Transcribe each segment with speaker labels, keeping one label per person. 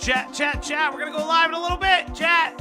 Speaker 1: Chat. We're gonna go live in a little bit. Chat.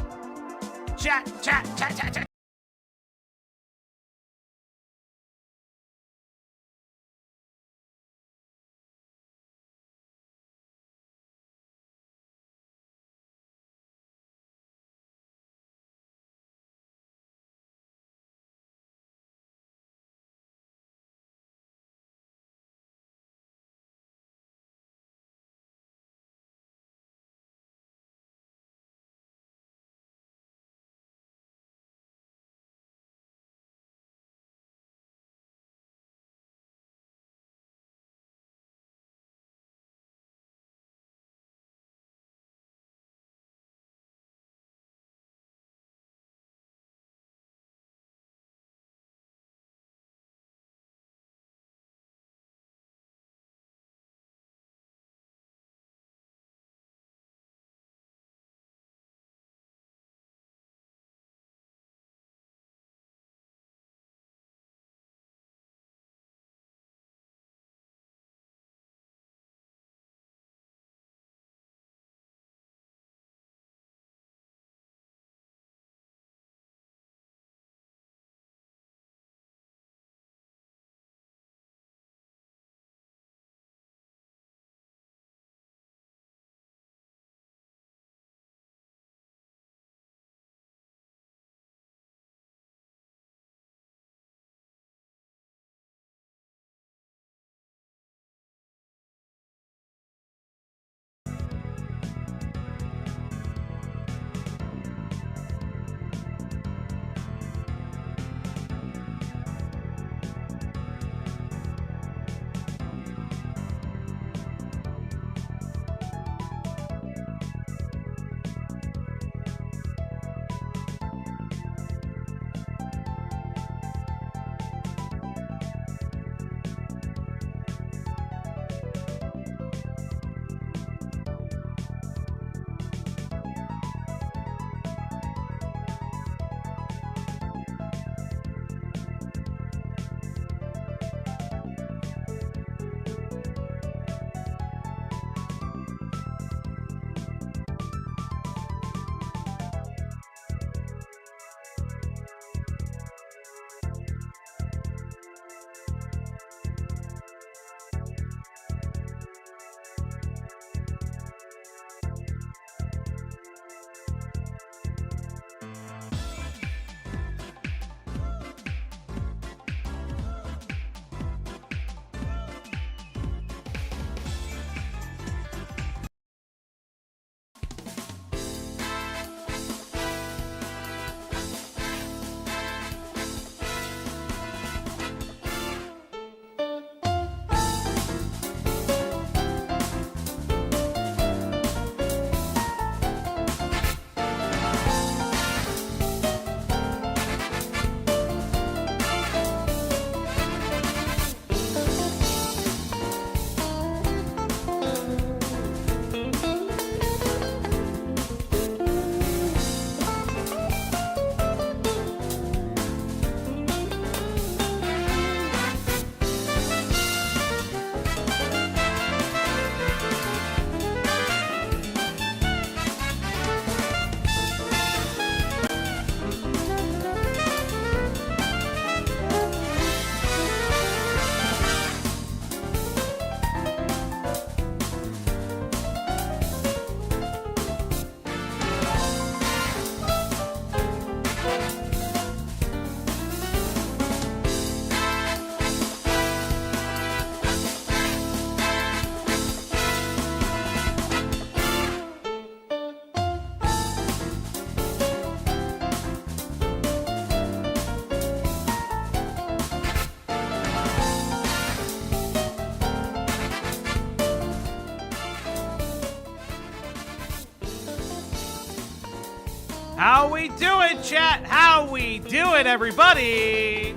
Speaker 1: How we doing, chat? How we doing, everybody?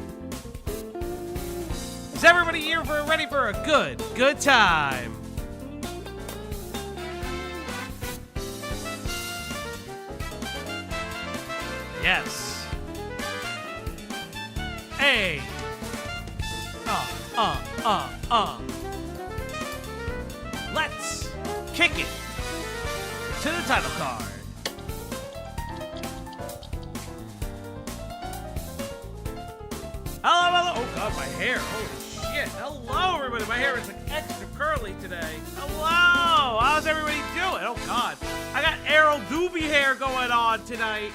Speaker 1: Is everybody here ready for a good time? Yes. Hey. Let's kick it. to the title card. Hello. Oh God, my hair. Holy shit. Hello, everybody. My hair is like extra curly today. Hello. How's everybody doing? Oh God, I got Earl Dube hair going on tonight.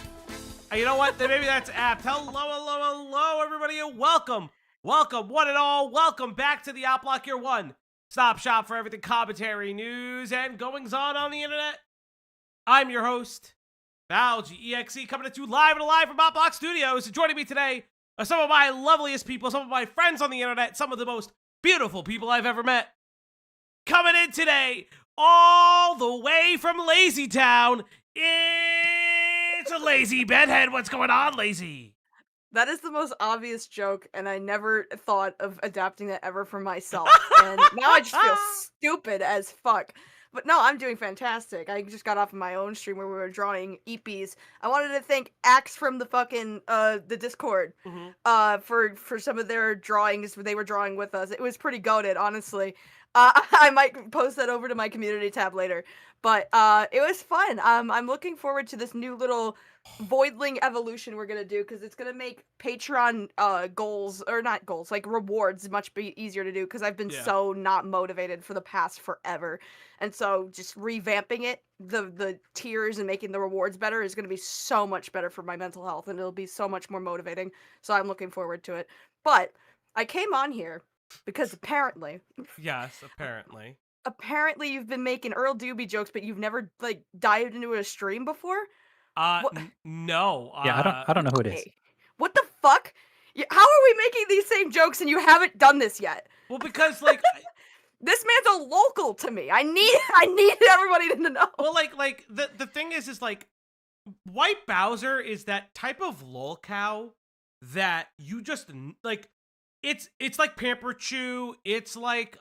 Speaker 1: You know what? Maybe that's apt. Hello, everybody, and welcome, one and all. Welcome back to the Outblock, your one stop shop for everything commentary, news, and goings on the internet. I'm your host, BOWSER, coming at you live from Outblock Studios. And joining me today are some of my loveliest people, some of my friends on the internet, some of the most beautiful people I've ever met. Coming in today, all the way from Lazy Town, it's a Lazy Bedhead. What's going on, Lazy?
Speaker 2: That is the most obvious joke, and I never thought of adapting that ever for myself. And now I just feel stupid as fuck. But no, I'm doing fantastic. I just got off of my own stream where we were drawing EPs. I wanted to thank Axe from the fucking the Discord for some of their drawings they were drawing with us. It was pretty goated, honestly. I might post that over to my community tab later. But it was fun. I'm looking forward to this new little Voidling evolution we're gonna do, because it's gonna make Patreon goals, or not goals, like rewards much easier to do, because I've been so not motivated for the past forever. And so just revamping it, the tiers and making the rewards better is gonna be so much better for my mental health, and it'll be so much more motivating. So I'm looking forward to it. But I came on here because apparently apparently you've been making Earl Dube jokes, but you've never like dived into a stream before.
Speaker 1: No.
Speaker 3: I don't know who it is.
Speaker 2: What the fuck? How are we making these same jokes and you haven't done this yet?
Speaker 1: Well, because like
Speaker 2: this man's a local to me. I need everybody to know.
Speaker 1: Well, like the thing is like White Bowser is that type of lolcow that you just like. It's like Pamper Chew. It's like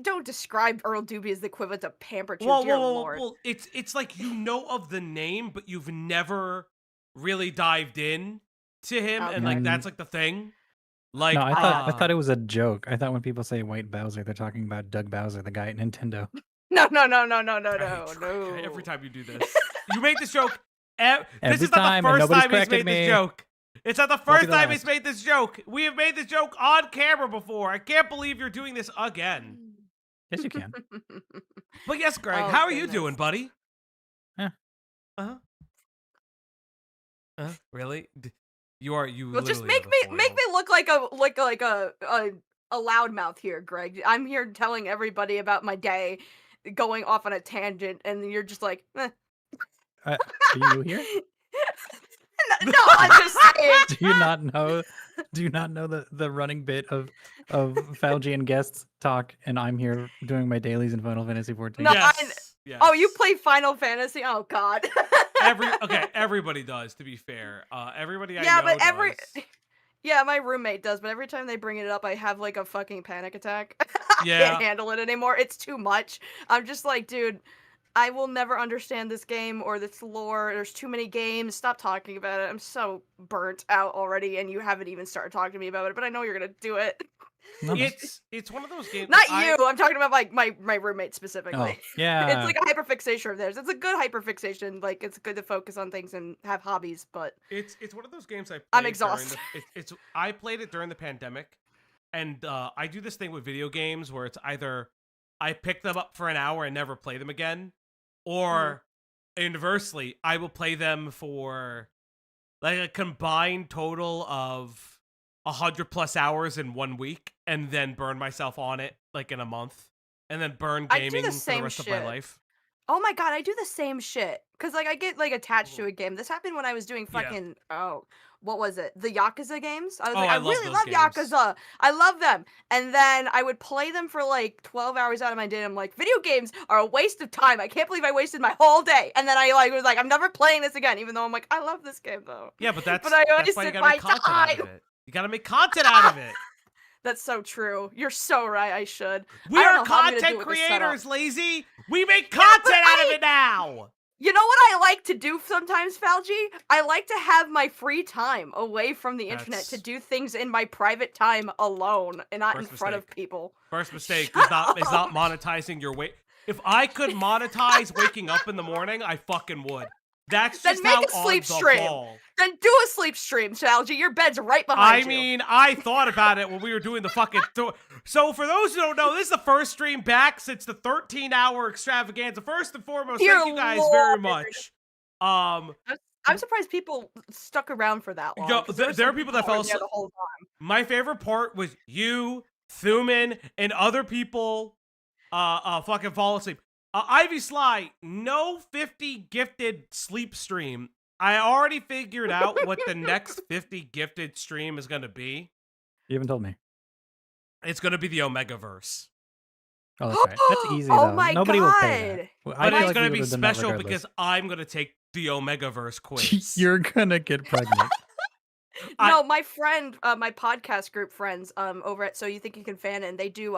Speaker 2: don't describe Earl Dube as the equivalent of Pamper Chew, dear Lord.
Speaker 1: Well, it's like you know of the name, but you've never really dived in to him, and like that's like the thing. Like,
Speaker 3: no, I thought it was a joke. I thought when people say White Bowser, they're talking about Doug Bowser, the guy at Nintendo.
Speaker 2: No.
Speaker 1: Every time you do this, you make this joke. This is not
Speaker 3: time,
Speaker 1: the first time he's made
Speaker 3: me.
Speaker 1: this joke. It's not the first time he's made this joke. We have made this joke on camera before. I can't believe you're doing this again.
Speaker 3: Yes, you can.
Speaker 1: But yes, Greg, how are you doing, buddy?
Speaker 3: Yeah.
Speaker 1: Really? You are you?
Speaker 2: Well, just make me look like a loudmouth here, Greg. I'm here telling everybody about my day, going off on a tangent, and you're just like, eh.
Speaker 3: Are you here?
Speaker 2: No, I'm just saying.
Speaker 3: Do you not know the running bit of Falgi and guests talk, and I'm here doing my dailies in Final Fantasy 14?
Speaker 2: No,
Speaker 1: yes.
Speaker 2: Oh, you play Final Fantasy? Oh God.
Speaker 1: Everybody does. To be fair, everybody I know does.
Speaker 2: Yeah, my roommate does, but every time they bring it up, I have like a fucking panic attack. I
Speaker 1: Yeah.
Speaker 2: can't handle it anymore. It's too much. I'm just like, dude, I will never understand this game or this lore. There's too many games. Stop talking about it. I'm so burnt out already, and you haven't even started talking to me about it, but I know you're gonna do it.
Speaker 3: No.
Speaker 1: It's one of those games.
Speaker 2: Not you. I'm talking about like my roommate specifically.
Speaker 3: Oh, yeah.
Speaker 2: It's like a hyperfixation of theirs. It's a good hyperfixation. Like, it's good to focus on things and have hobbies, but
Speaker 1: it's one of those games
Speaker 2: I'm exhausted.
Speaker 1: I played it during the pandemic, and I do this thing with video games where it's either I pick them up for an hour and never play them again, or inversely, I will play them for like a combined total of 100+ hours in 1 week, and then burn myself on it like in a month, and then burn gaming for the rest of my life.
Speaker 2: Oh my God, I do the same shit. Cause like I get like attached to a game. This happened when I was doing fucking what was it? The Yakuza games? I was like, I really love Yakuza. I love them. And then I would play them for like 12 hours out of my day. I'm like, video games are a waste of time. I can't believe I wasted my whole day. And then I was like, I'm never playing this again, even though I'm like, I love this game though.
Speaker 1: Yeah, but that's
Speaker 2: I
Speaker 1: why you gotta make content out of it. You gotta make content out of it.
Speaker 2: That's so true. You're so right. I should.
Speaker 1: We are content creators, Lazy. We make content out of it now.
Speaker 2: You know what I like to do sometimes, Falgi? I like to have my free time away from the internet to do things in my private time alone and not in front of people.
Speaker 1: First mistake is not monetizing your weight. If I could monetize waking up in the morning, I fucking would. That's
Speaker 2: Then
Speaker 1: just
Speaker 2: make
Speaker 1: how
Speaker 2: a sleep
Speaker 1: on the
Speaker 2: stream.
Speaker 1: ball.
Speaker 2: Then do a sleep stream, Shalgy. Your bed's right behind you.
Speaker 1: I mean, I thought about it when we were doing the fucking... So for those who don't know, this is the first stream back since the 13-hour extravaganza. First and foremost,
Speaker 2: Dear
Speaker 1: thank you guys very
Speaker 2: Lord.
Speaker 1: much.
Speaker 2: I'm surprised people stuck around for that long.
Speaker 1: Yo,
Speaker 2: 'cause
Speaker 1: there are people that
Speaker 2: were
Speaker 1: fell
Speaker 2: there
Speaker 1: asleep.
Speaker 2: the whole time.
Speaker 1: My favorite part was you, Thuman, and other people fucking fall asleep. Ivy Sly, no 50 gifted sleep stream. I already figured out what the next 50 gifted stream is going to be.
Speaker 3: You haven't told me.
Speaker 1: It's going to be the Omegaverse.
Speaker 3: Oh, that's right. That's easy,
Speaker 2: Oh
Speaker 3: though.
Speaker 2: my
Speaker 3: Nobody will pay that.
Speaker 2: God.
Speaker 3: I
Speaker 1: But
Speaker 3: feel
Speaker 1: it's
Speaker 3: like
Speaker 1: going to
Speaker 3: we
Speaker 1: be
Speaker 3: would've done that
Speaker 1: special
Speaker 3: regardless.
Speaker 1: because I'm going to take the Omegaverse quiz.
Speaker 3: You're gonna get pregnant.
Speaker 2: No, my friend, my podcast group friends, over at So You Think You Can Fan It, and they do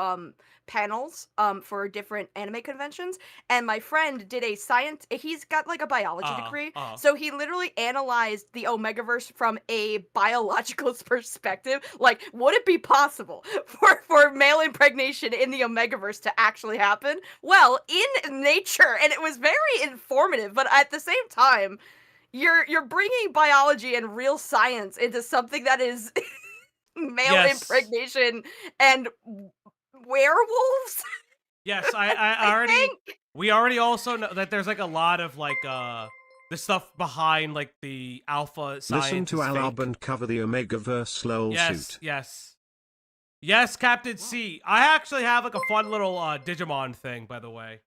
Speaker 2: panels for different anime conventions. And my friend did a science. He's got like a biology degree, so he literally analyzed the Omegaverse from a biological perspective. Like, would it be possible for male impregnation in the Omegaverse to actually happen? Well, in nature, and it was very informative, but at the same time, you're bringing biology and real science into something that is male impregnation and werewolves.
Speaker 1: Yes, I already.
Speaker 2: think.
Speaker 1: We already also know that there's like a lot of like the stuff behind like the alpha science.
Speaker 4: Listen to Al Albin cover the Omegaverse lol suit.
Speaker 1: Yes, Captain C. I actually have like a fun little Digimon thing, by the way.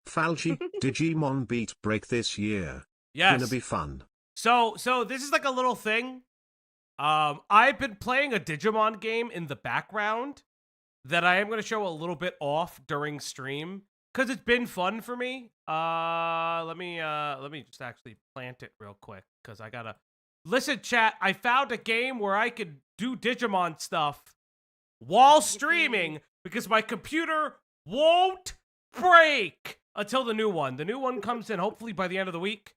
Speaker 4: Falgi, Digimon beat break this year.
Speaker 1: Yes.
Speaker 4: Gonna be fun.
Speaker 1: So this is like a little thing. I've been playing a Digimon game in the background that I am going to show a little bit off during stream because it's been fun for me. Let me just actually plant it real quick because I gotta listen. Chat, I found a game where I could do Digimon stuff while streaming because my computer won't break until the new one. The new one comes in hopefully by the end of the week.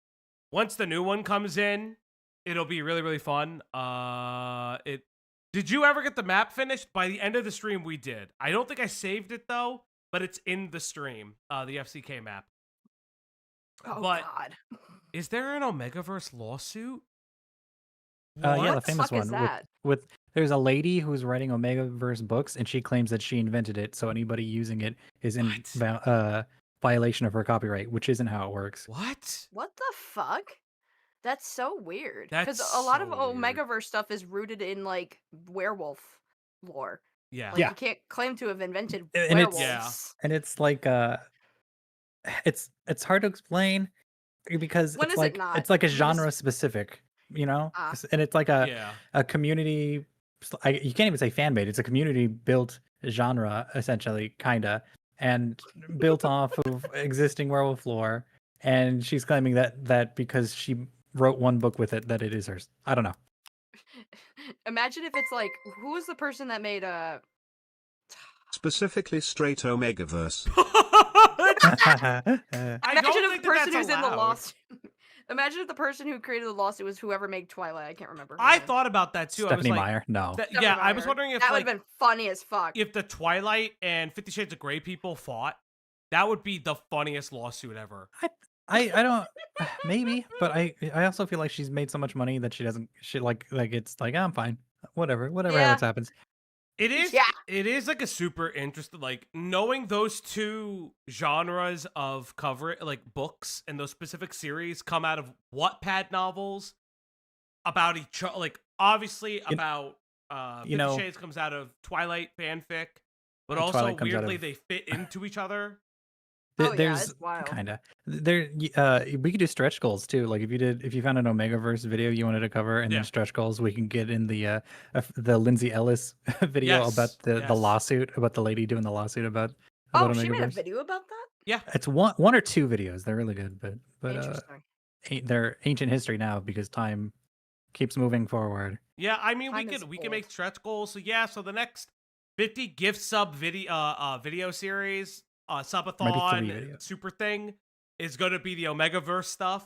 Speaker 1: Once the new one comes in, it'll be really, really fun. Did you ever get the map finished? By the end of the stream, we did. I don't think I saved it, though, but it's in the stream, the FCK map.
Speaker 2: Oh,
Speaker 1: but
Speaker 2: God.
Speaker 1: Is there an Omegaverse lawsuit?
Speaker 3: Yeah, the
Speaker 2: What
Speaker 3: famous
Speaker 2: fuck is
Speaker 3: one
Speaker 2: that?
Speaker 3: with there's a lady who's writing Omegaverse books, and she claims that she invented it, so anybody using it is in violation of her copyright, which isn't how it works.
Speaker 1: What?
Speaker 2: What the fuck? That's so weird.
Speaker 1: That's
Speaker 2: Because a lot of
Speaker 1: so weird.
Speaker 2: Omegaverse stuff is rooted in like werewolf lore.
Speaker 1: Yeah.
Speaker 2: Like, you can't claim to have invented
Speaker 3: And
Speaker 2: werewolves.
Speaker 3: it's like it's hard to explain because
Speaker 2: When
Speaker 3: it's
Speaker 2: is it
Speaker 3: like
Speaker 2: not?
Speaker 3: it's like a
Speaker 2: When is-
Speaker 3: genre specific, you know,
Speaker 2: Ah.
Speaker 3: and it's like a community. You can't even say fan made. It's a community built genre essentially, kinda, and built off of existing werewolf lore. And she's claiming that because she wrote one book with it, that it is hers. I don't know.
Speaker 2: Imagine if it's like, who was the person that made
Speaker 4: Specifically straight Omegaverse.
Speaker 1: I
Speaker 2: Imagine
Speaker 1: don't
Speaker 2: if
Speaker 1: think
Speaker 2: the person
Speaker 1: that's
Speaker 2: who's in the
Speaker 1: allowed.
Speaker 2: lawsuit. Imagine if the person who created the lawsuit was whoever made Twilight. I can't remember. her
Speaker 1: I
Speaker 2: name.
Speaker 1: thought about that too.
Speaker 3: Stephanie
Speaker 1: I was like,
Speaker 3: Meyer. No.
Speaker 2: Stephanie
Speaker 1: yeah, I was
Speaker 2: Meyer.
Speaker 1: wondering if
Speaker 2: that would
Speaker 1: like
Speaker 2: have been funny as fuck.
Speaker 1: if the Twilight and 50 Shades of Grey people fought, that would be the funniest lawsuit ever.
Speaker 3: I don't maybe, but I also feel like she's made so much money that she like it's like I'm fine. Whatever
Speaker 2: Yeah.
Speaker 3: else happens.
Speaker 1: It is
Speaker 2: Yeah.
Speaker 1: it is like a super interesting, like knowing those two genres of cover like books and those specific series come out of Wattpad novels about each other, like obviously about 50 Shades comes out of Twilight fanfic, but also
Speaker 3: Twilight comes out
Speaker 1: weirdly
Speaker 3: of-
Speaker 1: they fit into each other.
Speaker 2: Oh, yeah,
Speaker 3: There's
Speaker 2: it's wild.
Speaker 3: kind of there. We could do stretch goals too. Like if you found an Omegaverse video you wanted to cover, and
Speaker 1: Yeah.
Speaker 3: then stretch goals, we can get in the Lindsay Ellis video
Speaker 1: Yes,
Speaker 3: about the
Speaker 1: yes.
Speaker 3: lawsuit, about the lady doing the lawsuit about
Speaker 2: Oh, she made a
Speaker 3: Omegaverse.
Speaker 2: video about that?
Speaker 1: Yeah.
Speaker 3: It's one or two videos. They're really good, but
Speaker 2: Interesting.
Speaker 3: they're ancient history now because time keeps moving forward.
Speaker 1: Yeah, I mean
Speaker 2: Time is
Speaker 1: we can
Speaker 2: old.
Speaker 1: make stretch goals. So yeah, so the next 50 gift sub video series, subathon
Speaker 3: videos.
Speaker 1: super thing is going to be the Omegaverse stuff.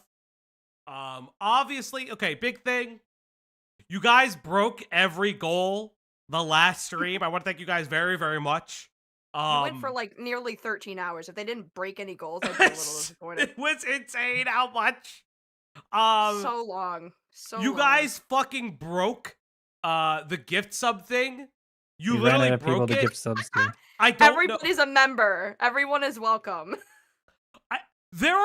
Speaker 1: Obviously, okay, big thing. You guys broke every goal the last stream. I want to thank you guys very, very much.
Speaker 2: You went for
Speaker 1: Um,
Speaker 2: like nearly 13 hours. If they didn't break any goals, I'd be a little disappointed.
Speaker 1: it was insane how much. Um,
Speaker 2: So long. So
Speaker 1: you
Speaker 2: long.
Speaker 1: guys fucking broke the gift sub thing. You
Speaker 3: We ran
Speaker 1: literally
Speaker 3: out of people
Speaker 1: broke
Speaker 3: to
Speaker 1: it.
Speaker 3: give subs to.
Speaker 1: I don't know.
Speaker 2: Everybody's a member. Everyone is welcome.
Speaker 1: There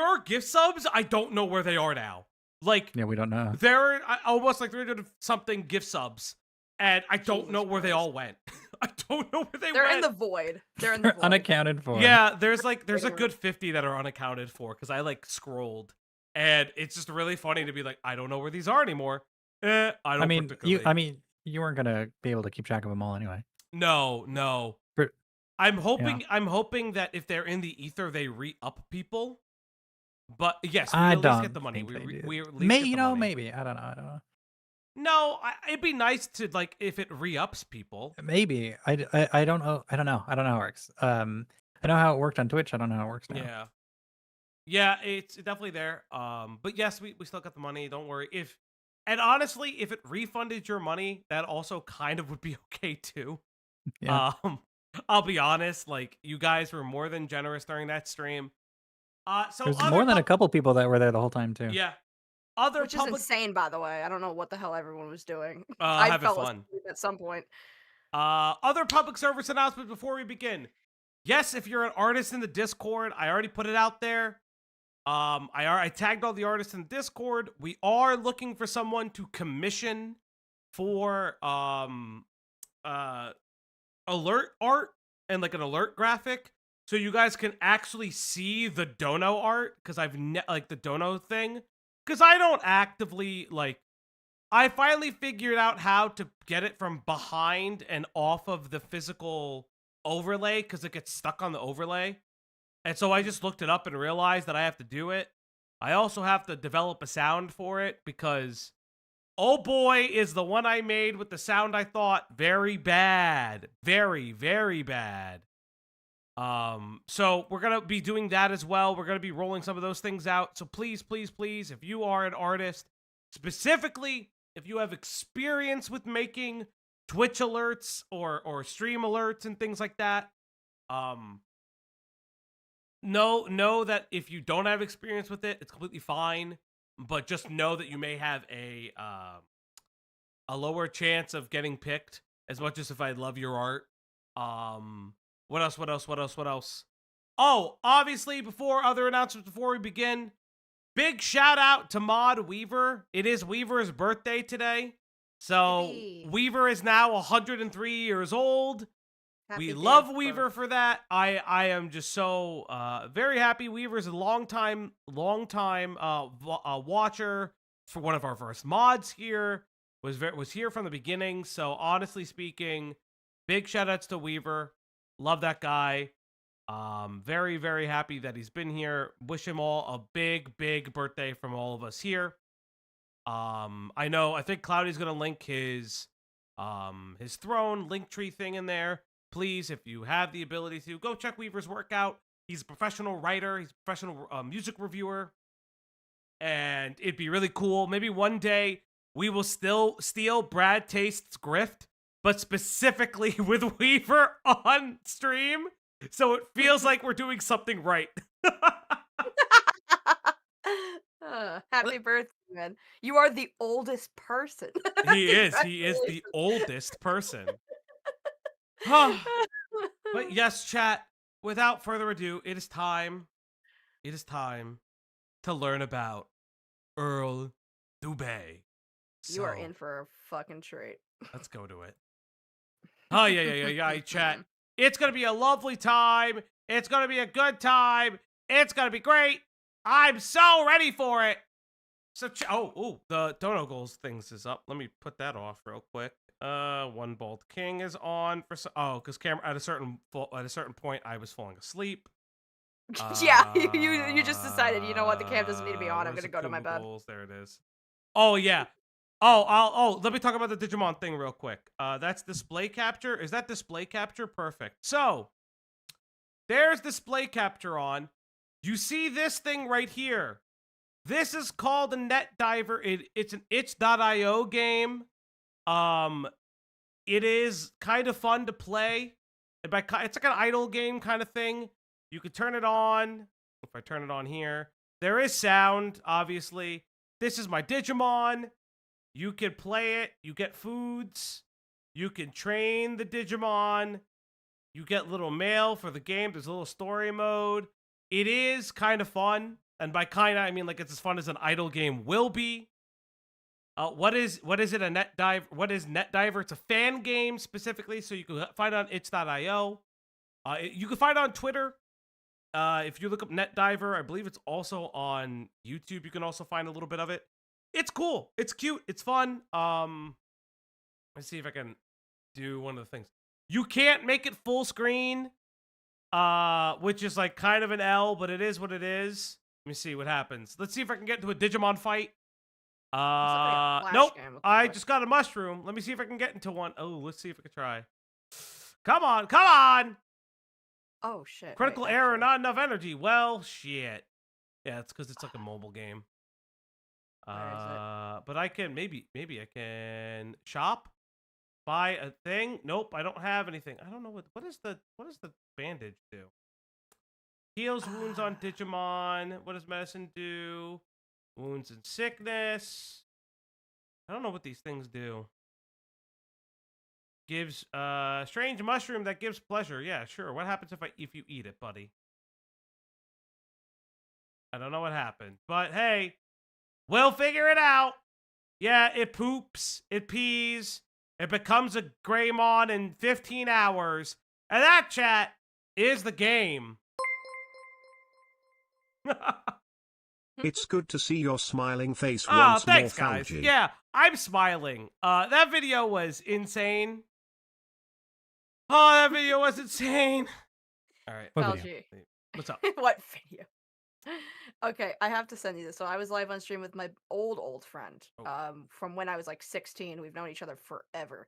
Speaker 1: are gift subs. I don't know where they are now. Like
Speaker 3: Yeah, we don't know.
Speaker 1: there are almost like 300 something gift subs, and I don't
Speaker 2: Jesus
Speaker 1: know where they
Speaker 2: Christ.
Speaker 1: all went. I don't know where they
Speaker 2: They're
Speaker 1: went.
Speaker 2: in the void. They're in the void.
Speaker 3: Unaccounted for.
Speaker 1: Yeah, there's a
Speaker 2: Waiting
Speaker 1: good 50 that are unaccounted for because I like scrolled, and it's just really funny to be like, I don't know where these are anymore. I don't.
Speaker 3: I mean,
Speaker 1: particularly.
Speaker 3: you weren't gonna be able to keep track of them all anyway.
Speaker 1: No.
Speaker 3: For-
Speaker 1: I'm hoping that if they're in the ether, they re-up people. But yes, we
Speaker 3: I
Speaker 1: at least
Speaker 3: don't
Speaker 1: get the money.
Speaker 3: think they do.
Speaker 1: We at least get the money.
Speaker 3: Maybe. I don't know.
Speaker 1: No, it'd be nice to like if it re-ups people.
Speaker 3: Maybe. I don't know. I don't know how it works. I know how it worked on Twitch. I don't know how it works now.
Speaker 1: Yeah, it's definitely there. But yes, we still got the money. Don't worry. And honestly, if it refunded your money, that also kind of would be okay too.
Speaker 3: Yeah.
Speaker 1: I'll be honest. Like you guys were more than generous during that stream. So
Speaker 3: There's
Speaker 1: other
Speaker 3: more than a couple people that were there the whole time too.
Speaker 1: Yeah. Other
Speaker 2: Which is insane, by the way. I don't know what the hell everyone was doing. I
Speaker 1: having
Speaker 2: fell
Speaker 1: fun.
Speaker 2: asleep at some point.
Speaker 1: Other public service announcements before we begin. Yes, if you're an artist in the Discord, I already put it out there. I tagged all the artists in the Discord. We are looking for someone to commission for alert art and like an alert graphic, so you guys can actually see the dono art because like the dono thing. Because I don't actively like. I finally figured out how to get it from behind and off of the physical overlay because it gets stuck on the overlay. And so I just looked it up and realized that I have to do it. I also have to develop a sound for it because, oh boy, is the one I made with the sound I thought very bad. Very, very bad. So we're going to be doing that as well. We're going to be rolling some of those things out. So please, please, please, if you are an artist, specifically if you have experience with making Twitch alerts or stream alerts and things like that, know that if you don't have experience with it, it's completely fine. But just know that you may have a lower chance of getting picked. As much as if I love your art. What else? Oh, obviously, before other announcements, before we begin, big shout out to Mod Weaver. It is Weaver's birthday today. So
Speaker 2: Yippee.
Speaker 1: Weaver is now 103 years old.
Speaker 2: Happy
Speaker 1: We
Speaker 2: day
Speaker 1: love
Speaker 2: of
Speaker 1: Weaver
Speaker 2: birth.
Speaker 1: for that. I am just so very happy. Weaver's a long time watcher for one of our first mods here. Was here from the beginning. So honestly speaking, big shout outs to Weaver. Love that guy. Very, very happy that he's been here. Wish him all a big, big birthday from all of us here. I think Cloudy's gonna link his throne Linktree thing in there. Please, if you have the ability to, go check Weaver's work out. He's a professional writer. He's a professional music reviewer. And it'd be really cool. Maybe one day we will still steal Brad Taste's grift, but specifically with Weaver on stream. So it feels like we're doing something right.
Speaker 2: Happy birthday, man. You are the oldest person.
Speaker 1: He is the oldest person. But yes, chat, without further ado, it is time to learn about Earl Dube.
Speaker 2: You are
Speaker 1: So,
Speaker 2: in for a fucking treat.
Speaker 1: let's go to it. Oh, yeah, chat. It's going to be a lovely time. It's going to be a good time. It's going to be great. I'm so ready for it. So, the Dono Goals things is up. Let me put that off real quick. One Bald King is on for because camera at a certain point I was falling asleep.
Speaker 2: Yeah, you just decided, you know what, the cam doesn't need to be on. I'm
Speaker 1: where's
Speaker 2: gonna
Speaker 1: the
Speaker 2: go to my
Speaker 1: Google
Speaker 2: bed.
Speaker 1: Goals? There it is. Oh yeah. Let me talk about the Digimon thing real quick. That's display capture. Is that display capture? Perfect. So there's display capture on. You see this thing right here. This is called a Net Diver. It's an itch.io game. It is kind of fun to play. It's like an idle game kind of thing. You could turn it on. If I turn it on here, there is sound, obviously. This is my Digimon. You can play it. You get foods. You can train the Digimon. You get little mail for the game. There's a little story mode. It is kind of fun. And by kind of, I mean like it's as fun as an idle game will be. What is it? A net dive? What is Net Diver? It's a fan game specifically, so you can find it on itch.io. You can find it on Twitter. If you look up Net Diver, I believe it's also on YouTube. You can also find a little bit of it. It's cool. It's cute. It's fun. Let's see if I can do one of the things. You can't make it full screen, which is like kind of an L, but it is what it is. Let me see what happens. Let's see if I can get into a Digimon fight. Nope. I just got a mushroom. Let me see if I can get into one. Oh, let's see if I can try. Come on, come on.
Speaker 2: Oh shit.
Speaker 1: Critical
Speaker 2: wait,
Speaker 1: error,
Speaker 2: actually.
Speaker 1: not enough energy. Well, shit. Yeah, it's because it's like a mobile game.
Speaker 2: Where is it?
Speaker 1: But I can maybe I can shop, buy a thing. Nope, I don't have anything. I don't know what does the bandage do? Heals wounds on Digimon. What does medicine do? Wounds and sickness. I don't know what these things do. Gives strange mushroom that gives pleasure. Yeah, sure. What happens if you eat it, buddy? I don't know what happened, but hey, we'll figure it out. Yeah, it poops, it pees, it becomes a Greymon in 15 hours, and that, chat, is the game.
Speaker 4: It's good to see your smiling face
Speaker 1: Oh,
Speaker 4: once
Speaker 1: thanks,
Speaker 4: more,
Speaker 1: guys.
Speaker 4: Falgi.
Speaker 1: Yeah, I'm smiling. That video was insane. Oh, that video was insane. All right.
Speaker 3: What video?
Speaker 2: Falgi.
Speaker 1: What's up?
Speaker 2: What video? Okay, I have to send you this. So I was live on stream with my old friend,
Speaker 1: Oh.
Speaker 2: from when I was like 16. We've known each other forever.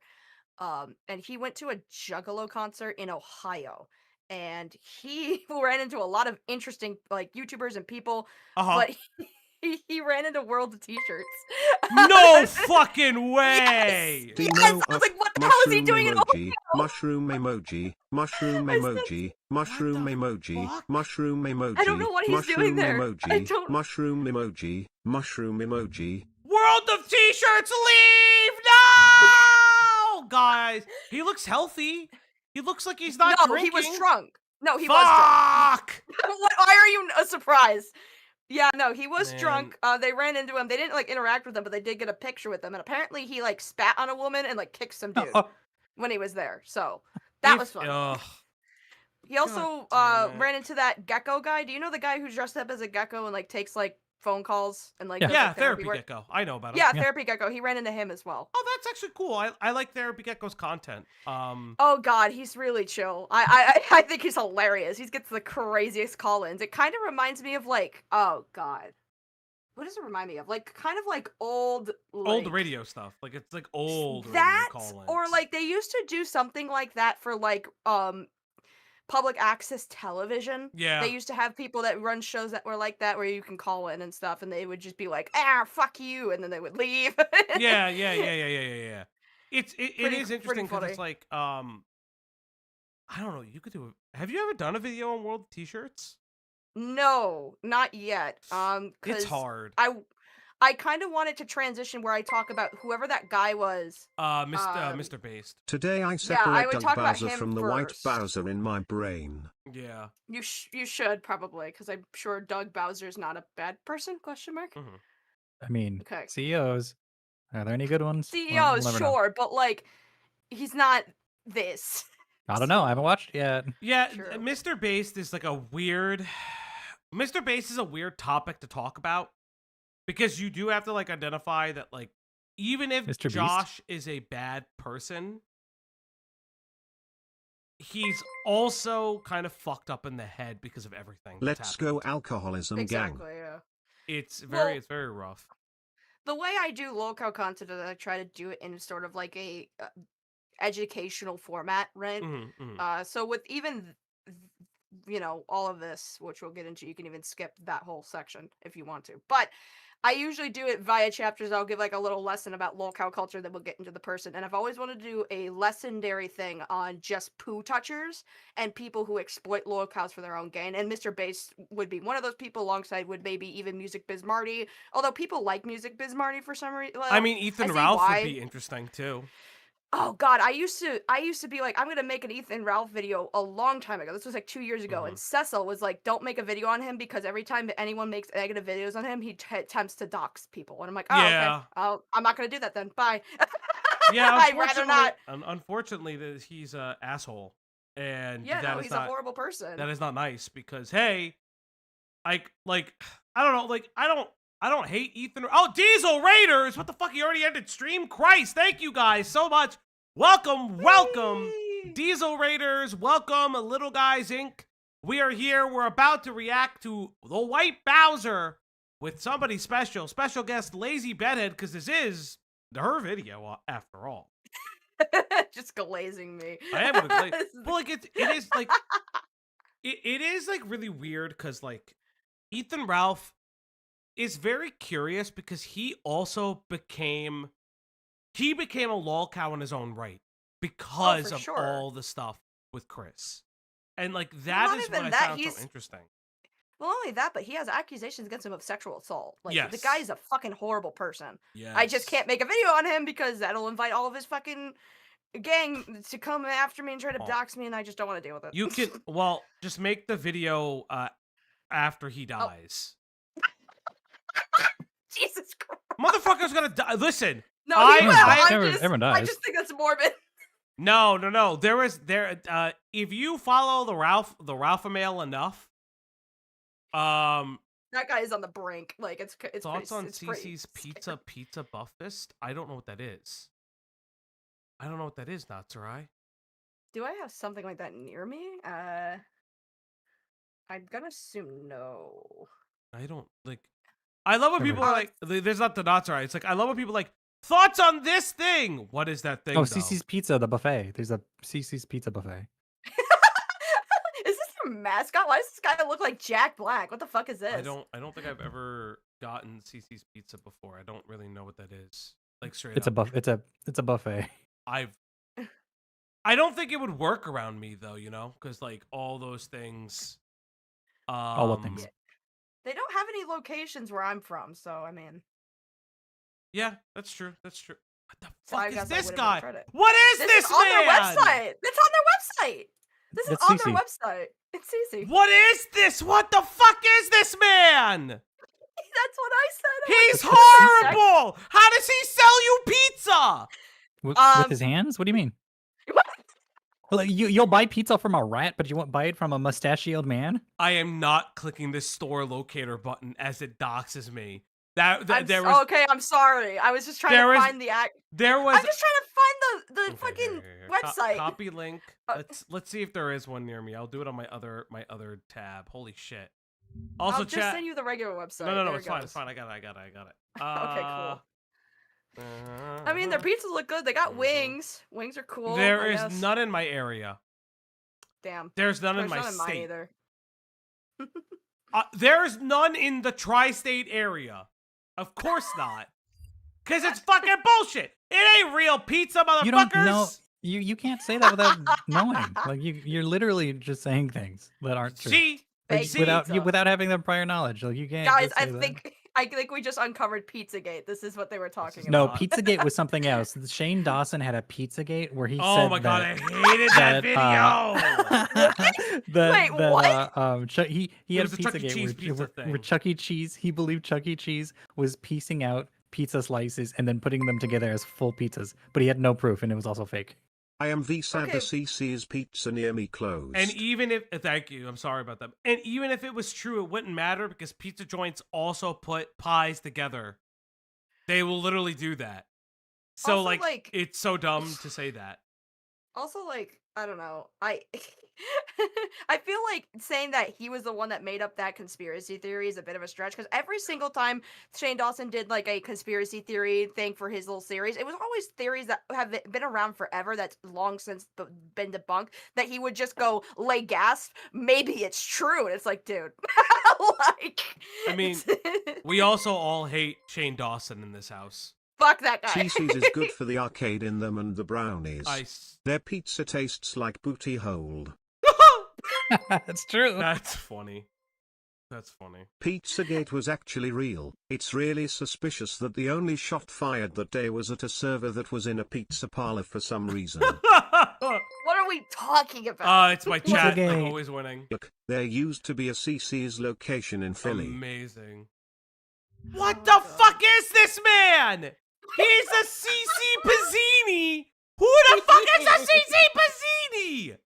Speaker 2: And he went to a Juggalo concert in Ohio, and he ran into a lot of interesting like YouTubers and people,
Speaker 1: Uh-huh.
Speaker 2: but he ran into World of T-shirts.
Speaker 1: No fucking way!
Speaker 2: Yes!
Speaker 4: Dino
Speaker 2: I was
Speaker 4: up,
Speaker 2: like, what the hell is he doing in
Speaker 4: emoji,
Speaker 2: Ohio?
Speaker 4: mushroom emoji, mushroom
Speaker 2: I said,
Speaker 4: emoji, mushroom
Speaker 1: the
Speaker 4: emoji,
Speaker 1: fuck?
Speaker 4: mushroom emoji,
Speaker 2: I don't know what he's doing
Speaker 4: mushroom
Speaker 2: there. I
Speaker 4: emoji,
Speaker 2: don't.
Speaker 4: mushroom emoji, mushroom emoji.
Speaker 1: World of T-shirts, leave! No! Guys, he looks healthy. He looks like he's not
Speaker 2: No,
Speaker 1: drinking.
Speaker 2: he was drunk. No, he was drunk.
Speaker 1: Fuck!
Speaker 2: Why are you surprised? Yeah, no, he was
Speaker 1: Man.
Speaker 2: drunk. They ran into him. They didn't like interact with him, but they did get a picture with him. And apparently, he like spat on a woman and like kicked some dude when he was there. So that was fun.
Speaker 1: Ugh.
Speaker 2: He also
Speaker 1: God damn it.
Speaker 2: ran into that gecko guy. Do you know the guy who's dressed up as a gecko and like takes like phone calls and like
Speaker 3: Yeah.
Speaker 2: does,
Speaker 1: Yeah,
Speaker 2: like,
Speaker 1: Therapy
Speaker 2: work?
Speaker 1: Gecko. I know about him.
Speaker 2: Yeah,
Speaker 3: Yeah.
Speaker 2: Therapy Gecko. He ran into him as well.
Speaker 1: Oh, that's actually cool. I like Therapy Gecko's content.
Speaker 2: Oh god, he's really chill. I think he's hilarious. He gets the craziest call-ins. It kind of reminds me of like, oh god, what does it remind me of? Like kind of like old
Speaker 1: radio stuff. Like it's like old
Speaker 2: that,
Speaker 1: radio call-ins.
Speaker 2: or like they used to do something like that for like public access television.
Speaker 1: Yeah.
Speaker 2: They used to have people that run shows that were like that where you can call in and stuff, and they would just be like, fuck you, and then they would leave.
Speaker 1: yeah. It
Speaker 2: Pretty-
Speaker 1: is
Speaker 2: pretty
Speaker 1: interesting because it's
Speaker 2: funny.
Speaker 1: like I don't know. You could do. Have you ever done a video on World T-shirts?
Speaker 2: No, not yet.
Speaker 1: It's
Speaker 2: 'Cause
Speaker 1: hard.
Speaker 2: I kind of wanted to transition where I talk about whoever that guy was.
Speaker 1: Mr. Based.
Speaker 4: Today I
Speaker 2: I
Speaker 4: separate
Speaker 2: would
Speaker 4: Doug
Speaker 2: talk about
Speaker 4: Bowser
Speaker 2: him
Speaker 4: from the white
Speaker 2: first.
Speaker 4: Bowser in my brain.
Speaker 1: Yeah.
Speaker 2: You should probably, because I'm sure Doug Bowser's not a bad person? Question mark.
Speaker 1: Mhm.
Speaker 3: I mean,
Speaker 2: Okay.
Speaker 3: CEOs. Are there any good ones?
Speaker 2: CEOs,
Speaker 3: We'll never know.
Speaker 2: sure, but like, he's not this.
Speaker 3: I don't know. I haven't watched it yet.
Speaker 1: Yeah,
Speaker 2: True.
Speaker 1: Mr. Based is like a weird. Mr. Based is a weird topic to talk about because you do have to like identify that like even if
Speaker 3: Mr. Beast?
Speaker 1: Josh is a bad person, he's also kind of fucked up in the head because of everything. that's
Speaker 4: Let's
Speaker 1: happened.
Speaker 4: go alcoholism gang.
Speaker 2: Exactly. Yeah.
Speaker 1: It's
Speaker 2: Well-
Speaker 1: very rough.
Speaker 2: The way I do Lolcow content is I try to do it in sort of like a educational format, right?
Speaker 1: Mhm.
Speaker 2: So with even you know, all of this, which we'll get into. You can even skip that whole section if you want to. But I usually do it via chapters. I'll give like a little lesson about lolcow culture, then we'll get into the person. And I've always wanted to do a legendary thing on just poo touchers and people who exploit lolcows for their own gain. And Mr. Bass would be one of those people, alongside would maybe even Music Biz Marty. Although people like Music Biz Marty for some reason. Well,
Speaker 1: I mean, Ethan
Speaker 2: see
Speaker 1: Ralph
Speaker 2: why.
Speaker 1: would be interesting too.
Speaker 2: Oh god, I used to be like, I'm gonna make an Ethan Ralph video a long time ago. This was like 2 years ago, and Cecil was like, don't make a video on him because every time anyone makes negative videos on him, he attempts to dox people. And I'm like, oh,
Speaker 1: Yeah.
Speaker 2: okay, I'm not gonna do that then. Bye.
Speaker 1: Yeah,
Speaker 2: I'd rather not.
Speaker 1: Unfortunately, he's a asshole, and
Speaker 2: Yeah,
Speaker 1: that
Speaker 2: no,
Speaker 1: is
Speaker 2: he's
Speaker 1: not,
Speaker 2: a horrible person.
Speaker 1: That is not nice because hey, I don't know, like I don't hate Ethan. Oh, Diesel Raiders! What the fuck? He already ended stream. Christ! Thank you guys so much. Welcome, welcome, Diesel Raiders. Welcome, Little Guys Inc. We are here. We're about to react to the White Bowser with somebody special guest Lazy Bedhead, because this is her video after all.
Speaker 2: Just glazing me.
Speaker 1: I am gonna glaze. Well, like it is like it is like really weird because like Ethan Ralph is very curious because he also became a lolcow in his own right because of
Speaker 2: sure.
Speaker 1: all the stuff with Chris. And like that is what I found so interesting.
Speaker 2: Well, not only that, but he has accusations against him of sexual assault. Like,
Speaker 1: Yes.
Speaker 2: the guy is a fucking horrible person.
Speaker 1: Yes.
Speaker 2: I just can't make a video on him because that'll invite all of his fucking gang to come after me and try to dox me, and I just don't want to deal with it.
Speaker 1: You can, well, just make the video after he dies.
Speaker 2: Jesus Christ.
Speaker 1: Motherfucker's gonna die. Listen.
Speaker 2: No, he will.
Speaker 3: Everyone dies.
Speaker 2: I just think that's morbid.
Speaker 1: No. If you follow the Ralph mail enough,
Speaker 2: that guy is on the brink. Like, it's
Speaker 1: thoughts on
Speaker 2: it's
Speaker 1: Cece's pizza buffist? I don't know what that is. I don't know what that is, Natsurai.
Speaker 2: Do I have something like that near me? I'm gonna assume no.
Speaker 1: I don't like. I love when people are like, "There's not the Natsurai." It's like I love when people are like, thoughts on this thing. What is that thing?
Speaker 3: Oh, Cece's Pizza, the buffet. There's a Cece's Pizza buffet.
Speaker 2: Is this your mascot? Why does this guy look like Jack Black? What the fuck is this?
Speaker 1: I don't think I've ever gotten Cece's Pizza before. I don't really know what that is. Like straight up.
Speaker 3: It's a buffet.
Speaker 1: I don't think it would work around me though, you know, because like all those things.
Speaker 3: All what things?
Speaker 2: They don't have any locations where I'm from, so I mean.
Speaker 1: Yeah, that's true. That's true. What the
Speaker 2: So
Speaker 1: fuck
Speaker 2: I
Speaker 1: is
Speaker 2: guess
Speaker 1: this
Speaker 2: I
Speaker 1: guy?
Speaker 2: would've been
Speaker 1: What is this
Speaker 2: on
Speaker 1: man?
Speaker 2: their website. It's on their website. This is
Speaker 3: It's
Speaker 2: on
Speaker 3: Cece.
Speaker 2: their website. It's easy.
Speaker 1: What is this? What the fuck is this man?
Speaker 2: That's what I said.
Speaker 1: He's horrible. How does he sell you pizza?
Speaker 3: With his hands? What do you mean? Well, you'll buy pizza from a rat, but you won't buy it from a mustachioed man?
Speaker 1: I am not clicking this store locator button as it doxes me.
Speaker 2: Okay, I'm sorry. I was just trying to find the act. I'm just trying to find the fucking website.
Speaker 1: Copy link. Let's see if there is one near me. I'll do it on my other tab. Holy shit. Also,
Speaker 2: I'll just send you the regular website.
Speaker 1: No, it's fine. It's fine. I got it.
Speaker 2: Okay, cool. I mean, their pizzas look good. They got wings. Wings are cool.
Speaker 1: There is none in my area.
Speaker 2: Damn.
Speaker 1: There's none in my
Speaker 2: mine
Speaker 1: state.
Speaker 2: either.
Speaker 1: There's none in the tri-state area. Of course not. Because it's fucking bullshit. It ain't real pizza, motherfuckers.
Speaker 3: You don't know. You can't say that without knowing. Like you're literally just saying things that aren't true.
Speaker 1: See?
Speaker 3: Without having the prior knowledge. Like you can't.
Speaker 2: Guys,
Speaker 3: just say
Speaker 2: I think we just uncovered Pizzagate. This is what they were talking
Speaker 3: No,
Speaker 2: about.
Speaker 3: Pizzagate was something else. Shane Dawson had a Pizzagate where he said
Speaker 1: Oh my god, I hated that video.
Speaker 2: Wait, what?
Speaker 3: He had a Pizzagate where Chuck E. Cheese, he believed Chuck E. Cheese was piecing out pizza slices and then putting them together as full pizzas, but he had no proof and it was also fake.
Speaker 4: I am sad the CC's pizza near me closed.
Speaker 1: And even if, thank you, I'm sorry about that. And even if it was true, it wouldn't matter because pizza joints also put pies together. They will literally do that. So
Speaker 2: Also,
Speaker 1: like, it's so dumb to say that.
Speaker 2: Also, like, I don't know. I I feel like saying that he was the one that made up that conspiracy theory is a bit of a stretch because every single time Shane Dawson did like a conspiracy theory thing for his little series, it was always theories that have been around forever that's long since been debunked that he would just go lay gasp, maybe it's true. And it's like, dude, like
Speaker 1: I mean, we also all hate Shane Dawson in this house.
Speaker 2: fuck that guy.
Speaker 4: CC's is good for the arcade in them and the brownies.
Speaker 1: Ice.
Speaker 4: Their pizza tastes like booty hole.
Speaker 3: That's true.
Speaker 1: That's funny. That's funny.
Speaker 4: Pizzagate was actually real. It's really suspicious that the only shot fired that day was at a server that was in a pizza parlor for some reason.
Speaker 2: What are we talking about?
Speaker 1: It's my chat, like
Speaker 3: Pizzagate.
Speaker 1: always winning.
Speaker 4: Look, there used to be a CC's location in Philly.
Speaker 1: Amazing. What the fuck is this man? He's a CC Pizzini. Who the fuck is a CC Pizzini?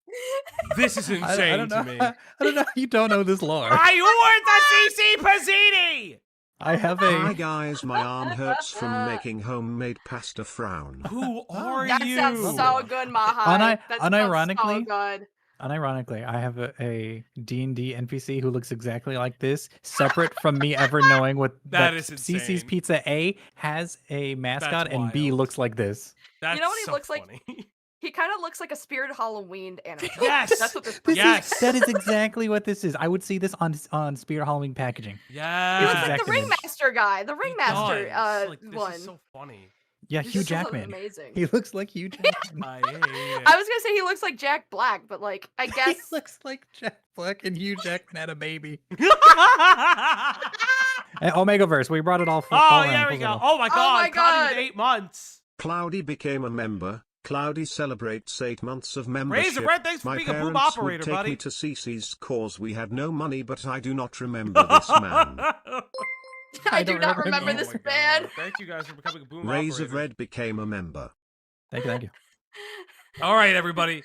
Speaker 1: This is insane
Speaker 3: I don't know.
Speaker 1: to me.
Speaker 3: I don't know. You don't know this lore.
Speaker 1: I want the CC Pizzini.
Speaker 3: I have
Speaker 4: Hi
Speaker 3: a.
Speaker 4: guys, my arm hurts from making homemade pasta frown.
Speaker 1: Who are
Speaker 2: That
Speaker 1: you?
Speaker 2: sounds so good, Mahai. That sounds
Speaker 3: unironically-
Speaker 2: so good.
Speaker 3: Unironically, I have a D&D NPC who looks exactly like this, separate from me ever knowing what
Speaker 1: That is
Speaker 3: CC's
Speaker 1: insane.
Speaker 3: Pizza A has a mascot and B
Speaker 1: wild.
Speaker 3: looks like this.
Speaker 1: That's
Speaker 2: You know what he
Speaker 1: so
Speaker 2: looks like?
Speaker 1: funny.
Speaker 2: He kind of looks like a Spirit Halloween animatronic.
Speaker 1: Yes!
Speaker 2: That's what this
Speaker 3: This
Speaker 1: Yes.
Speaker 3: is, that is exactly what this is. I would see this on Spirit Halloween packaging.
Speaker 1: Yeah.
Speaker 2: He looks like
Speaker 3: exact
Speaker 2: the
Speaker 3: image.
Speaker 2: Ringmaster guy, the
Speaker 1: He
Speaker 2: Ringmaster
Speaker 1: does. Like, this
Speaker 2: one.
Speaker 1: is so funny.
Speaker 3: Yeah,
Speaker 2: This
Speaker 3: Hugh
Speaker 2: just looks
Speaker 3: Jackman.
Speaker 2: Amazing.
Speaker 3: He looks like Hugh Jackman.
Speaker 1: I hate it.
Speaker 2: I was gonna say he looks like Jack Black, but like I
Speaker 3: He
Speaker 2: guess
Speaker 3: looks like Jack Black and Hugh Jackman had a baby. And Omegaverse, we brought it all.
Speaker 1: Oh,
Speaker 3: around,
Speaker 1: there we
Speaker 3: full
Speaker 1: go.
Speaker 3: circle.
Speaker 1: Oh my god,
Speaker 2: my
Speaker 1: Cloudy
Speaker 2: God.
Speaker 1: with 8 months.
Speaker 4: Cloudy became a member. Cloudy celebrates 8 months of membership.
Speaker 1: Razor Bread, thanks for
Speaker 4: My
Speaker 1: being a boob
Speaker 4: parents
Speaker 1: operator,
Speaker 4: would take
Speaker 1: buddy.
Speaker 4: me to CC's cause we had no money, but I do not remember this man.
Speaker 2: I
Speaker 3: I
Speaker 2: do
Speaker 3: don't
Speaker 2: not
Speaker 3: remember
Speaker 2: remember
Speaker 3: either.
Speaker 2: this
Speaker 1: Oh my
Speaker 2: man.
Speaker 1: God. Thank you guys for becoming a boom
Speaker 4: Razor
Speaker 1: operators.
Speaker 4: Red became a member.
Speaker 3: Thank you, thank you.
Speaker 1: All right, everybody.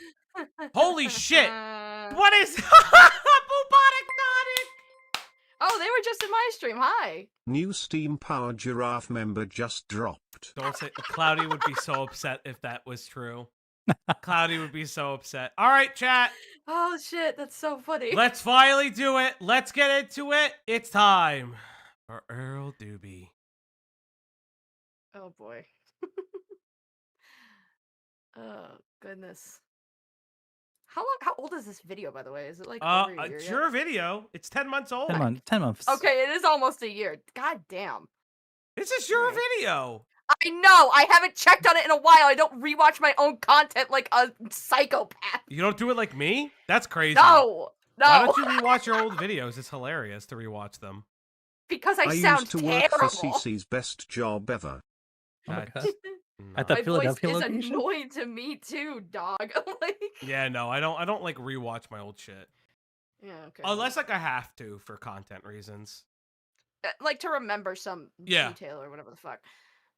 Speaker 1: Holy shit.
Speaker 2: Uh,
Speaker 1: What is Bubonic Nonic?
Speaker 2: Oh, they were just in my stream. Hi.
Speaker 4: New steam-powered giraffe member just dropped.
Speaker 1: Don't say Cloudy would be so upset if that was true. Cloudy would be so upset. All right, chat.
Speaker 2: Oh shit, that's so funny.
Speaker 1: Let's finally do it. Let's get into it. It's time for Earl Dube.
Speaker 2: Oh boy. Oh goodness. How old is this video, by the way? Is it like over a year
Speaker 1: It's
Speaker 2: yet?
Speaker 1: your video. It's 10 months old.
Speaker 3: 10 months.
Speaker 2: Okay, it is almost a year. God damn.
Speaker 1: This is your
Speaker 2: Alright.
Speaker 1: video.
Speaker 2: I know. I haven't checked on it in a while. I don't rewatch my own content like a psychopath.
Speaker 1: You don't do it like me? That's crazy.
Speaker 2: No.
Speaker 1: Why
Speaker 2: No.
Speaker 1: don't you rewatch your old videos? It's hilarious to rewatch them.
Speaker 2: Because I
Speaker 4: I
Speaker 2: sound
Speaker 4: used to work
Speaker 2: terrible.
Speaker 4: for CC's best job ever.
Speaker 3: Oh my
Speaker 1: That's
Speaker 3: God. At the
Speaker 2: My voice
Speaker 3: Philadelphia
Speaker 2: is
Speaker 3: location?
Speaker 2: annoying to me too, dog. Like,
Speaker 1: Yeah, no, I don't like rewatch my old shit.
Speaker 2: yeah, okay.
Speaker 1: Unless like I have to for content reasons.
Speaker 2: Like to remember some
Speaker 1: Yeah.
Speaker 2: detail or whatever the fuck.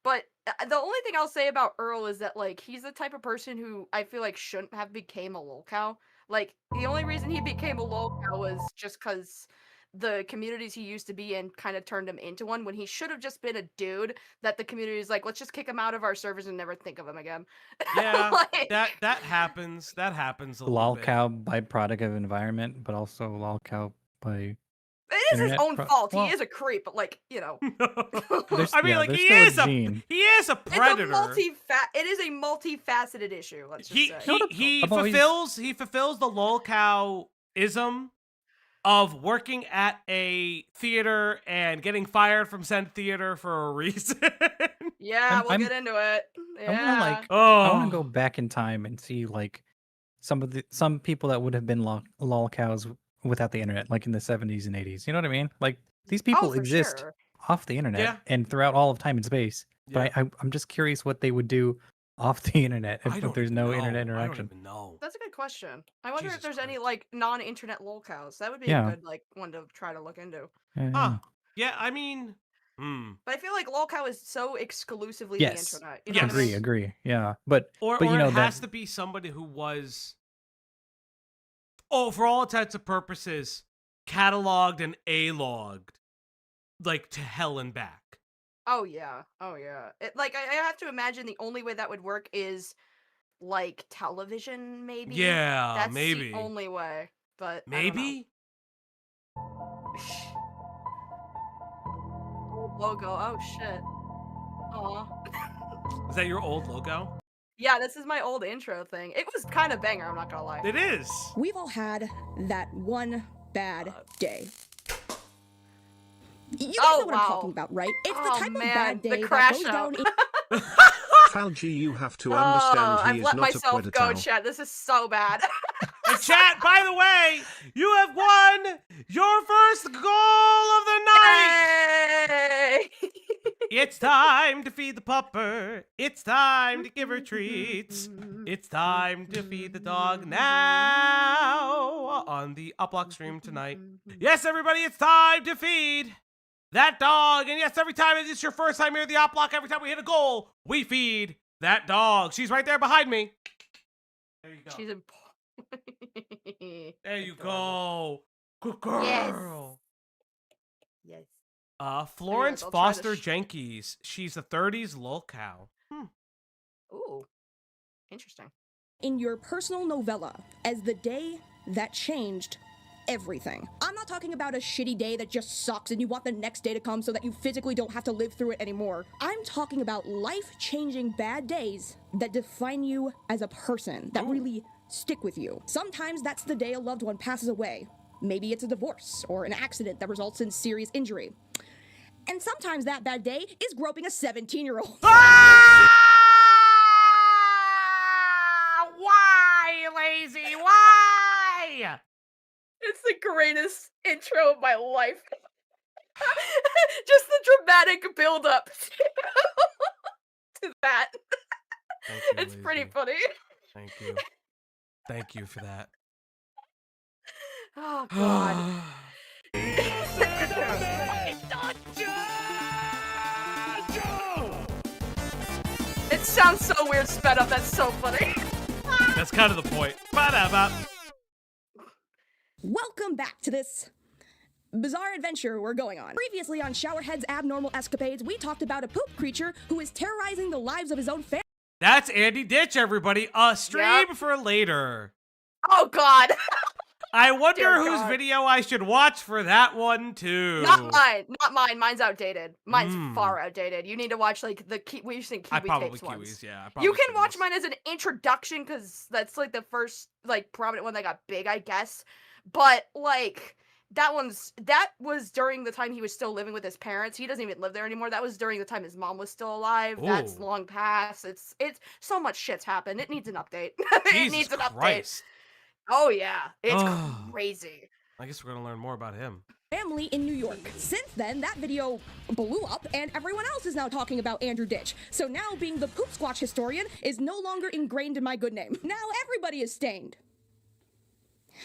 Speaker 2: But the only thing I'll say about Earl is that like he's the type of person who I feel like shouldn't have became a lolcow. Like the only reason he became a lolcow was just because the communities he used to be in kind of turned him into one when he should have just been a dude that the community is like, let's just kick him out of our servers and never think of him again.
Speaker 1: Yeah,
Speaker 2: Like,
Speaker 1: that happens. That happens a little bit.
Speaker 3: Lolcow byproduct of environment, but also Lolcow by.
Speaker 2: it is his
Speaker 3: internet
Speaker 2: own fault.
Speaker 3: well-
Speaker 2: He is a creep, but like, you know.
Speaker 3: There's-
Speaker 1: I mean,
Speaker 3: yeah,
Speaker 1: like
Speaker 3: there's
Speaker 1: he
Speaker 3: still a
Speaker 1: is a
Speaker 3: gene.
Speaker 1: he is a predator.
Speaker 2: It is a multifaceted issue, let's just
Speaker 1: he
Speaker 2: say.
Speaker 1: he
Speaker 3: I've always-
Speaker 1: fulfills the lolcow-ism of working at a theater and getting fired from said theater for a reason.
Speaker 2: Yeah, we'll
Speaker 3: I'm-
Speaker 2: get into it.
Speaker 3: I wanna,
Speaker 2: Yeah.
Speaker 3: like,
Speaker 1: Oh,
Speaker 3: I want to go back in time and see like some people that would have been lolcows without the internet, like in the 70s and 80s. You know what I mean? Like these people
Speaker 2: Oh, for
Speaker 3: exist
Speaker 2: sure.
Speaker 3: off the internet
Speaker 1: Yeah.
Speaker 3: and throughout all of time and space.
Speaker 1: yeah.
Speaker 3: But I'm just curious what they would do off the internet
Speaker 1: I
Speaker 3: if
Speaker 1: don't
Speaker 3: there's no
Speaker 1: even know.
Speaker 3: internet
Speaker 1: I don't
Speaker 3: interaction.
Speaker 1: even know.
Speaker 2: That's a good question. I wonder if
Speaker 1: Jesus
Speaker 2: there's any
Speaker 1: Christ.
Speaker 2: like non-internet lolcows. That would be
Speaker 3: Yeah.
Speaker 2: a good like one to try to look into.
Speaker 3: Yeah,
Speaker 1: Huh. Yeah, I mean,
Speaker 2: But I feel like lolcow is so exclusively
Speaker 3: Yes.
Speaker 2: the internet. You know
Speaker 1: Yes.
Speaker 2: what I mean?
Speaker 3: agree. Yeah, but
Speaker 1: or
Speaker 3: you know
Speaker 1: it has
Speaker 3: that
Speaker 1: to be somebody who was, oh, for all intents and purposes, cataloged and A-logged, like to hell and back.
Speaker 2: Oh yeah. Oh yeah. Like I have to imagine the only way that would work is like television, maybe.
Speaker 1: Yeah,
Speaker 2: That's
Speaker 1: maybe.
Speaker 2: the only way. But
Speaker 1: Maybe?
Speaker 2: Old logo. Oh shit. Aw.
Speaker 1: Is that your old logo?
Speaker 2: Yeah, this is my old intro thing. It was kind of banger, I'm not gonna lie.
Speaker 1: It is.
Speaker 5: We've all had that one bad day. You guys know what I'm talking about, right? It's the type of bad day
Speaker 2: the crash
Speaker 5: that goes
Speaker 2: out.
Speaker 5: down
Speaker 4: Falgi, you have to understand
Speaker 2: I've
Speaker 4: he is
Speaker 2: let
Speaker 4: not a
Speaker 2: myself go,
Speaker 4: predator.
Speaker 2: chat. This is so bad.
Speaker 1: And chat, by the way, you have won your first goal of the night.
Speaker 2: Yay!
Speaker 1: It's time to feed the pupper. It's time to give her treats. It's time to feed the dog now on the Uplock stream tonight. Yes, everybody, it's time to feed that dog. And yes, every time it's your first time here at the Uplock, every time we hit a goal, we feed that dog. She's right there behind me. There you go.
Speaker 2: She's in.
Speaker 1: There you go. Good girl.
Speaker 2: Yes.
Speaker 1: Florence
Speaker 2: I'll try to
Speaker 1: Foster Jenkins. She's a 30s lolcow.
Speaker 2: Ooh. Interesting.
Speaker 5: in your personal novella as the day that changed everything. I'm not talking about a shitty day that just sucks and you want the next day to come so that you physically don't have to live through it anymore. I'm talking about life-changing bad days that define you as a person, that really stick with you. Sometimes that's the day a loved one passes away. Maybe it's a divorce or an accident that results in serious injury. And sometimes that bad day is groping a 17-year-old.
Speaker 1: Why, lazy? Why?
Speaker 2: It's the greatest intro of my life. Just the dramatic build-up to that.
Speaker 1: Thank you,
Speaker 2: It's pretty
Speaker 1: Lazy.
Speaker 2: funny.
Speaker 1: Thank you. Thank you for that.
Speaker 2: Oh, God. It sounds so weird sped up. That's so funny.
Speaker 1: That's kind of the point. Ba-da-ba.
Speaker 5: Welcome back to this bizarre adventure we're going on. Previously on Showerhead's Abnormal Escapades, we talked about a poop creature who is terrorizing the lives of his own family.
Speaker 1: That's Andy Ditch, everybody. A stream
Speaker 2: Yep.
Speaker 1: for later.
Speaker 2: Oh, God.
Speaker 1: I wonder
Speaker 2: Dear
Speaker 1: whose
Speaker 2: God.
Speaker 1: video I should watch for that one, too.
Speaker 2: Not mine. Not mine. Mine's outdated. Mine's
Speaker 1: Mm.
Speaker 2: far outdated. You need to watch, like, we used to think
Speaker 1: I
Speaker 2: Kiwi
Speaker 1: probably
Speaker 2: tapes
Speaker 1: Kiwis,
Speaker 2: ones.
Speaker 1: yeah. I
Speaker 2: You
Speaker 1: probably
Speaker 2: can watch
Speaker 1: Kiwis.
Speaker 2: mine as an introduction, because that's, like, the first, like, prominent one that got big, I guess. But, like, that was during the time he was still living with his parents. He doesn't even live there anymore. That was during the time his mom was still alive. That's
Speaker 1: Ooh.
Speaker 2: long past. It's so much shit's happened. It needs an update. It
Speaker 1: Jesus
Speaker 2: needs an update.
Speaker 1: Christ.
Speaker 2: Oh, yeah. It's
Speaker 1: Ugh.
Speaker 2: crazy.
Speaker 1: I guess we're going to learn more about him.
Speaker 5: Family in New York. Since then, that video blew up, and everyone else is now talking about Andrew Ditch. So now, being the poop squatch historian is no longer ingrained in my good name. Now everybody is stained.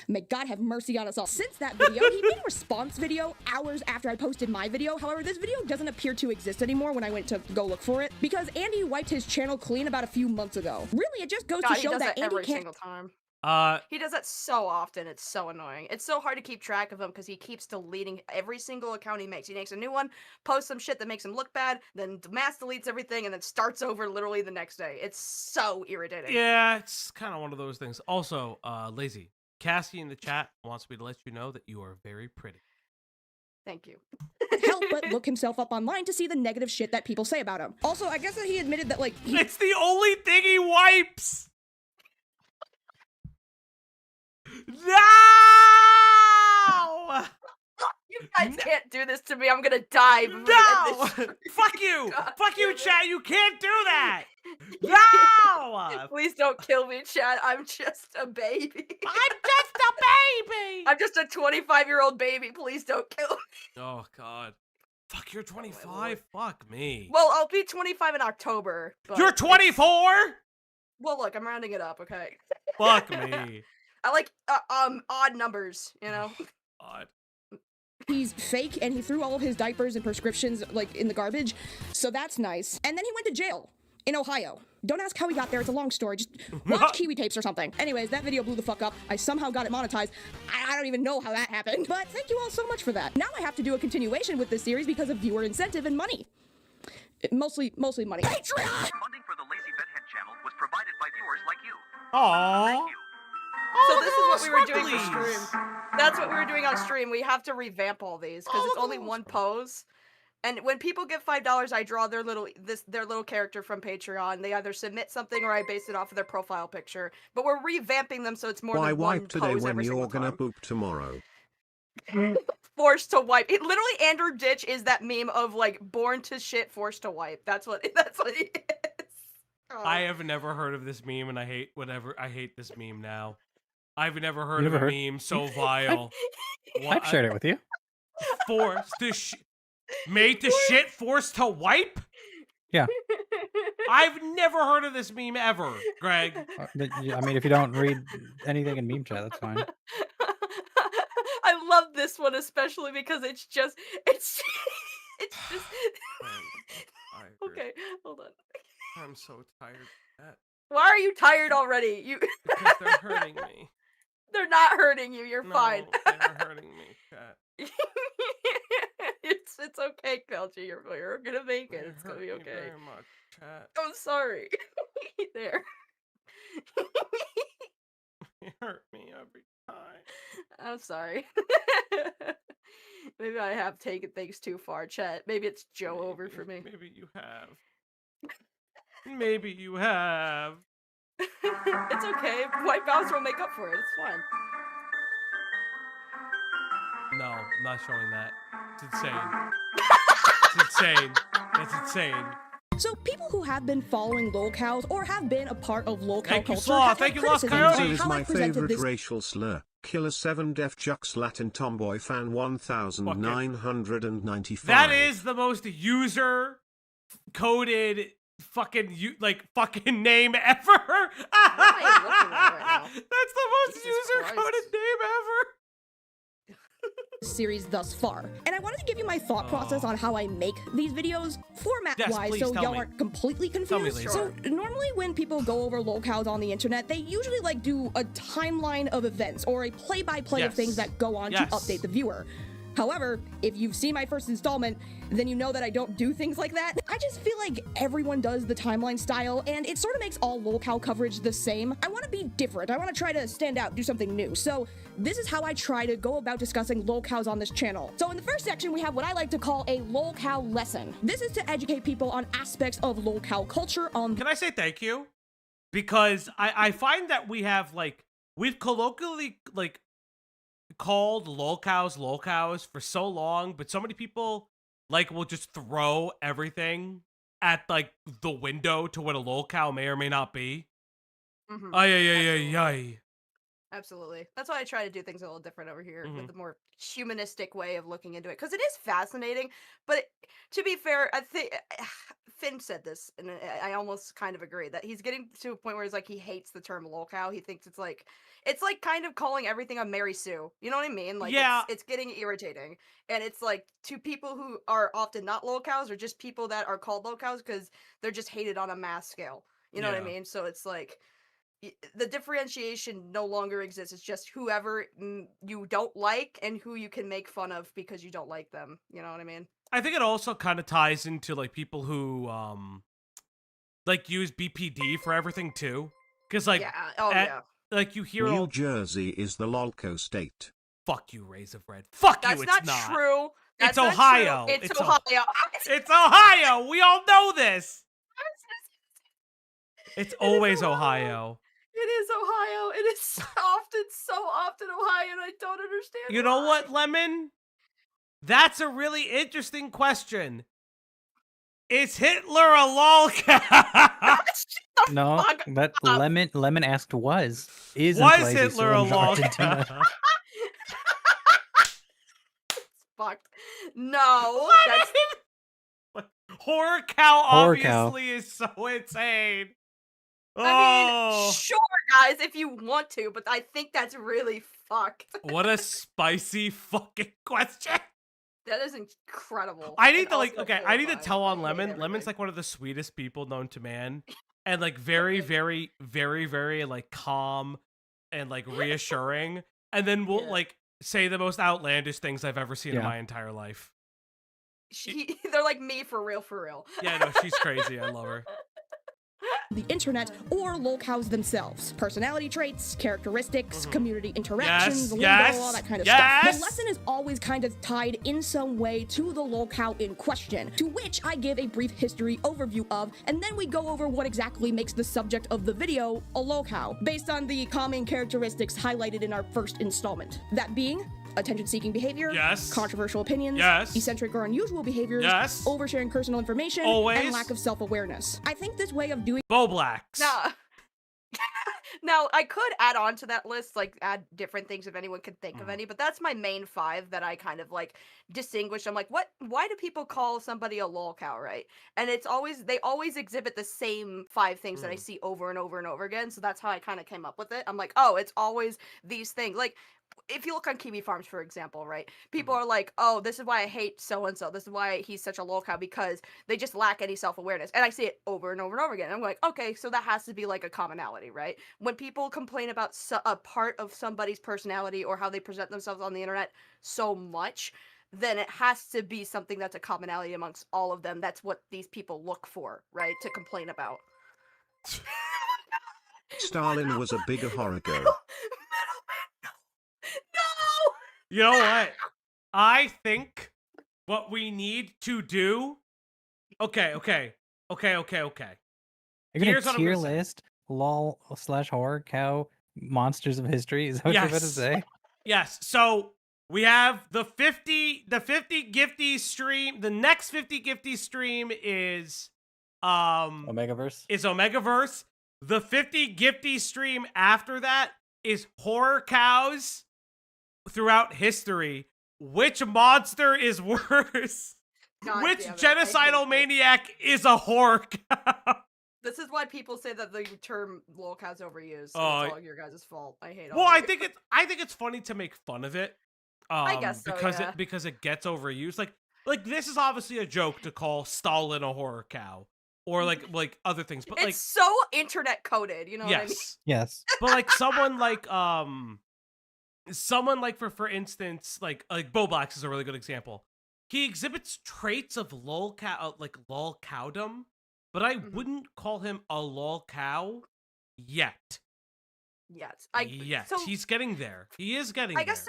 Speaker 5: May God have mercy on us all. Since that video, he made a response video hours after I posted my video. However, this video doesn't appear to exist anymore when I went to go look for it, because Andy wiped his channel clean about a few months ago. Really, it just goes
Speaker 2: God,
Speaker 5: to
Speaker 2: he
Speaker 5: show
Speaker 2: does
Speaker 5: that
Speaker 2: that
Speaker 5: Andy
Speaker 2: every
Speaker 5: can't.
Speaker 2: single time.
Speaker 1: He
Speaker 2: He does that so often. It's so annoying. It's so hard to keep track of him because he keeps deleting every single account he makes. He makes a new one, posts some shit that makes him look bad, then mass deletes everything, and then starts over literally the next day. It's so irritating.
Speaker 1: Yeah, it's kind of one of those things. Also, Lazy, Cassie in the chat wants me to let you know that you are very pretty.
Speaker 2: Thank you.
Speaker 5: help but look himself up online to see the negative shit that people say about him. Also, I guess that he admitted that, like, he
Speaker 1: It's the only thing he wipes! No!
Speaker 2: You guys can't do this to me. I'm gonna die. before we end
Speaker 1: No!
Speaker 2: this stream.
Speaker 1: Fuck you!
Speaker 2: God
Speaker 1: Fuck you,
Speaker 2: damn it.
Speaker 1: chat! You can't do that! No!
Speaker 2: Please don't kill me, Chad. I'm just a baby.
Speaker 1: I'm just a baby!
Speaker 2: I'm just a 25-year-old baby. Please don't kill me.
Speaker 1: Oh, God. Fuck, you're 25? Fuck me.
Speaker 2: Well, I'll be 25 in October. But
Speaker 1: You're 24?
Speaker 2: Well, look, I'm rounding it up, okay?
Speaker 1: Fuck me.
Speaker 2: I like odd numbers, you know.
Speaker 1: God.
Speaker 5: he's fake and he threw all of his diapers and prescriptions, like, in the garbage. So that's nice. And then he went to jail in Ohio. Don't ask how he got there. It's a long story. Just watch Kiwi tapes or something. Anyways, that video blew the fuck up. I somehow got it monetized. I don't even know how that happened. But thank you all so much for that. Now I have to do a continuation with this series because of viewer incentive and money. Mostly money. Patreon!
Speaker 6: Funding for the Lazy Bedhead channel was provided by viewers like you.
Speaker 1: Aww.
Speaker 2: So this is what we were doing for
Speaker 1: Smuglies.
Speaker 2: stream. That's what we were doing on stream. We have to revamp all these because
Speaker 1: Oh,
Speaker 2: it's
Speaker 1: look at
Speaker 2: only
Speaker 1: those.
Speaker 2: one pose. And when people give $5, I draw their little character from Patreon. They either submit something or I base it off of their profile picture. But we're revamping them so it's more
Speaker 4: Why
Speaker 2: than one
Speaker 4: wipe today
Speaker 2: pose
Speaker 4: when
Speaker 2: every
Speaker 4: you're
Speaker 2: single
Speaker 4: gonna
Speaker 2: time.
Speaker 4: poop tomorrow?
Speaker 2: Forced to wipe. It literally Andrew Ditch is that meme of like born to shit, forced to wipe. That's what he is. Oh.
Speaker 1: I have never heard of this meme, and I hate this meme now. I've never heard
Speaker 3: You
Speaker 1: of
Speaker 3: never
Speaker 1: a
Speaker 3: heard?
Speaker 1: meme so vile.
Speaker 3: I've shared it with you.
Speaker 1: Forced to made to shit, forced to wipe?
Speaker 3: Yeah.
Speaker 1: I've never heard of this meme ever, Greg.
Speaker 3: I mean, if you don't read anything in meme chat, that's fine.
Speaker 2: I love this one especially because it's just it's just
Speaker 1: I agree.
Speaker 2: okay. Hold on.
Speaker 1: I'm so tired of that.
Speaker 2: Why are you tired already? You
Speaker 1: Because they're hurting me.
Speaker 2: they're not hurting you. You're
Speaker 1: No,
Speaker 2: fine.
Speaker 1: they're hurting me, chat.
Speaker 2: It's okay, Kelchi. You're gonna make it.
Speaker 1: They
Speaker 2: It's gonna
Speaker 1: hurt
Speaker 2: be
Speaker 1: me
Speaker 2: okay.
Speaker 1: very much, chat.
Speaker 2: I'm sorry. There.
Speaker 1: They hurt me every time.
Speaker 2: I'm sorry. Maybe I have taken things too far, chat. Maybe it's Joe over for me.
Speaker 1: Maybe you have. Maybe you have.
Speaker 2: It's okay. White BOWSER will make up for it. It's fine.
Speaker 1: No, I'm not showing that. It's insane. It's insane. That's insane.
Speaker 5: So people who have been following Lolcows or have been a part of Lolcow
Speaker 1: Thank you,
Speaker 5: culture
Speaker 1: Slaw.
Speaker 5: have
Speaker 1: Thank
Speaker 5: had
Speaker 1: you, Lost
Speaker 5: criticisms
Speaker 1: Coyote.
Speaker 5: on
Speaker 4: Loser is
Speaker 5: how I
Speaker 4: my
Speaker 5: presented
Speaker 4: favorite
Speaker 5: this
Speaker 4: racial slur. Killer 7 Def Jux Latin Tomboy Fan 1995.
Speaker 1: That is the most user coded fucking fucking name ever.
Speaker 2: am I looking at right now?
Speaker 1: That's the most
Speaker 2: Jesus
Speaker 1: user
Speaker 2: Christ.
Speaker 1: coded name ever.
Speaker 5: series thus far. And I wanted to give you my thought process on how I make these videos, format-wise,
Speaker 1: please
Speaker 5: so
Speaker 1: tell
Speaker 5: y'all
Speaker 1: me.
Speaker 5: aren't completely
Speaker 1: Tell me,
Speaker 5: confused.
Speaker 1: Lisa.
Speaker 5: So normally when people go over Lolcows on the internet, they usually like do a timeline of events or a play-by-play of
Speaker 1: Yes.
Speaker 5: things that go on
Speaker 1: Yes.
Speaker 5: to update the viewer. However, if you've seen my first installment, then you know that I don't do things like that. I just feel like everyone does the timeline style, and it sort of makes all Lolcow coverage the same. I want to be different. I want to try to stand out, do something new. So this is how I try to go about discussing Lolcows on this channel. So in the first section, we have what I like to call a Lolcow lesson. This is to educate people on aspects of Lolcow culture on
Speaker 1: Can I say thank you? Because I find that we've colloquially called lolcows for so long, but so many people will just throw everything at the window to what a lolcow may or may not be.
Speaker 2: Mhm.
Speaker 1: Ay.
Speaker 2: Absolutely. That's why I try to do things a little different over here
Speaker 1: Mhm.
Speaker 2: with a more humanistic way of looking into it. Because it is fascinating, but to be fair, I think Finn said this, and I almost kind of agree that he's getting to a point where he's like, he hates the term lolcow. He thinks it's like kind of calling everything a Mary Sue. You know what I mean? Like,
Speaker 1: Yeah.
Speaker 2: it's getting irritating. And it's like, to people who are often not lolcows or just people that are called lolcows because they're just hated on a mass scale. You know what I
Speaker 1: Yeah.
Speaker 2: mean? So it's like, the differentiation no longer exists. It's just whoever you don't like and who you can make fun of because you don't like them. You know what I mean?
Speaker 1: I think it also kind of ties into people who use BPD for everything too. Because
Speaker 2: yeah. Oh yeah.
Speaker 1: You hear
Speaker 4: New
Speaker 1: all
Speaker 4: Jersey is the Lolcow state.
Speaker 1: fuck you, Rays of Red. Fuck
Speaker 2: That's
Speaker 1: you,
Speaker 2: not,
Speaker 1: it's not.
Speaker 2: true. That's
Speaker 1: It's
Speaker 2: not
Speaker 1: Ohio.
Speaker 2: True. It's
Speaker 1: It's
Speaker 2: Ohio.
Speaker 1: It's Ohio. We all know this. It's always Ohio.
Speaker 2: It is Ohio. It is so often Ohio, and I don't understand.
Speaker 1: You know
Speaker 2: why.
Speaker 1: what, Lemon? That's a really interesting question. Is Hitler a lolcow?
Speaker 3: No,
Speaker 2: Fuck
Speaker 3: that
Speaker 2: up.
Speaker 3: lemon asked was in
Speaker 1: Was
Speaker 3: places
Speaker 1: Hitler a
Speaker 3: in Argentina.
Speaker 1: lolcow?
Speaker 2: Fucked. No. That's
Speaker 1: Horror cow
Speaker 3: Horror cow.
Speaker 1: obviously is so insane.
Speaker 2: I
Speaker 1: Oh,
Speaker 2: mean, sure, guys, if you want to, but I think that's really fucked.
Speaker 1: what a spicy fucking question.
Speaker 2: That is incredible.
Speaker 1: I need
Speaker 2: and
Speaker 1: to
Speaker 2: also
Speaker 1: I need to
Speaker 2: horrifying.
Speaker 1: tell on
Speaker 2: I hate
Speaker 1: Lemon.
Speaker 2: everything.
Speaker 1: Lemon's one of the sweetest people known to man, and very, very, very, very calm and reassuring. And then we'll
Speaker 2: Yeah.
Speaker 1: say the most outlandish things I've ever seen in
Speaker 3: Yeah.
Speaker 1: my entire life.
Speaker 2: They're like me for real, for real.
Speaker 1: Yeah, no, she's crazy. I love her.
Speaker 5: the internet or lolcows themselves. Personality traits, characteristics, community interactions, lingo, all that kind of stuff. The lesson is always kind of tied in some way to the lolcow in question, to which I give a brief history overview of, and then we go over what exactly makes the subject of the video a lolcow, based on the common characteristics highlighted in our first installment. That being attention-seeking behavior, controversial opinions, eccentric or unusual behaviors, oversharing personal information, and lack of self-awareness. I think this way of doing
Speaker 1: Blacks.
Speaker 2: Now, I could add on to that list, like, add different things if anyone could think of any, but that's my main 5 that I kind of, like, distinguish. I'm like, why do people call somebody a lolcow, right? And they always exhibit the same 5 things that I see over and over and over again, so that's how I kind of came up with it. I'm like, oh, it's always these things. Like, if you look on Kiwi Farms, for example, right? People are like, oh, this is why I hate so-and-so. This is why he's such a lolcow, because they just lack any self-awareness. And I see it over and over and over again. I'm like, okay, so that has to be like a commonality, right? When people complain about a part of somebody's personality or how they present themselves on the internet so much, then it has to be something that's a commonality amongst all of them. That's what these people look for, right? To complain about.
Speaker 4: Stalin was a bigger horror girl.
Speaker 2: No!
Speaker 1: You know what? I think what we need to do. Okay.
Speaker 3: You're gonna
Speaker 1: Here's what I'm
Speaker 3: tier
Speaker 1: gonna say.
Speaker 3: list lol/horror cow monsters of history. Is that what you're about to say?
Speaker 1: Yes. So we have the 50 gifty stream. The next 50 gifty stream is
Speaker 3: Omegaverse.
Speaker 1: Omegaverse. The 50 gifty stream after that is horror cows throughout history. Which monster is worse?
Speaker 2: God
Speaker 1: Which
Speaker 2: damn it, I
Speaker 1: genocidal
Speaker 2: hate
Speaker 1: maniac is a horror cow?
Speaker 2: This is why people say that the term lolcow's overused.
Speaker 1: Oh,
Speaker 2: It's all your guys' fault. I hate all
Speaker 1: well,
Speaker 2: of
Speaker 1: I
Speaker 2: you.
Speaker 1: think it's funny to make fun of it.
Speaker 2: I guess so, yeah.
Speaker 1: because it gets overused. Like this is obviously a joke to call Stalin a horror cow, or like other things. But
Speaker 2: it's
Speaker 1: like
Speaker 2: so internet coded, you know what I mean?
Speaker 3: Yes.
Speaker 1: but like someone like for instance like Bo Blacks is a really good example. He exhibits traits of lolcowdom, but I wouldn't call him a lolcow yet.
Speaker 2: Yes.
Speaker 1: So he's getting there. He is getting there.
Speaker 2: I guess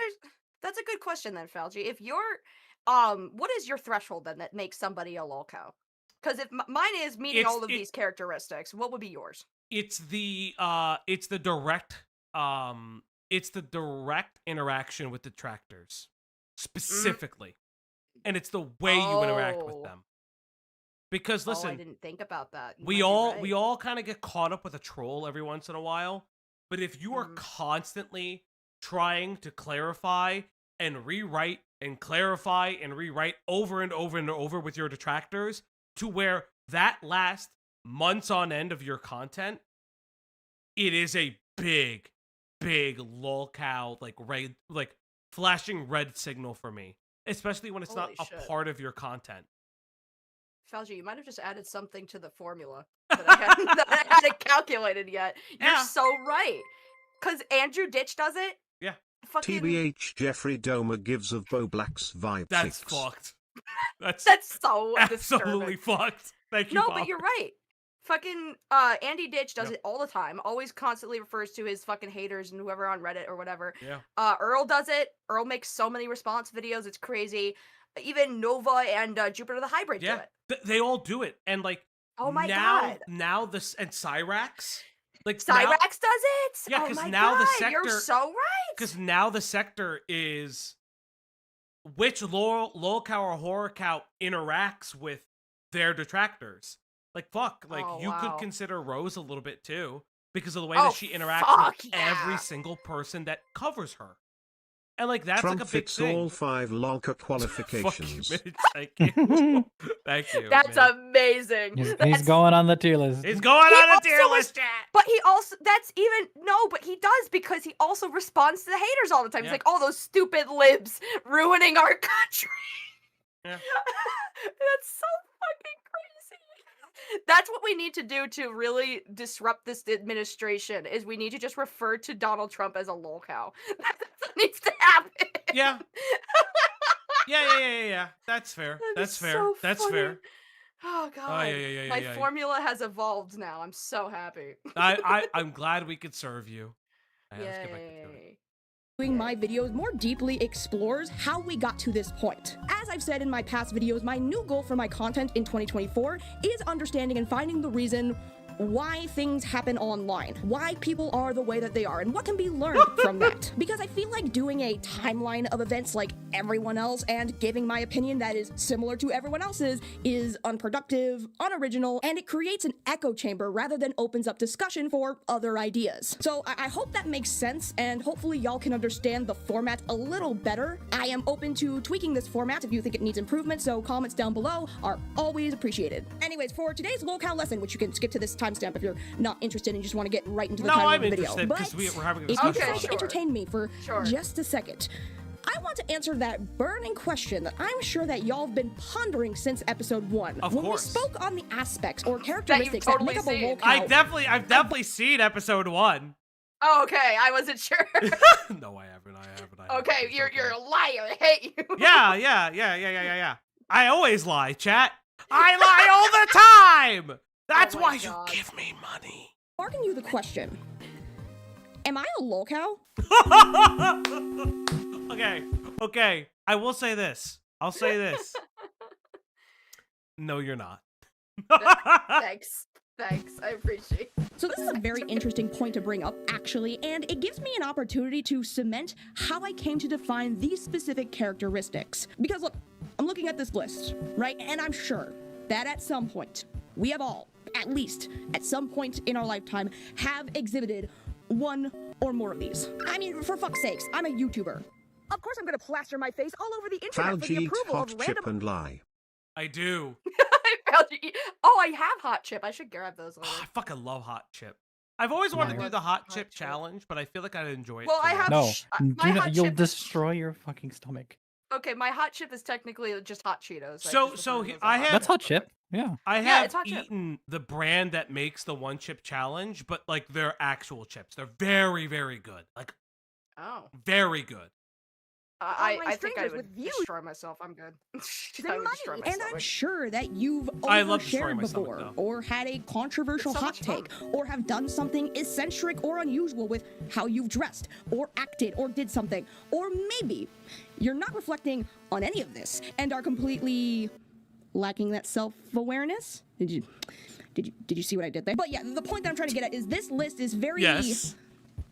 Speaker 2: that's a good question then, Falgi. If you're what is your threshold then that makes somebody a lolcow? Because if mine is meeting all of these characteristics, what would be yours?
Speaker 1: It's the direct interaction with detractors specifically. And it's the way you interact with them. Because listen,
Speaker 2: I didn't think about that.
Speaker 1: we all kind of get caught up with a troll every once in a while. But if you are constantly trying to clarify and rewrite and clarify and rewrite over and over and over with your detractors to where that lasts months on end of your content, it is a big lolcow like flashing red signal for me. Especially when it's not a part of your content.
Speaker 2: Falgi, you might have just added something to the formula that I hadn't calculated yet. You're so right. Because Andrew Ditch does it.
Speaker 1: Yeah.
Speaker 4: TBH Jeffrey Dahmer gives of Bo Black's vibe.
Speaker 1: That's
Speaker 4: 6.
Speaker 1: fucked. That's
Speaker 2: so
Speaker 1: absolutely
Speaker 2: disturbing.
Speaker 1: fucked. Thank you,
Speaker 2: No,
Speaker 1: Bob.
Speaker 2: but you're right. Fucking Andy Ditch does it all the time. Always constantly refers to his fucking haters and whoever on Reddit or whatever.
Speaker 1: Yeah.
Speaker 2: Earl does it. Earl makes so many response videos. It's crazy. Even Nova and Jupiter the Hybrid do it.
Speaker 1: They all do it. And like
Speaker 2: oh my god.
Speaker 1: Now this and Cyrax. Like
Speaker 2: Cyrax does it?
Speaker 1: Yeah,
Speaker 2: because
Speaker 1: now the sector,
Speaker 2: you're so right.
Speaker 1: Because now the sector is which lolcow or horror cow interacts with their detractors. Like fuck, like you could consider Rose a little bit too, because of the way that she interacts with every single person that covers her. And like that's
Speaker 4: Trump
Speaker 1: like a big
Speaker 4: fits
Speaker 1: thing.
Speaker 4: all 5 Lolcow qualifications.
Speaker 1: Thank you. Thank you.
Speaker 2: That's amazing.
Speaker 3: He's going on the tier list.
Speaker 1: He's going on a tier list, chat.
Speaker 2: But he also, but he does because he also responds to the haters all the time. He's like, all those stupid libs ruining our country.
Speaker 1: Yeah.
Speaker 2: That's so fucking crazy. That's what we need to do to really disrupt this administration, is we need to just refer to Donald Trump as a lolcow. That's what needs to happen.
Speaker 1: Yeah. Yeah. That's fair. That's fair.
Speaker 2: So
Speaker 1: That's
Speaker 2: funny.
Speaker 1: fair.
Speaker 2: Oh
Speaker 1: Oh,
Speaker 2: god.
Speaker 1: yeah.
Speaker 2: My formula has evolved now. I'm so happy.
Speaker 1: I'm glad we could serve you. All right, let's get back to it.
Speaker 2: Yay.
Speaker 5: Doing my videos more deeply explores how we got to this point. As I've said in my past videos, my new goal for my content in 2024 is understanding and finding the reason why things happen online, why people are the way that they are, and what can be learned from that. Because I feel like doing a timeline of events like everyone else and giving my opinion that is similar to everyone else's is unproductive, unoriginal, and it creates an echo chamber rather than opens up discussion for other ideas. So I hope that makes sense, and hopefully y'all can understand the format a little better. I am open to tweaking this format if you think it needs improvement, so comments down below are always appreciated. Anyways, for today's Lolcow lesson, which you can skip to this timestamp if you're not interested and you just want to get right into the title of the video.
Speaker 1: I'm interested because we're having a
Speaker 5: If
Speaker 1: discussion.
Speaker 5: you try
Speaker 1: about
Speaker 5: to
Speaker 1: it.
Speaker 5: entertain me for just a second, I want to answer that burning question that I'm sure that y'all have been pondering since episode 1.
Speaker 1: Of
Speaker 5: when
Speaker 1: course.
Speaker 5: we spoke on the aspects or characteristics that,
Speaker 2: totally
Speaker 5: make up a
Speaker 2: seen.
Speaker 5: Lolcow.
Speaker 1: I've definitely seen episode 1.
Speaker 2: Oh, okay, I wasn't sure.
Speaker 1: No, I haven't.
Speaker 2: Okay,
Speaker 1: It's
Speaker 2: you're a liar. I hate you.
Speaker 1: Yeah. I always lie, chat. I lie all the time. That's
Speaker 2: Oh my
Speaker 1: why
Speaker 2: God.
Speaker 1: you give me money.
Speaker 5: Asking you the question, am I a Lolcow?
Speaker 1: Okay. I will say this. I'll say this. No, you're not.
Speaker 2: Thanks. I appreciate it.
Speaker 5: So this is a very interesting point to bring up, actually, and it gives me an opportunity to cement how I came to define these specific characteristics. Because look, I'm looking at this list, right? And I'm sure that at some point, we have all, at least at some point in our lifetime, have exhibited one or more of these. I mean, for fuck's sakes, I'm a YouTuber. Of course I'm gonna plaster my face all over the internet for the
Speaker 4: Falgi,
Speaker 5: approval
Speaker 4: hot
Speaker 5: of
Speaker 4: chip
Speaker 5: random...
Speaker 4: and lie.
Speaker 1: I do.
Speaker 2: I found you. Oh, I have hot chip. I should grab those later.
Speaker 1: I fucking love hot chip. I've always wanted to
Speaker 3: Nice.
Speaker 1: do the hot
Speaker 2: Hot
Speaker 1: chip
Speaker 2: chip.
Speaker 1: challenge, but I feel like I'd enjoy it.
Speaker 2: Well,
Speaker 1: too
Speaker 2: I have-
Speaker 1: much.
Speaker 3: No,
Speaker 2: my
Speaker 3: do not,
Speaker 2: hot
Speaker 3: you'll
Speaker 2: chip-
Speaker 3: destroy your fucking stomach.
Speaker 2: Okay, my hot chip is technically just hot Cheetos.
Speaker 1: I had-
Speaker 3: That's hot chip. Yeah.
Speaker 1: I
Speaker 2: Yeah,
Speaker 1: have
Speaker 2: it's hot chip.
Speaker 1: eaten the brand that makes the one chip challenge, but like they're actual chips. They're very, very good. Like
Speaker 2: Oh.
Speaker 1: very good.
Speaker 2: I
Speaker 5: Online
Speaker 2: think I
Speaker 5: strangers
Speaker 2: would
Speaker 5: with views.
Speaker 2: destroy myself. I'm good. I
Speaker 5: Their
Speaker 2: would destroy
Speaker 5: money.
Speaker 2: my
Speaker 5: And I'm
Speaker 2: stomach.
Speaker 5: sure that you've
Speaker 1: I love destroying
Speaker 5: overshared
Speaker 1: my stomach,
Speaker 5: before,
Speaker 1: though.
Speaker 5: or had a controversial
Speaker 2: It's so
Speaker 5: hot
Speaker 2: much fun.
Speaker 5: take, or have done something eccentric or unusual with how you've dressed, or acted, or did something. Or maybe you're not reflecting on any of this and are completely lacking that self-awareness. Did you see what I did there? But yeah, the point that I'm trying to get at is this list is very
Speaker 1: Yes.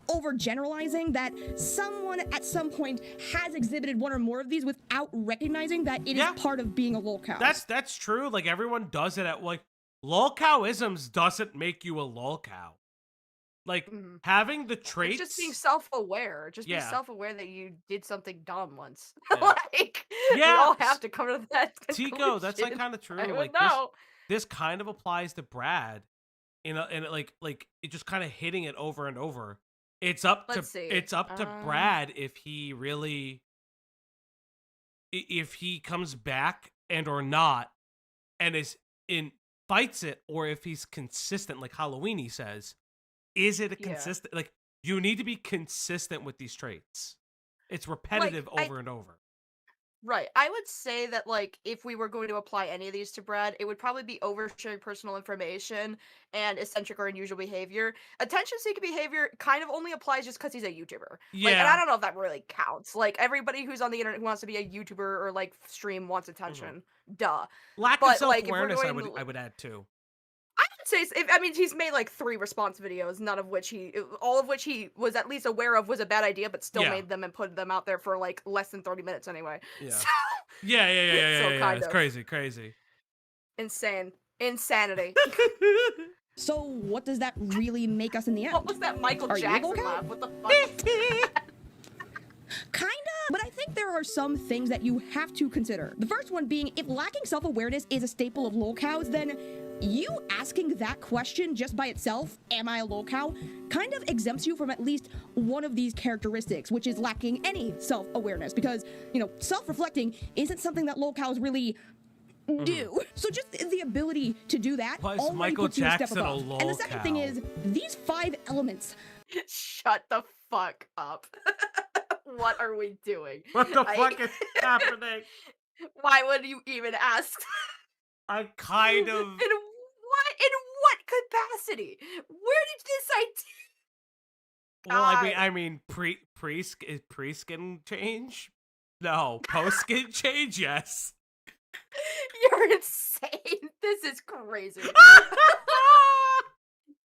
Speaker 5: overgeneralizing, that someone at some point has exhibited one or more of these without recognizing that it is
Speaker 1: Yeah.
Speaker 5: part of being a Lolcow.
Speaker 1: That's true. Like everyone does it at like Lolcowisms doesn't make you a Lolcow. Like
Speaker 2: Mhm.
Speaker 1: having the traits.
Speaker 2: It's just being self-aware. Just be
Speaker 1: Yeah.
Speaker 2: self-aware that you did something dumb once.
Speaker 1: Yeah.
Speaker 2: Like, we
Speaker 1: Yeah,
Speaker 2: all have to come to that
Speaker 1: Tico, that's like
Speaker 2: conclusion.
Speaker 1: kind of true.
Speaker 2: I would
Speaker 1: Like
Speaker 2: know.
Speaker 1: this kind of applies to Brad, in like it just kind of hitting it over and over. It's up
Speaker 2: Let's see.
Speaker 1: to Brad if he really if he comes back and or not, and is in fights it, or if he's consistent like Halloweeny says. Is it a
Speaker 2: Yeah.
Speaker 1: consistent like you need to be consistent with these traits. It's repetitive over and over.
Speaker 2: Right. I would say that, like, if we were going to apply any of these to Brad, it would probably be oversharing personal information and eccentric or unusual behavior. Attention-seeking behavior kind of only applies just because he's a YouTuber. Like, and
Speaker 1: Yeah.
Speaker 2: I don't know if that really counts. Like, everybody who's on the internet who wants to be a YouTuber or, like, stream wants attention. Duh.
Speaker 1: Lack
Speaker 2: But,
Speaker 1: of
Speaker 2: like, if we're
Speaker 1: self-awareness
Speaker 2: going
Speaker 1: I would add too.
Speaker 2: I would say, I mean, he's made like 3 response videos, none of which all of which he was at least aware of was a bad idea, but still
Speaker 1: Yeah.
Speaker 2: made them and put them out there for like less than 30 minutes anyway.
Speaker 1: Yeah.
Speaker 2: So,
Speaker 1: Yeah.
Speaker 2: kind
Speaker 1: It's
Speaker 2: of.
Speaker 1: crazy.
Speaker 2: insanity.
Speaker 5: So what does that really make us in the end?
Speaker 2: What was that Michael
Speaker 5: Are you
Speaker 2: Jackson
Speaker 5: okay?
Speaker 2: laugh? What the fuck?
Speaker 5: Kinda, but I think there are some things that you have to consider. The first one being, if lacking self-awareness is a staple of Lolcows, then you asking that question just by itself, am I a Lolcow, kind of exempts you from at least one of these characteristics, which is lacking any self-awareness, because, you know, self-reflecting isn't something that Lolcows really do. So just the ability to do that
Speaker 1: Why is
Speaker 5: already
Speaker 1: Michael
Speaker 5: puts you a step
Speaker 1: Jackson a
Speaker 5: above. And the second thing
Speaker 1: Lolcow?
Speaker 5: is, these 5 elements
Speaker 2: Shut the fuck up. What are we doing?
Speaker 1: What the
Speaker 2: I-
Speaker 1: fuck is happening?
Speaker 2: Why would you even ask?
Speaker 1: I kind of.
Speaker 2: In what capacity? Where did this idea?
Speaker 1: Well, I mean, pre-skin change? No, post-skin change, yes.
Speaker 2: You're insane. This is crazy.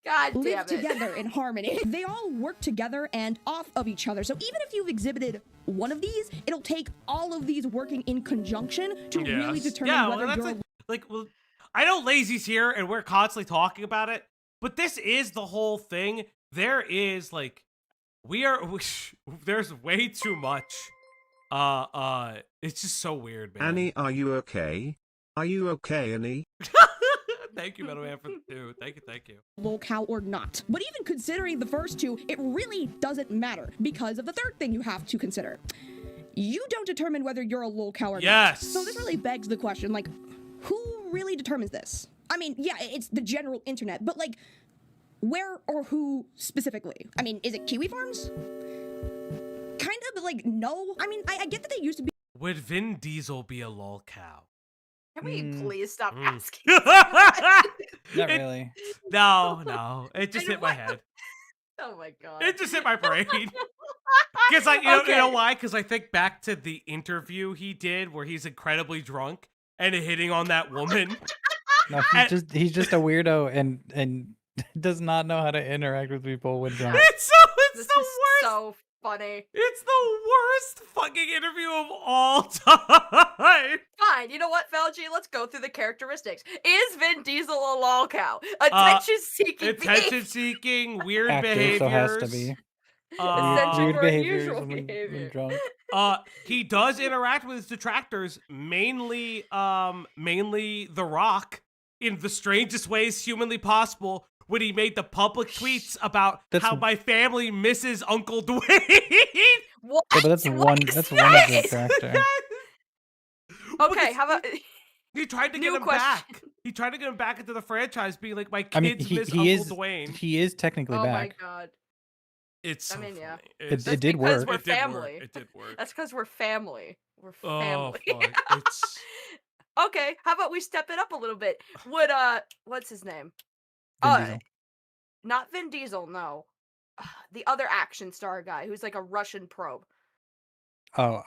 Speaker 2: God damn
Speaker 5: live
Speaker 2: it.
Speaker 5: together in harmony. They all work together and off of each other. So even if you've exhibited one of these, it'll take all of these working in conjunction to really determine whether you're
Speaker 1: well, I know Lazy's here and we're constantly talking about it, but this is the whole thing. There is like there's way too much. It's just so weird, man.
Speaker 4: Annie, are you okay? Are you okay, Annie?
Speaker 1: Thank you, Metal Man, for the two. Thank you.
Speaker 5: Lolcow or not. But even considering the first two, it really doesn't matter because of the third thing you have to consider. You don't determine whether you're a lolcow or not. So this really begs the question, like, who really determines this? I mean, yeah, it's the general internet, but like, where or who specifically? I mean, is it Kiwi Farms? Kind of, but like, no. I mean, I get that they used to be.
Speaker 1: Would Vin Diesel be a lolcow?
Speaker 2: Can we please stop asking?
Speaker 3: Not really.
Speaker 1: No. It just hit my head.
Speaker 2: Oh my god.
Speaker 1: It just hit my brain. Because you know why? Because I think back to the interview he did where he's incredibly drunk and hitting on that woman.
Speaker 3: No, he's just a weirdo and does not know how to interact with people when drunk.
Speaker 1: It's the
Speaker 2: This is
Speaker 1: worst.
Speaker 2: so funny.
Speaker 1: It's the worst fucking interview of all time.
Speaker 2: Fine, you know what, Felgi? Let's go through the characteristics. Is Vin Diesel a lolcow? Attention-seeking
Speaker 1: Attention-seeking, weird
Speaker 3: Actor,
Speaker 1: behaviors.
Speaker 3: so has to be.
Speaker 2: Essential
Speaker 3: Weird
Speaker 2: for
Speaker 3: behaviors
Speaker 2: unusual
Speaker 3: when
Speaker 2: behavior.
Speaker 3: drunk.
Speaker 1: He does interact with his detractors, mainly The Rock, in the strangest ways humanly possible. When he made the public tweets about how my family misses Uncle Dwayne.
Speaker 2: What?
Speaker 3: Yeah, but that's one of the detractors.
Speaker 2: Okay, how about...
Speaker 1: He tried to get him back. He tried to get him back into the franchise, being like, my kids miss Uncle Dwayne.
Speaker 3: He is technically back.
Speaker 2: Oh my god.
Speaker 1: It's so
Speaker 2: yeah.
Speaker 1: funny.
Speaker 3: It did work.
Speaker 2: We're family.
Speaker 1: It did work.
Speaker 2: That's because we're family. We're
Speaker 1: Oh,
Speaker 2: family.
Speaker 1: fuck. It's...
Speaker 2: Okay, how about we step it up a little bit? Would what's his name?
Speaker 3: Vin Diesel.
Speaker 2: Not Vin Diesel, no. The other action star guy who's like a Russian probe.
Speaker 3: Oh,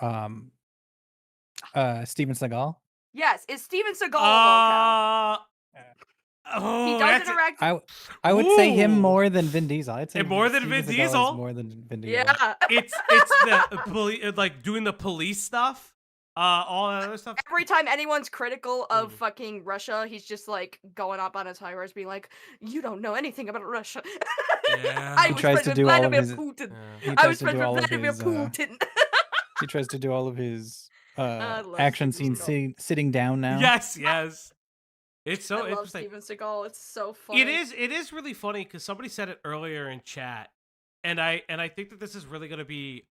Speaker 3: Steven Seagal.
Speaker 2: Yes, is Steven Seagal a lolcow? He does interact.
Speaker 3: I would say him more than Vin Diesel. I'd say
Speaker 1: more than
Speaker 3: Steven
Speaker 1: Vin
Speaker 3: Seagal
Speaker 1: Diesel?
Speaker 3: is more than Vin Diesel.
Speaker 2: Yeah.
Speaker 1: It's the like doing the police stuff. All that other stuff.
Speaker 2: Every time anyone's critical of fucking Russia, he's just like going up on his high horse, being like, "You don't know anything about Russia."
Speaker 1: Yeah.
Speaker 2: I
Speaker 3: He
Speaker 2: was
Speaker 3: tries
Speaker 2: friends
Speaker 3: to
Speaker 2: with
Speaker 3: do all of
Speaker 2: Vladimir
Speaker 3: his.
Speaker 2: Putin.
Speaker 3: He
Speaker 2: I
Speaker 3: tries
Speaker 2: was
Speaker 3: to
Speaker 2: friends
Speaker 3: do all
Speaker 2: with
Speaker 3: of
Speaker 2: Vladimir
Speaker 3: his.
Speaker 2: Putin.
Speaker 3: He tries to do all of his
Speaker 2: love
Speaker 3: action
Speaker 2: Steven
Speaker 3: scenes sitting down now.
Speaker 1: Yes. It's so
Speaker 2: I love
Speaker 1: interesting.
Speaker 2: Steven Seagal. It's so funny.
Speaker 1: It is really funny because somebody said it earlier in chat, and I think that this is really gonna be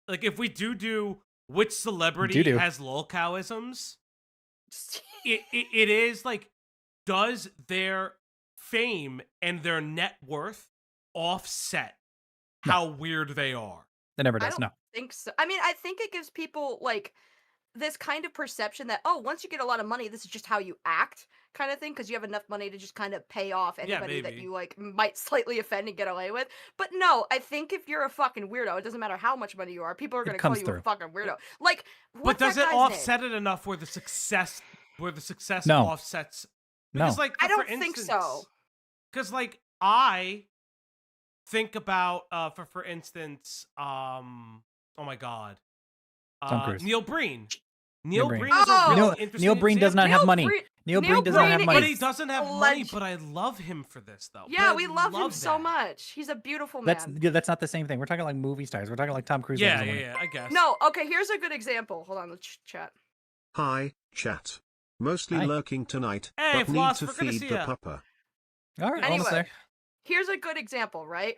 Speaker 1: like if we do which celebrity has lolcowisms, it is like, does their fame and their net worth offset how weird they are?
Speaker 3: It never
Speaker 2: I
Speaker 3: does.
Speaker 2: don't
Speaker 3: No.
Speaker 2: think so. I mean, I think it gives people like this kind of perception that, oh, once you get a lot of money, this is just how you act, kind of thing, because you have enough money to just kind of pay off anybody that you like might slightly offend and get away with. But no, I think if you're a fucking weirdo, it doesn't matter how much money you are, people are going to call you a fucking weirdo. Like,
Speaker 1: but does it offset it enough where the success offsets? Because, like,
Speaker 2: I don't think so.
Speaker 1: Because, like, I think about for instance, oh my god, Neil Breen. Neil Breen is a really interesting
Speaker 3: Neil Breen does not have money. Neil Breen does not have money.
Speaker 1: But he doesn't have money, but I love him for this, though.
Speaker 2: Yeah, we love him so much. He's a beautiful man.
Speaker 3: That's not the same thing. We're talking like movie stars. We're talking like Tom Cruise.
Speaker 1: Yeah, I guess.
Speaker 2: No, okay, here's a good example. Hold on, let's chat.
Speaker 4: Hi, chat. Mostly lurking tonight,
Speaker 1: hey,
Speaker 4: but need to feed the pupper.
Speaker 3: All right,
Speaker 2: anyway, here's a good example, right?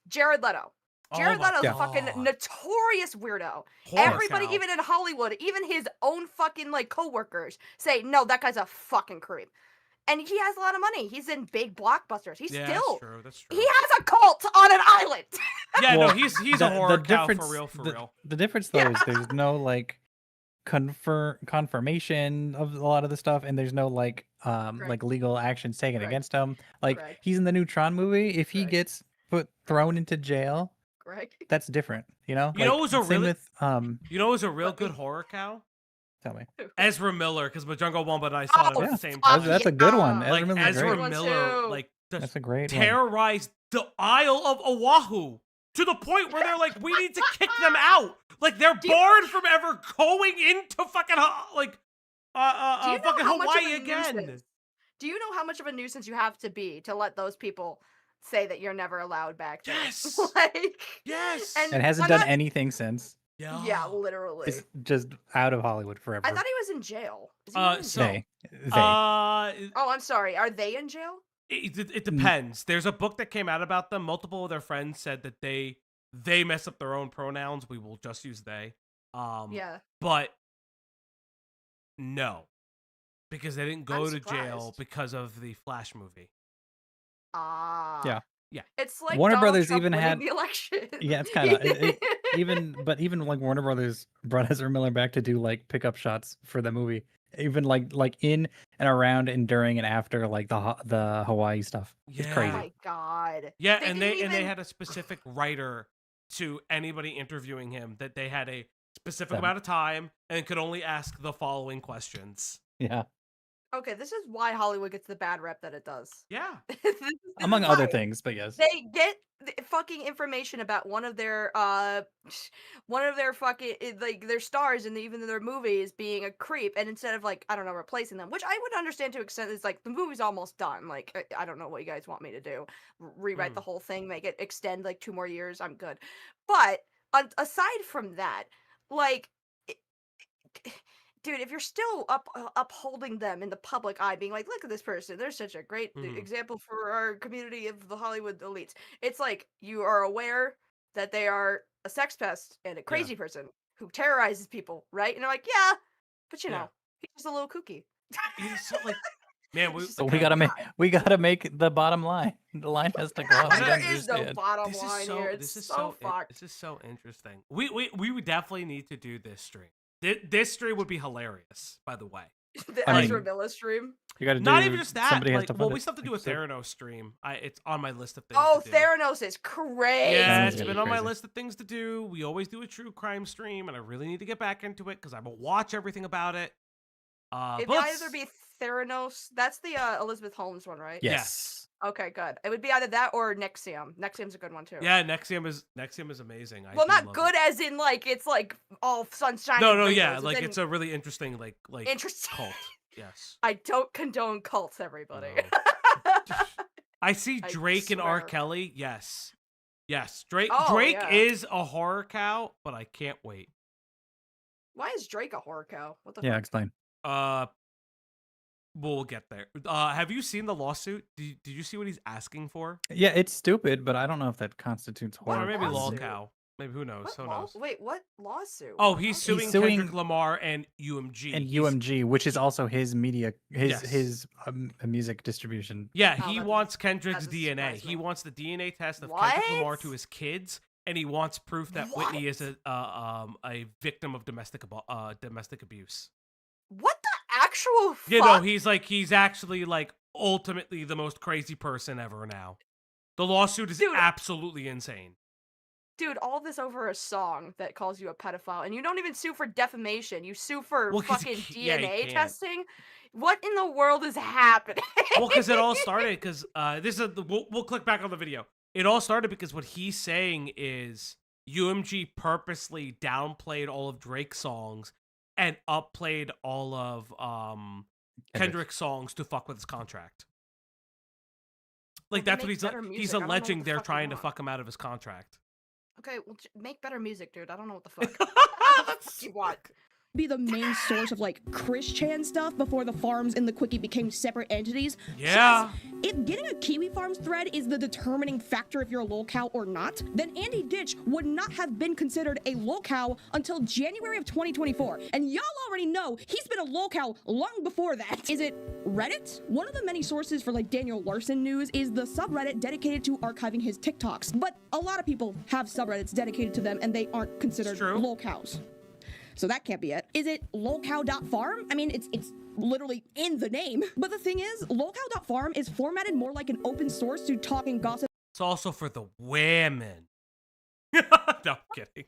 Speaker 2: Jared Leto. Jared Leto's a fucking notorious weirdo. Everybody, even in Hollywood, even his own fucking like coworkers say, no, that guy's a fucking creep. And he has a lot of money. He's in big blockbusters. He's still.
Speaker 1: That's true.
Speaker 2: He has a cult on an island.
Speaker 1: Yeah, no, he's a horror cow for real.
Speaker 3: The difference though is there's no like confirmation of a lot of the stuff, and there's no like legal actions taken
Speaker 2: Correct.
Speaker 3: against him. Like
Speaker 2: Correct.
Speaker 3: he's in the new Tron movie. If he
Speaker 2: Correct.
Speaker 3: gets thrown into jail,
Speaker 2: Greg.
Speaker 3: that's different. You know.
Speaker 1: You know what was a
Speaker 3: same
Speaker 1: really
Speaker 3: with
Speaker 1: You know who's a real good horror cow?
Speaker 3: Tell me.
Speaker 1: Ezra Miller, because Jungle Wumba and I saw it
Speaker 2: Oh,
Speaker 1: at
Speaker 3: Yeah,
Speaker 1: the same
Speaker 2: fuck
Speaker 1: time.
Speaker 3: that's a good one.
Speaker 2: yeah.
Speaker 1: Like
Speaker 3: Ezra Miller's
Speaker 1: Ezra
Speaker 3: great.
Speaker 2: One
Speaker 1: Miller,
Speaker 2: too.
Speaker 1: like
Speaker 3: That's
Speaker 1: just
Speaker 3: a great one.
Speaker 1: terrorized the Isle of Oahu to the point where they're like, we need to kick them out. Like they're barred from ever going into fucking
Speaker 2: Do you know
Speaker 1: fucking
Speaker 2: how much of
Speaker 1: Hawaii
Speaker 2: a
Speaker 1: again.
Speaker 2: nuisance- Do you know how much of a nuisance you have to be to let those people say that you're never allowed back there?
Speaker 1: Yes.
Speaker 2: Like,
Speaker 1: Yes.
Speaker 3: And hasn't
Speaker 2: I'm
Speaker 3: done
Speaker 2: not-
Speaker 3: anything since.
Speaker 2: Yeah, literally.
Speaker 3: It's just out of Hollywood forever.
Speaker 2: I thought he was in jail. Is he not in
Speaker 1: so-
Speaker 2: jail?
Speaker 3: They.
Speaker 2: Oh, I'm sorry. Are they in jail?
Speaker 1: It depends. There's a book that came out about them. Multiple of their friends said that they mess up their own pronouns. We will just use they.
Speaker 2: Yeah.
Speaker 1: But no, because they didn't go
Speaker 2: I'm
Speaker 1: to jail
Speaker 2: surprised.
Speaker 1: because of the Flash movie.
Speaker 2: Ah.
Speaker 3: Yeah.
Speaker 1: Yeah.
Speaker 2: It's like
Speaker 3: Warner
Speaker 2: Donald
Speaker 3: Brothers
Speaker 2: Trump
Speaker 3: even
Speaker 2: winning
Speaker 3: had-
Speaker 2: the election.
Speaker 3: Yeah, it's kind of even like Warner Brothers brought Ezra Miller back to do like pickup shots for the movie, even like in and around and during and after like the Hawaii stuff. It's
Speaker 2: Oh
Speaker 3: crazy.
Speaker 2: my god.
Speaker 1: Yeah,
Speaker 2: They
Speaker 1: and
Speaker 2: didn't
Speaker 1: they
Speaker 2: even-
Speaker 1: had a specific writer to anybody interviewing him that they had a specific
Speaker 3: Seven.
Speaker 1: amount of time and could only ask the following questions.
Speaker 3: Yeah,
Speaker 2: Okay, this is why Hollywood gets the bad rep that it does.
Speaker 1: Yeah.
Speaker 2: This is
Speaker 3: among other
Speaker 2: why.
Speaker 3: things, but yes.
Speaker 2: They get the fucking information about one of their fucking like their stars in even their movies being a creep, and instead of like I don't know replacing them, which I would understand to an extent, it's like the movie's almost done. Like I don't know what you guys want me to do, rewrite the whole thing, make it extend like 2 more years. I'm good, but aside from that, like. Dude, if you're still upholding them in the public eye, being like, look at this person, they're such a great example for our community of the Hollywood elites. It's like you are aware that they are a sex pest and a crazy person who terrorizes people, right? And they're like, yeah, but you know, he's just a little kooky.
Speaker 1: It's so, like, man,
Speaker 3: So we gotta make the bottom line. The line has to go up. I
Speaker 2: There
Speaker 3: don't
Speaker 2: is no
Speaker 3: understand.
Speaker 2: bottom
Speaker 1: this
Speaker 2: line
Speaker 1: is so
Speaker 2: here.
Speaker 1: this
Speaker 2: It's
Speaker 1: is
Speaker 2: so fucked.
Speaker 1: this is so interesting. We would definitely need to do this stream. This stream would be hilarious, by the way.
Speaker 2: The
Speaker 3: I mean,
Speaker 2: Ezra Miller stream.
Speaker 3: You gotta do.
Speaker 1: Not even just that.
Speaker 3: Somebody has
Speaker 1: Like,
Speaker 3: to
Speaker 1: well,
Speaker 3: fund
Speaker 1: we
Speaker 3: it.
Speaker 1: still have to do a
Speaker 3: Like, so-
Speaker 1: Theranos stream. It's on my list of things.
Speaker 2: Oh,
Speaker 1: to do.
Speaker 2: Theranos is crazy.
Speaker 1: Yeah,
Speaker 3: That's
Speaker 1: it's
Speaker 3: gonna
Speaker 1: been
Speaker 3: be
Speaker 1: on my
Speaker 3: crazy.
Speaker 1: list of things to do. We always do a true crime stream, and I really need to get back into it because I will watch everything about it.
Speaker 2: It'd
Speaker 1: but
Speaker 2: either be Theranos. That's the Elizabeth Holmes one, right?
Speaker 3: Yes.
Speaker 2: Okay, good. It would be either that or Nexium. Nexium's a good one too.
Speaker 1: Yeah, Nexium is amazing. I
Speaker 2: Well,
Speaker 1: do
Speaker 2: not
Speaker 1: love
Speaker 2: good
Speaker 1: it.
Speaker 2: as in like it's like all sunshine.
Speaker 1: No,
Speaker 2: and
Speaker 1: yeah,
Speaker 2: rainbows,
Speaker 1: like
Speaker 2: as
Speaker 1: it's
Speaker 2: in
Speaker 1: a really interesting like
Speaker 2: interesting
Speaker 1: cult. Yes.
Speaker 2: I don't condone cults, everybody.
Speaker 1: I see
Speaker 2: I
Speaker 1: Drake and R.
Speaker 2: swear.
Speaker 1: Kelly. Yes. Drake
Speaker 2: Oh,
Speaker 1: Drake
Speaker 2: yeah.
Speaker 1: is a horror cow, but I can't wait.
Speaker 2: Why is Drake a horror cow? What the
Speaker 3: Yeah,
Speaker 2: fuck?
Speaker 3: explain.
Speaker 1: We'll get there. Have you seen the lawsuit? Did you see what he's asking for?
Speaker 3: Yeah, it's stupid, but I don't know if that constitutes
Speaker 2: What
Speaker 3: horror.
Speaker 1: Or maybe
Speaker 2: lawsuit?
Speaker 1: Lolcow. Maybe who knows?
Speaker 2: What
Speaker 1: Who
Speaker 2: law-
Speaker 1: knows?
Speaker 2: Wait, what lawsuit?
Speaker 1: Oh,
Speaker 2: What
Speaker 1: he's
Speaker 2: lawsuit?
Speaker 1: suing,
Speaker 3: suing-
Speaker 1: Kendrick Lamar and UMG.
Speaker 3: And
Speaker 1: He's-
Speaker 3: UMG, which is also his media,
Speaker 1: Yes.
Speaker 3: his music distribution.
Speaker 1: Yeah,
Speaker 2: Oh,
Speaker 1: he
Speaker 2: that
Speaker 1: wants
Speaker 2: doesn't-
Speaker 1: Kendrick's
Speaker 2: that doesn't
Speaker 1: DNA.
Speaker 2: surprise
Speaker 1: He
Speaker 2: me.
Speaker 1: wants the DNA test of Kendrick Lamar
Speaker 2: What?
Speaker 1: to his kids, and he wants proof that Whitney is a victim of domestic abuse.
Speaker 2: What the actual fuck?
Speaker 1: You know, he's actually like ultimately the most crazy person ever now. The lawsuit is
Speaker 2: Dude.
Speaker 1: absolutely insane.
Speaker 2: Dude, all this over a song that calls you a pedophile, and you don't even sue for defamation. You sue for
Speaker 1: Well, 'cause
Speaker 2: fucking
Speaker 1: he- yeah, he
Speaker 2: DNA
Speaker 1: can't.
Speaker 2: testing. What in the world is happening?
Speaker 1: Well, because it all started because we'll click back on the video. It all started because what he's saying is UMG purposely downplayed all of Drake's songs and upplayed all of Kendrick's songs to fuck with his contract. Like
Speaker 2: Well,
Speaker 1: that's
Speaker 2: make
Speaker 1: what he's
Speaker 2: better music.
Speaker 1: he's
Speaker 2: I don't know what
Speaker 1: alleging
Speaker 2: the
Speaker 1: they're
Speaker 2: fuck you
Speaker 1: trying to
Speaker 2: want.
Speaker 1: fuck him out of his contract.
Speaker 2: Okay, well, make better music, dude. I don't know what the fuck.
Speaker 1: That's
Speaker 2: you want?
Speaker 5: Be the main source of like Chris Chan stuff before the farms and the quickie became separate entities.
Speaker 1: Yeah.
Speaker 5: If getting a Kiwi Farms thread is the determining factor if you're a lolcow or not, then Andy Ditch would not have been considered a lolcow until January of 2024. And y'all already know he's been a lolcow long before that. Is it Reddit? One of the many sources for like Daniel Larson news is the subreddit dedicated to archiving his TikToks. But a lot of people have subreddits dedicated to them and they aren't considered
Speaker 1: true.
Speaker 5: lolcows. so that can't be it. Is it lolcow.farm? I mean, it's literally in the name. But the thing is, lolcow.farm is formatted more like an open source to talk and gossip.
Speaker 1: It's also for the women. No, I'm kidding.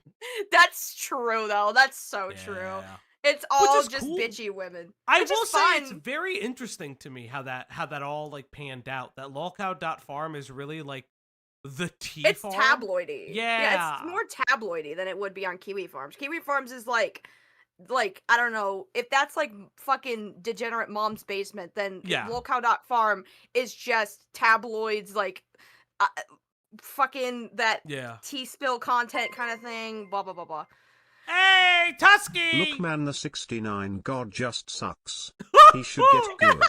Speaker 2: That's true, though. That's so true.
Speaker 1: Yeah.
Speaker 2: It's all
Speaker 1: is
Speaker 2: just
Speaker 1: cool.
Speaker 2: bitchy women.
Speaker 1: I
Speaker 2: which
Speaker 1: will
Speaker 2: is
Speaker 1: say
Speaker 2: fine.
Speaker 1: it's very interesting to me how that all like panned out. That lolcow.farm is really like the tea
Speaker 2: It's
Speaker 1: farm.
Speaker 2: tabloidy.
Speaker 1: Yeah.
Speaker 2: It's more tabloidy than it would be on Kiwi Farms. Kiwi Farms is like I don't know, if that's like fucking degenerate mom's basement, then
Speaker 1: Yeah.
Speaker 2: lolcow.farm is just tabloids, like fucking that
Speaker 1: Yeah.
Speaker 2: tea spill content kind of thing, blah blah blah blah.
Speaker 1: Hey, Tusky!
Speaker 4: Look man, the 69 god just sucks. He should get good.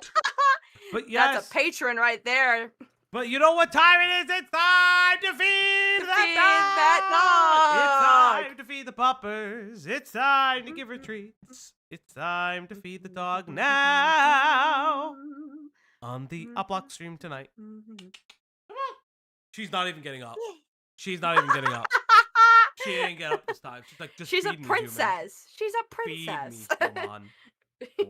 Speaker 1: But yes,
Speaker 2: That's a patron right there.
Speaker 1: but you know what time it is? It's time to feed
Speaker 2: that
Speaker 1: dog!
Speaker 2: dog!
Speaker 1: It's time to feed the puppers. It's time to give her treats. It's time to feed the dog now. On the Uplock stream tonight. Come on. She's not even getting up. She's not even getting up. She ain't get up this time. She's like, just
Speaker 2: She's a
Speaker 1: feed me,
Speaker 2: princess. She's a
Speaker 1: human.
Speaker 2: princess.
Speaker 1: Feed me, come on.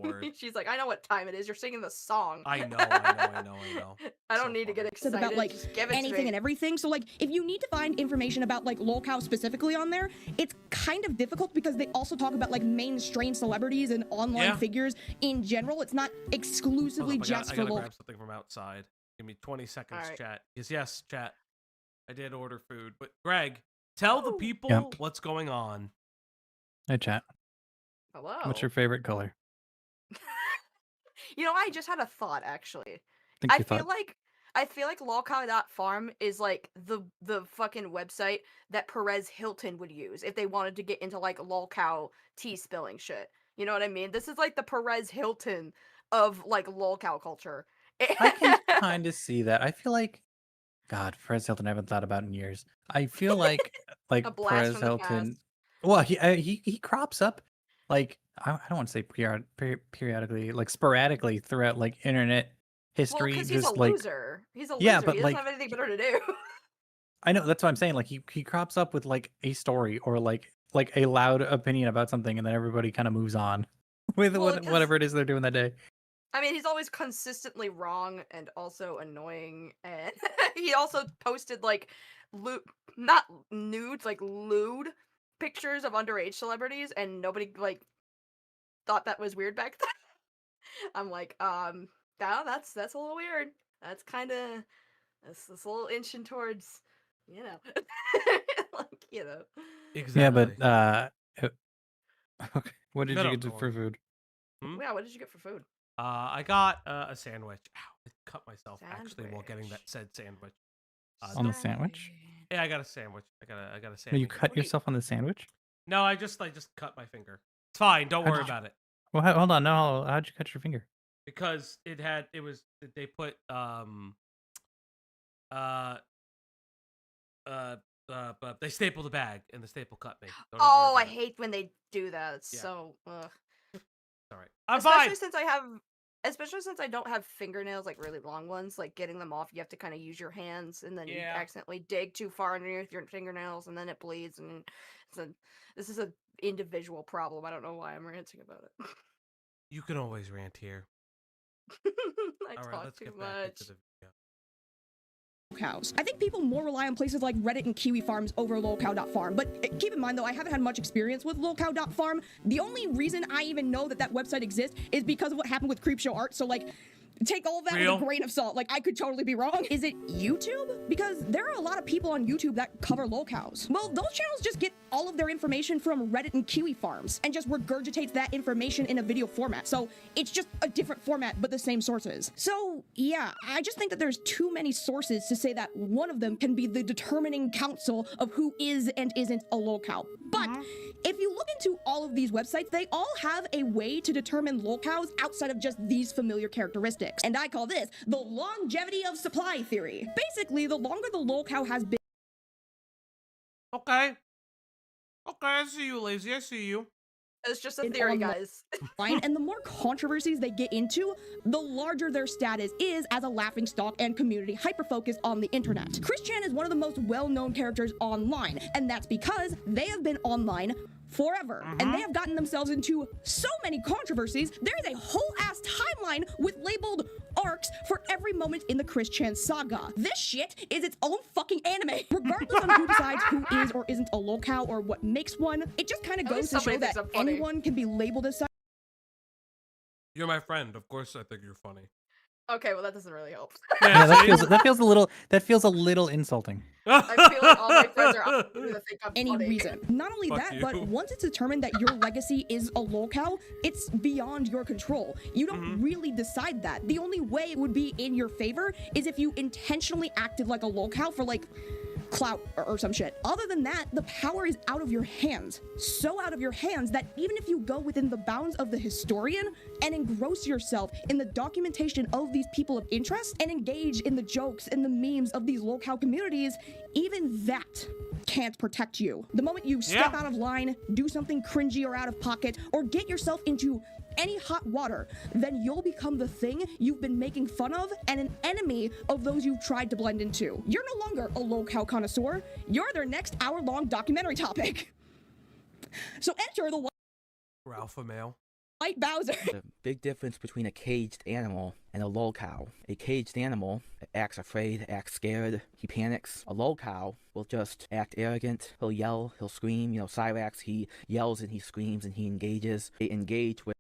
Speaker 1: Lord.
Speaker 2: She's like, I know what time it is. You're singing the song.
Speaker 1: I know.
Speaker 2: I don't
Speaker 1: So
Speaker 2: need to get
Speaker 1: funny.
Speaker 2: excited.
Speaker 5: about like
Speaker 2: Just give it to
Speaker 5: anything
Speaker 2: me.
Speaker 5: and everything. So like if you need to find information about like Lolcow specifically on there, it's kind of difficult because they also talk about like mainstream celebrities and online
Speaker 1: Yeah.
Speaker 5: figures in general. It's not exclusively
Speaker 1: Hold up,
Speaker 5: just
Speaker 1: I
Speaker 5: for
Speaker 1: gotta
Speaker 5: Lolcow.
Speaker 1: grab something from outside. Give me 20 seconds,
Speaker 2: Alright.
Speaker 1: chat. Yes, chat. I did order food. But Greg, tell the
Speaker 2: Ooh.
Speaker 1: people
Speaker 3: Yeah.
Speaker 1: what's going on.
Speaker 3: Hey, chat.
Speaker 2: Hello.
Speaker 3: What's your favorite color?
Speaker 2: You know, I just had a thought actually.
Speaker 3: Think
Speaker 2: I
Speaker 3: you
Speaker 2: feel
Speaker 3: thought.
Speaker 2: like lolcow.farm is like the fucking website that Perez Hilton would use if they wanted to get into like lolcow tea spilling shit. You know what I mean? This is like the Perez Hilton of like lolcow culture.
Speaker 3: I can kind of see that. I feel like, God, Perez Hilton, I haven't thought about in years. I feel like
Speaker 2: A blast
Speaker 3: Perez
Speaker 2: from the
Speaker 3: Hilton.
Speaker 2: past.
Speaker 3: Well, he crops up like I don't want to say periodically, like sporadically throughout like internet
Speaker 2: Well,
Speaker 3: history.
Speaker 2: because he's a
Speaker 3: just like
Speaker 2: loser. He's a loser.
Speaker 3: Yeah, but,
Speaker 2: he doesn't
Speaker 3: like,
Speaker 2: have anything better to do.
Speaker 3: I know that's what I'm saying. Like he crops up with like a story or like a loud opinion about something, and then everybody kind of moves on with
Speaker 2: Well, 'cause-
Speaker 3: whatever it is they're doing that day.
Speaker 2: I mean, he's always consistently wrong and also annoying. And he also posted like not nudes, like lewd pictures of underage celebrities, and nobody like thought that was weird back then. I'm like, that's a little weird. That's kind of that's a little inching towards, you know, like
Speaker 1: Exactly.
Speaker 3: Yeah, but okay. What did
Speaker 1: No,
Speaker 3: you
Speaker 1: no,
Speaker 3: get
Speaker 1: go
Speaker 3: for
Speaker 1: on.
Speaker 3: food?
Speaker 2: Yeah. What did you get for food?
Speaker 1: I got a sandwich. Ow, I cut myself actually while getting that said sandwich.
Speaker 3: On the sandwich?
Speaker 1: Yeah, I got a sandwich. I got a
Speaker 3: No,
Speaker 1: sandwich.
Speaker 3: you cut yourself on the sandwich?
Speaker 1: No, I just cut my finger. It's fine. Don't
Speaker 3: How'd
Speaker 1: worry
Speaker 3: you-
Speaker 1: about it.
Speaker 3: Well, hold on. No, how'd you cut your finger?
Speaker 1: Because they put they stapled the bag and the staple cut me. Don't even worry
Speaker 2: Oh, I
Speaker 1: about it.
Speaker 2: hate when they do that. It's
Speaker 1: Yeah.
Speaker 2: so. Ugh.
Speaker 1: It's all right. I'm
Speaker 2: Especially
Speaker 1: fine.
Speaker 2: since I don't have fingernails, like really long ones, like getting them off, you have to kind of use your hands, and then you
Speaker 1: Yeah.
Speaker 2: accidentally dig too far underneath your fingernails, and then it bleeds. And this is an individual problem. I don't know why I'm ranting about it.
Speaker 1: You can always rant here.
Speaker 2: I
Speaker 1: All right,
Speaker 2: talk
Speaker 1: let's
Speaker 2: too
Speaker 1: get back
Speaker 2: much.
Speaker 1: into the video.
Speaker 5: Lolcows. I think people more rely on places like Reddit and Kiwi Farms over lolcow.farm, but keep in mind though, I haven't had much experience with lolcow.farm. The only reason I even know that website exists is because of what happened with Creepshow Art, so like, take all that
Speaker 1: Real?
Speaker 5: with a grain of salt. Like, I could totally be wrong. Is it YouTube? Because there are a lot of people on YouTube that cover lolcows. Well, those channels just get all of their information from Reddit and Kiwi Farms and just regurgitates that information in a video format. So it's just a different format, but the same sources. So yeah, I just think that there's too many sources to say that one of them can be the determining council of who is and isn't a lolcow. But if you look into all of these websites, they all have a way to determine lolcows outside of just these familiar characteristics. And I call this the longevity of supply theory. Basically, the longer the lolcow has been
Speaker 1: Okay, I see you, lazy. I see you.
Speaker 2: It's just a
Speaker 5: in
Speaker 2: theory,
Speaker 5: online-
Speaker 2: guys.
Speaker 5: online, and the more controversies they get into, the larger their status is as a laughingstock and community hyper-focused on the internet. Chris Chan is one of the most well-known characters online, and that's because they have been online forever. And they have gotten themselves into so many controversies. There is a whole ass timeline with labeled arcs for every moment in the Chris Chan saga. This shit is its own fucking anime. Regardless on who decides who is or isn't a lolcow or what makes one, it just kind of goes to show that anyone can be labeled as such.
Speaker 6: You're my friend. Of course I think you're funny.
Speaker 2: Okay, well that doesn't really help.
Speaker 3: Yeah, that feels a little insulting.
Speaker 2: I feel like all my friends are gonna think I'm
Speaker 5: Any
Speaker 2: funny.
Speaker 5: reason. Not only
Speaker 6: Fuck
Speaker 5: that,
Speaker 6: you.
Speaker 5: but once it's determined that your legacy is a lolcow, it's beyond your control. You don't really decide that. The only way it would be in your favor is if you intentionally acted like a lolcow for like clout or some shit. Other than that, the power is out of your hands. So out of your hands that even if you go within the bounds of the historian and engross yourself in the documentation of these people of interest and engage in the jokes and the memes of these lolcow communities, even that can't protect you. The moment you step out of line, do something cringy or out of pocket, or get yourself into any hot water, then you'll become the thing you've been making fun of and an enemy of those you've tried to blend into. You're no longer a lolcow connoisseur, you're their next hour-long documentary topic. So enter the
Speaker 6: We're alpha male.
Speaker 5: white Bowser.
Speaker 7: The big difference between a caged animal and a lolcow. A caged animal acts afraid, acts scared, he panics. A lolcow will just act arrogant, he'll yell, he'll scream. You know, Cyrax, he yells and he screams and he engages. They engage with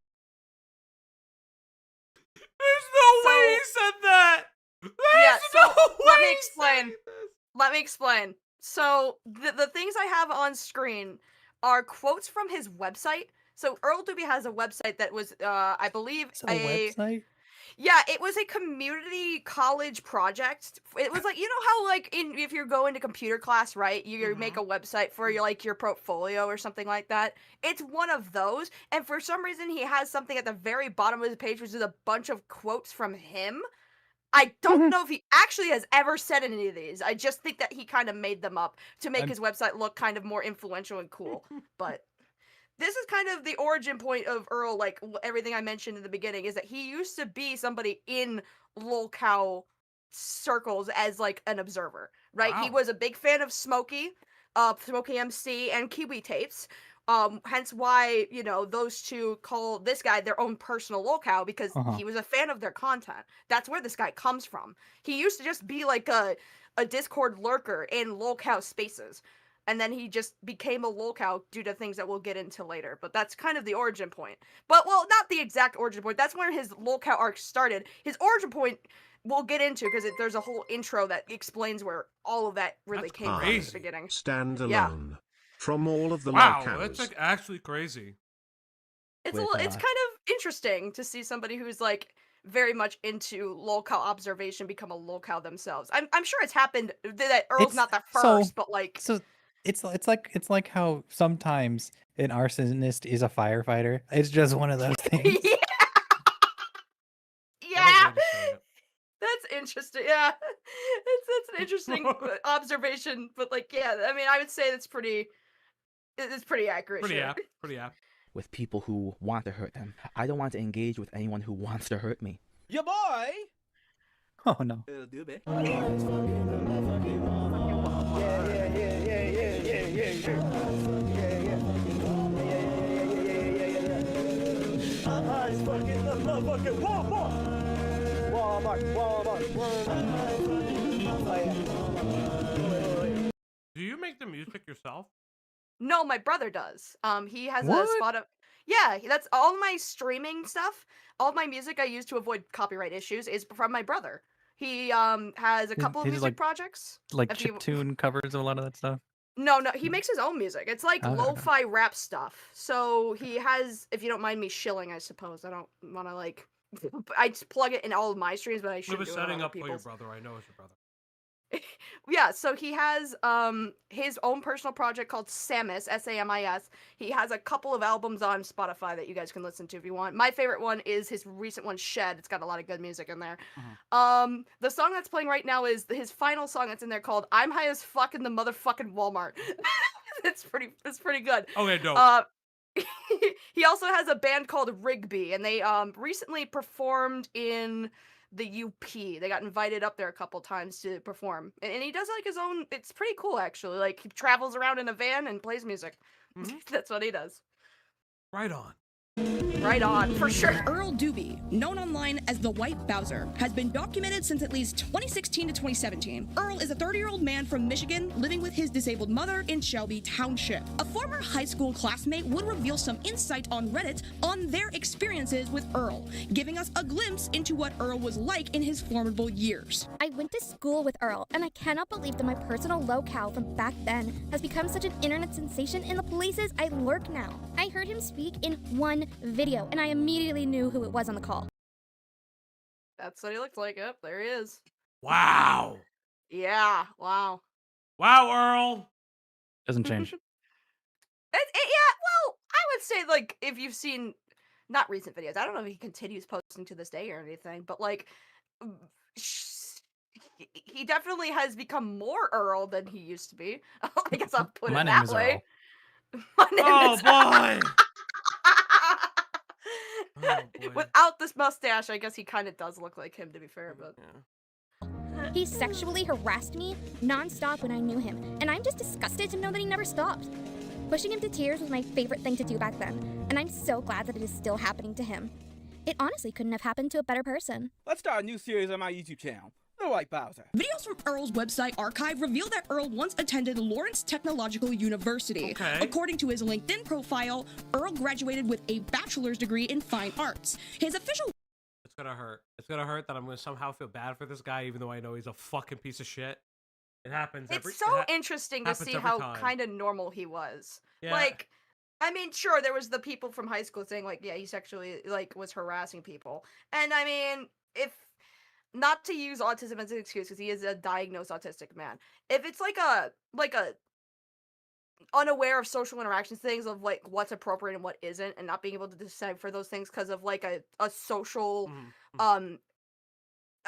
Speaker 6: There's no way he said that.
Speaker 2: Yeah,
Speaker 6: There's
Speaker 2: so
Speaker 6: no way
Speaker 2: let me
Speaker 6: he
Speaker 2: explain.
Speaker 6: said this.
Speaker 2: Let me explain. So the things I have on screen are quotes from his website. So Earl Dube has a website that was, I believe,
Speaker 3: Is it a website?
Speaker 2: Yeah, it was a community college project. It was like, you know how like if you're going to computer class, right? You make a website for your like your portfolio or something like that. It's one of those. And for some reason he has something at the very bottom of his page which is a bunch of quotes from him. I don't know if he actually has ever said any of these. I just think that he kind of made them up to make his website look kind of more influential and cool. But this is kind of the origin point of Earl, like everything I mentioned in the beginning, is that he used to be somebody in lolcow circles as like an observer, right? He
Speaker 6: Wow.
Speaker 2: was a big fan of Smokey MC and Kiwi tapes. Hence why, you know, those two call this guy their own personal lolcow because he was a fan of their content. That's where this guy comes from. He used to just be like a Discord lurker in lolcow spaces. And then he just became a lolcow due to things that we'll get into later. But that's kind of the origin point. But, well, not the exact origin point. That's where his lolcow arc started. His origin point we'll get into because there's a whole intro that explains where all of that really
Speaker 6: That's
Speaker 2: came from at
Speaker 6: crazy.
Speaker 2: the beginning.
Speaker 4: Stand
Speaker 2: Yeah.
Speaker 4: alone. From all of the
Speaker 6: Wow,
Speaker 4: Lolcows.
Speaker 6: that's like actually crazy.
Speaker 2: It's
Speaker 3: With,
Speaker 2: it's kind of interesting to see somebody who's like very much into lolcow observation become a lolcow themselves. I'm sure it's happened that Earl's
Speaker 3: It's-
Speaker 2: not the
Speaker 3: so-
Speaker 2: first, but like
Speaker 3: So it's like how sometimes an arsonist is a firefighter. It's just one of those things.
Speaker 2: yeah.
Speaker 6: I
Speaker 2: Yeah.
Speaker 6: don't understand it.
Speaker 2: That's interesting. Yeah. That's an interesting observation, but like yeah, I mean I would say it's pretty accurate.
Speaker 6: Pretty
Speaker 2: sure.
Speaker 6: apt. Pretty apt.
Speaker 7: with people who want to hurt them. I don't want to engage with anyone who wants to hurt me.
Speaker 8: Your boy,
Speaker 3: Oh no.
Speaker 8: Earl Dube.
Speaker 6: Do you make the music yourself?
Speaker 2: No, my brother does. He has
Speaker 3: What?
Speaker 2: a spot of yeah, that's all my streaming stuff. All my music I use to avoid copyright issues is from my brother. He has a couple of
Speaker 3: He's
Speaker 2: music
Speaker 3: like-
Speaker 2: projects.
Speaker 3: Like
Speaker 2: If you-
Speaker 3: chiptune covers of a lot of that stuff.
Speaker 2: No, he makes his own music. It's like
Speaker 3: Okay.
Speaker 2: lo-fi rap stuff. So he has, if you don't mind me shilling, I suppose. I don't want to like, I just plug it in all of my streams, but I
Speaker 6: We
Speaker 2: shouldn't
Speaker 6: were
Speaker 2: do it on
Speaker 6: setting
Speaker 2: other
Speaker 6: up for your
Speaker 2: people's.
Speaker 6: brother. I know it's your brother.
Speaker 2: Yeah, so he has his own personal project called Samus, Samis. He has a couple of albums on Spotify that you guys can listen to if you want. My favorite one is his recent one, Shed. It's got a lot of good music in there. The song that's playing right now is his final song that's in there called I'm High as Fuck in the Motherfucking Walmart. It's pretty good.
Speaker 6: Okay, dope.
Speaker 2: He also has a band called Rigby, and they recently performed in the UP. They got invited up there a couple times to perform, and he does like his own. It's pretty cool actually. Like he travels around in a van and plays music. That's what he does.
Speaker 6: Right on.
Speaker 2: Right on, for sure.
Speaker 5: Earl Dube, known online as the White BOWSER, has been documented since at least 2016 to 2017. Earl is a 30-year-old man from Michigan living with his disabled mother in Shelby Township. A former high school classmate would reveal some insight on Reddit on their experiences with Earl, giving us a glimpse into what Earl was like in his formidable years.
Speaker 8: I went to school with Earl, and I cannot believe that my personal Lolcow from back then has become such an internet sensation in the places I lurk now. I heard him speak in one video, and I immediately knew who it was on the call.
Speaker 2: That's what he looked like. Yep, there he is.
Speaker 6: Wow.
Speaker 2: Yeah, wow.
Speaker 6: Wow, Earl.
Speaker 3: Doesn't change.
Speaker 2: Yeah, well, I would say, like, if you've seen, not recent videos, I don't know if he continues posting to this day or anything, but, like, he definitely has become more Earl than he used to be. I guess I'll put
Speaker 3: My
Speaker 2: it
Speaker 3: name
Speaker 2: that
Speaker 3: is
Speaker 2: way.
Speaker 3: Earl.
Speaker 2: My name
Speaker 6: Oh,
Speaker 2: is
Speaker 6: boy. Oh, boy.
Speaker 2: Without this mustache, I guess he kind of does look like him, to be fair, but...
Speaker 8: He sexually harassed me non-stop when I knew him, and I'm just disgusted to know that he never stopped. Pushing him to tears was my favorite thing to do back then, and I'm so glad that it is still happening to him. It honestly couldn't have happened to a better person.
Speaker 9: Let's start a new series on my YouTube channel, The White BOWSER.
Speaker 5: Videos from Earl's website archive reveal that Earl once attended Lawrence Technological University.
Speaker 6: Okay.
Speaker 5: According to his LinkedIn profile, Earl graduated with a bachelor's degree in fine arts. His official
Speaker 6: It's gonna hurt. It's gonna hurt that I'm gonna somehow feel bad for this guy, even though I know he's a fucking piece of shit. It happens every...
Speaker 2: It's so interesting to
Speaker 6: happens
Speaker 2: see
Speaker 6: every
Speaker 2: how
Speaker 6: time.
Speaker 2: kind of normal he was.
Speaker 6: Yeah.
Speaker 2: Like, I mean, sure, there was the people from high school saying, like, yeah, he sexually, like, was harassing people. And, I mean, if, not to use autism as an excuse, because he is a diagnosed autistic man. If it's, like a unaware of social interactions things of, like, what's appropriate and what isn't, and not being able to decipher those things because of, like, a social,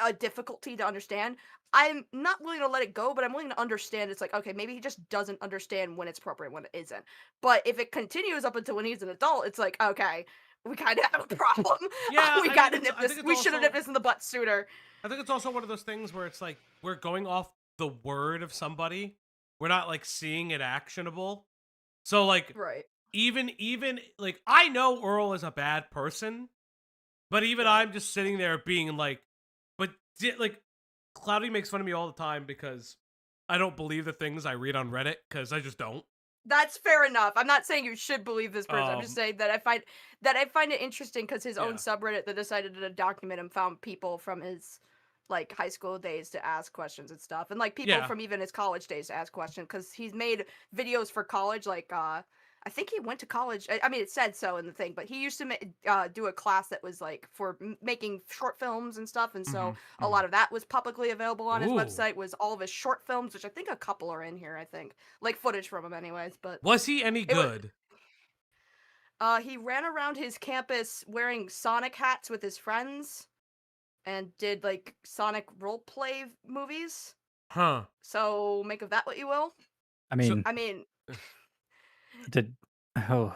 Speaker 2: a difficulty to understand, I'm not willing to let it go, but I'm willing to understand. It's like, okay, maybe he just doesn't understand when it's appropriate, when it isn't. But if it continues up until when he's an adult, it's like, okay, we kind of have a problem.
Speaker 6: Yeah,
Speaker 2: we
Speaker 6: I
Speaker 2: gotta
Speaker 6: think
Speaker 2: nip
Speaker 6: it's- I
Speaker 2: this.
Speaker 6: think it's
Speaker 2: We should have
Speaker 6: also-
Speaker 2: nipped this in the butt sooner.
Speaker 6: I think it's also one of those things where it's like we're going off the word of somebody. We're not like seeing it actionable. So like
Speaker 2: Right.
Speaker 6: even like I know Earl is a bad person, but even I'm just sitting there being like, but like Cloudy makes fun of me all the time because I don't believe the things I read on Reddit because I just don't.
Speaker 2: That's fair enough. I'm not saying you should believe this person. I'm just
Speaker 6: Um,
Speaker 2: saying that I find it interesting because his own
Speaker 6: Yeah.
Speaker 2: subreddit that decided to document him found people from his like high school days to ask questions and stuff, and like people
Speaker 6: Yeah.
Speaker 2: from even his college days to ask questions because he's made videos for college. Like I think he went to college. I mean, it said so in the thing, but he used to do a class that was like for making short films and stuff, and so a lot of that was publicly available on his
Speaker 6: Ooh.
Speaker 2: website. Was all of his short films, which I think a couple are in here. I think like footage from him, anyways. But
Speaker 6: Was he any
Speaker 2: It wa-
Speaker 6: good?
Speaker 2: he ran around his campus wearing Sonic hats with his friends, and did like Sonic roleplay movies.
Speaker 6: Huh.
Speaker 2: So make of that what you will.
Speaker 3: I mean,
Speaker 2: I mean,
Speaker 3: did oh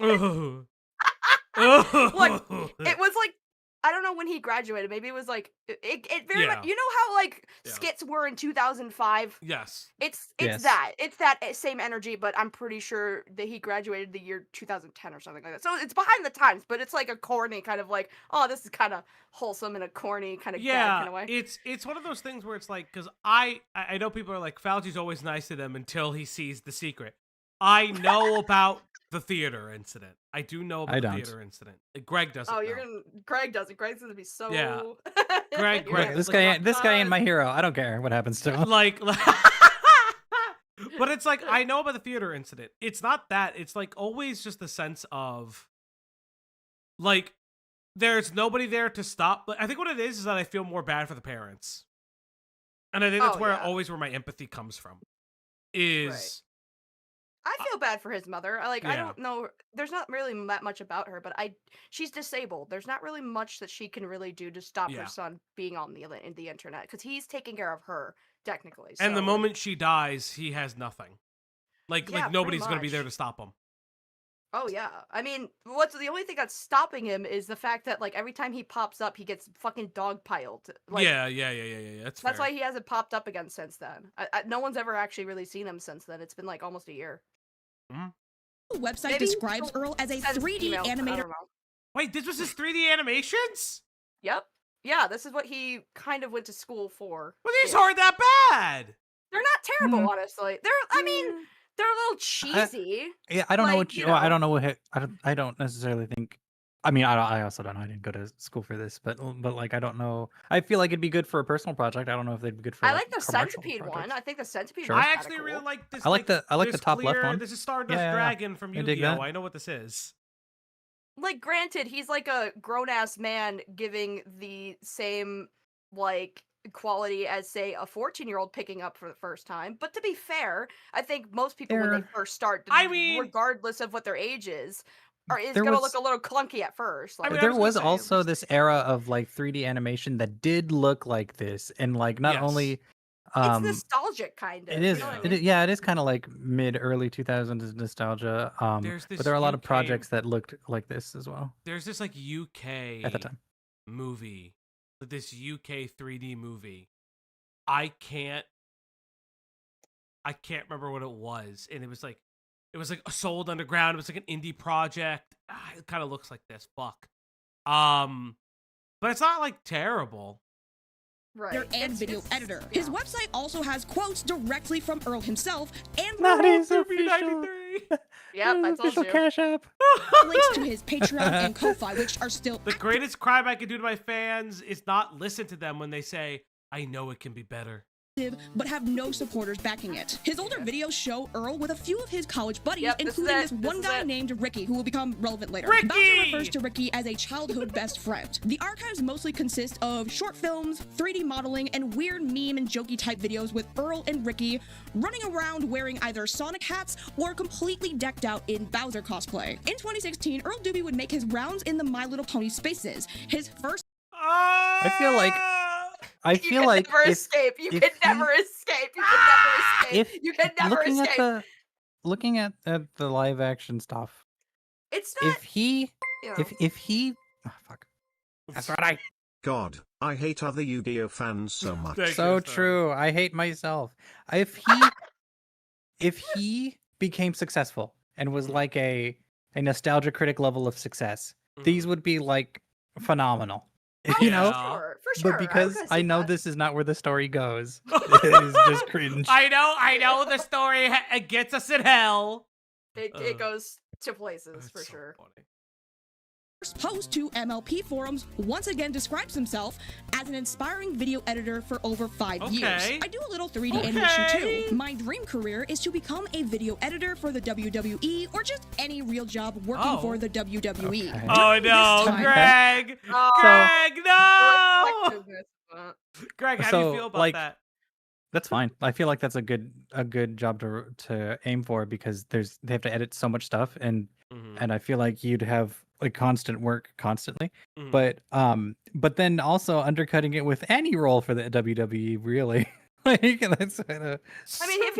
Speaker 6: Ugh.
Speaker 2: Look, it was like I don't know when he graduated. Maybe it was like it very
Speaker 6: Yeah.
Speaker 2: much. You know how like
Speaker 6: Yeah.
Speaker 2: skits were in 2005.
Speaker 6: Yes.
Speaker 2: It's
Speaker 3: Yes.
Speaker 2: that same energy, but I'm pretty sure that he graduated the year 2010 or something like that. So it's behind the times, but it's like a corny kind of like, oh, this is kind of wholesome in a corny kind of
Speaker 6: Yeah,
Speaker 2: kind of way.
Speaker 6: it's one of those things where it's like, because I know people are like, Fauci's always nice to them until he sees The Secret. I know about the theater incident. I do know about
Speaker 3: I
Speaker 6: the
Speaker 3: don't.
Speaker 6: theater incident. Greg doesn't.
Speaker 2: Oh,
Speaker 6: know.
Speaker 2: Greg doesn't. Greg's gonna be so.
Speaker 6: Yeah. Greg-
Speaker 2: You're
Speaker 6: Greg-
Speaker 3: this
Speaker 6: like,
Speaker 3: guy this guy ain't my hero. I don't care what happens to him.
Speaker 6: like but it's like I know about the theater incident. It's not that. It's like always just the sense of like there's nobody there to stop. But I think what it is that I feel more bad for the parents, and I think that's
Speaker 2: Oh,
Speaker 6: where
Speaker 2: yeah.
Speaker 6: always where my empathy comes from. Is
Speaker 2: I feel bad for his mother. I
Speaker 6: Yeah.
Speaker 2: don't know. There's not really that much about her, but she's disabled. There's not really much that she can really do to stop
Speaker 6: Yeah.
Speaker 2: her son being on the internet because he's taking care of her technically.
Speaker 6: and the
Speaker 2: so, like,
Speaker 6: moment she dies, he has nothing. Like
Speaker 2: Yeah,
Speaker 6: nobody's
Speaker 2: pretty
Speaker 6: gonna be there
Speaker 2: much.
Speaker 6: to stop him.
Speaker 2: Oh yeah. I mean, what's the only thing that's stopping him is the fact that like every time he pops up, he gets fucking dogpiled. Like,
Speaker 6: yeah. That's
Speaker 2: That's
Speaker 6: fair.
Speaker 2: why he hasn't popped up again since then. No one's ever actually really seen him since then. It's been like almost a year.
Speaker 5: The website
Speaker 2: Maybe
Speaker 5: describes
Speaker 2: he'll
Speaker 5: Earl as a
Speaker 2: send
Speaker 5: 3D
Speaker 2: emails, I don't
Speaker 5: animator.
Speaker 2: know.
Speaker 6: Wait, this was his 3D animations?
Speaker 2: Yep. Yeah, this is what he kind of went to school for.
Speaker 6: Well, these
Speaker 2: Yeah.
Speaker 6: aren't that bad.
Speaker 2: They're not terrible, honestly. I mean, they're a little cheesy.
Speaker 3: Yeah, I don't know
Speaker 2: Like,
Speaker 3: what
Speaker 2: you
Speaker 3: well, I
Speaker 2: know.
Speaker 3: don't know what I don't necessarily think. I mean, I also don't know. I didn't go to school for this, but like I don't know. I feel like it'd be good for a personal project. I don't know if they'd be good for.
Speaker 2: I
Speaker 3: like
Speaker 2: like the
Speaker 3: commercial
Speaker 2: centipede one.
Speaker 3: projects.
Speaker 2: I think the centipede
Speaker 3: Sure.
Speaker 2: one's
Speaker 6: I
Speaker 2: kinda
Speaker 6: actually
Speaker 2: cool.
Speaker 6: really like this.
Speaker 3: I like the
Speaker 6: this
Speaker 3: top left one.
Speaker 6: This is Stardust
Speaker 3: Yeah.
Speaker 6: Dragon from
Speaker 3: I dig
Speaker 6: Yu-Gi-Oh!
Speaker 3: that.
Speaker 6: I know what this is.
Speaker 2: Like, granted, he's like a grown-ass man giving the same, like, quality as, say, a 14-year-old picking up for the first time. But to be fair, I think most people, when they
Speaker 3: There-
Speaker 2: first start,
Speaker 6: I mean-
Speaker 2: regardless of what their age is
Speaker 3: There
Speaker 2: gonna
Speaker 3: was-
Speaker 2: look a little clunky at first. Like,
Speaker 6: I mean,
Speaker 3: There
Speaker 6: was gonna
Speaker 3: was
Speaker 6: say,
Speaker 3: also
Speaker 6: let's
Speaker 3: this
Speaker 6: see.
Speaker 3: era of like 3D animation that did look like this, and like not
Speaker 6: Yes.
Speaker 3: only
Speaker 2: it's nostalgic, kind of.
Speaker 3: it is
Speaker 2: You know what I
Speaker 3: it
Speaker 2: mean?
Speaker 3: is, yeah, it is kind of like mid early 2000s nostalgia.
Speaker 6: There's
Speaker 3: But
Speaker 6: this
Speaker 3: there are a lot of
Speaker 6: UK
Speaker 3: projects that looked like this as well
Speaker 6: There's this like UK
Speaker 3: at the time.
Speaker 6: movie, this UK 3D movie. I can't remember what it was, and it was like sold underground. It was like an indie project. It kind of looks like this. Fuck. But it's not like terrible.
Speaker 2: Right.
Speaker 5: and
Speaker 2: It's-
Speaker 5: video
Speaker 2: it's-
Speaker 5: editor.
Speaker 2: yeah.
Speaker 5: His website also has quotes directly from Earl himself and
Speaker 3: Not his
Speaker 6: Doobie
Speaker 3: official,
Speaker 6: 93.
Speaker 2: Yep, I told
Speaker 3: official
Speaker 2: you.
Speaker 3: Cash App.
Speaker 5: links to his Patreon and Ko-Fi, which are still
Speaker 6: The greatest crime I can do to my fans is not listen to them when they say, "I know it can be better."
Speaker 5: active, but have no supporters backing it. His older videos show Earl with a few of his college buddies,
Speaker 2: Yep, this is
Speaker 5: including
Speaker 2: it.
Speaker 5: this
Speaker 2: This
Speaker 5: one
Speaker 2: is
Speaker 5: guy
Speaker 2: it.
Speaker 5: named Ricky, who will become relevant later.
Speaker 6: Ricky!
Speaker 5: Bowser refers to Ricky as a childhood best friend. The archives mostly consist of short films, 3D modeling, and weird meme and jokey type videos with Earl and Ricky running around wearing either Sonic hats or completely decked out in Bowser cosplay. In 2016, Earl Dube would make his rounds in the My Little Pony spaces. His first
Speaker 3: I feel like
Speaker 2: You can never escape. You
Speaker 3: if
Speaker 2: can
Speaker 3: he-
Speaker 2: never escape. You can never escape.
Speaker 3: if
Speaker 2: You can never
Speaker 3: looking
Speaker 2: escape.
Speaker 3: looking at the live action stuff,
Speaker 2: It's not.
Speaker 3: if he
Speaker 2: You know,
Speaker 3: if he fuck, that's right.
Speaker 4: God, I hate other Yu-Gi-Oh fans so much.
Speaker 6: Thank
Speaker 3: So
Speaker 6: you,
Speaker 3: true. I hate myself. If he became successful and was like a nostalgia critic level of success, these would be like phenomenal. You know?
Speaker 2: for sure.
Speaker 3: But because
Speaker 2: could
Speaker 3: I
Speaker 2: see
Speaker 3: know
Speaker 2: that.
Speaker 3: this is not where the story goes, it is just cringe.
Speaker 6: I know the story gets us in hell.
Speaker 2: It goes to places
Speaker 6: That's
Speaker 2: for
Speaker 6: so
Speaker 2: sure.
Speaker 6: funny.
Speaker 5: post to MLP forums once again describes himself as an inspiring video editor for over 5 years.
Speaker 6: Okay.
Speaker 5: I do a little 3D
Speaker 6: Okay.
Speaker 5: animation too. My dream career is to become a video editor for the WWE or just any real job working
Speaker 6: Oh.
Speaker 5: for the WWE.
Speaker 3: Okay.
Speaker 6: Oh no,
Speaker 5: time-
Speaker 6: Greg!
Speaker 2: Oh,
Speaker 6: Greg, no!
Speaker 2: reflectiveness, but-
Speaker 6: Greg, how do
Speaker 3: So,
Speaker 6: you feel about
Speaker 3: like,
Speaker 6: that?
Speaker 3: That's fine. I feel like that's a good job to aim for because they have to edit so much stuff and I feel like you'd have like constant work constantly.
Speaker 6: Mhm.
Speaker 3: But then also undercutting it with any role for the WWE really. Like that's kinda...
Speaker 2: I mean, if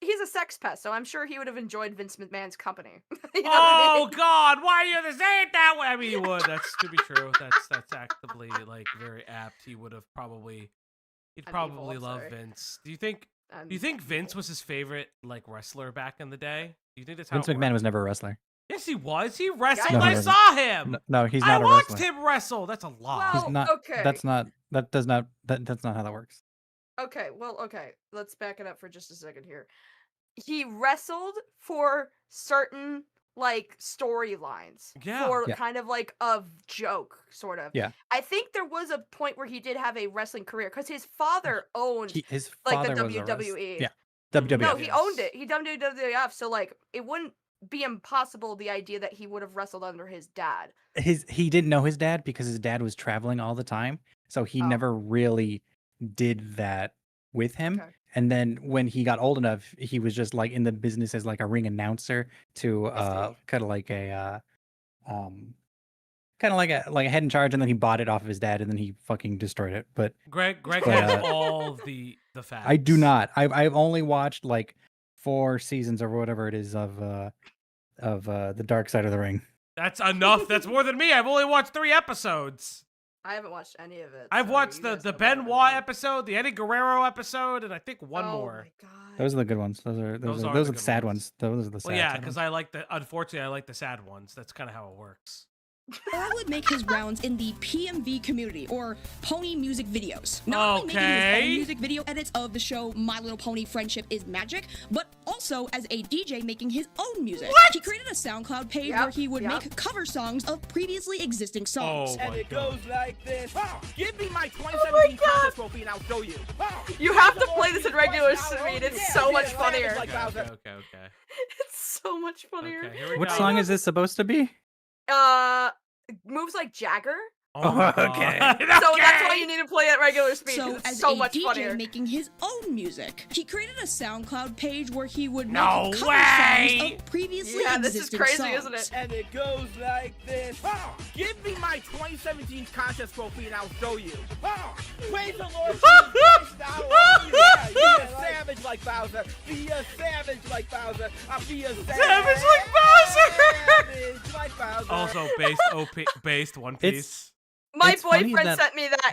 Speaker 2: he's a sex pest, so I'm sure he would have enjoyed Vince McMahon's company. You know what
Speaker 6: Oh
Speaker 2: I mean?
Speaker 6: God! Why do you have to say it that way? I mean, he would. That's to be true. That's actively like very apt. He would have probably. He'd
Speaker 2: I'm
Speaker 6: probably
Speaker 2: evil, I'm
Speaker 6: love
Speaker 2: sorry.
Speaker 6: Vince. Do you think Vince was his favorite like wrestler back in the day? Do you think that's how
Speaker 3: Vince
Speaker 6: it
Speaker 3: McMahon
Speaker 6: worked?
Speaker 3: was never a wrestler.
Speaker 6: Yes, he was. He wrestled.
Speaker 2: No, he
Speaker 6: I
Speaker 3: wasn't.
Speaker 6: saw him.
Speaker 3: No, he's
Speaker 6: I
Speaker 3: not a
Speaker 6: watched
Speaker 3: wrestler.
Speaker 6: him wrestle. That's a lot.
Speaker 2: Well,
Speaker 3: He's not.
Speaker 2: okay.
Speaker 3: That's not how that works.
Speaker 2: Okay, let's back it up for just a second here. He wrestled for certain like storylines.
Speaker 6: Yeah.
Speaker 2: For
Speaker 3: Yeah.
Speaker 2: kind of like a joke, sort of.
Speaker 3: Yeah.
Speaker 2: I think there was a point where he did have a wrestling career because his father owned
Speaker 3: His
Speaker 2: like the
Speaker 3: father was a
Speaker 2: WWE.
Speaker 3: Yeah, WWE.
Speaker 2: No, he
Speaker 6: Yes.
Speaker 2: owned it. He WWF, so like it wouldn't be impossible the idea that he would have wrestled under his dad.
Speaker 3: He didn't know his dad because his dad was traveling all the time, so he
Speaker 2: Oh.
Speaker 3: never really did that with him.
Speaker 2: Okay.
Speaker 3: And then when he got old enough, he was just like in the business as like a ring announcer to
Speaker 2: I see.
Speaker 3: kind of like a head in charge, and then he bought it off of his dad, and then he fucking destroyed it. But
Speaker 6: Greg
Speaker 3: But,
Speaker 6: has all the facts.
Speaker 3: I do not. I've only watched like 4 seasons or whatever it is of the Dark Side of the Ring.
Speaker 6: That's enough. That's more than me. I've only watched 3 episodes.
Speaker 2: I haven't watched any of it.
Speaker 6: I've
Speaker 2: so
Speaker 6: watched
Speaker 2: you
Speaker 6: the
Speaker 2: guys know better than
Speaker 6: Benoit
Speaker 2: me.
Speaker 6: episode, the Eddie Guerrero episode, and I think one
Speaker 2: Oh
Speaker 6: more.
Speaker 2: my god.
Speaker 3: Those are the good ones. Those are
Speaker 6: Those are
Speaker 3: those
Speaker 6: the
Speaker 3: are the
Speaker 6: good
Speaker 3: sad
Speaker 6: ones.
Speaker 3: ones. Those are the sad.
Speaker 6: Well, yeah,
Speaker 3: sad
Speaker 6: because
Speaker 3: ones.
Speaker 6: I like unfortunately, I like the sad ones. That's kind of how it works.
Speaker 5: Earl would make his rounds in the PMV community, or pony music videos. Not only making his
Speaker 6: Okay.
Speaker 5: own music video edits of the show My Little Pony Friendship is Magic, but also as a DJ making his own music.
Speaker 6: What?
Speaker 5: He created a SoundCloud page
Speaker 2: Yep,
Speaker 5: where he would
Speaker 2: yep.
Speaker 5: make cover songs of previously existing songs.
Speaker 6: Oh
Speaker 9: And
Speaker 6: my
Speaker 9: it
Speaker 6: god.
Speaker 9: goes like this. Give me my 2017 contest trophy and I'll show you.
Speaker 2: You have to play this in regular speed. It's so much funnier.
Speaker 6: Okay.
Speaker 2: It's so much funnier.
Speaker 6: Okay, here we
Speaker 3: What
Speaker 6: go.
Speaker 3: song is this supposed to be?
Speaker 2: Moves like Jagger.
Speaker 6: Oh my
Speaker 3: Okay.
Speaker 6: God.
Speaker 2: So that's why
Speaker 6: Okay.
Speaker 2: you need to play at regular speed. 'cause
Speaker 5: So,
Speaker 2: it's
Speaker 5: as
Speaker 2: so
Speaker 5: a
Speaker 2: much
Speaker 5: DJ
Speaker 2: funnier.
Speaker 5: making his own music, he created a SoundCloud page where he would
Speaker 6: No
Speaker 5: make cover
Speaker 6: way!
Speaker 5: songs of previously
Speaker 2: Yeah, this is
Speaker 5: existing
Speaker 2: crazy,
Speaker 5: songs.
Speaker 2: isn't it?
Speaker 9: And it goes like this. Give me my 2017 contest trophy and I'll show you. Praise the Lord Jesus Christ now. Yeah, be a savage like Bowser. Be a savage like Bowser. I'll be a
Speaker 6: Savage like Bowser!
Speaker 9: Savage like Bowser.
Speaker 6: Also based One Piece.
Speaker 2: My
Speaker 3: It's funny
Speaker 2: boyfriend
Speaker 3: that-
Speaker 2: sent me that.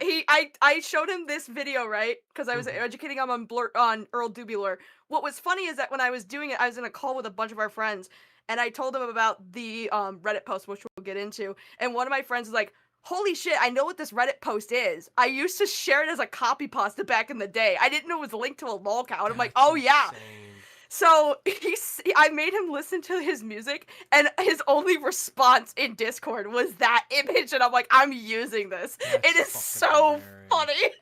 Speaker 2: I showed him this video, right? Because I was educating him on Earl Dube lore. What was funny is that when I was doing it, I was in a call with a bunch of our friends, and I told them about the Reddit post, which we'll get into. And one of my friends was like, "Holy shit! I know what this Reddit post is. I used to share it as a copy pasta back in the day. I didn't know it was linked to a Lolcow." And I'm like, "Oh yeah." So I made him listen to his music, and his only response in Discord was that image, and I'm like, I'm using this.
Speaker 6: That's
Speaker 2: it is
Speaker 6: fucking
Speaker 2: so
Speaker 6: hilarious.
Speaker 2: funny.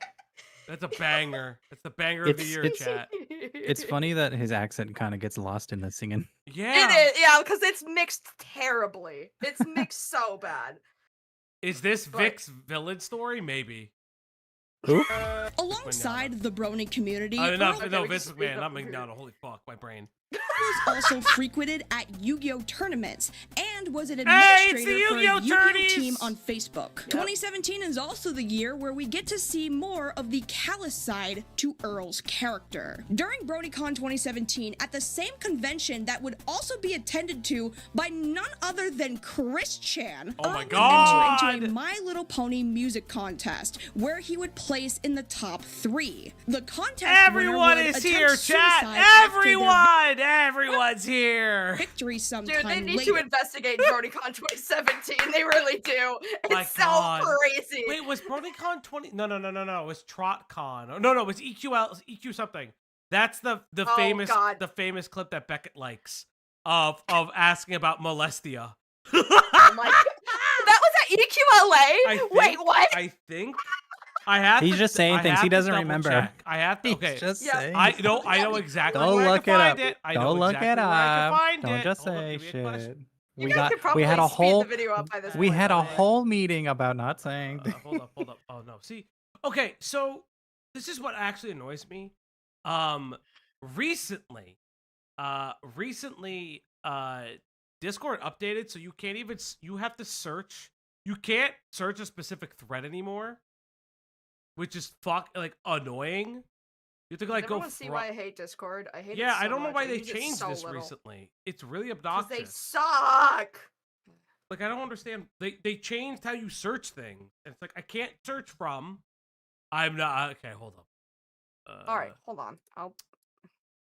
Speaker 6: That's a banger. That's the banger of the
Speaker 3: It's-
Speaker 6: year,
Speaker 3: it's-
Speaker 6: chat.
Speaker 3: It's funny that his accent kind of gets lost in the singing.
Speaker 6: Yeah.
Speaker 2: It is, yeah, because it's mixed terribly. It's mixed so bad.
Speaker 6: Is this
Speaker 2: But-
Speaker 6: Vic's village story? Maybe.
Speaker 3: Who?
Speaker 5: Alongside the Brony community,
Speaker 6: No,
Speaker 5: Earl
Speaker 2: okay,
Speaker 6: no,
Speaker 2: we
Speaker 6: Vince
Speaker 2: just-
Speaker 6: McMahon, not McDonald. Holy fuck, my brain.
Speaker 5: was also frequented at Yu-Gi-Oh tournaments and was an
Speaker 6: Hey, it's the
Speaker 5: administrator for a
Speaker 6: Yu-Gi-Oh
Speaker 5: Yu-Gi-Oh
Speaker 6: tourneys!
Speaker 5: team on Facebook. 2017 is also the year where we get to see more of the callous side to Earl's character. During BronyCon 2017, at the same convention that would also be attended to by none other than Chris Chan,
Speaker 6: Oh my
Speaker 5: Earl would enter
Speaker 6: God!
Speaker 5: into a My Little Pony music contest where he would place in the top 3. The contest
Speaker 6: Everyone
Speaker 5: winner would
Speaker 6: is here,
Speaker 5: attempt
Speaker 6: chat.
Speaker 5: suicide after their
Speaker 6: Everyone's here.
Speaker 5: victory sometime
Speaker 2: Dude, they need
Speaker 5: later.
Speaker 2: to investigate BronyCon 2017. They really do. It's
Speaker 6: My
Speaker 2: so
Speaker 6: God.
Speaker 2: crazy.
Speaker 6: Wait, was BronyCon 20? No. It was TrotCon. No, it was EQ something. That's the
Speaker 2: Oh,
Speaker 6: famous
Speaker 2: God.
Speaker 6: the famous clip that Beckett likes of asking about molestia.
Speaker 2: Oh my God. That was at EQLA? Wait, what?
Speaker 6: I think I have.
Speaker 3: He's
Speaker 6: to,
Speaker 3: just saying
Speaker 6: I
Speaker 3: things.
Speaker 6: have
Speaker 3: He
Speaker 6: to
Speaker 3: doesn't
Speaker 6: double
Speaker 3: remember.
Speaker 6: check. I have to.
Speaker 3: He's
Speaker 6: Okay.
Speaker 3: just
Speaker 2: Yeah.
Speaker 3: saying.
Speaker 6: I know exactly
Speaker 3: Don't
Speaker 6: where I
Speaker 3: look
Speaker 6: can
Speaker 3: it
Speaker 6: find
Speaker 3: up.
Speaker 6: it. I
Speaker 3: Don't
Speaker 6: know
Speaker 3: look
Speaker 6: exactly
Speaker 3: it
Speaker 6: where I can
Speaker 3: up.
Speaker 6: find
Speaker 3: Don't
Speaker 6: it.
Speaker 3: just
Speaker 6: Hold up,
Speaker 3: say
Speaker 6: give me a question.
Speaker 3: shit.
Speaker 2: You
Speaker 3: We
Speaker 2: guys could
Speaker 3: got
Speaker 2: probably
Speaker 3: we had a
Speaker 2: speed
Speaker 3: whole
Speaker 2: the video up by this
Speaker 3: we
Speaker 2: point,
Speaker 3: had
Speaker 2: by
Speaker 3: a
Speaker 2: the way.
Speaker 3: whole meeting about not saying.
Speaker 6: Hold up. Oh no. See. Okay, so this is what actually annoys me. Recently, Discord updated, so you can't even you have to search. You can't search a specific thread anymore, which is annoying. You have to like
Speaker 2: Does
Speaker 6: go.
Speaker 2: everyone see why I hate Discord? I hate it
Speaker 6: Yeah,
Speaker 2: so
Speaker 6: I don't know
Speaker 2: much.
Speaker 6: why
Speaker 2: I
Speaker 6: they
Speaker 2: use it
Speaker 6: changed
Speaker 2: so
Speaker 6: this
Speaker 2: little.
Speaker 6: recently. It's really
Speaker 2: 'Cause
Speaker 6: obnoxious.
Speaker 2: they suck.
Speaker 6: Like I don't understand. They changed how you search things. It's like I can't search from. I'm not okay. Hold up.
Speaker 2: All right, hold on.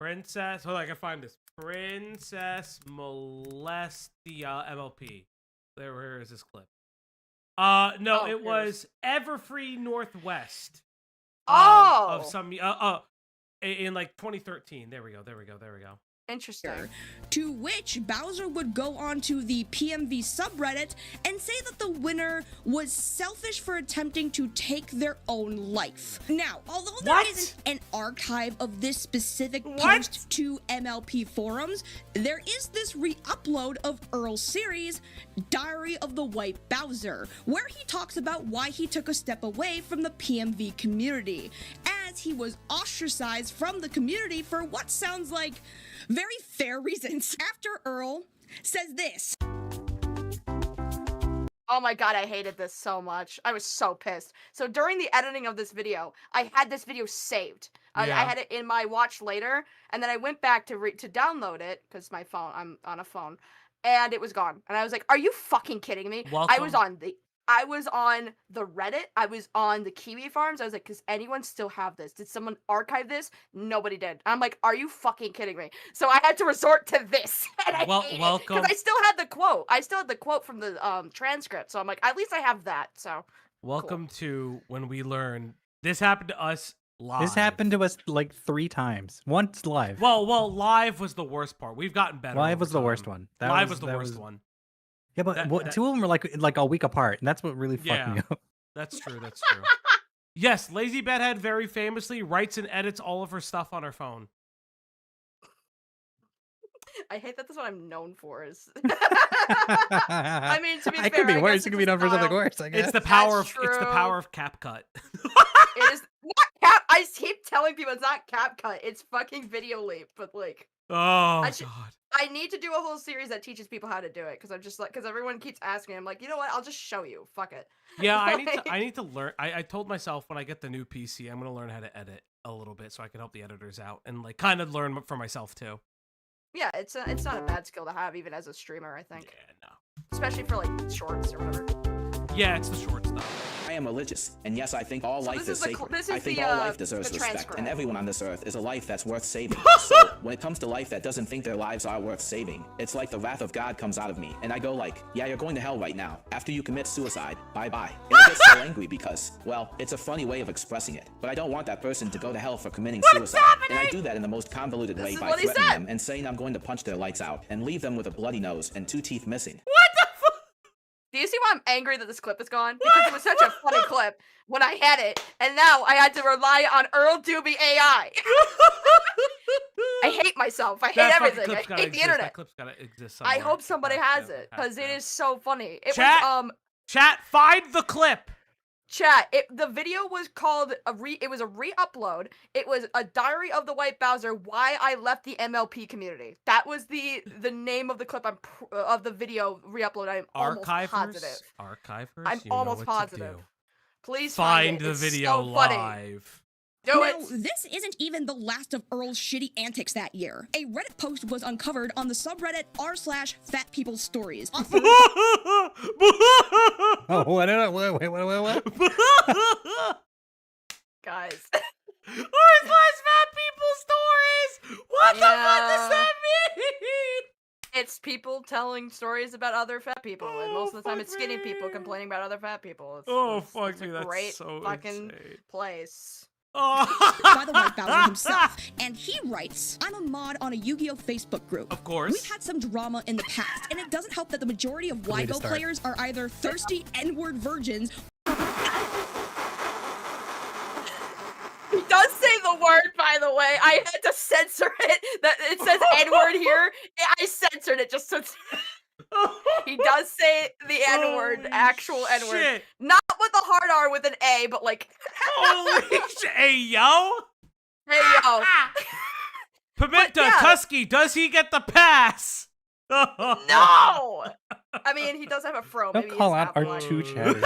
Speaker 6: Princess. Hold on, I can find this. Princess Molestia MLP. Where is this clip? No,
Speaker 2: Oh,
Speaker 6: it
Speaker 2: here it
Speaker 6: was Everfree Northwest.
Speaker 2: Oh,
Speaker 6: Of some in like 2013. There we go.
Speaker 2: interesting.
Speaker 5: To which Bowser would go on to the PMV subreddit and say that the winner was selfish for attempting to take their own life. Now, although there
Speaker 6: What?
Speaker 5: isn't an archive of this specific
Speaker 6: What?
Speaker 5: post to MLP forums, there is this re-upload of Earl's series, Diary of the White Bowser, where he talks about why he took a step away from the PMV community, as he was ostracized from the community for what sounds like very fair reasons. After Earl says this.
Speaker 2: Oh my God, I hated this so much. I was so pissed. So during the editing of this video, I had this video saved. I
Speaker 6: Yeah.
Speaker 2: had it in my watch later, and then I went back to download it because my phone, I'm on a phone, and it was gone. And I was like, "Are you fucking kidding me?" I was
Speaker 6: Welcome.
Speaker 2: on the I was on the Reddit. I was on the Kiwi Farms. I was like, does anyone still have this? Did someone archive this? Nobody did. I'm like, are you fucking kidding me? So I had to resort to this. And I
Speaker 6: welcome.
Speaker 2: because I still had the quote. I still had the quote from the transcript. So I'm like, at least I have that. So
Speaker 6: welcome to when we learn this happened to us live.
Speaker 3: This happened to us like 3 times. Once live.
Speaker 6: Well, live was the worst part. We've gotten better.
Speaker 3: Live
Speaker 6: over
Speaker 3: was the
Speaker 6: time.
Speaker 3: worst one.
Speaker 6: Live was the worst one.
Speaker 3: Yeah, but
Speaker 6: That-
Speaker 3: 2 of them were like a week apart, and that's what really fucked me up.
Speaker 6: That's true. That's true. Yes, Lazy Bedhead very famously writes and edits all of her stuff on her phone.
Speaker 2: I hate that that's what I'm known for. Is I mean, to be fair,
Speaker 3: it could be
Speaker 2: I
Speaker 3: worse.
Speaker 2: guess
Speaker 3: It could
Speaker 2: it's
Speaker 3: be
Speaker 2: a
Speaker 3: known for something
Speaker 2: style.
Speaker 3: worse. I guess.
Speaker 6: It's the power of
Speaker 2: That's
Speaker 6: it's the
Speaker 2: true.
Speaker 6: power of CapCut.
Speaker 2: It is not cap. I keep telling people it's not CapCut. It's fucking Video Leap. But like,
Speaker 6: Oh
Speaker 2: God. I need to do a whole series that teaches people how to do it because I'm just like, because everyone keeps asking. I'm like, you know what? I'll just show you. Fuck it.
Speaker 6: Yeah, I
Speaker 2: Like-
Speaker 6: need to learn. I told myself when I get the new PC, I'm gonna learn how to edit a little bit so I can help the editors out and like kind of learn for myself too.
Speaker 2: Yeah, it's not a bad skill to have even as a streamer. I think,
Speaker 6: Yeah, no.
Speaker 2: especially for like shorts or whatever.
Speaker 6: Yeah, it's the short stuff.
Speaker 10: I am religious, and yes, I think all
Speaker 2: So
Speaker 10: life
Speaker 2: this
Speaker 10: is
Speaker 2: is the
Speaker 10: sacred.
Speaker 2: this
Speaker 10: I
Speaker 2: is
Speaker 10: think
Speaker 2: the,
Speaker 10: all life deserves
Speaker 2: the
Speaker 10: respect,
Speaker 2: transcript.
Speaker 10: and everyone on this earth is a life that's worth saving. So, when it comes to life that doesn't think their lives are worth saving, it's like the wrath of God comes out of me, and I go like, yeah, you're going to hell right now. After you commit suicide, bye-bye. And I get so angry because, well, it's a funny way of expressing it, but I don't want that person to go to hell for committing suicide. And I do that in the most convoluted way
Speaker 2: is
Speaker 10: by
Speaker 2: what he
Speaker 10: threatening
Speaker 2: said.
Speaker 10: them and saying I'm going to punch their lights out and leave them with a bloody nose and 2 teeth missing.
Speaker 2: Do you see why I'm angry that this clip is gone? Because it was such a funny clip when I had it, and now I had to rely on Earl Dube AI. I hate myself. I hate
Speaker 6: That fucking
Speaker 2: everything.
Speaker 6: clip's
Speaker 2: I
Speaker 6: gotta
Speaker 2: hate the
Speaker 6: exist.
Speaker 2: internet.
Speaker 6: That clip's gotta exist
Speaker 2: I
Speaker 6: somewhere.
Speaker 2: hope somebody has it because
Speaker 6: to.
Speaker 2: it is so funny. It
Speaker 6: Chat.
Speaker 2: was
Speaker 6: Chat, find the clip.
Speaker 2: chat. The video was called it was a re-upload. It was a Diary of the White Bowser: Why I Left the MLP Community. That was the name of the clip. Of the video re-upload. I'm almost positive.
Speaker 6: Archivers.
Speaker 2: I'm
Speaker 6: you know
Speaker 2: almost
Speaker 6: what to
Speaker 2: positive.
Speaker 6: do.
Speaker 2: Please
Speaker 6: Find
Speaker 2: it.
Speaker 6: the
Speaker 2: It's
Speaker 6: video
Speaker 2: so funny.
Speaker 6: live.
Speaker 2: Do
Speaker 5: Now,
Speaker 2: it.
Speaker 5: this isn't even the last of Earl's shitty antics that year. A Reddit post was uncovered on the subreddit r/fatpeoplestories.
Speaker 3: Oh, what? What?
Speaker 2: Guys.
Speaker 6: Fat people stories. What the fuck does that mean?
Speaker 2: It's people telling stories about other fat people, and most of the time it's skinny people
Speaker 6: me.
Speaker 2: complaining about other fat people.
Speaker 6: Fuck
Speaker 2: it's
Speaker 6: me,
Speaker 2: a
Speaker 6: that's
Speaker 2: great
Speaker 6: so
Speaker 2: fucking
Speaker 6: insane.
Speaker 2: place.
Speaker 5: By the White Bowser himself. And he writes, I'm a mod on a Yu-Gi-Oh! Facebook group.
Speaker 6: Of course.
Speaker 5: We've had some drama in the past, and it doesn't help that the majority of
Speaker 3: way to
Speaker 5: YGO
Speaker 3: start.
Speaker 5: players are either thirsty N-word virgins.
Speaker 2: He does say the word, by the way. I had to censor it. That it says N-word here. I censored it just so he does say the N-word,
Speaker 6: Holy
Speaker 2: actual N-word.
Speaker 6: shit.
Speaker 2: Not with a hard R with an A, but like
Speaker 6: Holy shit. Hey, yo.
Speaker 2: hey yo.
Speaker 6: Pimenta,
Speaker 2: yeah.
Speaker 6: Tusky, does he get the pass?
Speaker 2: No! I mean, he does have a fro.
Speaker 3: Don't
Speaker 2: Maybe
Speaker 3: call
Speaker 2: he's
Speaker 3: out
Speaker 2: not
Speaker 3: our
Speaker 2: blind.
Speaker 3: 2 chatters.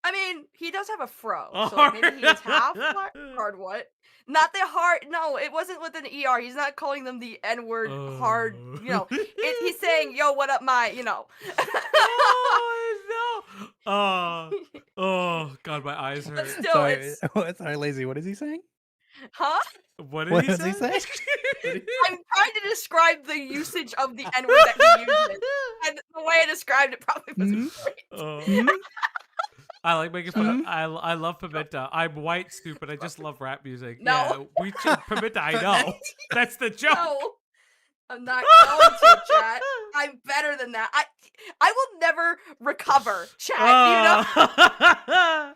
Speaker 2: I mean, he does have a fro, so like, maybe he's half hard. What? Not the hard. No, it wasn't with an ER. He's not calling them the N-word hard. You know, he's saying, "Yo, what up, my?" You know.
Speaker 6: Oh no! Oh god, my eyes
Speaker 2: But
Speaker 6: hurt.
Speaker 2: still,
Speaker 3: Sorry,
Speaker 2: it's
Speaker 3: sorry, Lazy. What is he saying?
Speaker 2: huh?
Speaker 6: What did
Speaker 3: What
Speaker 6: he
Speaker 3: does
Speaker 6: say?
Speaker 3: he say?
Speaker 2: I'm trying to describe the usage of the N-word that he uses, and the way I described it probably wasn't great.
Speaker 6: Oh. I like making fun of. I love Pimenta. I'm white, stupid. I just love rap music.
Speaker 2: No.
Speaker 6: Yeah, we should Pimenta. I know. That's the joke.
Speaker 2: No, I'm not going to, chat. I'm better than that. I will never recover, chat. You know.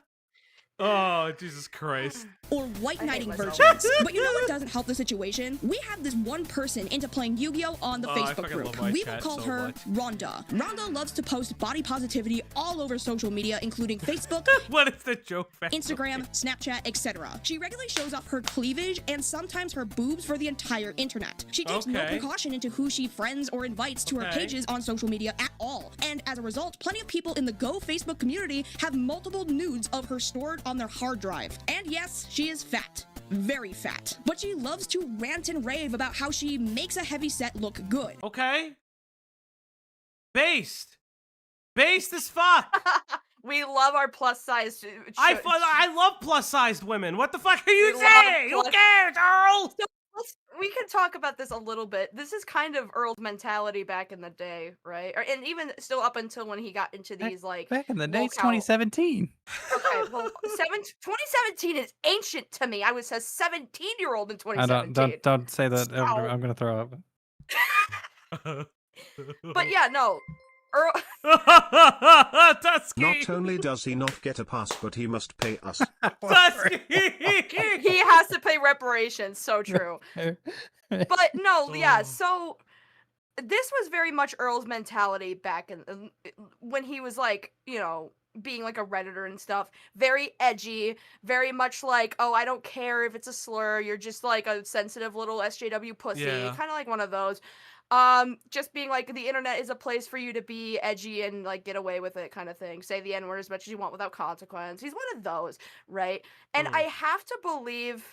Speaker 6: Oh, Jesus Christ.
Speaker 5: Or white
Speaker 2: I hate
Speaker 5: knighting
Speaker 2: myself.
Speaker 5: virgins. But you know what doesn't help the situation? We have this one person into playing Yu-Gi-Oh! On the
Speaker 6: Oh, I
Speaker 5: Facebook
Speaker 6: fucking
Speaker 5: group.
Speaker 6: love my
Speaker 5: We will
Speaker 6: chat
Speaker 5: call
Speaker 6: so
Speaker 5: her
Speaker 6: much.
Speaker 5: Rhonda. Rhonda loves to post body positivity all over social media, including Facebook,
Speaker 6: What is the joke?
Speaker 5: Instagram, Snapchat, etc. She regularly shows off her cleavage and sometimes her boobs for the entire internet. She takes no
Speaker 6: Okay.
Speaker 5: precaution into who she friends or invites to her
Speaker 6: Okay.
Speaker 5: pages on social media at all. And as a result, plenty of people in the Go Facebook community have multiple nudes of her stored on their hard drive. And yes, she is fat. Very fat. But she loves to rant and rave about how she makes a heavy set look good.
Speaker 6: Okay. Based Based as fuck.
Speaker 2: We love our plus size.
Speaker 6: I love plus sized women. What the fuck are you
Speaker 2: We love
Speaker 6: saying? Who
Speaker 2: plus-
Speaker 6: cares, Earl?
Speaker 2: We can talk about this a little bit. This is kind of Earl's mentality back in the day, right? And even still up until when he got into these like
Speaker 3: Back in the day, it's
Speaker 2: Lolcow-
Speaker 3: 2017.
Speaker 2: Okay, well, 2017 is ancient to me. I was a 17-year-old in
Speaker 3: I
Speaker 2: 2017.
Speaker 3: don't say that.
Speaker 2: So-
Speaker 3: I'm gonna throw up.
Speaker 2: But yeah, no, Earl.
Speaker 6: Tusky.
Speaker 4: Not only does he not get a pass, but he must pay us.
Speaker 6: Tusky.
Speaker 2: He has to pay reparations. So true. But no, yeah. So this was very much Earl's mentality back in when he was like, you know, being like a Redditor and stuff. Very edgy, very much like, oh, I don't care if it's a slur. You're just like a sensitive little SJW pussy.
Speaker 6: Yeah.
Speaker 2: Kind of like one of those. Just being like the internet is a place for you to be edgy and like get away with it kind of thing. Say the N-word as much as you want without consequence. He's one of those, right? And I have to believe,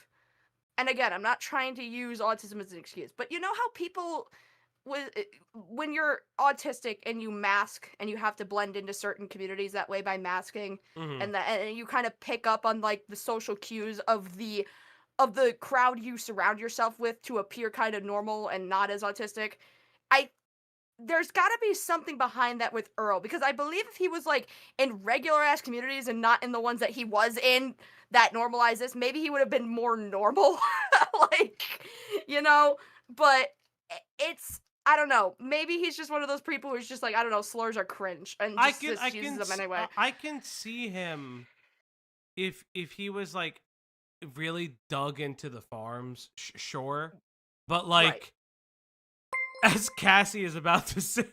Speaker 2: and again, I'm not trying to use autism as an excuse, but you know how people when you're autistic and you mask and you have to blend into certain communities that way by masking, and you kind of pick up on like the social cues of the crowd you surround yourself with to appear kind of normal and not as autistic. There's got to be something behind that with Earl, because I believe if he was like in regular ass communities and not in the ones that he was in that normalize this, maybe he would have been more normal. Like, you know, but it's, I don't know. Maybe he's just one of those people who's just like, I don't know, slurs are cringe and just uses them anyway.
Speaker 6: I can see him if he was like really dug into the farms, sure, but like as Cassie is about to say,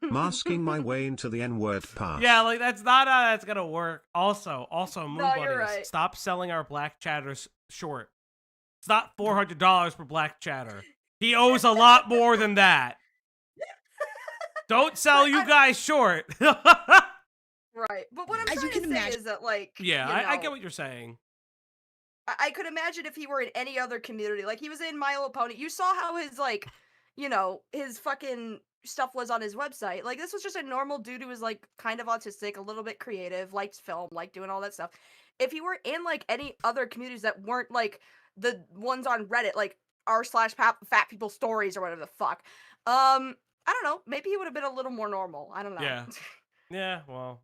Speaker 4: Masking my way into the N-word path.
Speaker 6: yeah, like that's not how that's gonna work. Also, Moon
Speaker 2: No, you're
Speaker 6: Buddies,
Speaker 2: right.
Speaker 6: stop selling our black chatters short. It's not $400 per black chatter. He owes a lot more than that. Don't sell you guys short.
Speaker 2: Right. But what I'm
Speaker 5: As you
Speaker 2: trying
Speaker 5: can
Speaker 2: to say
Speaker 5: imagine-
Speaker 2: is that, like,
Speaker 6: Yeah,
Speaker 2: you
Speaker 6: I
Speaker 2: know,
Speaker 6: get what you're saying.
Speaker 2: I could imagine if he were in any other community, like he was in My Little Pony. You saw how his like, you know, his fucking stuff was on his website. Like this was just a normal dude who was like kind of autistic, a little bit creative, liked film, liked doing all that stuff. If he were in like any other communities that weren't like the ones on Reddit, like r/fat people stories or whatever the fuck, I don't know. Maybe he would have been a little more normal. I don't know.
Speaker 6: Yeah. Yeah, well.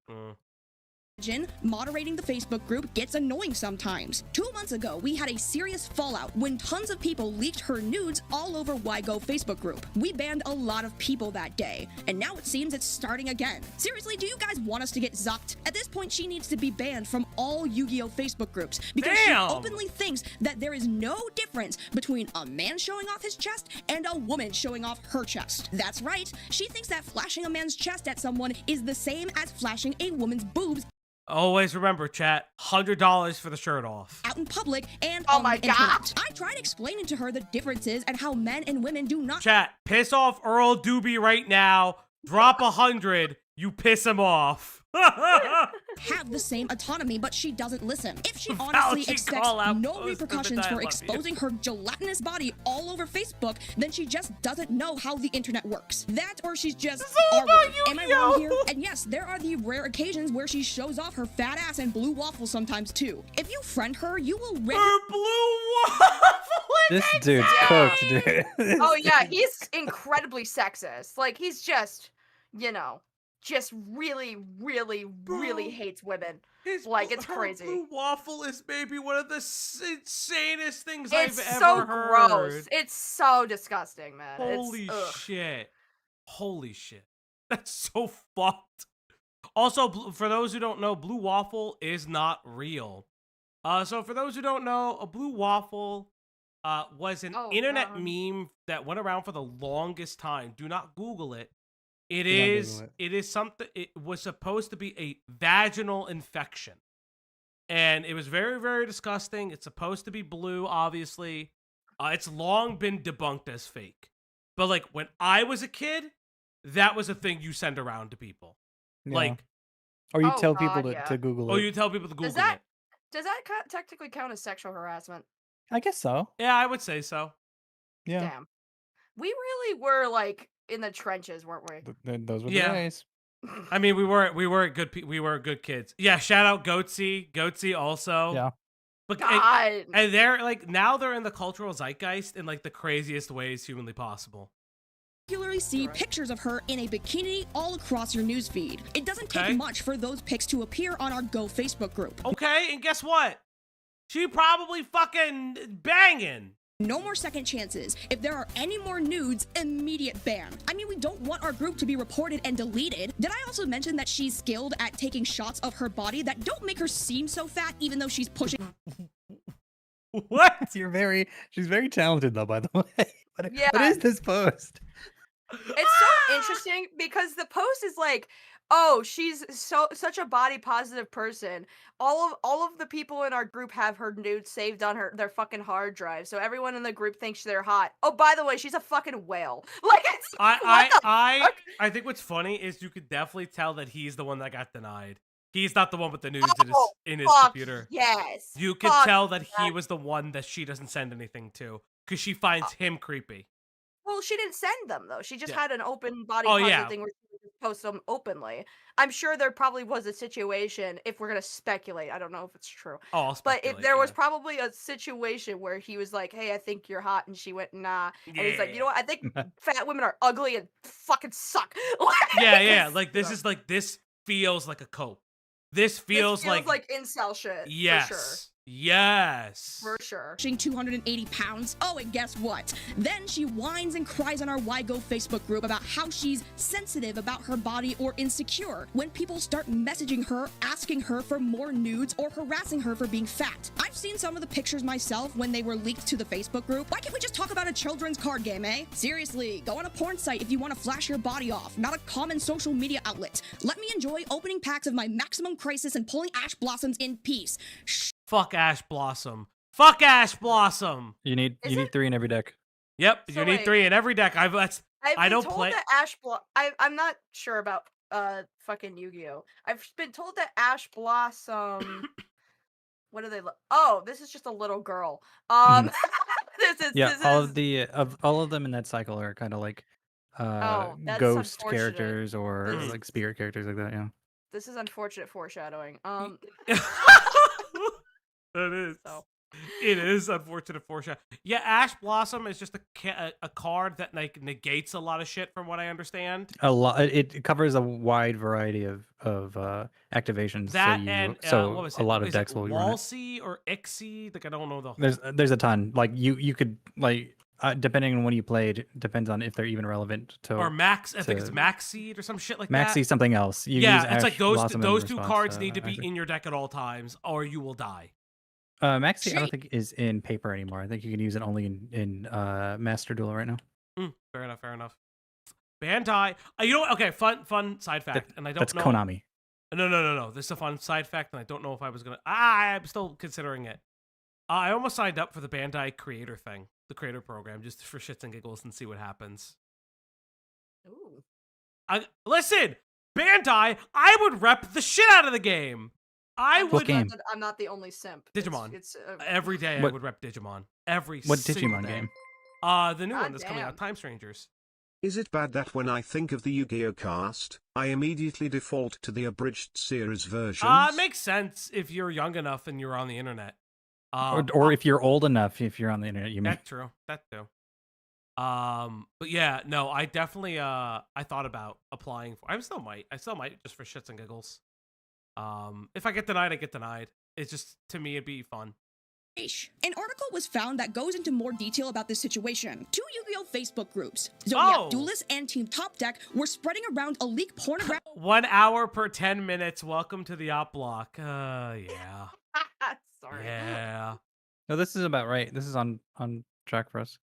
Speaker 5: Moderating the Facebook group gets annoying sometimes. 2 months ago, we had a serious fallout when tons of people leaked her nudes all over WhyGo Facebook group. We banned a lot of people that day, and now it seems it's starting again. Seriously, do you guys want us to get zucked? At this point, she needs to be banned from all Yu-Gi-Oh! Facebook groups because she openly thinks that there is no difference between a man showing off his chest and a woman showing off her chest. That's right, she thinks that flashing a man's chest at someone is the same as flashing a woman's boobs
Speaker 6: Always remember, chat, $100 for the shirt off.
Speaker 5: out in public and
Speaker 2: Oh
Speaker 5: on
Speaker 2: my
Speaker 5: the internet.
Speaker 2: God.
Speaker 5: I tried explaining to her the differences and how men and women do not
Speaker 6: Chat, piss off Earl Dube right now. Drop 100. You piss him off.
Speaker 5: have the same autonomy, but she doesn't listen. If she
Speaker 6: Fauci
Speaker 5: honestly expects
Speaker 6: call-out
Speaker 5: no
Speaker 6: post of the
Speaker 5: repercussions
Speaker 6: day, I
Speaker 5: for
Speaker 6: love you.
Speaker 5: exposing her gelatinous body all over Facebook, then she just doesn't know how the internet works. That or she's just
Speaker 6: all about
Speaker 5: R-word. Am I
Speaker 6: Yu-Gi-Oh!
Speaker 5: wrong here? And yes, there are the rare occasions where she shows off her fat ass and blue waffle sometimes too. If you friend her, you will
Speaker 6: Her blue waffle.
Speaker 3: This dude's cooked, dude.
Speaker 2: Oh yeah, he's incredibly sexist. Like he's just, you know, just really, really, really
Speaker 6: Bro.
Speaker 2: hates women.
Speaker 6: Like
Speaker 2: it's crazy.
Speaker 6: Blue waffle is maybe one of the insanest things
Speaker 2: It's
Speaker 6: I've
Speaker 2: so
Speaker 6: ever heard.
Speaker 2: gross. It's so disgusting, man.
Speaker 6: Holy
Speaker 2: ugh.
Speaker 6: shit. Holy shit. That's so fucked. Also, for those who don't know, blue waffle is not real. So for those who don't know, a blue waffle was an
Speaker 2: Oh,
Speaker 6: internet
Speaker 2: God.
Speaker 6: meme that went around for the longest time. Do not Google it. It
Speaker 3: Do not
Speaker 6: is
Speaker 3: Google
Speaker 6: it is something, it was supposed to be a vaginal infection. And it was very, very disgusting. It's supposed to be blue, obviously. It's long been debunked as fake. But like when I was a kid, that was a thing you send around to people.
Speaker 3: Yeah.
Speaker 6: Like,
Speaker 3: or you
Speaker 2: Oh,
Speaker 3: tell people
Speaker 2: God, yeah.
Speaker 3: to Google it.
Speaker 6: oh, you tell people to Google
Speaker 2: Does that
Speaker 6: it.
Speaker 2: technically count as sexual harassment?
Speaker 3: I guess so.
Speaker 6: Yeah, I would say so.
Speaker 3: Yeah.
Speaker 2: Damn. We really were like in the trenches, weren't we?
Speaker 3: Those were
Speaker 6: Yeah.
Speaker 3: the days.
Speaker 6: I mean, we were good kids. Yeah, shout out Goatsy also.
Speaker 3: Yeah.
Speaker 6: But
Speaker 2: God.
Speaker 6: and they're like now they're in the cultural zeitgeist in like the craziest ways humanly possible.
Speaker 5: Regularly see pictures of her in a bikini all across your newsfeed. It doesn't take much for those pics to appear on our Go Facebook group.
Speaker 6: Okay, and guess what? She probably fucking banging.
Speaker 5: No more second chances. If there are any more nudes, immediate ban. I mean, we don't want our group to be reported and deleted. Did I also mention that she's skilled at taking shots of her body that don't make her seem so fat, even though she's pushing?
Speaker 6: What?
Speaker 3: She's very talented though, by the way. What
Speaker 2: Yeah.
Speaker 3: is this post?
Speaker 2: It's so interesting because the post is like, oh, she's such a body positive person. All of the people in our group have her nudes saved on their fucking hard drive, so everyone in the group thinks they're hot. Oh, by the way, she's a fucking whale. Like, it's
Speaker 6: I think what's funny is you could definitely tell that he's the one that got denied. He's not the one with the nudes in his computer.
Speaker 2: Yes.
Speaker 6: You could tell that he was the one that she doesn't send anything to because she finds him creepy.
Speaker 2: Well, she didn't send them though. She just
Speaker 6: Yeah.
Speaker 2: had an open body
Speaker 6: Oh,
Speaker 2: positive
Speaker 6: yeah.
Speaker 2: thing where she would just post them openly. I'm sure there probably was a situation, if we're gonna speculate, I don't know if it's true.
Speaker 6: Oh, I'll
Speaker 2: But if
Speaker 6: speculate,
Speaker 2: there was
Speaker 6: yeah.
Speaker 2: probably a situation where he was like, "Hey, I think you're hot," and she went, "Nah," and he's like, "You know what? I think fat women are ugly and fucking suck."
Speaker 6: Yeah. Like this feels like a cope. This feels like
Speaker 2: incel shit.
Speaker 6: yes.
Speaker 2: For sure.
Speaker 6: Yes.
Speaker 2: For sure.
Speaker 5: 280 pounds. Oh, and guess what? Then she whines and cries on our Why Go Facebook group about how she's sensitive about her body or insecure when people start messaging her, asking her for more nudes or harassing her for being fat. I've seen some of the pictures myself when they were leaked to the Facebook group. Why can't we just talk about a children's card game, eh? Seriously, go on a porn site if you want to flash your body off, not a common social media outlet. Let me enjoy opening packs of my Maximum Crisis and pulling Ash Blossoms in peace.
Speaker 6: Fuck Ash Blossom. Fuck Ash Blossom.
Speaker 3: You need 3 in every deck.
Speaker 6: Yep,
Speaker 2: So
Speaker 6: you need
Speaker 2: wait.
Speaker 6: 3 in every deck. I don't
Speaker 2: told
Speaker 6: play.
Speaker 2: That I'm not sure about fucking Yu-Gi-Oh. I've been told that Ash Blossom. What do they look? Oh, this is just a little girl.
Speaker 3: All of them in that cycle are kind of like
Speaker 2: that's
Speaker 3: ghost
Speaker 2: unfortunate.
Speaker 3: characters or
Speaker 2: This-
Speaker 3: like spirit characters like that. Yeah.
Speaker 2: This is unfortunate foreshadowing.
Speaker 6: That is.
Speaker 2: So.
Speaker 6: It is unfortunate foreshadow. Yeah, Ash Blossom is just a card that like negates a lot of shit, from what I understand.
Speaker 3: A lot. It covers a wide variety of activations.
Speaker 6: That
Speaker 3: so
Speaker 6: what was
Speaker 3: a
Speaker 6: it?
Speaker 3: lot of
Speaker 6: Is
Speaker 3: decks
Speaker 6: it
Speaker 3: will run it.
Speaker 6: Walsey or Ixie? Like I don't know the whole.
Speaker 3: There's a ton. Like you could like depending on when you played, depends on if they're even relevant to.
Speaker 6: Or Max. I think it's Maxseed or some shit like
Speaker 3: Maxi
Speaker 6: that.
Speaker 3: something else. You
Speaker 6: Yeah,
Speaker 3: use
Speaker 6: it's
Speaker 3: Ash
Speaker 6: like
Speaker 3: Blossom in
Speaker 6: those two
Speaker 3: response
Speaker 6: cards need to be
Speaker 3: Axie.
Speaker 6: in your deck at all times, or you will die.
Speaker 3: Maxi, I don't think is in paper anymore. I think you can use it only in Master Duel right now.
Speaker 6: Fair enough. Bandai. You know what? Okay, fun side fact, and I don't
Speaker 3: That's
Speaker 6: know.
Speaker 3: Konami.
Speaker 6: No. This is a fun side fact, and I don't know if I was gonna. I'm still considering it. I almost signed up for the Bandai creator thing, the creator program, just for shits and giggles and see what happens.
Speaker 2: Ooh.
Speaker 6: Listen, Bandai. I would rep the shit out of the game. I
Speaker 3: What
Speaker 6: would.
Speaker 3: game?
Speaker 2: I'm not the only simp.
Speaker 6: Digimon.
Speaker 2: It's
Speaker 6: Every day I
Speaker 3: What-
Speaker 6: would rep Digimon. Every
Speaker 3: What
Speaker 6: single
Speaker 3: Digimon
Speaker 6: day.
Speaker 3: game?
Speaker 6: The new one
Speaker 2: God
Speaker 6: that's coming out,
Speaker 2: damn.
Speaker 6: Time Strangers.
Speaker 4: Is it bad that when I think of the Yu-Gi-Oh cast, I immediately default to the abridged series versions?
Speaker 6: It makes sense if you're young enough and you're on the internet.
Speaker 3: Or if you're old enough, if you're on the internet, you mean.
Speaker 6: That's true. That too. But yeah, no, I definitely I thought about applying for. I still might just for shits and giggles. If I get denied, I get denied. It's just, to me, it'd be fun.
Speaker 5: An article was found that goes into more detail about this situation. 2 Yu-Gi-Oh! Facebook groups, Zodiac Duelist and Team Top Deck, were spreading around a leaked pornographic
Speaker 6: 1 hour per 10 minutes. Welcome to the op block. Yeah.
Speaker 2: Sorry.
Speaker 6: Yeah.
Speaker 3: No, this is about right. This is on track for us.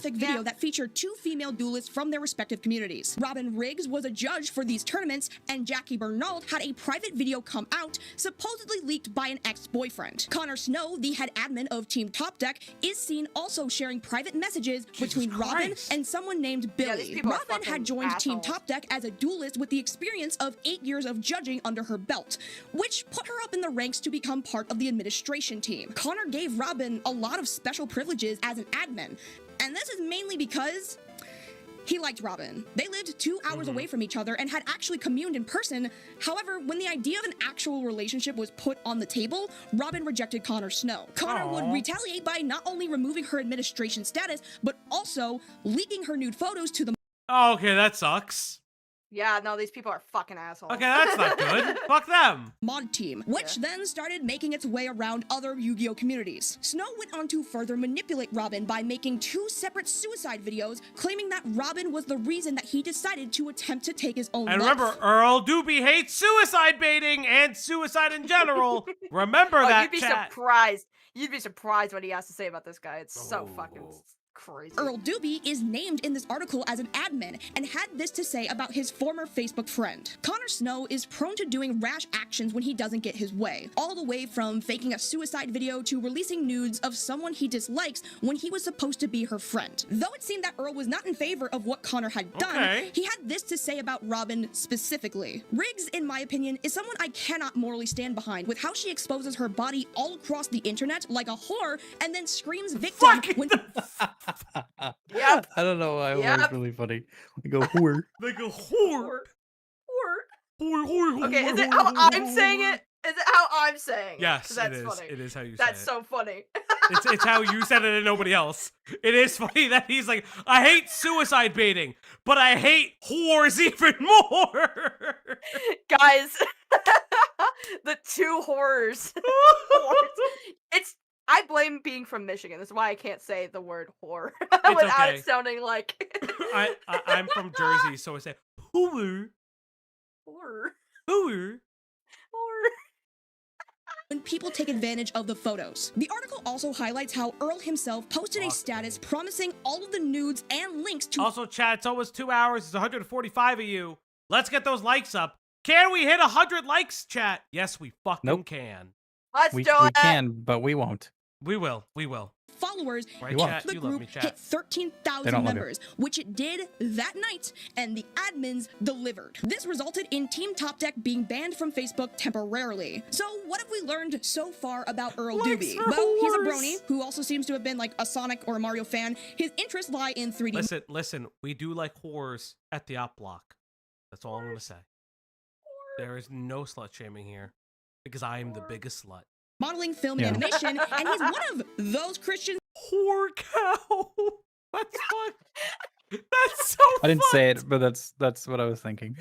Speaker 5: video that featured 2 female duelists from their respective communities. Robin Riggs was a judge for these tournaments, and Jackie Bernald had a private video come out, supposedly leaked by an ex-boyfriend. Connor Snow, the head admin of Team Top Deck, is seen also sharing private messages between Robin and someone named
Speaker 2: Yeah, these
Speaker 5: Billy.
Speaker 2: people are
Speaker 5: Robin had
Speaker 2: fucking
Speaker 5: joined Team
Speaker 2: assholes.
Speaker 5: Top Deck as a duelist with the experience of 8 years of judging under her belt, which put her up in the ranks to become part of the administration team. Connor gave Robin a lot of special privileges as an admin, and this is mainly because He liked Robin. They lived 2 hours away from each other and had actually communed in person. However, when the idea of an actual relationship was put on the table, Robin rejected Connor Snow. Connor would retaliate by not only removing her administration status, but also leaking her nude photos to the
Speaker 6: Oh, okay, that sucks.
Speaker 2: Yeah, no, these people are fucking assholes.
Speaker 6: Okay, that's not good. Fuck them.
Speaker 5: mod team, which then started making its way around other Yu-Gi-Oh communities. Snow went on to further manipulate Robin by making 2 separate suicide videos, claiming that Robin was the reason that he decided to attempt to take his own life.
Speaker 6: And remember, Earl Dube hates suicide baiting and suicide in general. Remember that,
Speaker 2: you'd be
Speaker 6: chat.
Speaker 2: surprised. You'd be surprised what he has to say about this guy. It's so fucking crazy.
Speaker 5: Earl Dube is named in this article as an admin and had this to say about his former Facebook friend. Connor Snow is prone to doing rash actions when he doesn't get his way, all the way from faking a suicide video to releasing nudes of someone he dislikes when he was supposed to be her friend. Though it seemed that Earl was not in favor of what Connor had done, he had this to say about Robin specifically. Riggs, in my opinion, is someone I cannot morally stand behind with how she exposes her body all across the internet like a whore and then screams victim when
Speaker 2: Yep.
Speaker 3: I don't know why it was really funny. We go whore.
Speaker 6: They go whore.
Speaker 2: Okay, is it how I'm saying it? Is it how I'm saying it?
Speaker 6: Yes,
Speaker 2: 'Cause that's
Speaker 6: it is.
Speaker 2: funny.
Speaker 6: It is how you say
Speaker 2: That's
Speaker 6: it.
Speaker 2: so funny.
Speaker 6: It's how you said it and nobody else. It is funny that he's like, I hate suicide baiting, but I hate whores even more.
Speaker 2: Guys, the 2 horrors. I blame being from Michigan. That's why I can't say the word whore without
Speaker 6: okay.
Speaker 2: it sounding like
Speaker 6: I'm from Jersey, so I say whore.
Speaker 2: Whore.
Speaker 6: Whore.
Speaker 5: when people take advantage of the photos. The article also highlights how Earl himself posted a status promising all of the nudes and links to—
Speaker 6: Also, chat, it's almost 2 hours. It's 145 of you. Let's get those likes up. Can we hit 100 likes, chat? Yes, we fucking can.
Speaker 2: Let's
Speaker 3: We
Speaker 2: do it.
Speaker 3: can, but we won't.
Speaker 6: We will. We will.
Speaker 5: followers,
Speaker 6: Right,
Speaker 3: chat?
Speaker 5: the
Speaker 6: You love
Speaker 5: group
Speaker 6: me, chat.
Speaker 5: hit
Speaker 3: They
Speaker 5: 13,000
Speaker 3: don't love you.
Speaker 5: members, which it did that night, and the admins delivered. This resulted in Team Top Deck being banned from Facebook temporarily. So what have we learned so far about Earl Dube? Well, he's a brony who also seems to have been like a Sonic or a Mario fan. His interests lie in 3D
Speaker 6: Listen, we do like whores at the op block. That's all I'm going to say. There is no slut shaming here because I am the biggest slut.
Speaker 5: modeling, film, and animation, and he's one of those Christians.
Speaker 6: Whore cow. That's fun. That's so
Speaker 3: I didn't say
Speaker 6: fucked.
Speaker 3: it, but that's what I was thinking.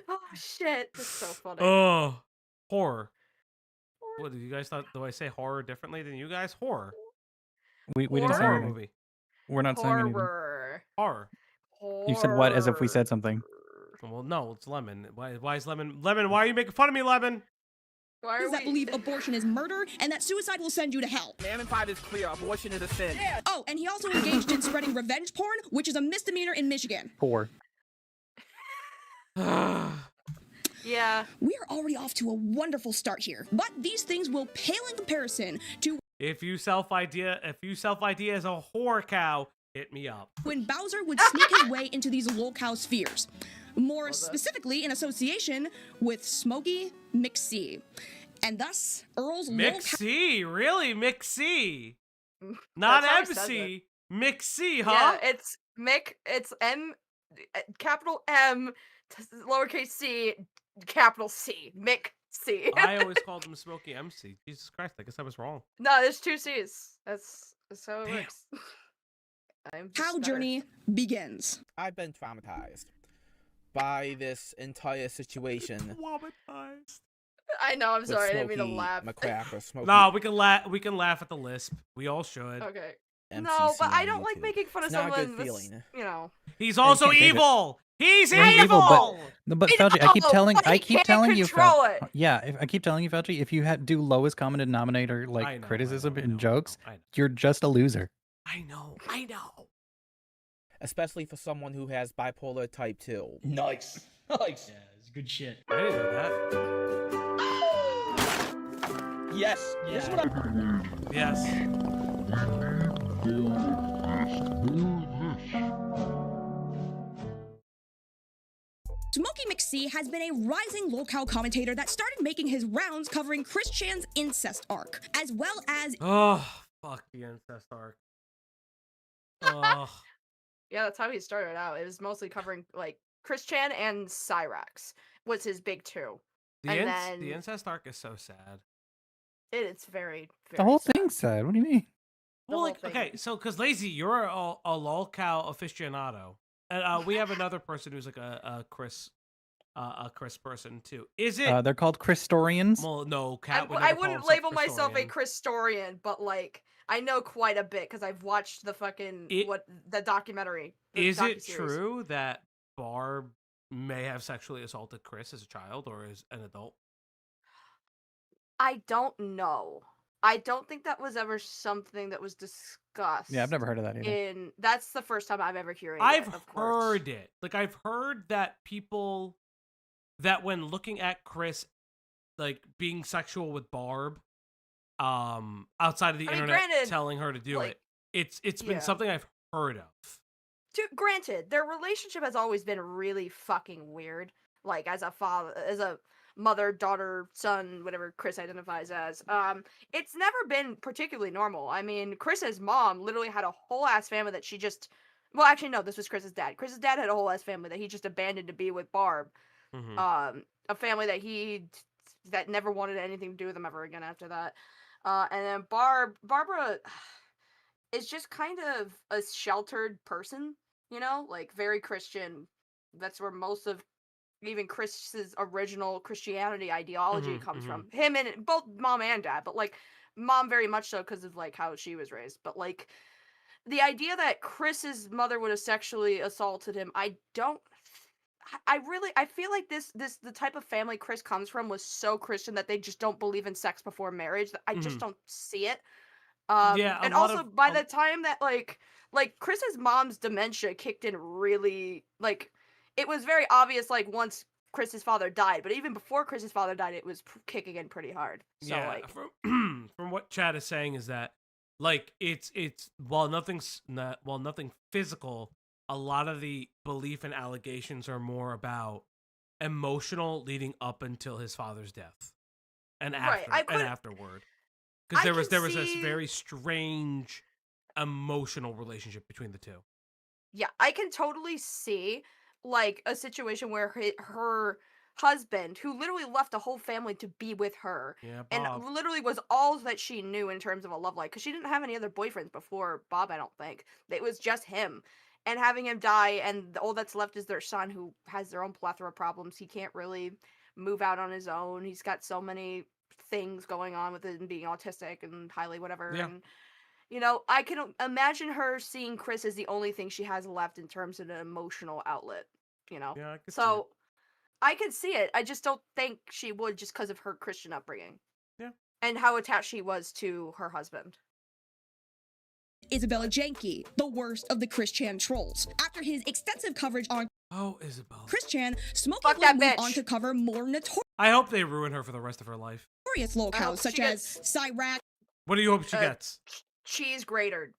Speaker 2: Oh shit, that's so funny.
Speaker 6: Oh, horror. What did you guys thought? Do I say horror differently than you guys? Horror.
Speaker 3: We didn't say
Speaker 6: Horror
Speaker 3: anything.
Speaker 6: movie.
Speaker 3: We're not saying anything.
Speaker 2: Horror.
Speaker 6: Horror.
Speaker 3: You said what as if we said something.
Speaker 6: Well, no, it's Lemon. Why is Lemon? Lemon, why are you making fun of me, Lemon?
Speaker 2: Why are
Speaker 5: that believe abortion is murder and that suicide will send you to hell.
Speaker 9: Man and 5 is clear. Abortion is a sin.
Speaker 5: Oh, and he also engaged in spreading revenge porn, which is a misdemeanor in Michigan.
Speaker 3: Poor.
Speaker 2: Yeah.
Speaker 5: We are already off to a wonderful start here, but these things will pale in comparison to
Speaker 6: If you self-idea as a whore cow, hit me up.
Speaker 5: when BOWSER would sneak his way into these Lolcow spheres. More specifically in association with Smokey McC. And thus, Earl's Lolcow—
Speaker 6: McC, really? McC. Not
Speaker 2: That's how he says
Speaker 6: MC. McC, huh?
Speaker 2: Yeah, it's Mick. It's M, capital M, lowercase c, capital C. Mick C.
Speaker 6: I always called him Smokey MC. Jesus Christ, I guess I was wrong.
Speaker 2: No, there's 2 C's. That's how it
Speaker 6: Damn.
Speaker 2: works. I'm just
Speaker 5: How
Speaker 2: better.
Speaker 5: journey begins.
Speaker 7: I've been traumatized by this entire situation.
Speaker 6: Traumatized.
Speaker 2: I know. I'm
Speaker 7: with
Speaker 2: sorry. I didn't mean to
Speaker 7: Smokey
Speaker 2: laugh.
Speaker 7: McCrack or Smokey.
Speaker 6: No, we can laugh at the lisp. We all should.
Speaker 2: Okay.
Speaker 7: MCC
Speaker 2: No, but I
Speaker 7: on
Speaker 2: don't like
Speaker 7: YouTube.
Speaker 2: making fun of
Speaker 7: It's not a
Speaker 2: someone.
Speaker 7: good
Speaker 2: that's,
Speaker 7: feeling.
Speaker 2: you know.
Speaker 6: He's also
Speaker 3: can't take it.
Speaker 6: evil. He's
Speaker 3: Well, he's
Speaker 6: evil.
Speaker 3: evil, No, but Fauci, I keep
Speaker 2: know,
Speaker 3: telling,
Speaker 2: but
Speaker 3: I
Speaker 2: he
Speaker 3: keep
Speaker 2: can't
Speaker 3: telling you,
Speaker 2: control
Speaker 3: Fauci.
Speaker 2: it.
Speaker 3: Yeah, I keep telling you, Fauci. If you do lowest common denominator
Speaker 6: I
Speaker 3: like
Speaker 6: know,
Speaker 3: criticism
Speaker 6: I know,
Speaker 3: and jokes,
Speaker 6: I know.
Speaker 3: you're just a loser.
Speaker 6: I know. I know.
Speaker 7: Especially for someone who has bipolar type 2.
Speaker 11: Nice. Nice. Yeah, it's good shit.
Speaker 6: I didn't know that.
Speaker 11: Yes. This is what I—
Speaker 6: Yes.
Speaker 5: Smokey McC has been a rising Lolcow commentator that started making his rounds covering Chris Chan's incest arc, as well as
Speaker 6: Oh, fuck the incest arc. Oh.
Speaker 2: Yeah, that's how he started out. It was mostly covering like Chris Chan and Cyrax was his big two.
Speaker 6: The incest arc is so sad.
Speaker 2: It's very, very
Speaker 3: The whole
Speaker 2: sad.
Speaker 3: thing's sad. What do you mean?
Speaker 2: The
Speaker 6: Well,
Speaker 2: whole
Speaker 6: like,
Speaker 2: thing.
Speaker 6: okay, so because Lazy, you're a Lolcow aficionado, and we have another person who's like a Chris person too. Is it?
Speaker 3: They're called Christorians.
Speaker 6: Well, no, Cat.
Speaker 2: I wouldn't label myself a Christorian, but like I know quite a bit because I've watched the fucking the documentary.
Speaker 6: Is it true that Barb may have sexually assaulted Chris as a child or as an adult?
Speaker 2: I don't know. I don't think that was ever something that was discussed.
Speaker 3: Yeah, I've never heard of that either.
Speaker 2: That's the first time I've ever heard it.
Speaker 6: I've heard it. Like I've heard that people that when looking at Chris like being sexual with Barb outside of the internet
Speaker 2: granted,
Speaker 6: telling her to do
Speaker 2: like,
Speaker 6: it's been something I've heard of.
Speaker 2: Granted, their relationship has always been really fucking weird. Like as a mother, daughter, son, whatever Chris identifies as. It's never been particularly normal. I mean, Chris's mom literally had a whole ass family that she just. Well, actually, no. This was Chris's dad. Chris's dad had a whole ass family that he just abandoned to be with Barb.
Speaker 6: Mm-hmm.
Speaker 2: A family that never wanted anything to do with him ever again after that. And then Barbara is just kind of a sheltered person, you know, like very Christian. That's where most of even Chris's original Christianity ideology comes from. Him and both mom and dad, but like mom very much so because of like how she was raised. But like the idea that Chris's mother would have sexually assaulted him, I feel like the type of family Chris comes from was so Christian that they just don't believe in sex before marriage. That I just don't see it. And also by the time that like Chris's mom's dementia kicked in really, like, it was very obvious, like, once Chris's father died, but even before Chris's father died, it was kicking in pretty hard. So,
Speaker 6: yeah,
Speaker 2: like,
Speaker 6: from what Chad is saying is that, like, it's while nothing physical, a lot of the belief and allegations are more about emotional leading up until his father's death and afterward. Because there was this very strange emotional relationship between the two.
Speaker 2: Yeah, I can totally see, like, a situation where her husband, who literally left a whole family to be with her, and literally was all that she knew in terms of a love life, because she didn't have any other boyfriends before Bob, I don't think. It was just him. And having him die, and all that's left is their son, who has their own plethora of problems. He can't really move out on his own. He's got so many things going on with him being autistic and highly whatever.
Speaker 6: Yeah.
Speaker 2: And, you know, I can imagine her seeing Chris as the only thing she has left in terms of an emotional outlet, you know?
Speaker 6: Yeah,
Speaker 2: I could see it. I just don't think she would just because of her Christian upbringing.
Speaker 6: Yeah.
Speaker 2: And how attached she was to her husband.
Speaker 5: Isabella Janke, the worst of the Chris Chan trolls. After his extensive coverage on
Speaker 6: Isabella.
Speaker 5: Chris Chan, Smokey
Speaker 2: Fuck
Speaker 5: would
Speaker 2: that
Speaker 5: move
Speaker 2: bitch.
Speaker 5: on to cover more
Speaker 6: I hope they ruin her for the rest of her life.
Speaker 5: notorious lolcows such as Cyrax.
Speaker 6: What do you hope she gets?
Speaker 2: Cheese grater.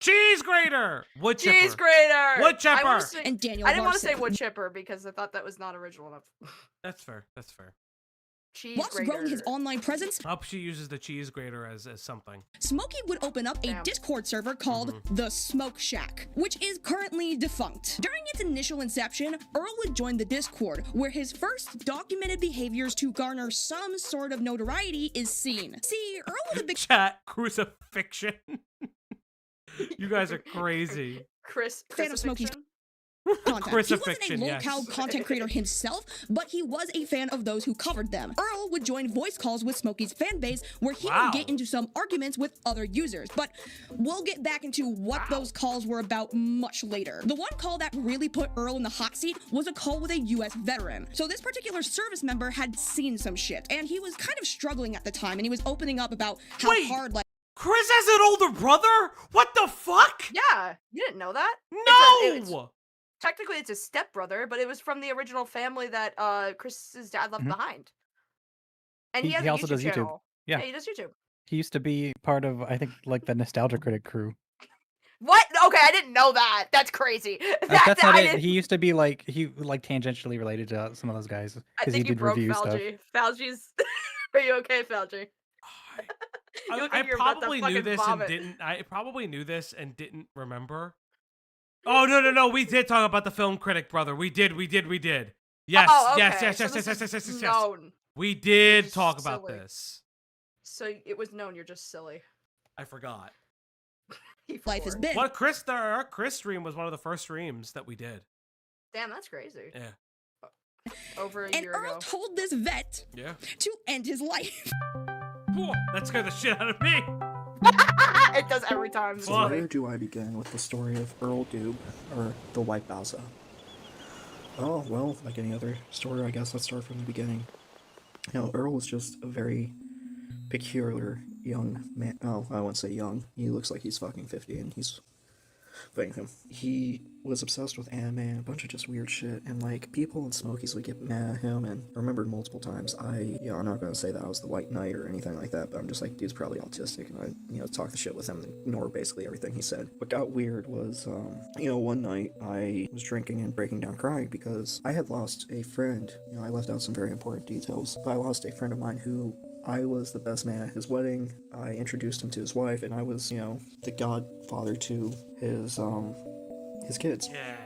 Speaker 6: Cheese grater! Wood chipper.
Speaker 2: Cheese grater!
Speaker 6: Wood chipper!
Speaker 5: And Daniel
Speaker 2: I didn't want to say
Speaker 5: Larson.
Speaker 2: wood chipper because I thought that was not original enough.
Speaker 6: That's fair. That's fair.
Speaker 2: Cheese
Speaker 5: Whilst
Speaker 2: grater.
Speaker 5: growing his online presence,
Speaker 6: I hope she uses the cheese grater as something.
Speaker 5: Smokey would open up a
Speaker 2: Damn.
Speaker 5: Discord server called The Smoke Shack, which is currently defunct. During its initial inception, Earl would join the Discord, where his first documented behaviors to garner some sort of notoriety is seen. See, Earl was a big
Speaker 6: Chat crucifixion. You guys are crazy.
Speaker 2: Chris
Speaker 5: fan of Smokey's
Speaker 2: crucifixion?
Speaker 5: content. He
Speaker 6: Crucifixion,
Speaker 5: wasn't a Lolcow content creator himself, but he was a fan of those who covered them. Earl would join voice calls with Smokey's fan base, where he would get into some arguments with other users. But we'll get back into what those calls were about much later. The one call that really put Earl in the hot seat was a call with a US veteran. So this particular service member had seen some shit, and he was kind of struggling at the time, and he was opening up about how hard, like,
Speaker 6: Chris has an older brother? What the fuck?
Speaker 2: Yeah, you didn't know that?
Speaker 6: No!
Speaker 2: Technically, it's a stepbrother, but it was from the original family that Chris's dad left behind. And he has
Speaker 3: he
Speaker 2: a
Speaker 3: also
Speaker 2: YouTube
Speaker 3: does YouTube.
Speaker 2: channel.
Speaker 3: Yeah.
Speaker 2: He does YouTube.
Speaker 3: He used to be part of, I think, like the Nostalgia Critic crew.
Speaker 2: What? Okay, I didn't know that. That's crazy.
Speaker 3: That's not it. He used to be like tangentially related to some of those guys
Speaker 2: I
Speaker 3: because he
Speaker 2: think you
Speaker 3: did
Speaker 2: broke
Speaker 3: review stuff.
Speaker 2: Falgi. Falgi's. Are you okay, Falgi?
Speaker 6: I probably knew this and didn't. I probably knew this and didn't remember. Oh, no. We did talk about the film critic, brother. We did. Yes,
Speaker 2: Oh,
Speaker 6: yes,
Speaker 2: okay.
Speaker 6: yes,
Speaker 2: So
Speaker 6: yes,
Speaker 2: this
Speaker 6: yes, yes,
Speaker 2: is
Speaker 6: yes, yes, yes.
Speaker 2: known.
Speaker 6: We did
Speaker 2: Just
Speaker 6: talk about
Speaker 2: silly.
Speaker 6: this.
Speaker 2: So it was known. You're just silly.
Speaker 6: I forgot.
Speaker 5: Life has been.
Speaker 6: What our Chris stream was one of the first streams that we did.
Speaker 2: Damn, that's crazy.
Speaker 6: Yeah.
Speaker 2: Over a
Speaker 5: And
Speaker 2: year
Speaker 5: Earl
Speaker 2: ago.
Speaker 5: told this vet
Speaker 6: Yeah.
Speaker 5: to end his life.
Speaker 6: Whew, that scared the shit out of me.
Speaker 2: It does every time.
Speaker 12: So where do I begin with the story of Earl Dube, or the White BOWSER? Oh, well, like any other story, I guess let's start from the beginning. You know, Earl was just a very peculiar young man. Oh, I won't say young. He looks like he's fucking 50 and he's fighting him. He was obsessed with anime and a bunch of just weird shit, and like people in Smokies would get mad at him, and I remembered multiple times. I'm not gonna say that I was the White Knight or anything like that, but I'm just like, dude's probably autistic, and I, talk the shit with him and ignore basically everything he said. What got weird was, one night I was drinking and breaking down crying because I had lost a friend. I left out some very important details, but I lost a friend of mine who I was the best man at his wedding. I introduced him to his wife, and I was, the godfather to his kids.
Speaker 6: Yeah.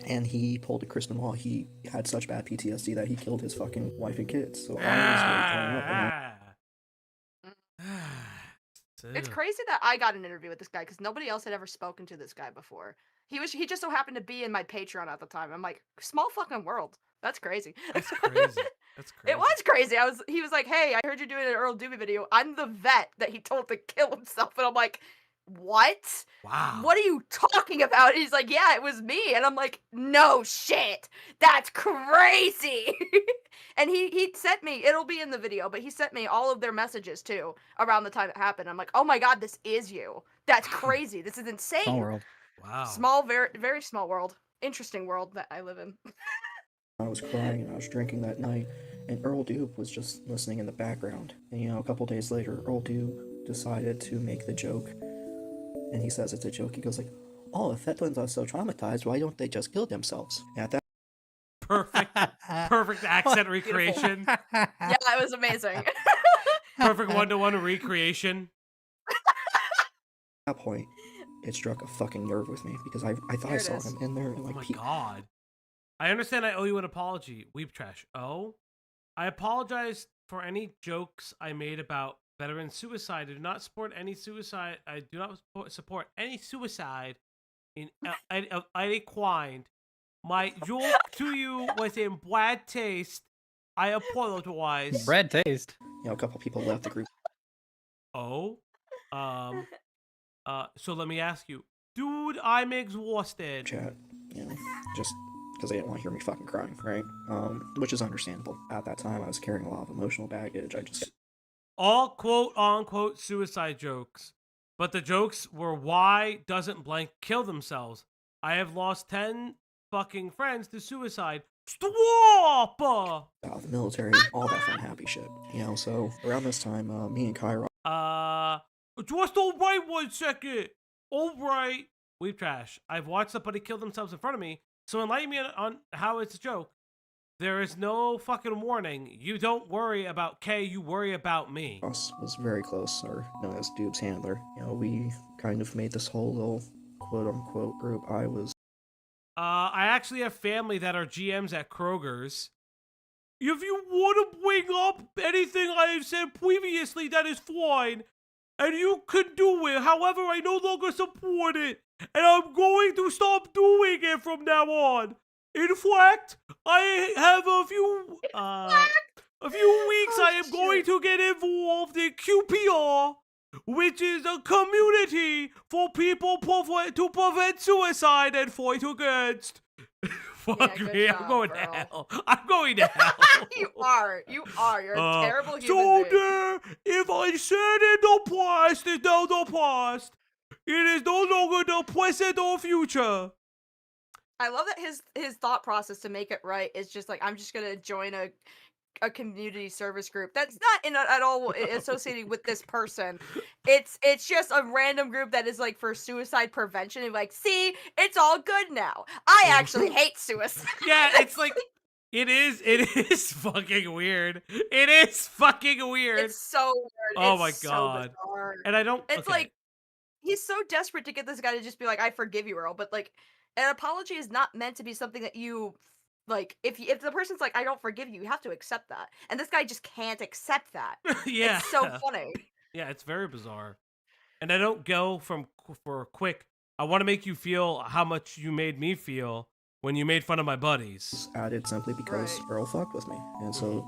Speaker 12: And he pulled a Chris Benoit. He had such bad PTSD that he killed his fucking wife and kids. So I was really torn up.
Speaker 2: It's crazy that I got an interview with this guy because nobody else had ever spoken to this guy before. He just so happened to be in my Patreon at the time. I'm like, small fucking world. That's crazy.
Speaker 6: That's crazy. That's crazy.
Speaker 2: It was crazy. He was like, hey, I heard you're doing an Earl Dube video. I'm the vet that he told to kill himself. And I'm like, what?
Speaker 6: Wow.
Speaker 2: What are you talking about? And he's like, yeah, it was me. And I'm like, no shit. That's crazy. And he sent me, it'll be in the video, but he sent me all of their messages too around the time it happened. I'm like, oh my God, this is you. That's crazy. This is insane.
Speaker 3: Small world.
Speaker 6: Wow.
Speaker 2: Small, very, very small world. Interesting world that I live in.
Speaker 12: I was crying and I was drinking that night, and Earl Dube was just listening in the background. And a couple days later, Earl Dube decided to make the joke, and he says it's a joke. He goes like, "Oh, if veterans are so traumatized, why don't they just kill themselves?" And at that
Speaker 6: perfect accent recreation.
Speaker 2: Yeah, it was amazing.
Speaker 6: Perfect one-to-one recreation.
Speaker 12: At that point, it struck a fucking nerve with me because I thought
Speaker 2: There
Speaker 12: I
Speaker 2: it
Speaker 12: saw
Speaker 2: is.
Speaker 12: him in there. And,
Speaker 6: Oh
Speaker 12: like,
Speaker 6: my God. I understand I owe you an apology, Weep Trash. Oh? I apologize for any jokes I made about veteran suicide. I do not support any suicide. I do not support any suicide in any kind. My joke to you was in bad taste. I apologize.
Speaker 3: Bread taste.
Speaker 12: a couple people left the group
Speaker 6: Oh? So let me ask you. Dude, I'm exhausted.
Speaker 12: chat, just because they didn't want to hear me fucking crying, right? Which is understandable. At that time, I was carrying a lot of emotional baggage. I just
Speaker 6: All quote-unquote suicide jokes. But the jokes were, why doesn't blank kill themselves? I have lost 10 fucking friends to suicide. Stop!
Speaker 12: the military, all that fun, happy shit. So around this time, me and Kyra.
Speaker 6: Just alright 1 second. Alright. Weep Trash. I've watched somebody kill themselves in front of me, so enlighten me on how it's a joke. There is no fucking warning. You don't worry about K, you worry about me.
Speaker 12: Ross was very close, or known as Dube's handler. We kind of made this whole little quote-unquote group.
Speaker 6: I actually have family that are GMs at Kroger's. If you want to bring up anything I have said previously, that is fine. And you can do it. However, I no longer support it. And I'm going to stop doing it from now on. In fact, I have a few weeks I am going to get involved in QPR, which is a community for people to prevent suicide and fight against. Fuck
Speaker 2: good
Speaker 6: me,
Speaker 2: job,
Speaker 6: I'm going to
Speaker 2: Earl.
Speaker 6: hell. I'm going to hell.
Speaker 2: You are. You're a terrible human
Speaker 6: So
Speaker 2: being.
Speaker 6: there, if I said in the past, it's now the past. It is no longer the present or future.
Speaker 2: I love that his thought process to make it right is just like, I'm just gonna join a community service group that's not at all associated with this person. It's just a random group that is like for suicide prevention, and like, see, it's all good now. I actually hate suicide.
Speaker 6: Yeah, it's like it is fucking weird. It is fucking weird.
Speaker 2: It's so weird.
Speaker 6: Oh
Speaker 2: It's
Speaker 6: my
Speaker 2: so
Speaker 6: God.
Speaker 2: bizarre.
Speaker 6: And I don't.
Speaker 2: It's
Speaker 6: okay.
Speaker 2: like he's so desperate to get this guy to just be like, I forgive you, Earl, but like, an apology is not meant to be something that you like. If the person's like, I don't forgive you, you have to accept that. And this guy just can't accept that.
Speaker 6: Yeah.
Speaker 2: It's so funny.
Speaker 6: Yeah, it's very bizarre. And I don't go for a quick, I want to make you feel how much you made me feel when you made fun of my buddies.
Speaker 12: Added simply because
Speaker 2: Right.
Speaker 12: Earl fucked with me, and so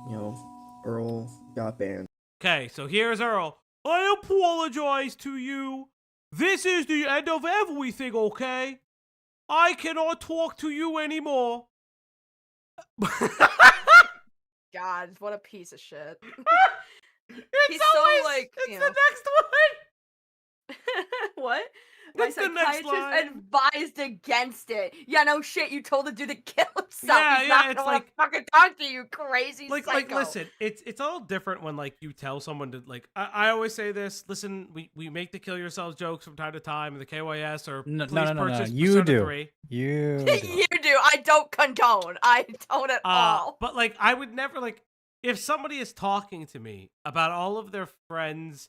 Speaker 12: Earl got banned.
Speaker 6: Okay, so here's Earl. I apologize to you. This is the end of everything, okay? I cannot talk to you anymore.
Speaker 2: God, what a piece of shit.
Speaker 6: It's
Speaker 2: He's
Speaker 6: always,
Speaker 2: so like,
Speaker 6: it's
Speaker 2: you
Speaker 6: the
Speaker 2: know.
Speaker 6: next one.
Speaker 2: What? My
Speaker 6: It's the next
Speaker 2: psychiatrist
Speaker 6: line.
Speaker 2: advised against it. Yeah, no shit. You told the dude to kill himself.
Speaker 6: Yeah,
Speaker 2: He's
Speaker 6: yeah,
Speaker 2: not
Speaker 6: it's
Speaker 2: gonna want
Speaker 6: like-
Speaker 2: to fucking talk to you, crazy
Speaker 6: Like
Speaker 2: psycho.
Speaker 6: listen, it's a little different when like you tell someone to like. I always say this. Listen, we make the kill yourselves jokes from time to time in the KYS or
Speaker 3: No,
Speaker 6: please
Speaker 3: no, no, no,
Speaker 6: purchase
Speaker 3: you
Speaker 6: Persona
Speaker 3: do.
Speaker 6: 3.
Speaker 3: You do.
Speaker 2: You do. I don't condone. I don't at all.
Speaker 6: But like I would never like if somebody is talking to me about all of their friends,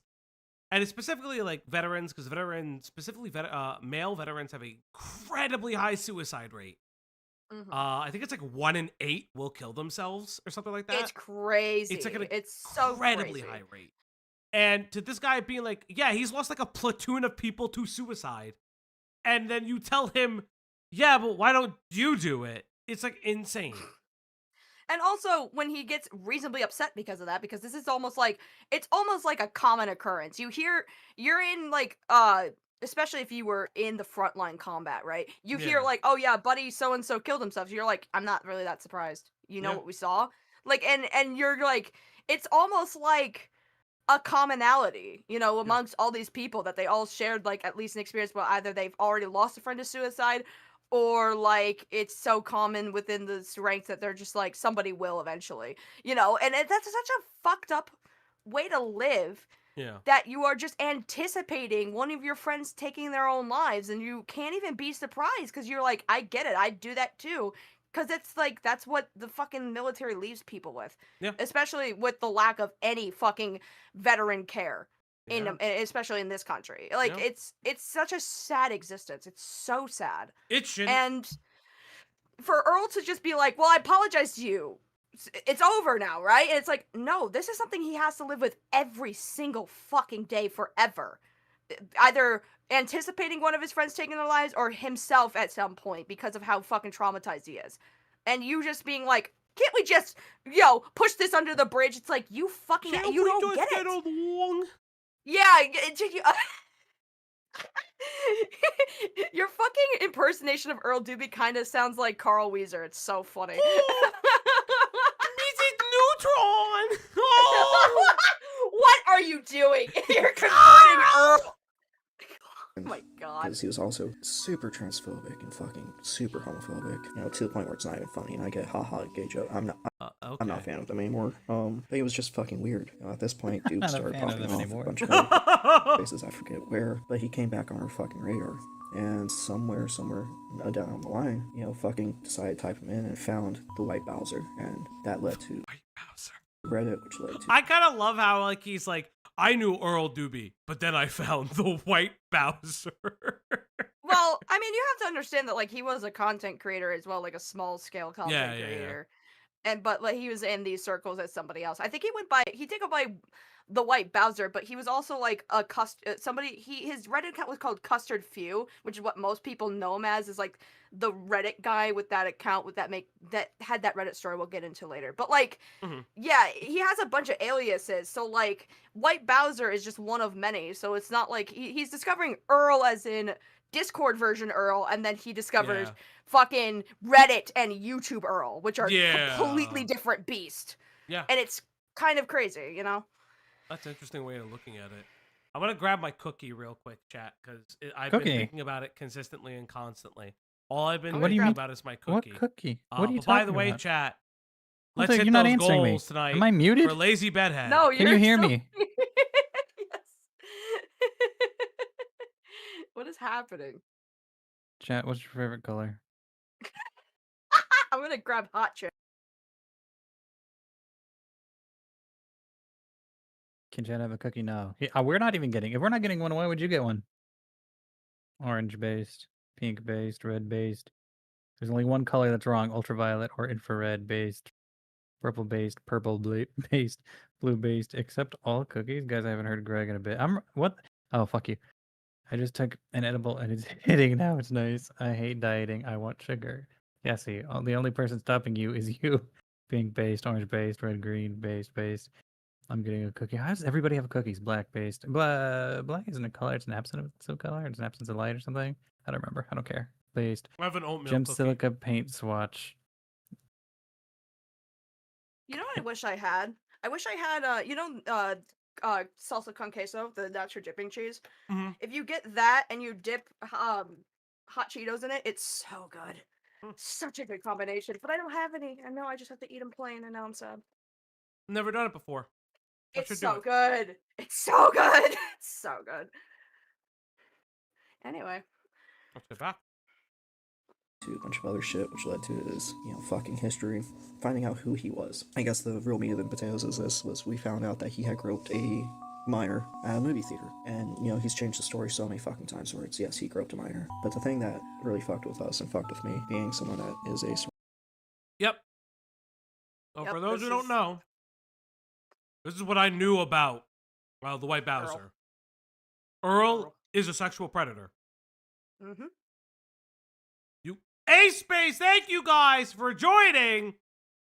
Speaker 6: and it's specifically like veterans, because veterans, specifically male veterans, have an incredibly high suicide rate.
Speaker 2: Mhm.
Speaker 6: I think it's like 1 in 8 will kill themselves or something like that.
Speaker 2: It's crazy.
Speaker 6: It's like an
Speaker 2: it's so
Speaker 6: incredibly
Speaker 2: crazy.
Speaker 6: high rate. And to this guy being like, yeah, he's lost like a platoon of people to suicide. And then you tell him, yeah, but why don't you do it? It's like insane.
Speaker 2: And also when he gets reasonably upset because of that, because this is almost like it's almost like a common occurrence. You're in like especially if you were in the frontline combat, right? You hear
Speaker 6: Yeah.
Speaker 2: like, oh yeah, buddy so and so killed himself. You're like, I'm not really that surprised. You know
Speaker 6: Yeah.
Speaker 2: what we saw? Like and you're like it's almost like a commonality, you know, amongst all these people that they all shared like at least an experience where either they've already lost a friend to suicide or like it's so common within the ranks that they're just like somebody will eventually, you know, and that's such a fucked up way to live
Speaker 6: Yeah.
Speaker 2: that you are just anticipating one of your friends taking their own lives and you can't even be surprised because you're like, I get it, I'd do that too. Because it's like, that's what the fucking military leaves people with.
Speaker 6: Yeah.
Speaker 2: Especially with the lack of any fucking veteran care.
Speaker 6: Yeah.
Speaker 2: Especially in this country. Like,
Speaker 6: Yeah.
Speaker 2: it's such a sad existence. It's so sad.
Speaker 6: It shouldn't.
Speaker 2: And for Earl to just be like, well, I apologize to you. It's over now, right? And it's like, no, this is something he has to live with every single fucking day forever. Either anticipating one of his friends taking their lives or himself at some point because of how fucking traumatized he is. And you just being like, can't we just, push this under the bridge? It's like, you fucking,
Speaker 6: Can't
Speaker 2: you
Speaker 6: we
Speaker 2: don't
Speaker 6: just
Speaker 2: get it.
Speaker 6: along?
Speaker 2: Yeah, your fucking impersonation of Earl Dube kind of sounds like Carl Weezer. It's so funny.
Speaker 6: This is Neutron! Oh!
Speaker 2: What are you doing? You're converting Earl. Oh my god.
Speaker 12: Because he was also super transphobic and fucking super homophobic, to the point where it's not even funny, and I get haha gay joke. I'm not a fan of them anymore. But it was just fucking weird. At this point, dude
Speaker 3: Not a
Speaker 12: started
Speaker 3: fan of
Speaker 12: popping
Speaker 3: them
Speaker 12: off
Speaker 3: anymore.
Speaker 12: a bunch of other places, I forget where, but he came back on our fucking radar. And somewhere down the line, fucking decided to type him in and found the white BOWSER, and that led to
Speaker 6: White BOWSER.
Speaker 12: Reddit, which led to
Speaker 6: I kind of love how like he's like, I knew Earl Dube, but then I found the white BOWSER.
Speaker 2: Well, I mean, you have to understand that, like, he was a content creator as well, like a small-scale content
Speaker 6: Yeah.
Speaker 2: creator. But like, he was in these circles as somebody else. I think he did go by the white BOWSER, but he was also like a his Reddit account was called Custard Few, which is what most people know him as, is like the Reddit guy with that account that had that Reddit story we'll get into later. But like, yeah, he has a bunch of aliases. So like, white BOWSER is just one of many. So it's not like he's discovering Earl as in Discord version Earl, and then he discovered fucking Reddit and YouTube Earl, which are completely different beasts.
Speaker 6: Yeah.
Speaker 2: And it's kind of crazy,
Speaker 6: That's an interesting way of looking at it. I'm gonna grab my cookie real quick, chat, because I've
Speaker 3: Cookie?
Speaker 6: been thinking about it consistently and constantly. All I've been
Speaker 3: What do you
Speaker 6: thinking
Speaker 3: mean?
Speaker 6: about is my cookie.
Speaker 3: What cookie? What are you
Speaker 6: But by the
Speaker 3: talking
Speaker 6: way,
Speaker 3: about?
Speaker 6: chat,
Speaker 3: What
Speaker 6: let's
Speaker 3: the-
Speaker 6: hit
Speaker 3: you're not
Speaker 6: those
Speaker 3: answering me.
Speaker 6: goals tonight.
Speaker 3: Am I muted?
Speaker 6: For Lazy Bedhead.
Speaker 2: No,
Speaker 3: Can you hear me?
Speaker 2: Yes. What is happening?
Speaker 3: Chat, what's your favorite color?
Speaker 2: I'm gonna grab hot chick.
Speaker 3: Can Chat have a cookie? No. We're not even getting. If we're not getting one, why would you get one? Orange based. pink based, red based. There's only one color that's wrong: ultraviolet or infrared based, purple based, based, blue based. Accept all cookies, guys. I haven't heard Greg in a bit. What? Oh, fuck you. I just took an edible and it's hitting now. It's nice. I hate dieting. I want sugar. Yeah, see, the only person stopping you is you. Pink based, orange based, red, green based. I'm getting a cookie. How does everybody have cookies? Black based. Black isn't a color. It's an absence of color. It's an absence of light or something. I don't remember. I don't care. Based.
Speaker 6: I have an oatmeal
Speaker 3: Gem
Speaker 6: cookie.
Speaker 3: silica paint swatch.
Speaker 2: You know what I wish I had? I wish I had salsa con queso, the natural dipping cheese.
Speaker 6: Mm-hmm.
Speaker 2: If you get that and you dip hot Cheetos in it, it's so good. Such a good combination. But I don't have any. I know I just have to eat them plain, and now I'm sad.
Speaker 6: Never done it before.
Speaker 2: It's so good. It's so good. It's so good. Anyway.
Speaker 6: Let's get back
Speaker 12: to a bunch of other shit, which led to his, fucking history, finding out who he was. I guess the real meat of the potatoes is this, was we found out that he had groped a minor at a movie theater, and, he's changed the story so many fucking times where it's, yes, he groped a minor, but the thing that really fucked with us and fucked with me, being someone that is a...
Speaker 6: Yep. So for those who don't know, this is what I knew about, the White Bowser. Earl is a sexual predator.
Speaker 2: Mm-hmm.
Speaker 6: A-Space, thank you guys for joining.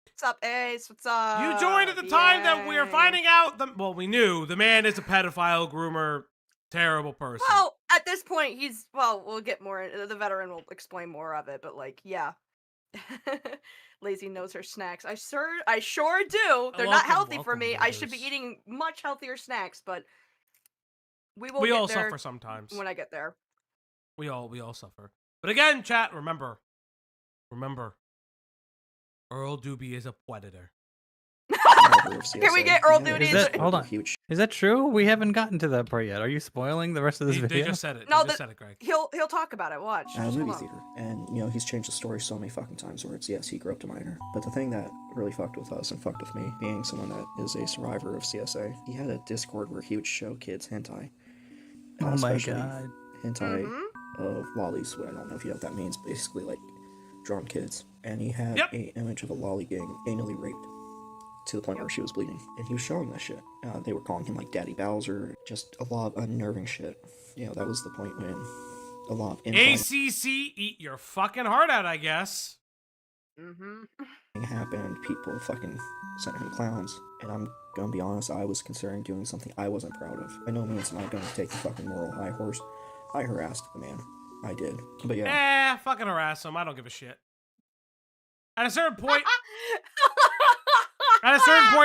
Speaker 2: What's up, Ace? What's up?
Speaker 6: You joined at the time that we were finding out. We knew the man is a pedophile, groomer, terrible person.
Speaker 2: Well, at this point, we'll get more. The veteran will explain more of it, but yeah. Lazy knows her snacks. I sure do. They're not healthy for me. I should be eating much healthier snacks, but we all
Speaker 6: suffer sometimes.
Speaker 2: When I get there.
Speaker 6: We all suffer. But again, chat, remember, Earl Dube is a predator.
Speaker 2: Can we get Earl Dube?
Speaker 3: Hold on. Is that true? We haven't gotten to that part yet. Are you spoiling the rest of this video?
Speaker 6: They just said it.
Speaker 2: No,
Speaker 6: they just said it, Greg.
Speaker 2: He'll talk about it. Watch.
Speaker 12: At a movie theater, and he's changed the story so many fucking times where it's, yes, he groped a minor. But the thing that really fucked with us and fucked with me, being someone that is a survivor of CSA, he had a Discord where he would show kids hentai.
Speaker 3: Oh my god.
Speaker 12: Hentai of lollies. I don't know if you know what that means. Basically, like drawn kids, and he had a image of a lolly getting anally raped to the point where she was bleeding, and he was showing that shit. They were calling him like Daddy Bowser, just a lot of unnerving shit. That was the point when a lot of
Speaker 6: ACC, eat your fucking heart out, I guess.
Speaker 12: Happened. People fucking sent him clowns, and I'm gonna be honest, I was considering doing something I wasn't proud of. By no means am I gonna take the fucking moral high horse. I harassed the man. I did. But yeah.
Speaker 6: Fucking harass him. I don't give a shit. At a certain point,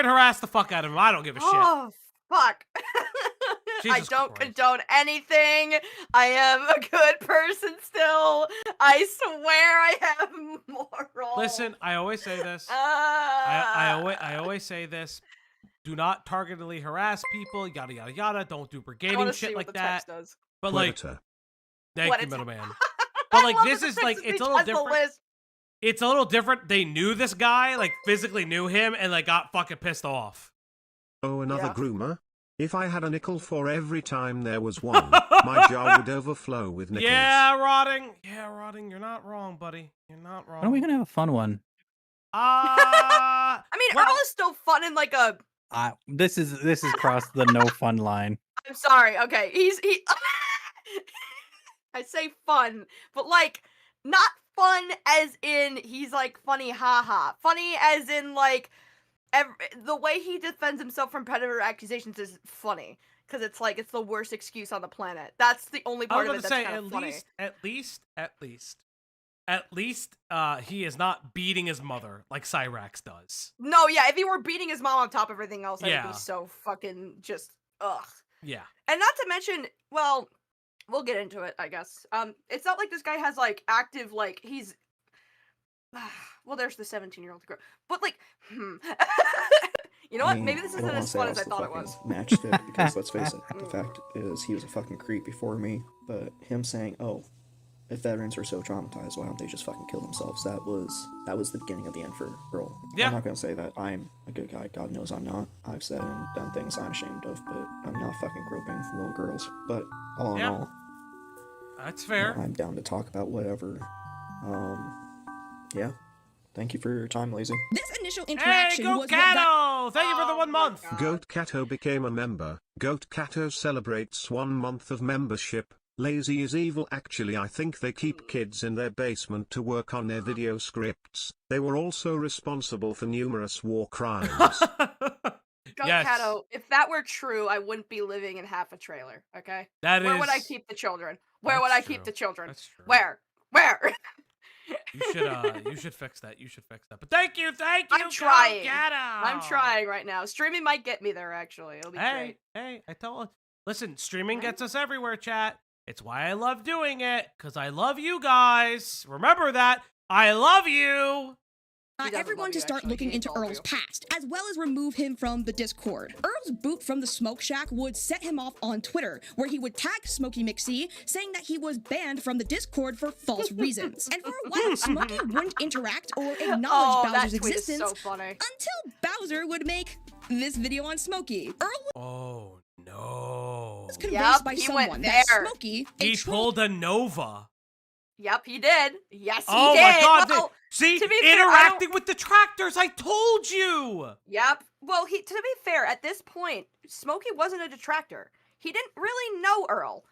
Speaker 6: harass the fuck out of him. I don't give a shit.
Speaker 2: Oh, fuck.
Speaker 6: Jesus
Speaker 2: I don't
Speaker 6: Christ.
Speaker 2: condone anything. I am a good person still. I swear I have morals.
Speaker 6: Listen, I always say this. I always say this. Do not targetedly harass people. Yada yada yada. Don't do brigading shit like that. But thank you, middleman. But this is it's a little different. It's a little different. They knew this guy, physically knew him, and got fucking pissed off.
Speaker 4: Oh, another groomer? If I had a nickel for every time there was one, my jar would overflow with nickels.
Speaker 6: Yeah, Rotting. You're not wrong, buddy. You're not wrong.
Speaker 3: When are we gonna have a fun one?
Speaker 2: I mean, Earl is still fun in a.
Speaker 3: This is crossed the no fun line.
Speaker 2: I'm sorry. Okay, he. I say fun, but not fun as in he's funny, haha. Funny as in the way he defends himself from predator accusations is funny because it's the worst excuse on the planet. That's the only part of it that's kind of funny.
Speaker 6: At least, he is not beating his mother like Cyrax does.
Speaker 2: No, yeah, if he were beating his mom on top of everything else, I'd be so fucking just ugh.
Speaker 6: Yeah.
Speaker 2: And not to mention, well, we'll get into it, I guess. It's not like this guy has active he's well, there's the 17-year-old girl. But you know what? Maybe this isn't as fun as I thought it was.
Speaker 12: Matched it because let's face it, the fact is he was a fucking creep before me. But him saying, "Oh, if veterans are so traumatized, why don't they just fucking kill themselves?" That was the beginning of the end for Earl.
Speaker 6: Yeah.
Speaker 12: I'm not gonna say that I'm a good guy. God knows I'm not. I've said and done things I'm ashamed of, but I'm not fucking groping little girls. But all in all,
Speaker 6: That's fair.
Speaker 12: I'm down to talk about whatever. Yeah. Thank you for your time, Lazy.
Speaker 5: This initial
Speaker 6: Hey,
Speaker 5: interaction
Speaker 6: Goat
Speaker 5: was what got
Speaker 6: Cato! Thank you for the 1 month.
Speaker 4: Goat Cato became a member. Goat Cato celebrates 1 month of membership. Lazy is evil. Actually, I think they keep kids in their basement to work on their video scripts. They were also responsible for numerous war crimes.
Speaker 2: Goat
Speaker 6: Yes.
Speaker 2: Cato, if that were true, I wouldn't be living in half a trailer, okay?
Speaker 6: That
Speaker 2: Where would I
Speaker 6: is-
Speaker 2: keep the children? Where would
Speaker 6: That's
Speaker 2: I keep
Speaker 6: true.
Speaker 2: the children?
Speaker 6: That's true.
Speaker 2: Where?
Speaker 6: You should fix that. You should fix that. But thank you,
Speaker 2: I'm
Speaker 6: Goat
Speaker 2: trying.
Speaker 6: Cato.
Speaker 2: I'm trying right now. Streaming might get me there, actually. It'll be great.
Speaker 6: Hey, I tell you. Listen, streaming gets us everywhere, chat. It's why I love doing it, because I love you guys. Remember that. I love you.
Speaker 5: everyone to start looking into Earl's past, as well as remove him from the Discord. Earl's boot from the Smoke Shack would set him off on Twitter, where he would tag Smokey McSee, saying that he was banned from the Discord for false reasons. And for a while, Smokey wouldn't interact or acknowledge Bowser's
Speaker 2: that tweet
Speaker 5: existence
Speaker 2: is so funny.
Speaker 5: until Bowser would make this video on Smokey. Earl
Speaker 6: Oh, no.
Speaker 5: was convinced by
Speaker 2: he
Speaker 5: someone
Speaker 2: went
Speaker 5: that
Speaker 2: there.
Speaker 5: Smokey,
Speaker 6: He pulled a Nova.
Speaker 2: Yep, he did. Yes, he
Speaker 6: Oh
Speaker 2: did.
Speaker 6: my god.
Speaker 2: Well,
Speaker 6: See?
Speaker 2: to be fair, I
Speaker 6: Interacting with detractors. I told you.
Speaker 2: Yep. Well, to be fair, at this point, Smokey wasn't a detractor. He didn't really know Earl.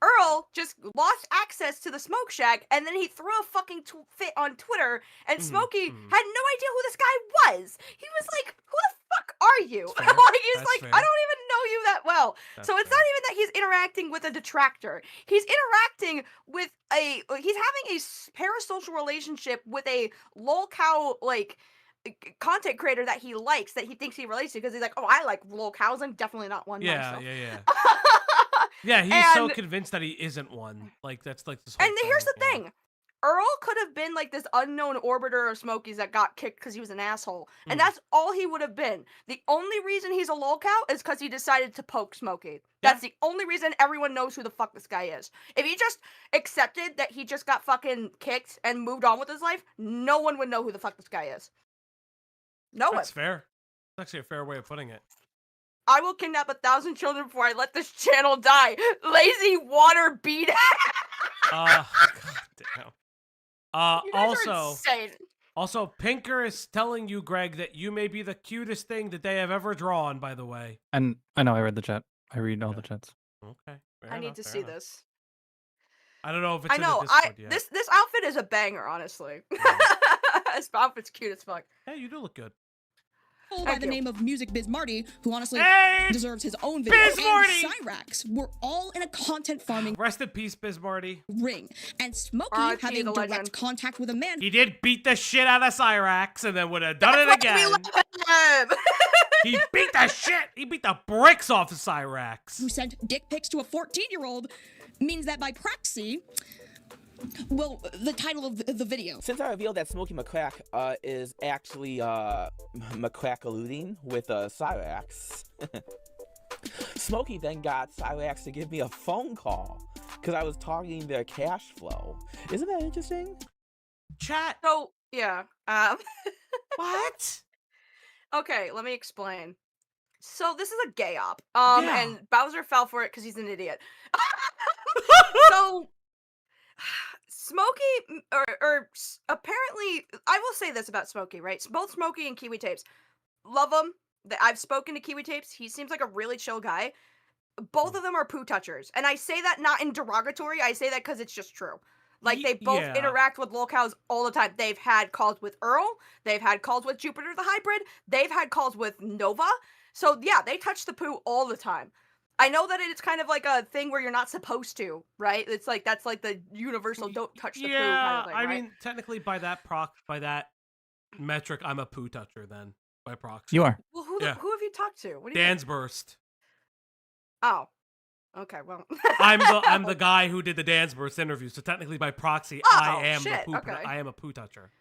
Speaker 2: Earl just lost access to the Smoke Shack, and then he threw a fucking fit on Twitter, and Smokey had no idea who this guy was. He was like, "Who the fuck are you?" Like he's
Speaker 6: That's
Speaker 2: like,
Speaker 6: fair.
Speaker 2: "I don't even know you that well." So it's not even that he's interacting with a detractor. He's interacting with he's having a parasocial relationship with a Lolcow content creator that he likes, that he thinks he relates to, because he's like, "Oh, I like Lolcows. I'm definitely not one myself."
Speaker 6: Yeah. Yeah, he's so
Speaker 2: And-
Speaker 6: convinced that he isn't one. Like, that's like this whole
Speaker 2: And here's the thing. Earl could have been like this unknown orbiter of Smokey's that got kicked because he was an asshole. And that's all he would have been. The only reason he's a Lolcow is because he decided to poke Smokey. That's the only reason everyone knows who the fuck this guy is. If he just accepted that he just got fucking kicked and moved on with his life, no one would know who the fuck this guy is. No one.
Speaker 6: That's fair. That's actually a fair way of putting it.
Speaker 2: I will kidnap 1,000 children before I let this channel die. Lazy water beat.
Speaker 6: God damn.
Speaker 2: You guys are insane.
Speaker 6: Also, Pinker is telling you, Greg, that you may be the cutest thing that they have ever drawn, by the way.
Speaker 3: And I know I read the chat. I read all the chats.
Speaker 6: Okay.
Speaker 2: I need to see this.
Speaker 6: I don't know if it's
Speaker 2: I know.
Speaker 6: in the Discord yet.
Speaker 2: This outfit is a banger, honestly. This outfit's cute as fuck.
Speaker 6: Hey, you do look good.
Speaker 5: by the name of Music Biz Marty, who honestly deserves his own video,
Speaker 6: Biz Marty!
Speaker 5: and Cyrax were all in a content farming
Speaker 6: Rest in peace, Biz Marty.
Speaker 5: ring, and Smokey
Speaker 2: R.I.P.
Speaker 5: having
Speaker 2: the
Speaker 5: direct
Speaker 2: legend.
Speaker 5: contact with a man
Speaker 6: He did beat the shit out of Cyrax and then would have done it again. He beat the shit. He beat the bricks off of Cyrax.
Speaker 5: who sent dick pics to a 14-year-old means that by proxy, well, the title of the video.
Speaker 7: Since I revealed that Smokey McCrack is actually McCrack-alluding with Cyrax, Smokey then got Cyrax to give me a phone call because I was targeting their cash flow. Isn't that interesting?
Speaker 6: Chat.
Speaker 2: So, yeah.
Speaker 6: What?
Speaker 2: Okay, let me explain. So this is a gay op.
Speaker 6: Yeah.
Speaker 2: And Bowser fell for it because he's an idiot. So Smokey, apparently, I will say this about Smokey, right? Both Smokey and Kiwi Tapes, love him. I've spoken to Kiwi Tapes. He seems like a really chill guy. Both of them are poo touchers, and I say that not in derogatory. I say that because it's just true. Like, they both
Speaker 6: yeah.
Speaker 2: interact with Lolcows all the time. They've had calls with Earl. They've had calls with Jupiter the Hybrid. They've had calls with Nova. So, yeah, they touch the poo all the time. I know that it's kind of like a thing where you're not supposed to, right? It's like, that's like the universal don't touch the poo kind of thing,
Speaker 6: I
Speaker 2: right?
Speaker 6: mean, technically by that metric, I'm a poo toucher then, by proxy.
Speaker 3: You are.
Speaker 2: Well, who have you talked to? What do you
Speaker 6: Dan's Burst.
Speaker 2: Oh. Okay, well.
Speaker 6: I'm the guy who did the Dan's Burst interview, so technically by proxy, I am
Speaker 2: shit,
Speaker 6: the poo.
Speaker 2: okay.
Speaker 6: I am a poo toucher.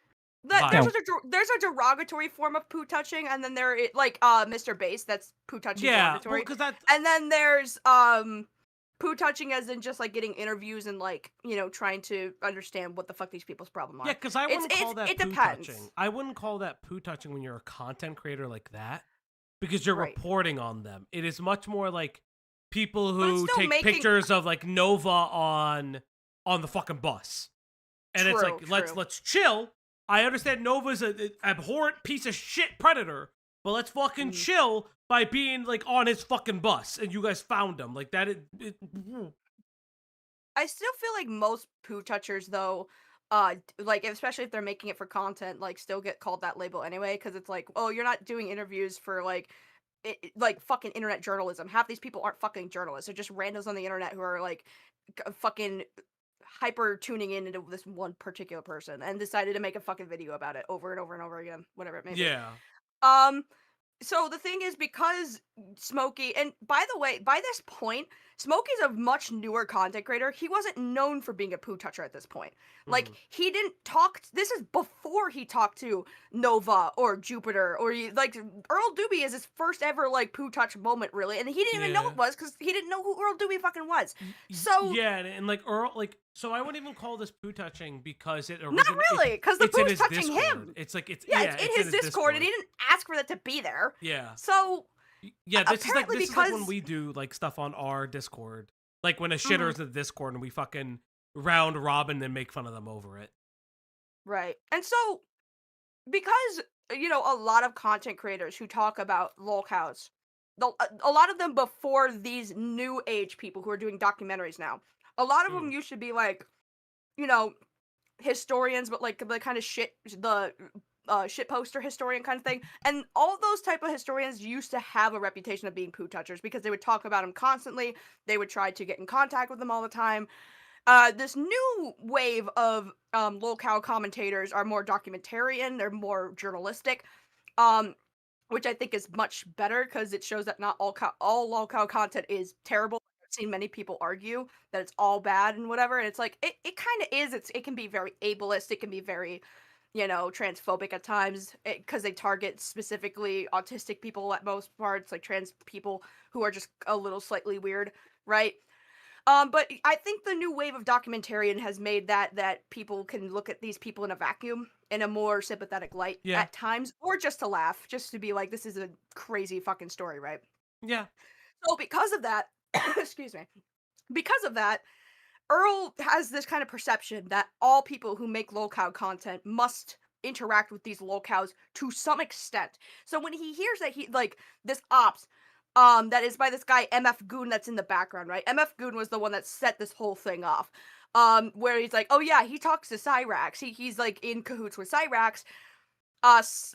Speaker 2: There's a derogatory form of poo touching, and then Mr. Bass, that's poo touching derogatory.
Speaker 6: Well, 'cause that...
Speaker 2: And then there's poo touching as in just like getting interviews and like, you know, trying to understand what the fuck these people's problem are.
Speaker 6: Yeah, because I wouldn't call that
Speaker 2: it
Speaker 6: poo
Speaker 2: depends.
Speaker 6: touching. I wouldn't call that poo touching when you're a content creator like that, because you're
Speaker 2: Right.
Speaker 6: reporting on them. It is much more like people
Speaker 2: But it's
Speaker 6: who
Speaker 2: still
Speaker 6: take
Speaker 2: making-
Speaker 6: pictures of like Nova on on the fucking bus. And it's
Speaker 2: True,
Speaker 6: like,
Speaker 2: true.
Speaker 6: let's chill. I understand Nova's an abhorrent piece of shit predator, but let's fucking chill by being like on his fucking bus, and you guys found him like that.
Speaker 2: I still feel like most poo touchers, though, like especially if they're making it for content, like still get called that label anyway, because it's like, oh, you're not doing interviews for like, like fucking internet journalism. Half these people aren't fucking journalists; they're just randos on the internet who are like, fucking hyper tuning in into this one particular person and decided to make a fucking video about it over and over and over again, whatever it may be.
Speaker 6: Yeah.
Speaker 2: So the thing is, because Smokey, and by the way, by this point, Smokey's a much newer content creator. He wasn't known for being a poo toucher at this point. Like, he didn't talk, this is before he talked to Nova or Jupiter, or like, Earl Dube is his first ever, like, poo touch moment, really, and he didn't even know it was, because he didn't know who Earl Dube fucking was. So...
Speaker 6: Yeah, and like, Earl, like, so I wouldn't even call this poo touching, because it
Speaker 2: Not really, because the poo's touching him!
Speaker 6: It's like, it's
Speaker 2: in his Discord, and he didn't ask for that to be there.
Speaker 6: Yeah.
Speaker 2: So...
Speaker 6: Yeah, this is like
Speaker 2: because...
Speaker 6: when we do like stuff on our Discord. Like when a shitter's in the Discord and we fucking round robin and make fun of them over it.
Speaker 2: Right. And so, because, you know, a lot of content creators who talk about lolcows, a lot of them before these new age people who are doing documentaries now, a lot of them used to be like, you know, historians, but like the kind of shit, the shit poster historian kind of thing. And all those type of historians used to have a reputation of being poo touchers because they would talk about them constantly. They would try to get in contact with them all the time. This new wave of Lolcow commentators are more documentarian. They're more journalistic, which I think is much better because it shows that not all Lolcow content is terrible. I've seen many people argue that it's all bad and whatever. And it's like, it kind of is. It can be very ableist. It can be very, you know, transphobic at times because they target specifically autistic people at most parts, like trans people who are just a little slightly weird, right? But I think the new wave of documentarian has made that people can look at these people in a vacuum in a more sympathetic light at times, or just to laugh, just to be like, this is a crazy fucking story, right?
Speaker 6: Yeah.
Speaker 2: So because of that, excuse me, because of that, Earl has this kind of perception that all people who make lolcow content must interact with these lolcows to some extent. So when he hears that this ops, that is by this guy MF Goon that's in the background, right? MF Goon was the one that set this whole thing off. Where he's like, oh yeah, he talks to Cyrax. He's like in cahoots with Cyrax.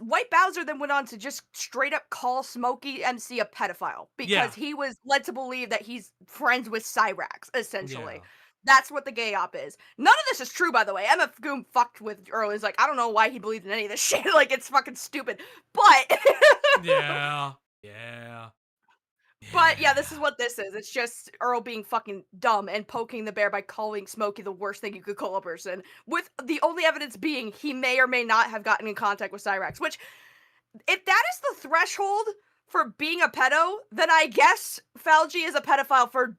Speaker 2: White BOWSER then went on to just straight up call Smokey MC a pedophile because he was led to believe that he's friends with Cyrax, essentially.
Speaker 6: Yeah.
Speaker 2: That's what the gay op is. None of this is true, by the way. MF Goon fucked with Earl. He's like, I don't know why he believed in any of this shit. Like, it's fucking stupid. But...
Speaker 6: Yeah.
Speaker 2: But yeah, this is what this is. It's just Earl being fucking dumb and poking the bear by calling Smokey the worst thing you could call a person, with the only evidence being he may or may not have gotten in contact with Cyrax, which, if that is the threshold for being a pedo, then I guess Falgi is a pedophile for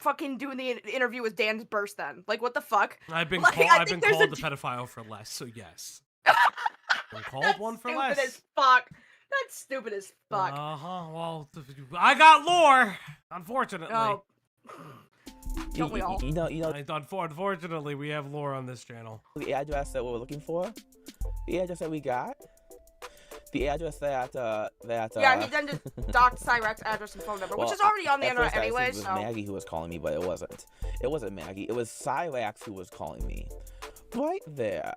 Speaker 2: fucking doing the interview with Dan's Burst then. Like, what the fuck?
Speaker 6: I've been
Speaker 2: like,
Speaker 6: called the pedophile for less, so yes. Been called one for less.
Speaker 2: Stupid as fuck. That's stupid as fuck.
Speaker 6: Well, I got lore, unfortunately.
Speaker 2: Oh. Don't we all?
Speaker 7: You know,
Speaker 6: unfortunately, we have lore on this channel.
Speaker 7: the address that we're looking for, the address that we got, the address that
Speaker 2: yeah, he then just docked Cyrax's address and phone number, which is already on the internet anyway.
Speaker 7: It was Maggie who was calling me, but it wasn't. It wasn't Maggie. It was Cyrax who was calling me. Right there.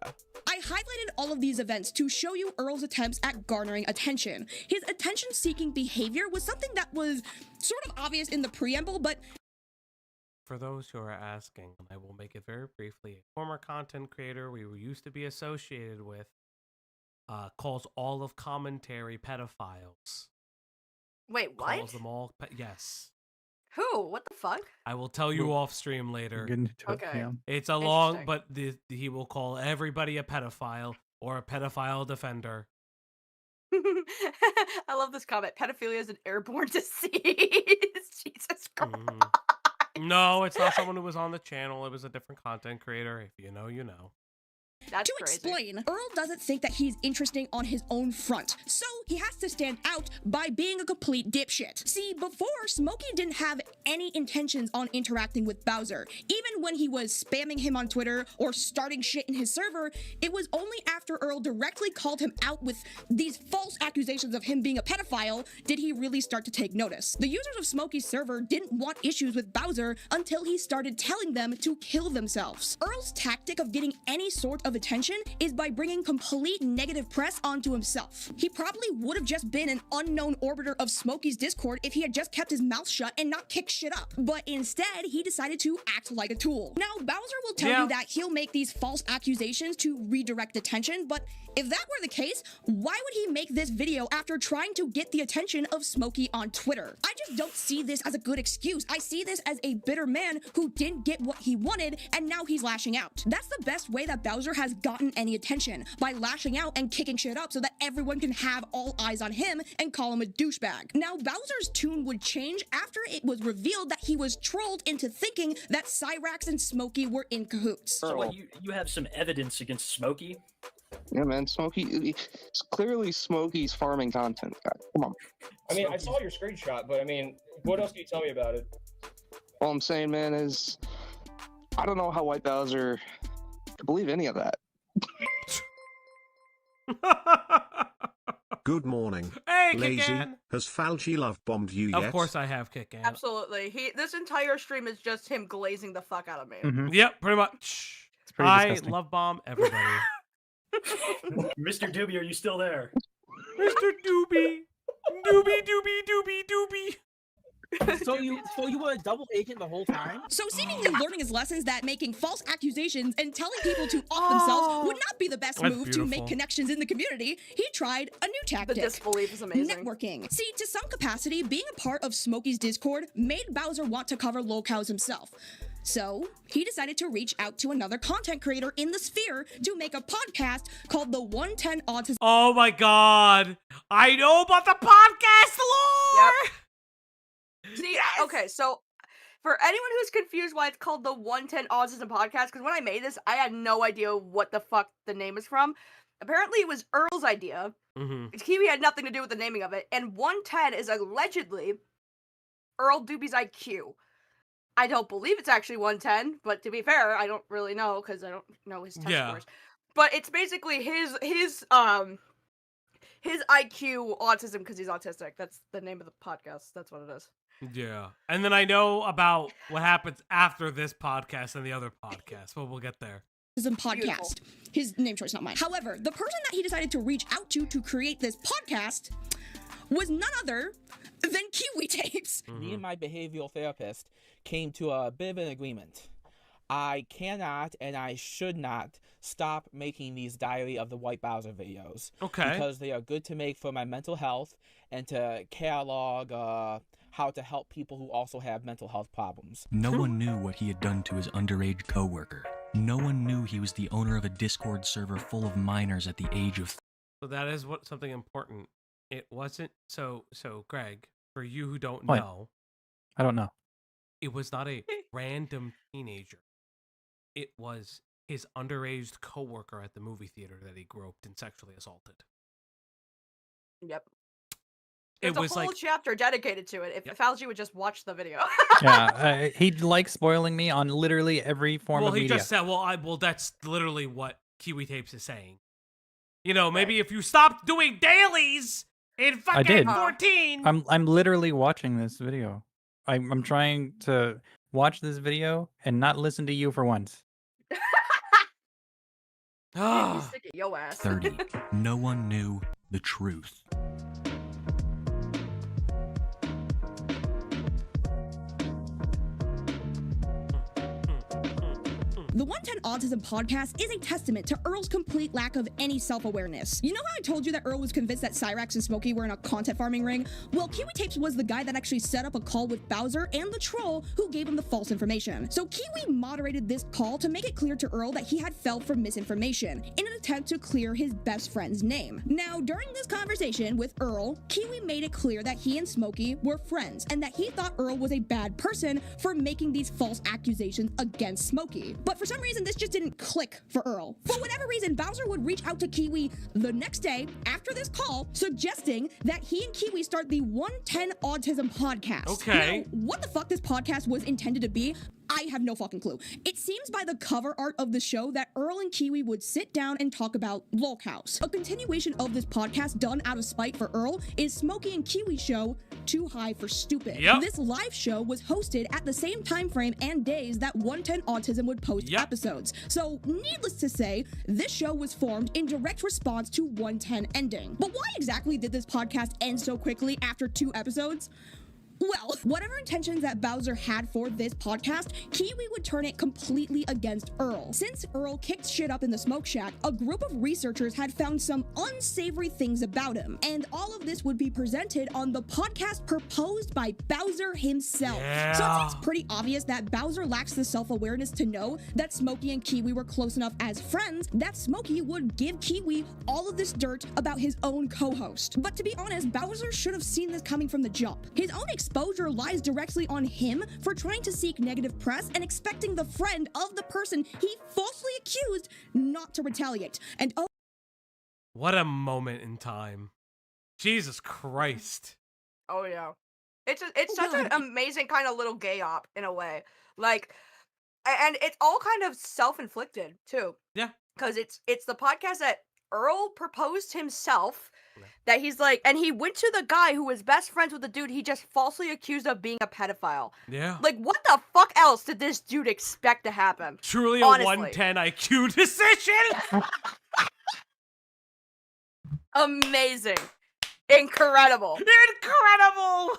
Speaker 5: I highlighted all of these events to show you Earl's attempts at garnering attention. His attention-seeking behavior was something that was sort of obvious in the preamble, but...
Speaker 6: For those who are asking, I will make it very briefly. A former content creator we used to be associated with calls all of commentary pedophiles.
Speaker 2: Wait, what?
Speaker 6: Calls them all, yes.
Speaker 2: Who? What the fuck?
Speaker 6: I will tell you off stream later.
Speaker 2: Okay.
Speaker 6: It's a long, but he will call everybody a pedophile or a pedophile defender.
Speaker 2: I love this comment. Pedophilia is an airborne disease. Jesus Christ.
Speaker 6: No, it's not someone who was on the channel. It was a different content creator. If you know, you know.
Speaker 2: That's
Speaker 5: To
Speaker 2: crazy.
Speaker 5: explain, Earl doesn't think that he's interesting on his own front, so he has to stand out by being a complete dipshit. See, before, Smokey didn't have any intentions on interacting with Bowser. Even when he was spamming him on Twitter or starting shit in his server, it was only after Earl directly called him out with these false accusations of him being a pedophile did he really start to take notice. The users of Smokey's server didn't want issues with Bowser until he started telling them to kill themselves. Earl's tactic of getting any sort of attention is by bringing complete negative press onto himself. He probably would have just been an unknown orbiter of Smokey's Discord if he had just kept his mouth shut and not kicked shit up. But instead, he decided to act like a tool. Now, Bowser will tell you that he'll make these false accusations to redirect attention, but if that were the case, why would he make this video after trying to get the attention of Smokey on Twitter? I just don't see this as a good excuse. I see this as a bitter man who didn't get what he wanted, and now he's lashing out. That's the best way that Bowser has gotten any attention, by lashing out and kicking shit up so that everyone can have all eyes on him and call him a douchebag. Now, Bowser's tune would change after it was revealed that he was trolled into thinking that Cyrax and Smokey were in cahoots.
Speaker 11: So what, you have some evidence against Smokey?
Speaker 13: Yeah, man, Smokey. It's clearly Smokey's farming content, guy. Come on.
Speaker 14: I mean, I saw your screenshot, but I mean, what else can you tell me about it?
Speaker 13: All I'm saying, man, is I don't know how White Bowser could believe any of that.
Speaker 4: Good morning.
Speaker 1: Hey,
Speaker 4: Lazy,
Speaker 1: Kick-An.
Speaker 4: has Falgi love bombed you yet?
Speaker 1: Of course I have, Kick-An.
Speaker 2: Absolutely. This entire stream is just him glazing the fuck out of me.
Speaker 1: Yep, pretty much.
Speaker 3: pretty
Speaker 1: I
Speaker 3: disgusting.
Speaker 1: love bomb everybody.
Speaker 11: Mr. Doobie, are you still there?
Speaker 1: Mr. Doobie. Doobie, Doobie, Doobie, Doobie.
Speaker 9: So you were a double agent the whole time?
Speaker 5: So seemingly learning his lessons that making false accusations and telling people to off themselves would not be the best
Speaker 1: That's
Speaker 5: move to
Speaker 1: beautiful.
Speaker 5: make connections in the community, he tried a new tactic.
Speaker 2: The disbelief is amazing.
Speaker 5: Networking. See, to some capacity, being a part of Smokey's Discord made Bowser want to cover Lolcows himself. So, he decided to reach out to another content creator in the sphere to make a podcast called the 110 Autism.
Speaker 1: Oh my god. I know about the podcast lore!
Speaker 2: Yep. See, okay, so for anyone who's confused why it's called the 110 Autism Podcast, because when I made this, I had no idea what the fuck the name is from. Apparently, it was Earl's idea. Kiwi had nothing to do with the naming of it, and 110 is allegedly Earl Dube's IQ. I don't believe it's actually 110, but to be fair, I don't really know because I don't know his test scores. But it's basically his IQ autism because he's autistic. That's the name of the podcast. That's what it is.
Speaker 1: Yeah. And then I know about what happens after this podcast and the other podcast, but we'll get there.
Speaker 5: Podcast. His name choice, not mine. However, the person that he decided to reach out to create this podcast was none other than Kiwi Tapes.
Speaker 7: Me and my behavioral therapist came to a bit of an agreement. I cannot and I should not stop making these Diary of the White Bowser videos.
Speaker 1: Okay.
Speaker 7: Because they are good to make for my mental health and to catalog how to help people who also have mental health problems.
Speaker 15: No one knew what he had done to his underage coworker. No one knew he was the owner of a Discord server full of minors at the age of...
Speaker 1: So that is something important. It wasn't so Greg, for you who don't
Speaker 3: What?
Speaker 1: know,
Speaker 3: I don't know.
Speaker 1: it was not a random teenager. It was his underage coworker at the movie theater that he groped and sexually assaulted.
Speaker 2: Yep.
Speaker 1: It
Speaker 2: There's
Speaker 1: was
Speaker 2: a whole
Speaker 1: like
Speaker 2: chapter dedicated to it. If Algie would just watch the video.
Speaker 3: Yeah, he likes spoiling me on literally every form
Speaker 1: well,
Speaker 3: of
Speaker 1: he
Speaker 3: media.
Speaker 1: just said, well, that's literally what Kiwi Tapes is saying. You know, maybe if you stopped doing dailies in
Speaker 3: I
Speaker 1: fucking
Speaker 3: did.
Speaker 1: 14.
Speaker 3: I'm literally watching this video. I'm trying to watch this video and not listen to you for once.
Speaker 2: He's sick of yo ass.
Speaker 15: 30. No one knew the truth.
Speaker 5: The 110 Autism podcast is a testament to Earl's complete lack of any self-awareness. You know how I told you that Earl was convinced that Cyrax and Smokey were in a content farming ring? Well, Kiwi Tapes was the guy that actually set up a call with Bowser and the troll who gave him the false information. So Kiwi moderated this call to make it clear to Earl that he had fell for misinformation in an attempt to clear his best friend's name. Now, during this conversation with Earl, Kiwi made it clear that he and Smokey were friends and that he thought Earl was a bad person for making these false accusations against Smokey. But for for some reason, this just didn't click for Earl. For whatever reason, Bowser would reach out to Kiwi the next day after this call, suggesting that he and Kiwi start the 110 Autism podcast.
Speaker 6: Okay.
Speaker 5: Now, what the fuck this podcast was intended to be, I have no fucking clue. It seems by the cover art of the show that Earl and Kiwi would sit down and talk about Lolcows. A continuation of this podcast done out of spite for Earl is Smokey and Kiwi's show, Too High for Stupid.
Speaker 6: Yep.
Speaker 5: This live show was hosted at the same time frame and days that 110 Autism would post episodes. So, needless to say, this show was formed in direct response to 110 ending. But why exactly did this podcast end so quickly after 2 episodes? Well, whatever intentions that Bowser had for this podcast, Kiwi would turn it completely against Earl. Since Earl kicked shit up in the smoke shack, a group of researchers had found some unsavory things about him, and all of this would be presented on the podcast proposed by Bowser himself. So it's pretty obvious that Bowser lacks the self-awareness to know that Smokey and Kiwi were close enough as friends that Smokey would give Kiwi all of this dirt about his own co-host. But to be honest, Bowser should have seen this coming from the jump. His own exposure lies directly on him for trying to seek negative press and expecting the friend of the person he falsely accused not to retaliate. And oh,
Speaker 6: what a moment in time. Jesus Christ.
Speaker 2: Oh yeah, it's such an amazing kind of little gay op in a way, like, and it's all kind of self-inflicted too.
Speaker 6: Yeah,
Speaker 2: because it's the podcast that Earl proposed himself. That he's like, and he went to the guy who was best friends with the dude he just falsely accused of being a pedophile.
Speaker 6: Yeah.
Speaker 2: Like, what the fuck else did this dude expect to happen?
Speaker 6: Truly a 110 IQ decision.
Speaker 2: Amazing. Incredible.
Speaker 6: Incredible.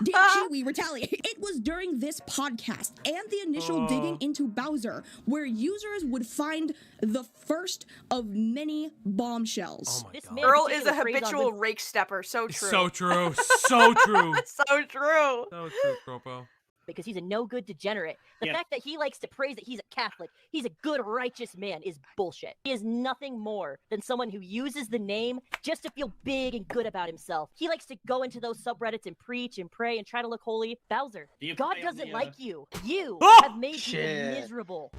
Speaker 5: Did Kiwi retaliate? It was during this podcast and the initial digging into Bowser where users would find the first of many bombshells.
Speaker 6: Oh my God.
Speaker 2: Earl is a habitual rake stepper. So true.
Speaker 6: So true. So true.
Speaker 2: So true.
Speaker 6: So true, Tropo.
Speaker 16: Because he's a no-good degenerate. The fact that he likes to praise that he's a Catholic, he's a good, righteous man, is bullshit. He is nothing more than someone who uses the name just to feel big and good about himself. He likes to go into those subreddits and preach and pray and try to look holy. Bowser, God doesn't like you. You have made him miserable.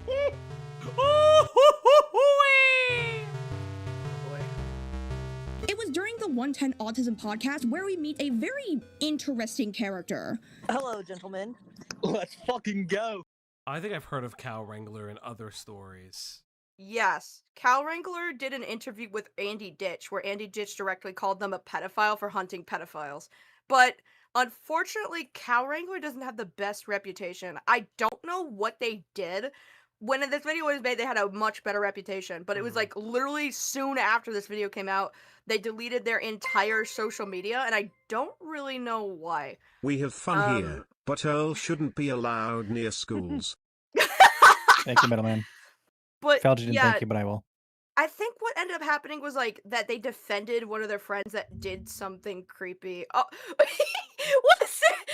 Speaker 5: It was during the 110 Autism podcast where we meet a very interesting character.
Speaker 16: Hello, gentlemen.
Speaker 9: Let's fucking go.
Speaker 6: I think I've heard of Cow Wrangler in other stories.
Speaker 2: Yes. Cow Wrangler did an interview with Andy Ditch where Andy Ditch directly called them a pedophile for hunting pedophiles. But unfortunately, Cow Wrangler doesn't have the best reputation. I don't know what they did. When this video was made, they had a much better reputation, but it was like literally soon after this video came out, they deleted their entire social media, and I don't really know why.
Speaker 4: We have fun here, but Earl shouldn't be allowed near schools.
Speaker 3: Thank you, middleman.
Speaker 2: But
Speaker 3: Felge didn't
Speaker 2: yeah,
Speaker 3: thank you, but I will.
Speaker 2: I think what ended up happening was like that they defended one of their friends that did something creepy. Oh, what is it?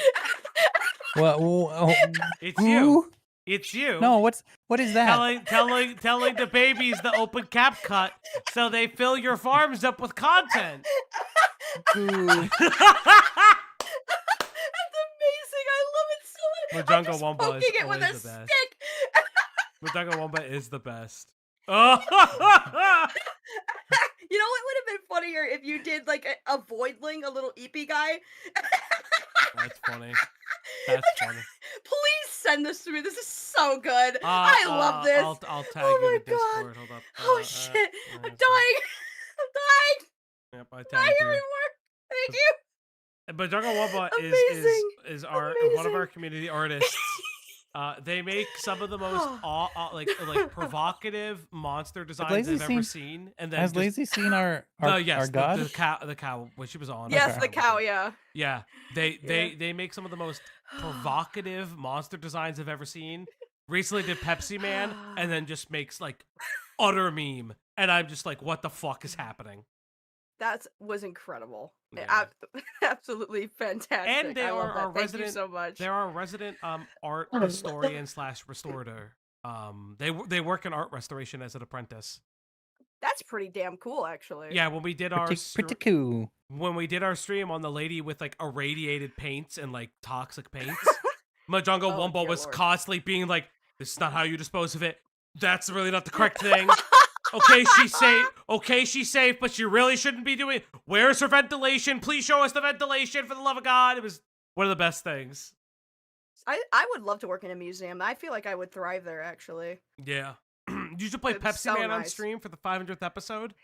Speaker 3: Well,
Speaker 6: It's you. It's you.
Speaker 3: No, what is that?
Speaker 6: Telling the babies to open CapCut so they fill your farms up with content.
Speaker 2: That's amazing. I love it so much.
Speaker 6: Majunga Wumba
Speaker 2: Poking
Speaker 6: is
Speaker 2: it with a
Speaker 6: always the best.
Speaker 2: stick.
Speaker 6: Majunga Wumba is the best. Oh.
Speaker 2: You know what would have been funnier if you did like a voidling, a little eepy guy.
Speaker 6: That's funny. That's funny.
Speaker 2: Please send this to me. This is so good. I love this.
Speaker 6: I'll tag
Speaker 2: oh
Speaker 6: you
Speaker 2: my
Speaker 6: in the Discord. Hold up.
Speaker 2: Oh shit! I'm dying. I'm dying.
Speaker 6: Yep, I
Speaker 2: Not
Speaker 6: tagged
Speaker 2: here
Speaker 6: you.
Speaker 2: anymore. Thank you.
Speaker 6: But Jungle Wumba
Speaker 2: Amazing.
Speaker 6: is one of our community artists. They make some of the most like provocative monster designs I've ever seen. And then
Speaker 3: has Lazy seen our god?
Speaker 6: The cow when she was on.
Speaker 2: Yes, the cow. Yeah.
Speaker 6: Yeah, they make some of the most provocative monster designs I've ever seen. Recently did Pepsi Man, and then just makes like utter meme, and I'm just like, what the fuck is happening?
Speaker 2: That was incredible.
Speaker 6: Yeah.
Speaker 2: Absolutely fantastic.
Speaker 6: And they
Speaker 2: I love
Speaker 6: are
Speaker 2: that.
Speaker 6: our
Speaker 2: Thank
Speaker 6: resident.
Speaker 2: you so much.
Speaker 6: They're our resident art historian / restorator. They work in art restoration as an apprentice.
Speaker 2: That's pretty damn cool, actually.
Speaker 6: Yeah, when we did
Speaker 3: pretty cool.
Speaker 6: When we did our stream on the lady with like irradiated paints and like toxic paints, Majunga Wumba was constantly being like, This is not how you dispose of it. That's really not the correct thing. Okay, she's safe, but she really shouldn't be doing. Where's her ventilation? Please show us the ventilation, for the love of God. It was one of the best things.
Speaker 2: I would love to work in a museum. I feel like I would thrive there, actually.
Speaker 6: Yeah. You should play
Speaker 2: It'd be
Speaker 6: Pepsi
Speaker 2: so
Speaker 6: Man on
Speaker 2: nice.
Speaker 6: stream for the 500th episode.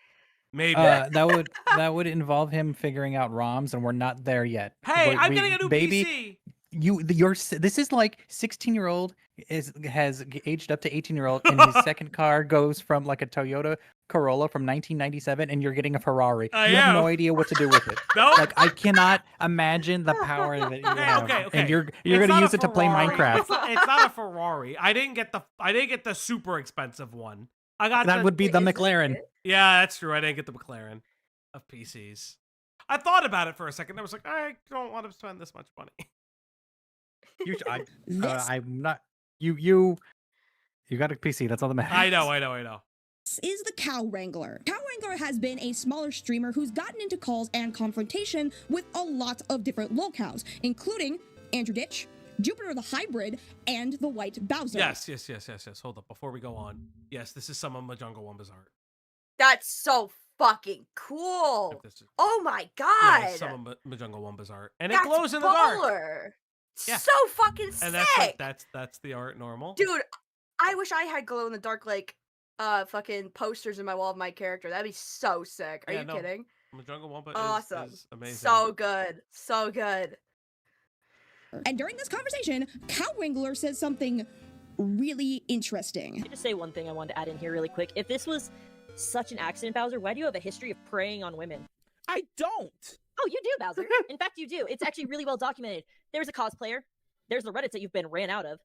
Speaker 6: Maybe.
Speaker 3: That would involve him figuring out ROMs, and we're not there yet.
Speaker 6: Hey, I'm getting a new
Speaker 3: baby,
Speaker 6: PC.
Speaker 3: This is like 16-year-old has aged up to 18-year-old, and his second car goes from like a Toyota Corolla from 1997, and you're getting a Ferrari. You have no idea what to do with it.
Speaker 6: Nope.
Speaker 3: Like, I cannot imagine the power that you have.
Speaker 6: Okay.
Speaker 3: And you're
Speaker 6: It's
Speaker 3: gonna
Speaker 6: not
Speaker 3: use
Speaker 6: a
Speaker 3: it to play
Speaker 6: Ferrari.
Speaker 3: Minecraft.
Speaker 6: It's not a Ferrari. I didn't get the super expensive one. I got
Speaker 3: That would be the McLaren.
Speaker 6: Yeah, that's true. I didn't get the McLaren of PCs. I thought about it for a second. I was like, I don't want to spend this much money.
Speaker 3: I'm not. You got a PC. That's all that matters.
Speaker 6: I know.
Speaker 5: This is the Cow Wrangler. Cow Wrangler has been a smaller streamer who's gotten into calls and confrontation with a lot of different lolcows, including Andrew Ditch, Jupiter the Hybrid, and the White Bowser.
Speaker 6: Yes. Hold up. Before we go on. Yes, this is some of Majunga Wumba's art.
Speaker 2: That's so fucking cool. Oh my god.
Speaker 6: Yeah, some of Majunga Wumba's art. And
Speaker 2: That's
Speaker 6: it glows in the dark.
Speaker 2: baller.
Speaker 6: Yeah.
Speaker 2: So fucking sick.
Speaker 6: And that's like that's the art normal.
Speaker 2: Dude, I wish I had glow in the dark like fucking posters in my wall of my character. That'd be so sick. Are you kidding?
Speaker 6: Majunga Wumba
Speaker 2: awesome.
Speaker 6: is amazing.
Speaker 2: So good. So good.
Speaker 5: And during this conversation, Cow Wrangler says something really interesting.
Speaker 16: Can I just say one thing I wanted to add in here really quick? If this was such an accident, Bowser, why do you have a history of preying on women?
Speaker 9: I don't.
Speaker 16: Oh, you do, Bowser. In fact, you do. It's actually really well documented. There's a cosplayer. There's the Reddits that you've been ran out of.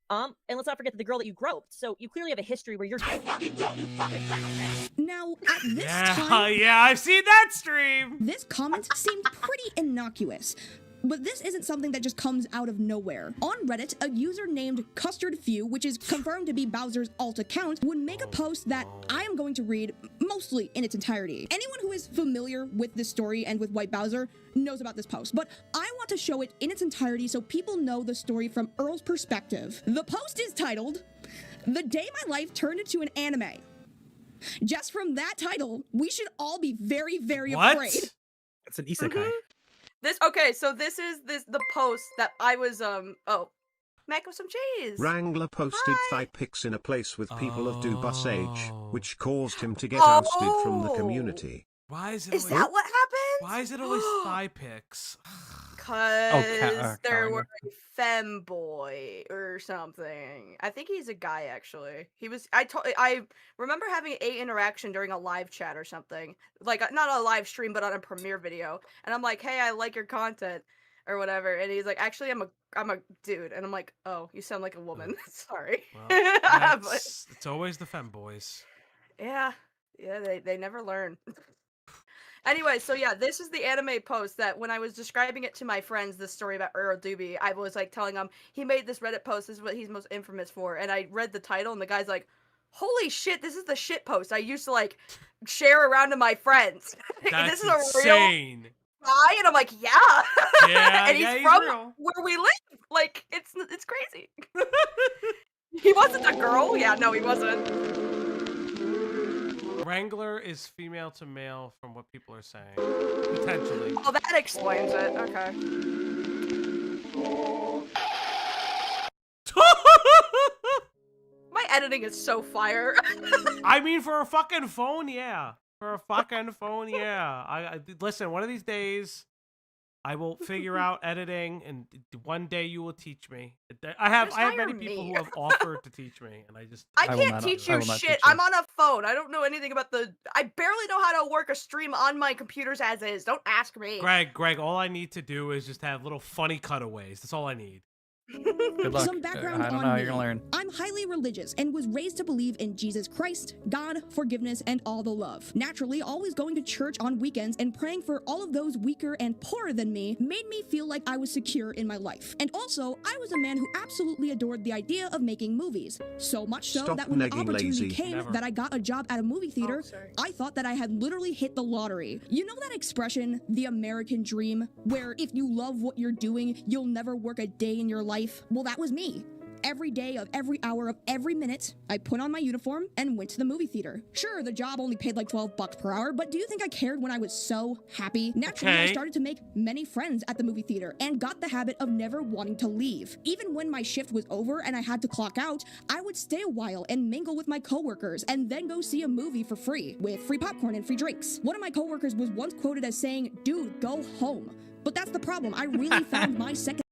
Speaker 16: And let's not forget the girl that you groped. So you clearly have a history where you're.
Speaker 5: Now, at this time,
Speaker 6: I've seen that stream.
Speaker 5: This comment seemed pretty innocuous. But this isn't something that just comes out of nowhere. On Reddit, a user named Custard Few, which is confirmed to be Bowser's alt account, would make a post that I am going to read mostly in its entirety. Anyone who is familiar with this story and with White Bowser knows about this post, but I want to show it in its entirety so people know the story from Earl's perspective. The post is titled, "The Day My Life Turned Into an Anime." Just from that title, we should all be very, very afraid.
Speaker 3: It's an isekai.
Speaker 2: So this is the post that I was Mac with some cheese.
Speaker 4: Wrangler posted thigh pics in a place with people of Dube's age, which caused him to get ousted from the community.
Speaker 6: Why is it?
Speaker 2: Is that what happened?
Speaker 6: Why is it always thigh pics?
Speaker 2: Because there were a femboy or something. I think he's a guy actually. He was. I remember having a interaction during a live chat or something, like not a live stream, but on a premiere video. And I'm like, hey, I like your content or whatever. And he's like, actually, I'm a dude. And I'm like, oh, you sound like a woman. Sorry.
Speaker 6: Well, it's always the femboys.
Speaker 2: Yeah, they never learn. Anyway, so yeah, this is the anime post that when I was describing it to my friends, this story about Earl Dube, I was like telling them he made this Reddit post. This is what he's most infamous for. And I read the title, and the guy's like, "Holy shit, this is the shit post I used to like share around to my friends."
Speaker 6: That's
Speaker 2: this is a
Speaker 6: insane.
Speaker 2: real guy, and I'm like, yeah, and he's from
Speaker 6: real.
Speaker 2: where we live. Like, it's crazy. He wasn't a girl. Yeah, no, he wasn't.
Speaker 6: Wrangler is female to male from what people are saying. Potentially.
Speaker 2: Oh, that explains it. Okay. My editing is so fire.
Speaker 6: I mean, for a fucking phone, yeah. For a fucking phone, yeah. I listen, one of these days, I will figure out editing, and one day you will teach me. I have many people who have offered to teach me, and
Speaker 2: I can't teach you shit. I'm on a phone. I don't know anything about I barely know how to work a stream on my computers as is. Don't ask me.
Speaker 6: Greg, all I need to do is just have little funny cutaways. That's all I need.
Speaker 3: Good luck.
Speaker 5: Some background
Speaker 3: I don't
Speaker 5: on
Speaker 3: know how
Speaker 5: me.
Speaker 3: you're gonna learn.
Speaker 5: I'm highly religious and was raised to believe in Jesus Christ, God, forgiveness, and all the love. Naturally, always going to church on weekends and praying for all of those weaker and poorer than me made me feel like I was secure in my life. And also, I was a man who absolutely adored the idea of making movies. So much so
Speaker 4: Stop
Speaker 5: that when the
Speaker 4: negging
Speaker 5: opportunity
Speaker 4: lazy.
Speaker 5: came
Speaker 4: Never.
Speaker 5: that I got a job at a movie theater, I thought that I had literally hit the lottery. You know that expression, the American dream, where if you love what you're doing, you'll never work a day in your life? Well, that was me. every day of every hour of every minute, I put on my uniform and went to the movie theater. Sure, the job only paid like $12 per hour, but do you think I cared when I was so happy? Naturally, I started to make many friends at the movie theater and got the habit of never wanting to leave. Even when my shift was over and I had to clock out, I would stay a while and mingle with my coworkers and then go see a movie for free, with free popcorn and free drinks. One of my coworkers was once quoted as saying, "Dude, go home." But that's the problem. I really found my second.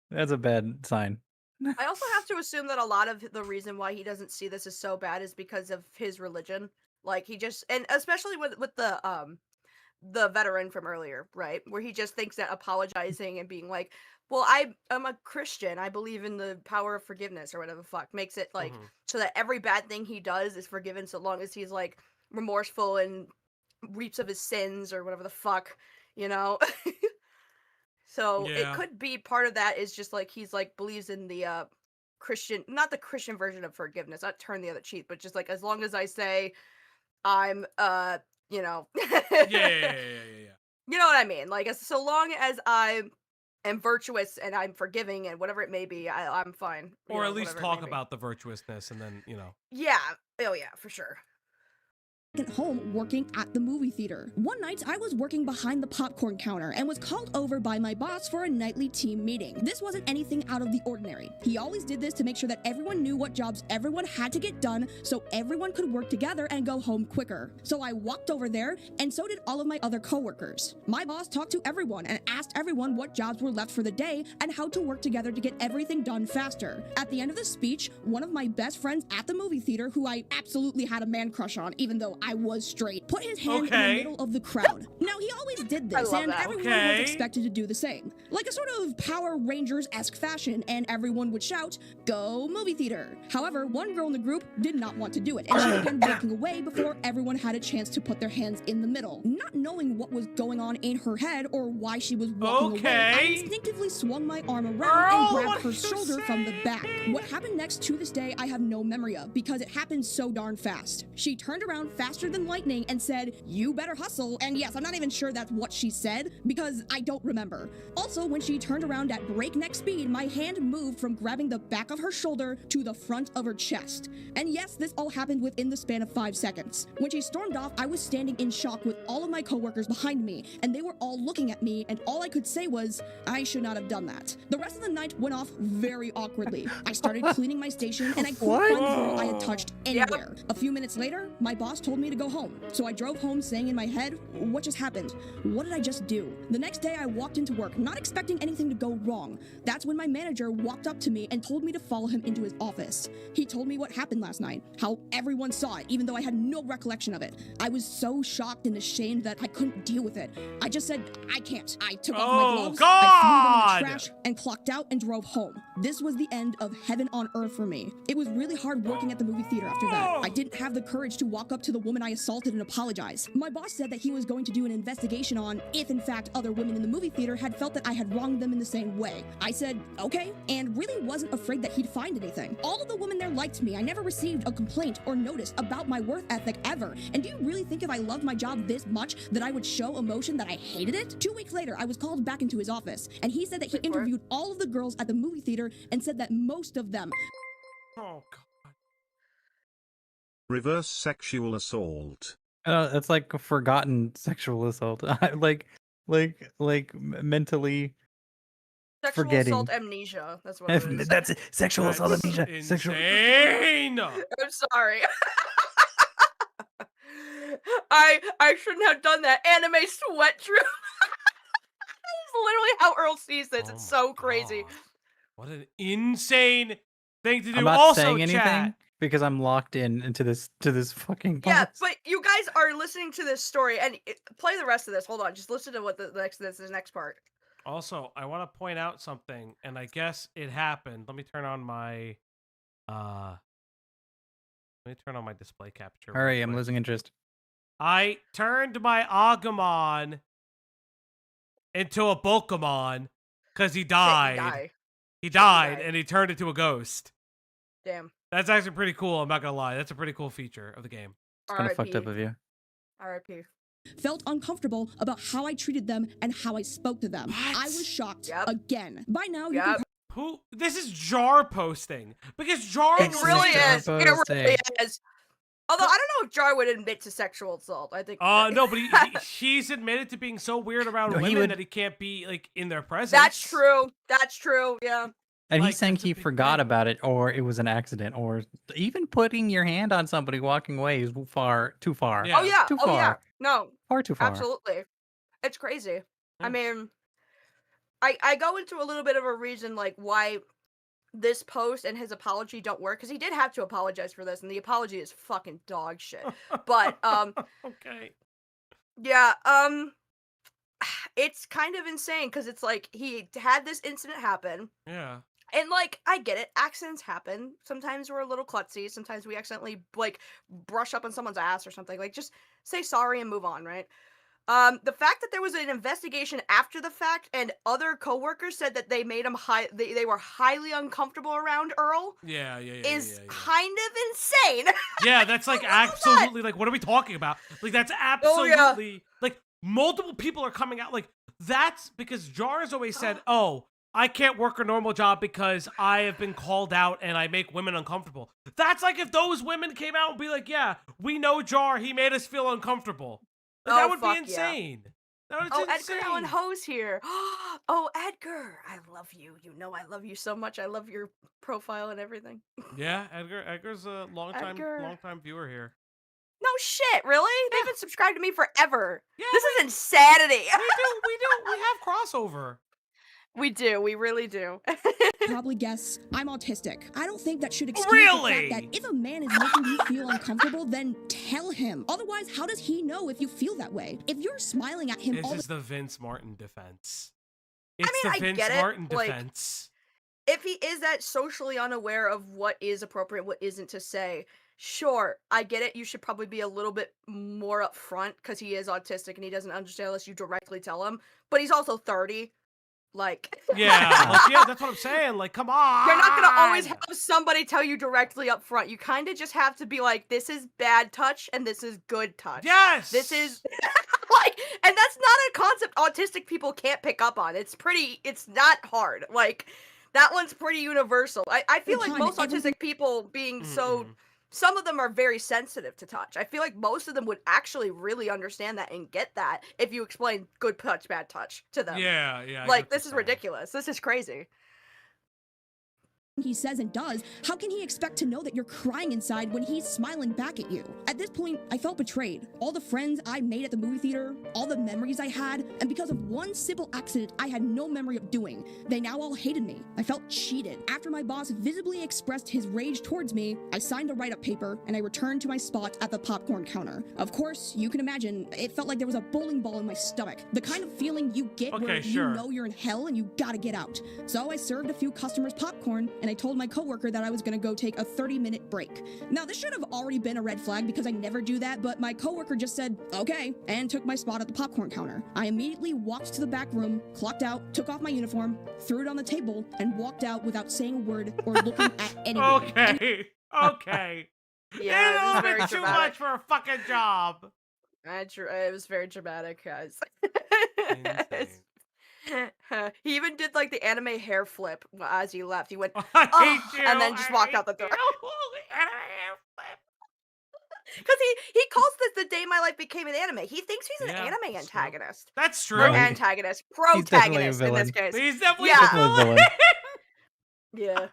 Speaker 3: That's a bad sign.
Speaker 2: I also have to assume that a lot of the reason why he doesn't see this as so bad is because of his religion. Like he just, and especially with the veteran from earlier, right? Where he just thinks that apologizing and being like, well, I'm a Christian, I believe in the power of forgiveness or whatever the fuck, makes it like so that every bad thing he does is forgiven so long as he's like remorseful and reaps of his sins or whatever the fuck, you know? So it could be part of that is just like he's like believes in the Christian, not the Christian version of forgiveness, not turn the other cheek, but just like as long as I say I'm you know,
Speaker 6: yeah.
Speaker 2: You know what I mean? Like as so long as I am virtuous and I'm forgiving and whatever it may be, I'm fine.
Speaker 6: Or at least talk about the virtuousness and then, you know.
Speaker 2: Yeah. Oh yeah, for sure.
Speaker 5: At home working at the movie theater. One night, I was working behind the popcorn counter and was called over by my boss for a nightly team meeting. This wasn't anything out of the ordinary. He always did this to make sure that everyone knew what jobs everyone had to get done so everyone could work together and go home quicker. So I walked over there, and so did all of my other coworkers. My boss talked to everyone and asked everyone what jobs were left for the day and how to work together to get everything done faster. At the end of the speech, one of my best friends at the movie theater, who I absolutely had a man crush on, even though I was straight, put his hand in the middle of the crowd. Now, he always did this, and everyone was expected to do the same. Like a sort of Power Rangers-esque fashion, and everyone would shout, "Go movie theater." However, one girl in the group did not want to do it, and she began walking away before everyone had a chance to put their hands in the middle. Not knowing what was going on in her head or why she was walking away, I instinctively swung my arm around and grabbed her shoulder from the back. What happened next to this day, I have no memory of, because it happened so darn fast. She turned around faster than lightning and said, "You better hustle." And yes, I'm not even sure that's what she said because I don't remember. Also, when she turned around at breakneck speed, my hand moved from grabbing the back of her shoulder to the front of her chest. And yes, this all happened within the span of 5 seconds. When she stormed off, I was standing in shock with all of my coworkers behind me, and they were all looking at me, and all I could say was, I should not have done that. The rest of the night went off very awkwardly. I started cleaning my station, and I couldn't find the girl I had touched anywhere. A few minutes later, my boss told me to go home. So I drove home saying in my head, what just happened? What did I just do? The next day I walked into work, not expecting anything to go wrong. That's when my manager walked up to me and told me to follow him into his office. He told me what happened last night, how everyone saw it, even though I had no recollection of it. I was so shocked and ashamed that I couldn't deal with it. I just said, I can't. I took off my gloves, I threw them in the trash, and clocked out and drove home. This was the end of heaven on earth for me. It was really hard working at the movie theater after that. I didn't have the courage to walk up to the woman I assaulted and apologize. My boss said that he was going to do an investigation on if in fact other women in the movie theater had felt that I had wronged them in the same way. I said, okay, and really wasn't afraid that he'd find anything. All of the women there liked me. I never received a complaint or notice about my work ethic ever. And do you really think if I loved my job this much that I would show emotion that I hated it? 2 weeks later, I was called back into his office, and he said that he interviewed all of the girls at the movie theater and said that most of them...
Speaker 6: Oh, God.
Speaker 4: Reverse sexual assault.
Speaker 3: That's like a forgotten sexual assault. like mentally
Speaker 2: Sexual
Speaker 3: forgetting.
Speaker 2: assault amnesia. That's what it is.
Speaker 3: That's it. Sexual assault amnesia.
Speaker 6: Insane.
Speaker 2: I'm sorry. I shouldn't have done that. Anime sweat dream. That's literally how Earl sees this. It's so crazy.
Speaker 6: What an insane thing to do.
Speaker 3: I'm not
Speaker 6: also,
Speaker 3: saying anything
Speaker 6: chat.
Speaker 3: because I'm locked into this fucking box.
Speaker 2: Yeah, but you guys are listening to this story and play the rest of this. Hold on, just listen to what the next part.
Speaker 6: Also, I want to point out something, and I guess it happened. Let me turn on my display capture.
Speaker 3: Hurry, I'm losing interest.
Speaker 6: I turned my Agumon into a Pokemon because he died. He died, and he turned into a ghost.
Speaker 2: Damn.
Speaker 6: That's actually pretty cool, I'm not gonna lie. That's a pretty cool feature of the game.
Speaker 3: It's kind of fucked up of you.
Speaker 2: R.I.P.
Speaker 5: Felt uncomfortable about how I treated them and how I spoke to them. I was shocked again. By now, you can
Speaker 6: Who? This is Jar posting because Jar.
Speaker 2: It really is. It really is. Although I don't know if Jar would admit to sexual assault. I think.
Speaker 6: No, but he's admitted to being so weird around women that he can't be like in their presence.
Speaker 2: That's true. That's true. Yeah.
Speaker 3: And he's saying he forgot about it, or it was an accident, or even putting your hand on somebody walking away is too far.
Speaker 2: Oh yeah.
Speaker 3: Too
Speaker 2: Oh
Speaker 3: far.
Speaker 2: yeah. No.
Speaker 3: Far too far.
Speaker 2: Absolutely. It's crazy. I mean, I go into a little bit of a reason like why this post and his apology don't work, because he did have to apologize for this, and the apology is fucking dog shit. But
Speaker 6: okay.
Speaker 2: Yeah, it's kind of insane because it's like he had this incident happen.
Speaker 6: Yeah.
Speaker 2: And like, I get it. Accidents happen. Sometimes we're a little klutzy. Sometimes we accidentally like brush up on someone's ass or something. Like, just say sorry and move on, right? The fact that there was an investigation after the fact and other coworkers said that they made him they were highly uncomfortable around Earl.
Speaker 6: Yeah.
Speaker 2: Is kind of insane.
Speaker 6: Yeah, that's like absolutely like, what are we talking about? Like, that's absolutely like multiple people are coming out. Like, that's because Jar has always said, "Oh, I can't work a normal job because I have been called out and I make women uncomfortable." That's like if those women came out and be like, "Yeah, we know Jar. He made us feel uncomfortable." Like, that would be insane. That would
Speaker 2: Edgar Allan Poe's here. Oh, Edgar, I love you. You know I love you so much. I love your profile and everything.
Speaker 6: Yeah, Edgar's a long time viewer here.
Speaker 2: No shit, really? They've been subscribed to me forever. Yeah, this is insanity.
Speaker 6: We have crossover.
Speaker 2: We do. We really do.
Speaker 5: Probably guess I'm autistic. I don't think that should excuse
Speaker 6: Really?
Speaker 5: the fact that if a man is making you feel uncomfortable, then tell him. Otherwise, how does he know if you feel that way? If you're smiling at him
Speaker 6: This
Speaker 5: all
Speaker 6: is
Speaker 5: the
Speaker 6: the Vince Martin defense. It's
Speaker 2: I
Speaker 6: the Vince
Speaker 2: get it.
Speaker 6: Martin
Speaker 2: Like,
Speaker 6: defense.
Speaker 2: if he is that socially unaware of what is appropriate, what isn't to say, sure, I get it. You should probably be a little bit more upfront because he is autistic and he doesn't understand unless you directly tell him. But he's also 30. Like,
Speaker 6: Yeah, that's what I'm saying. Like, come on.
Speaker 2: You're not gonna always have somebody tell you directly up front. You kind of just have to be like, this is bad touch and this is good touch.
Speaker 6: Yes!
Speaker 2: This is like, and that's not a concept autistic people can't pick up on. It's not hard. Like, that one's pretty universal. I feel like most autistic people being some of them are very sensitive to touch. I feel like most of them would actually really understand that and get that if you explain good touch, bad touch to them.
Speaker 6: Yeah.
Speaker 2: Like, this is ridiculous. This is crazy.
Speaker 5: he says and does, how can he expect to know that you're crying inside when he's smiling back at you? At this point, I felt betrayed. All the friends I made at the movie theater, all the memories I had, and because of one simple accident I had no memory of doing, they now all hated me. I felt cheated. After my boss visibly expressed his rage towards me, I signed a write-up paper and I returned to my spot at the popcorn counter. Of course, you can imagine, it felt like there was a bowling ball in my stomach. The kind of feeling you get where you know you're in hell and you gotta get out. So I served a few customers popcorn and I told my coworker that I was gonna go take a 30-minute break. Now, this should have already been a red flag because I never do that, but my coworker just said, okay, and took my spot at the popcorn counter. I immediately walked to the back room, clocked out, took off my uniform, threw it on the table, and walked out without saying a word or looking at anyone.
Speaker 6: Okay.
Speaker 2: Yeah,
Speaker 6: it's a little bit too much for a fucking job.
Speaker 2: It was very dramatic, guys. He even did like the anime hair flip as he left. He went, and then just walked out the door. Because he calls this the day my life became an anime. He thinks he's an anime antagonist.
Speaker 6: That's true.
Speaker 2: Or antagonist. Protagonist in this case.
Speaker 6: He's definitely
Speaker 3: a villain.
Speaker 2: Yeah.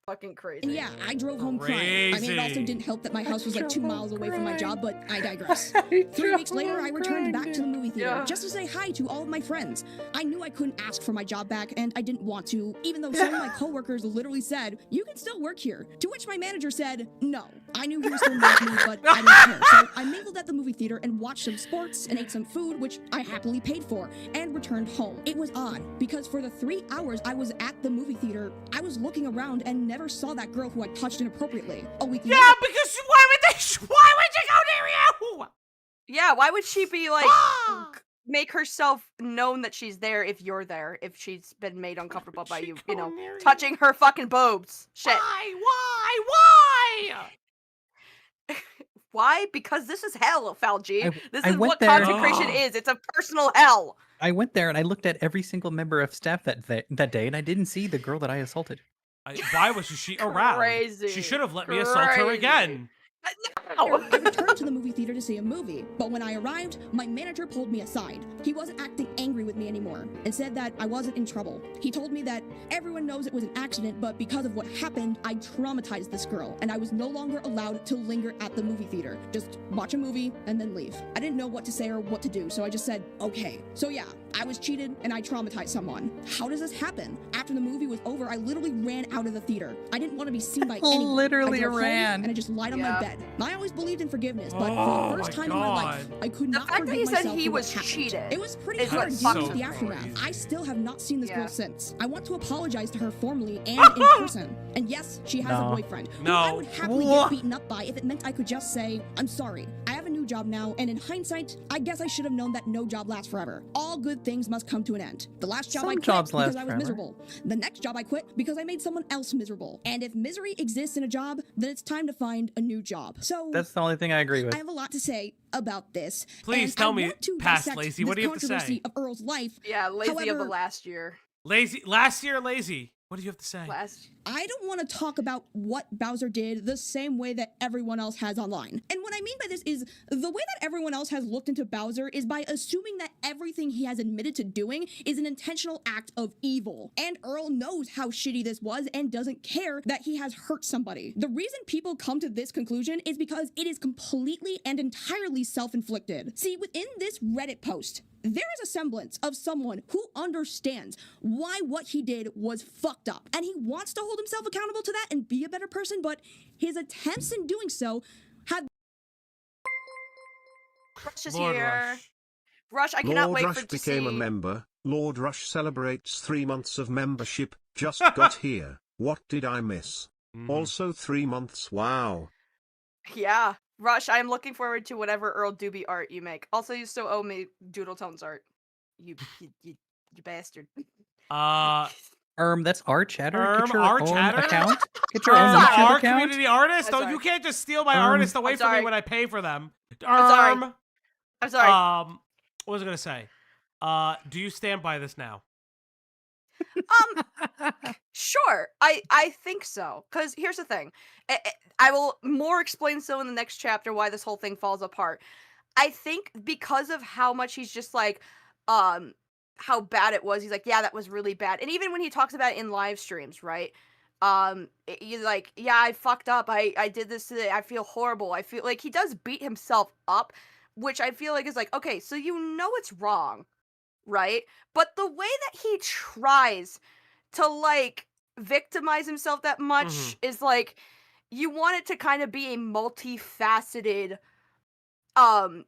Speaker 2: Fucking crazy.
Speaker 5: And yeah, I drove home crying. I mean, it also didn't help that my house was like 2 miles away from my job, but I digress. 3 weeks later, I returned back to the movie theater just to say hi to all of my friends. I knew I couldn't ask for my job back, and I didn't want to, even though some of my coworkers literally said, you can still work here. To which my manager said, no. I knew he was still mad at me, but I didn't care. So I mingled at the movie theater and watched some sports and ate some food, which I happily paid for, and returned home. It was odd, because for the 3 hours I was at the movie theater, I was looking around and never saw that girl who I touched inappropriately. A week later.
Speaker 6: Yeah, because why would you go near you?
Speaker 2: Yeah, why would she be like make herself known that she's there if you're there, if she's been made uncomfortable by you, you know, touching her fucking boobs. Shit.
Speaker 6: Why?
Speaker 2: Why? Because this is hell, Falgi. This is what
Speaker 3: there-
Speaker 2: content creation is. It's a personal hell.
Speaker 3: I went there and I looked at every single member of staff that day, and I didn't see the girl that I assaulted.
Speaker 6: Why was she around?
Speaker 2: Crazy.
Speaker 6: She should have let me assault her again.
Speaker 5: I returned to the movie theater to see a movie, but when I arrived, my manager pulled me aside. He wasn't acting angry with me anymore and said that I wasn't in trouble. He told me that everyone knows it was an accident, but because of what happened, I traumatized this girl, and I was no longer allowed to linger at the movie theater. Just watch a movie and then leave. I didn't know what to say or what to do, so I just said, okay. So yeah, I was cheated and I traumatized someone. How does this happen? After the movie was over, I literally ran out of the theater. I didn't want to be seen by anyone.
Speaker 3: Literally
Speaker 5: I drove home
Speaker 3: ran.
Speaker 5: and I just lied on my bed. I always believed in forgiveness, but for the first time in my life, I could not
Speaker 2: fact that he
Speaker 5: forgive
Speaker 2: said
Speaker 5: myself
Speaker 2: he
Speaker 5: for what
Speaker 2: was
Speaker 5: happened.
Speaker 2: cheated
Speaker 5: It was pretty
Speaker 2: is
Speaker 5: hard
Speaker 2: what
Speaker 5: dealing
Speaker 2: sucks
Speaker 5: with the
Speaker 2: so
Speaker 5: aftermath. I still have not seen this girl since. I want to apologize to her formally and in person. And yes, she has a boyfriend who I would happily get beaten up by if it meant I could just say, I'm sorry. I have a new job now, and in hindsight, I guess I should have known that no job lasts forever. All good things must come to an end. The last job I quit
Speaker 3: jobs
Speaker 5: because
Speaker 3: last
Speaker 5: I was
Speaker 3: forever.
Speaker 5: miserable. The next job I quit because I made someone else miserable. And if misery exists in a job, then it's time to find a new job. So
Speaker 3: That's the only thing I agree with.
Speaker 5: I have a lot to say about this.
Speaker 6: Please
Speaker 5: and
Speaker 6: tell
Speaker 5: I
Speaker 6: me,
Speaker 5: want to
Speaker 6: past
Speaker 5: dissect
Speaker 6: Lacey, what do
Speaker 5: this
Speaker 6: you have to say?
Speaker 5: controversy of Earl's life.
Speaker 2: Yeah, lazy of the
Speaker 5: However,
Speaker 2: last year.
Speaker 6: Last year, lazy. What do you have to say?
Speaker 5: I don't want to talk about what Bowser did the same way that everyone else has online. And what I mean by this is the way that everyone else has looked into Bowser is by assuming that everything he has admitted to doing is an intentional act of evil. And Earl knows how shitty this was and doesn't care that he has hurt somebody. The reason people come to this conclusion is because it is completely and entirely self-inflicted. See, within this Reddit post, there is a semblance of someone who understands why what he did was fucked up, and he wants to hold himself accountable to that and be a better person, but his attempts in doing so have...
Speaker 2: Rush is
Speaker 6: Lord
Speaker 2: here.
Speaker 6: Rush.
Speaker 2: Rush, I cannot
Speaker 4: Lord
Speaker 2: wait
Speaker 4: Rush
Speaker 2: for to
Speaker 4: became a
Speaker 2: see.
Speaker 4: member. Lord Rush celebrates 3 months of membership. Just got here. What did I miss? Also 3 months. Wow.
Speaker 2: Yeah, Rush, I am looking forward to whatever Earl Dube art you make. Also, you still owe me Doodletones art. You bastard.
Speaker 3: That's our chatter. Get your
Speaker 6: our
Speaker 3: own
Speaker 6: chatter?
Speaker 3: account. Get your own
Speaker 6: Our
Speaker 3: YouTube account.
Speaker 6: community artist?
Speaker 2: I'm
Speaker 6: Oh, you
Speaker 2: sorry.
Speaker 6: can't just steal my
Speaker 3: I'm
Speaker 6: artist away from me
Speaker 2: sorry.
Speaker 6: when I pay for them.
Speaker 2: I'm sorry. I'm sorry.
Speaker 6: What was I gonna say? Do you stand by this now?
Speaker 2: Sure. I think so. Because here's the thing. I will more explain so in the next chapter why this whole thing falls apart. I think because of how much he's just like, how bad it was. He's like, yeah, that was really bad. And even when he talks about it in live streams, right? He's like, yeah, I fucked up. I did this today. I feel horrible. I feel like he does beat himself up, which I feel like is like, okay, so you know it's wrong, right? But the way that he tries to like victimize himself that much is like, you want it to kind of be a multifaceted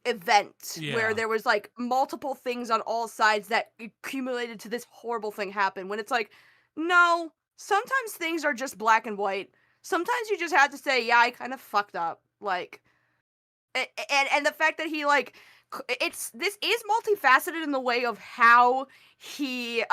Speaker 2: event where there was like multiple things on all sides that accumulated to this horrible thing happen, when it's like, no, sometimes things are just black and white. Sometimes you just have to say, yeah, I kind of fucked up. Like, and the fact that he like, this is multifaceted in the way of how he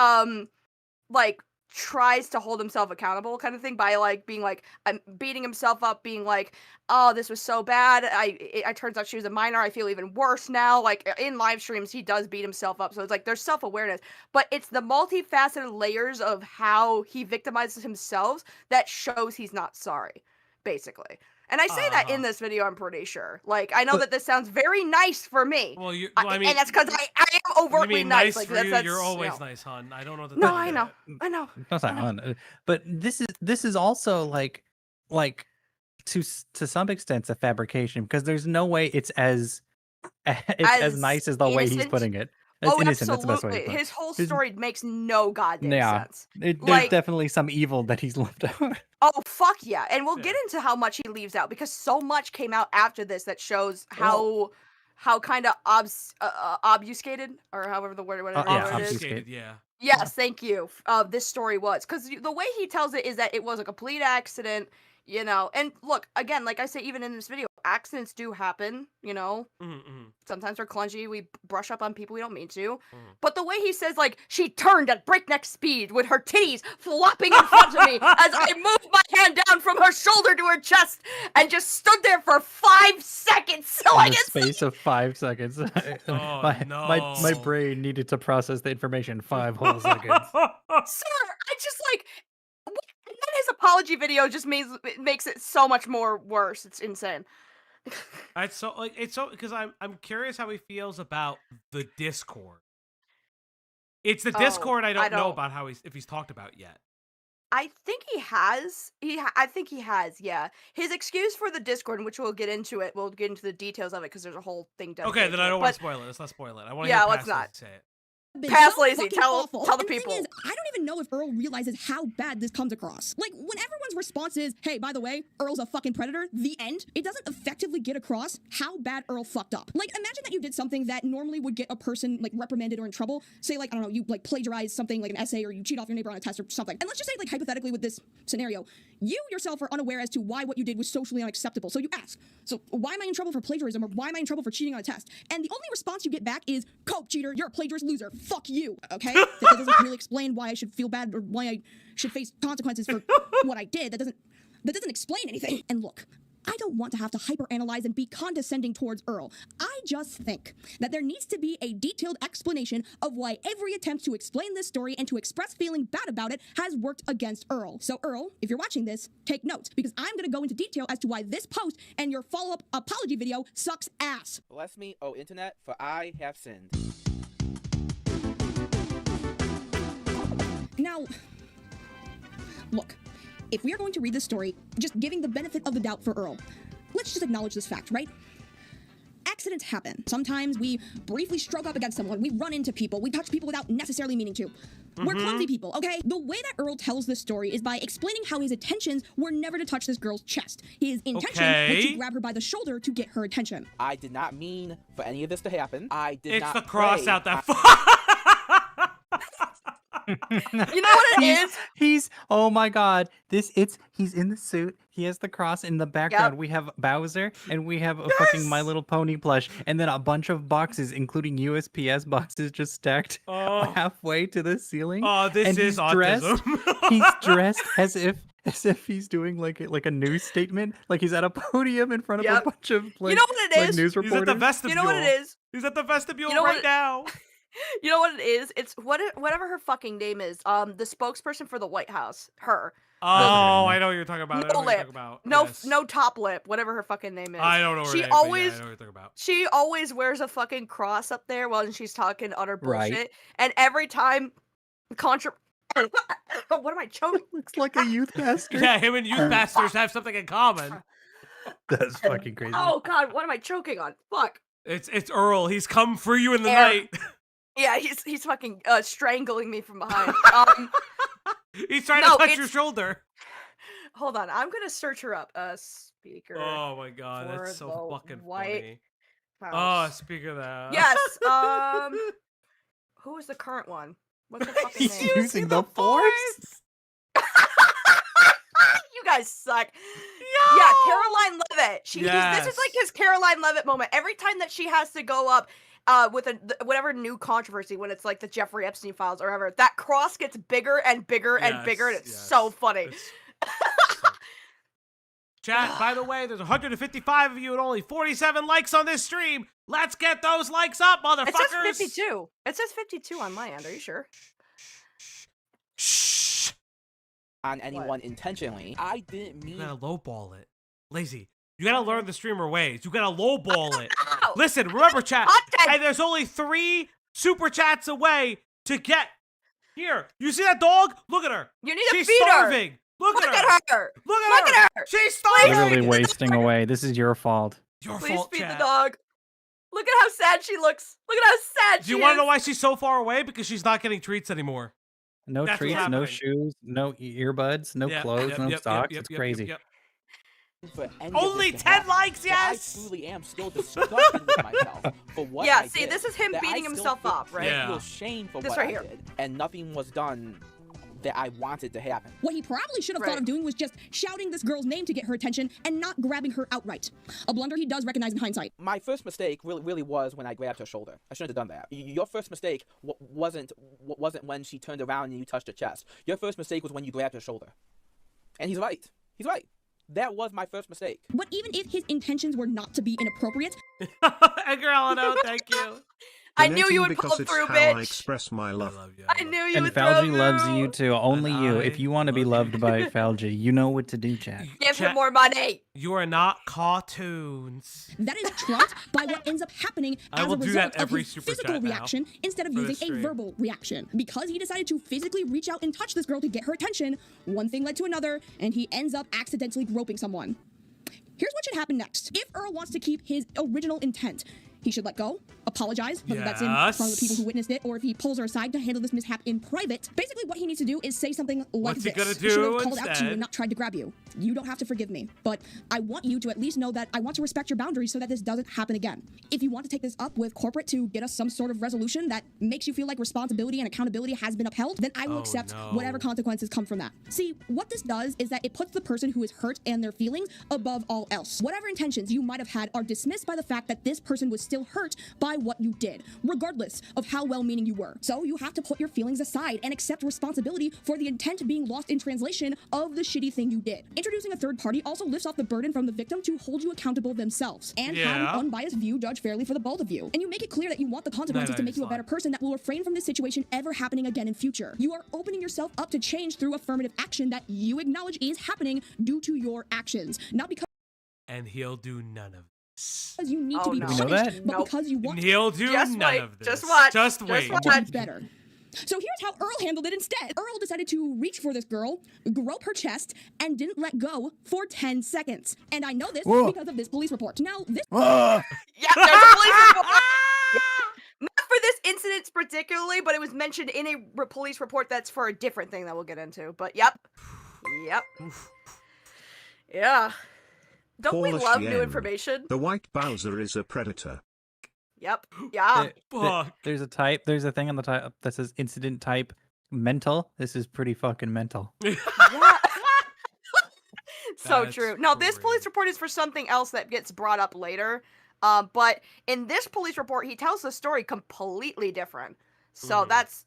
Speaker 2: like tries to hold himself accountable, kind of thing, by like being like, I'm beating himself up, being like, oh, this was so bad, I turns out she was a minor, I feel even worse now. Like in live streams he does beat himself up, so it's like there's self-awareness, but it's the multifaceted layers of how he victimizes himself that shows he's not sorry, basically. And I say that in this video, I'm pretty sure. Like, I know that this sounds very nice for me.
Speaker 6: Well, I mean,
Speaker 2: and that's because I am overtly nice. Like,
Speaker 6: for
Speaker 2: that's,
Speaker 6: you?
Speaker 2: that's,
Speaker 6: You're always
Speaker 2: you know.
Speaker 6: nice, hon. I don't know that.
Speaker 2: No, I know. I know.
Speaker 3: That's not on. But this is also like to some extent a fabrication, because there's no way it's as nice as the way he's
Speaker 2: innocent?
Speaker 3: putting it. As innocent,
Speaker 2: absolutely.
Speaker 3: that's the best way to put it.
Speaker 2: His whole story makes no goddamn sense.
Speaker 3: There's
Speaker 2: Like,
Speaker 3: definitely some evil that he's left out.
Speaker 2: oh, fuck yeah. And we'll get into how much he leaves out, because so much came out after this that shows how kind of obfuscated, or however the word, whatever
Speaker 3: yeah,
Speaker 2: word it is.
Speaker 6: Obfuscated, yeah.
Speaker 2: Yes, thank you. This story was, because the way he tells it is that it was a complete accident, you know. And look, again, like I say, even in this video, accidents do happen, you know.
Speaker 6: Mm-hmm.
Speaker 2: Sometimes we're clumsy. We brush up on people we don't mean to.
Speaker 6: Mm.
Speaker 2: But the way he says, like, she turned at breakneck speed with her titties flopping in front of me as I moved my hand down from her shoulder to her chest and just stood there for 5 seconds so I
Speaker 3: In the
Speaker 2: could
Speaker 3: space of 5 seconds. My brain needed to process the information 5 whole seconds.
Speaker 2: Sir, I just like, and then his apology video just makes it so much more worse. It's insane.
Speaker 6: It's so because I'm curious how he feels about the Discord. It's the Discord I don't know about if he's talked about yet.
Speaker 2: I think he has. I think he has. Yeah. His excuse for the Discord, which we'll get into it. We'll get into the details of it because there's a whole thing done.
Speaker 6: Okay, then I don't want to spoil it. Let's not spoil it. I want to
Speaker 2: yeah,
Speaker 6: hear
Speaker 2: let's
Speaker 6: Pass
Speaker 2: not
Speaker 6: say it.
Speaker 2: Pass
Speaker 5: so
Speaker 2: lazy.
Speaker 5: fucking
Speaker 2: Tell
Speaker 5: awful.
Speaker 2: the
Speaker 5: And
Speaker 2: people.
Speaker 5: Thing is, I don't even know if Earl realizes how bad this comes across. Like, when everyone's response is, hey, by the way, Earl's a fucking predator, the end, it doesn't effectively get across how bad Earl fucked up. Like, imagine that you did something that normally would get a person, like, reprimanded or in trouble. Say, like, I don't know, you, like, plagiarize something, like an essay, or you cheat off your neighbor on a test or something. And let's just say, like, hypothetically with this scenario, you yourself are unaware as to why what you did was socially unacceptable. So you ask, so why am I in trouble for plagiarism, or why am I in trouble for cheating on a test? And the only response you get back is, cope, cheater, you're a plagiarist loser, fuck you, okay? That doesn't really explain why I should feel bad or why I should face consequences for what I did. That doesn't explain anything. And look, I don't want to have to hyperanalyze and be condescending towards Earl. I just think that there needs to be a detailed explanation of why every attempt to explain this story and to express feeling bad about it has worked against Earl. So Earl, if you're watching this, take notes, because I'm going to go into detail as to why this post and your follow-up apology video sucks ass.
Speaker 7: Bless me, O internet, for I have sinned.
Speaker 5: Now, look, if we are going to read this story, just giving the benefit of the doubt for Earl, let's just acknowledge this fact, right? Accidents happen. Sometimes we briefly stroke up against someone, we run into people, we touch people without necessarily meaning to. We're clumsy people, okay? The way that Earl tells this story is by explaining how his intentions were never to touch this girl's chest. His intention was to grab her by the shoulder to get her attention.
Speaker 7: I did not mean for any of this to happen. I did not
Speaker 6: It's the cross
Speaker 7: pray.
Speaker 6: out that
Speaker 2: You know what it is?
Speaker 3: He's oh my god. He's in the suit. He has the cross in the background.
Speaker 2: Yep.
Speaker 3: We have Bowser and we have a fucking My Little Pony plush, and then a bunch of boxes, including USPS boxes, just stacked halfway to the ceiling.
Speaker 6: Oh, this
Speaker 3: and
Speaker 6: is
Speaker 3: he's dressed,
Speaker 6: autism.
Speaker 3: he's dressed as if he's doing like a news statement, like he's at a podium in front of a bunch of like,
Speaker 2: you know what it is?
Speaker 3: news
Speaker 6: He's
Speaker 3: reporters.
Speaker 6: at the vestibule.
Speaker 2: You know what it is?
Speaker 6: He's at the vestibule
Speaker 2: You know
Speaker 6: right
Speaker 2: what-
Speaker 6: now.
Speaker 2: You know what it is? It's whatever her fucking name is. The spokesperson for the White House. Her.
Speaker 6: Oh, I know what you're talking about. I know
Speaker 2: No
Speaker 6: what you're
Speaker 2: lip.
Speaker 6: talking about.
Speaker 2: No,
Speaker 6: Yes.
Speaker 2: no top lip. Whatever her fucking name is.
Speaker 6: I don't know her
Speaker 2: She
Speaker 6: name, but yeah,
Speaker 2: always.
Speaker 6: I know what you're talking about.
Speaker 2: She always wears a fucking cross up there while she's talking utter
Speaker 3: Right.
Speaker 2: bullshit. And every time, what am I choking?
Speaker 3: Looks like a youth pastor.
Speaker 6: Yeah, him and youth pastors have something in common.
Speaker 3: That's fucking crazy.
Speaker 2: Oh god, what am I choking on? Fuck.
Speaker 6: It's Earl. He's come for you in the
Speaker 2: Air.
Speaker 6: night.
Speaker 2: Yeah, he's fucking strangling me from behind.
Speaker 6: He's trying
Speaker 2: No,
Speaker 6: to touch
Speaker 2: it's-
Speaker 6: your shoulder.
Speaker 2: Hold on, I'm gonna search her up. Speaker.
Speaker 6: Oh my god,
Speaker 2: for
Speaker 6: that's so
Speaker 2: the
Speaker 6: fucking
Speaker 2: White
Speaker 6: funny.
Speaker 2: House.
Speaker 6: Oh, speak of that.
Speaker 2: Yes. Who is the current one? What's the fucking
Speaker 3: He's
Speaker 2: name?
Speaker 3: using the force.
Speaker 2: You guys suck. Yeah, Caroline Levitt. This is like his Caroline Levitt moment. Every time that she has to go up with whatever new controversy, when it's like the Jeffrey Epstein files or whatever, that cross gets bigger and bigger and bigger, and it's so funny.
Speaker 6: Chat, by the way, there's 155 of you and only 47 likes on this stream. Let's get those likes up, motherfuckers.
Speaker 2: It says 52. It says 52 on my end. Are you sure?
Speaker 6: Shh.
Speaker 7: On anyone intentionally, I didn't mean.
Speaker 6: You gotta lowball it. Lazy. You gotta learn the streamer ways. You gotta lowball it. Listen, remember, chat. And there's only 3 super chats away to get here. You see that dog? Look at her.
Speaker 2: You need to
Speaker 6: She's
Speaker 2: feed her.
Speaker 6: starving. Look at her. Look at her. She's starving.
Speaker 3: Literally wasting away. This is your fault.
Speaker 6: Your
Speaker 2: Please
Speaker 6: fault,
Speaker 2: feed
Speaker 6: chat.
Speaker 2: the dog. Look at how sad she looks. Look at how sad
Speaker 6: Do you
Speaker 2: she
Speaker 6: want to
Speaker 2: is.
Speaker 6: know why she's so far away? Because she's not getting treats anymore.
Speaker 3: No
Speaker 6: That's what's
Speaker 3: treats, no
Speaker 6: happening.
Speaker 3: shoes, no earbuds, no
Speaker 6: Yep,
Speaker 3: clothes,
Speaker 6: yep,
Speaker 3: no
Speaker 6: yep,
Speaker 3: socks.
Speaker 6: yep,
Speaker 3: It's
Speaker 6: yep,
Speaker 3: crazy.
Speaker 6: yep.
Speaker 7: For any
Speaker 6: Only
Speaker 7: of this
Speaker 6: 10
Speaker 7: to happen,
Speaker 6: likes,
Speaker 7: but
Speaker 6: yes!
Speaker 7: I truly am still disgusted with myself for what
Speaker 2: Yeah,
Speaker 7: I
Speaker 2: see,
Speaker 7: did.
Speaker 2: this is him
Speaker 7: That I
Speaker 2: beating
Speaker 7: still
Speaker 2: himself
Speaker 7: feel-
Speaker 2: up, right?
Speaker 7: I feel shame for
Speaker 2: This
Speaker 7: what
Speaker 2: right
Speaker 7: I
Speaker 2: here.
Speaker 7: did, and nothing was done that I wanted to happen.
Speaker 5: What he probably should have thought of doing was just shouting this girl's name to get her attention and not grabbing her outright. A blunder he does recognize in hindsight.
Speaker 7: My first mistake really was when I grabbed her shoulder. I shouldn't have done that. Your first mistake wasn't when she turned around and you touched her chest. Your first mistake was when you grabbed her shoulder. And he's right. He's right. That was my first mistake.
Speaker 5: But even if his intentions were not to be inappropriate...
Speaker 6: Edgar Allan, thank you.
Speaker 2: I knew you would
Speaker 4: because
Speaker 2: pull
Speaker 4: it's
Speaker 2: through,
Speaker 4: how
Speaker 2: bitch.
Speaker 4: I express my love.
Speaker 2: I knew you
Speaker 3: And
Speaker 2: would
Speaker 3: Falgi
Speaker 2: throw
Speaker 3: loves
Speaker 2: through.
Speaker 3: you too. Only you. If you want to be loved by Falgi, you know what to do, Chad.
Speaker 2: Give him more money.
Speaker 6: You are not CAWTOONS.
Speaker 5: That is trumped by what ends up happening
Speaker 6: I
Speaker 5: as
Speaker 6: will
Speaker 5: a
Speaker 6: do
Speaker 5: result
Speaker 6: that
Speaker 5: of
Speaker 6: every
Speaker 5: his
Speaker 6: super
Speaker 5: physical
Speaker 6: chat now
Speaker 5: reaction instead of
Speaker 6: for this
Speaker 5: using a
Speaker 6: stream.
Speaker 5: verbal reaction. Because he decided to physically reach out and touch this girl to get her attention, one thing led to another, and he ends up accidentally groping someone. Here's what should happen next. If Earl wants to keep his original intent, he should let go, apologize, whether that's in front of the people who witnessed it, or if he pulls her aside to handle this mishap in private. Basically, what he needs to do is say something like
Speaker 6: What's he
Speaker 5: this.
Speaker 6: gonna
Speaker 5: He should
Speaker 6: do
Speaker 5: have called out to you
Speaker 6: instead?
Speaker 5: and not tried to grab you. You don't have to forgive me, but I want you to at least know that I want to respect your boundaries so that this doesn't happen again. If you want to take this up with corporate to get us some sort of resolution that makes you feel like responsibility and accountability has been upheld, then I will accept whatever consequences come from that. See, what this does is that it puts the person who is hurt and their feelings above all else. Whatever intentions you might have had are dismissed by the fact that this person was still hurt by what you did, regardless of how well-meaning you were. So you have to put your feelings aside and accept responsibility for the intent being lost in translation of the shitty thing you did. Introducing a third party also lifts off the burden from the victim to hold you accountable themselves and have an unbiased view judged fairly for the both of you. And you make it clear that you want the consequences to make you a better person that will refrain from this situation ever happening again in future. You are opening yourself up to change through affirmative action that you acknowledge is happening due to your actions, not because
Speaker 6: And he'll do none of this.
Speaker 5: you need to be
Speaker 3: Do we know
Speaker 5: punished,
Speaker 3: that?
Speaker 5: but because you want
Speaker 6: And he'll do
Speaker 2: Just
Speaker 6: none
Speaker 2: wait.
Speaker 6: of this.
Speaker 2: Just watch.
Speaker 6: Just
Speaker 2: Just
Speaker 6: wait.
Speaker 2: watch.
Speaker 5: to be better. So here's how Earl handled it instead. Earl decided to reach for this girl, grope her chest, and didn't let go for 10 seconds. And I know this because of this police report. Now, this...
Speaker 2: Yeah, there's a police report. Not for this incident particularly, but it was mentioned in a police report that's for a different thing that we'll get into. But yep. Yeah. Don't we
Speaker 4: Paula
Speaker 2: love new
Speaker 4: Chien.
Speaker 2: information?
Speaker 4: The white Bowser is a predator.
Speaker 2: Yep. Yeah.
Speaker 3: There's a type. There's a thing on the type that says incident type mental. This is pretty fucking mental.
Speaker 2: So
Speaker 6: That's
Speaker 2: true. Now, this police report is for something else that gets brought up later. But in this police report, he tells the story completely different. So that's...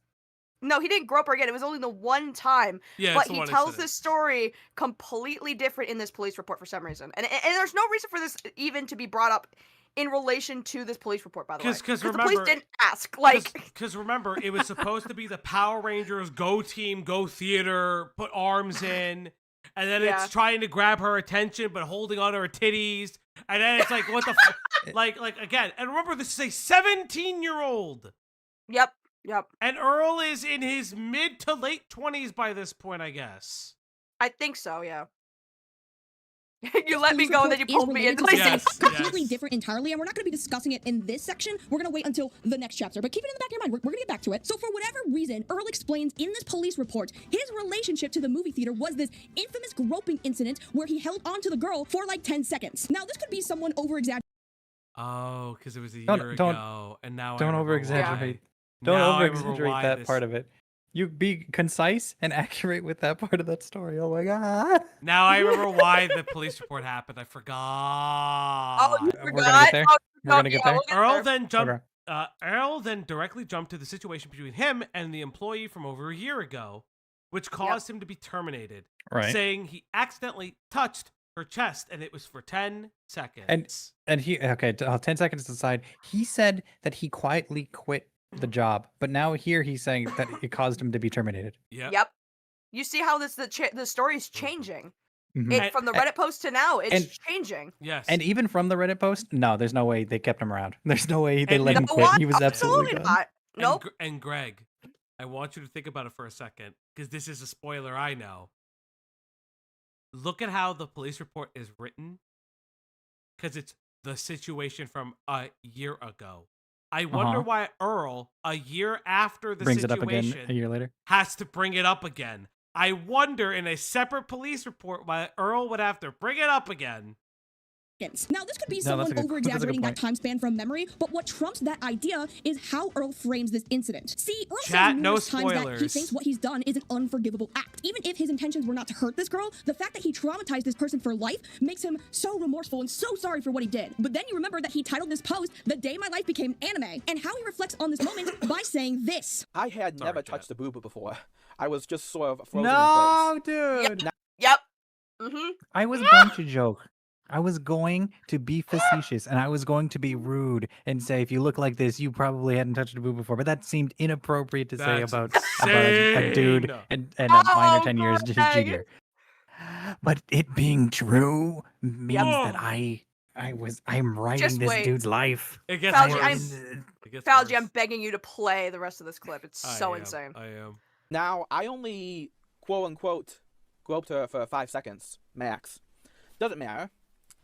Speaker 2: No, he didn't grope her again. It was only the one time.
Speaker 6: Yeah,
Speaker 2: but
Speaker 6: it's the
Speaker 2: he
Speaker 6: one
Speaker 2: tells
Speaker 6: incident.
Speaker 2: this story completely different in this police report for some reason. And there's no reason for this even to be brought up in relation to this police report, by the way.
Speaker 6: Because
Speaker 2: the police
Speaker 6: remember,
Speaker 2: didn't ask. Like,
Speaker 6: because remember, it was supposed to be the Power Rangers go team, go theater, put arms in, and then it's trying to grab her attention, but holding on to her titties, and then it's like, what the, like again. And remember, this is a 17-year-old.
Speaker 2: Yep.
Speaker 6: And Earl is in his mid to late 20s by this point, I guess.
Speaker 2: I think so. Yeah. You let me go and then you pulled me into
Speaker 5: It's completely different entirely, and we're not going to be discussing it in this section. We're going to wait until the next chapter, but keep it in the back of your mind. We're going to get back to it. So for whatever reason, Earl explains in this police report his relationship to the movie theater was this infamous groping incident where he held onto the girl for like 10 seconds. Now, this could be someone over-exaggerating.
Speaker 6: Oh, because it was a year
Speaker 3: Don't
Speaker 6: ago, and now
Speaker 3: don't
Speaker 6: I remember
Speaker 3: over-exaggerate.
Speaker 6: why.
Speaker 3: Don't
Speaker 6: Now I remember
Speaker 3: over-exaggerate
Speaker 6: why
Speaker 3: that
Speaker 6: this-
Speaker 3: part of it. You be concise and accurate with that part of that story. Oh my god.
Speaker 6: Now I remember why the police report happened. I forgot.
Speaker 2: Oh, you
Speaker 3: We're gonna get there. We're gonna get there.
Speaker 6: Earl then jumped.
Speaker 3: Okay.
Speaker 6: Earl then directly jumped to the situation between him and the employee from over a year ago, which caused him to be terminated.
Speaker 3: Right.
Speaker 6: Saying he accidentally touched her chest, and it was for 10 seconds.
Speaker 3: And he 10 seconds aside, he said that he quietly quit the job, but now here he's saying that it caused him to be terminated.
Speaker 2: Yep. You see how the story is changing.
Speaker 3: Mhm.
Speaker 2: From the Reddit post to now, it's
Speaker 3: and-
Speaker 2: changing.
Speaker 6: Yes.
Speaker 3: And even from the Reddit post, no, there's no way they kept him around. There's no way they
Speaker 6: And
Speaker 3: let him
Speaker 2: No,
Speaker 3: quit.
Speaker 2: what?
Speaker 3: He was absolutely gone.
Speaker 2: not. Nope.
Speaker 6: And Greg, I want you to think about it for a second, because this is a spoiler, I know. Look at how the police report is written, because it's the situation from a year ago. I wonder why Earl, a year after the
Speaker 3: Brings
Speaker 6: situation,
Speaker 3: it up again a year later.
Speaker 6: has to bring it up again. I wonder in a separate police report why Earl would have to bring it up again
Speaker 5: Now, this could be
Speaker 3: No,
Speaker 5: someone
Speaker 3: that's a good
Speaker 5: over-exaggerating that
Speaker 3: point.
Speaker 5: time span from memory, but what trumps that idea is how Earl frames this incident. See, Earl
Speaker 6: Chat,
Speaker 5: says
Speaker 6: no
Speaker 5: numerous times that he
Speaker 6: spoilers.
Speaker 5: thinks what he's done is an unforgivable act. Even if his intentions were not to hurt this girl, the fact that he traumatized this person for life makes him so remorseful and so sorry for what he did. But then you remember that he titled this post, "The Day My Life Became Anime," and how he reflects on this moment by saying this.
Speaker 7: I had never touched a boob before. I was just sort of frozen
Speaker 3: No,
Speaker 7: in place.
Speaker 3: dude.
Speaker 2: Yep. Mm-hmm.
Speaker 3: I was going to joke. I was going to be facetious, and I was going to be rude and say, if you look like this, you probably hadn't touched a boob before. But that seemed inappropriate to say
Speaker 6: That's
Speaker 3: about a dude
Speaker 6: insane.
Speaker 3: and a minor 10
Speaker 2: Oh
Speaker 3: years his
Speaker 2: my.
Speaker 3: junior. But it being true means
Speaker 6: Yep.
Speaker 3: that I'm writing
Speaker 2: Just
Speaker 3: this
Speaker 2: wait.
Speaker 3: dude's life.
Speaker 6: It gets
Speaker 2: Fauci,
Speaker 6: worse.
Speaker 2: I'm-
Speaker 6: It gets
Speaker 2: Falgi,
Speaker 6: worse.
Speaker 2: I'm begging you to play the rest of this clip. It's so
Speaker 6: I am,
Speaker 2: insane.
Speaker 6: I am.
Speaker 7: Now, I only, quote-unquote, groped her for 5 seconds, max. Doesn't matter.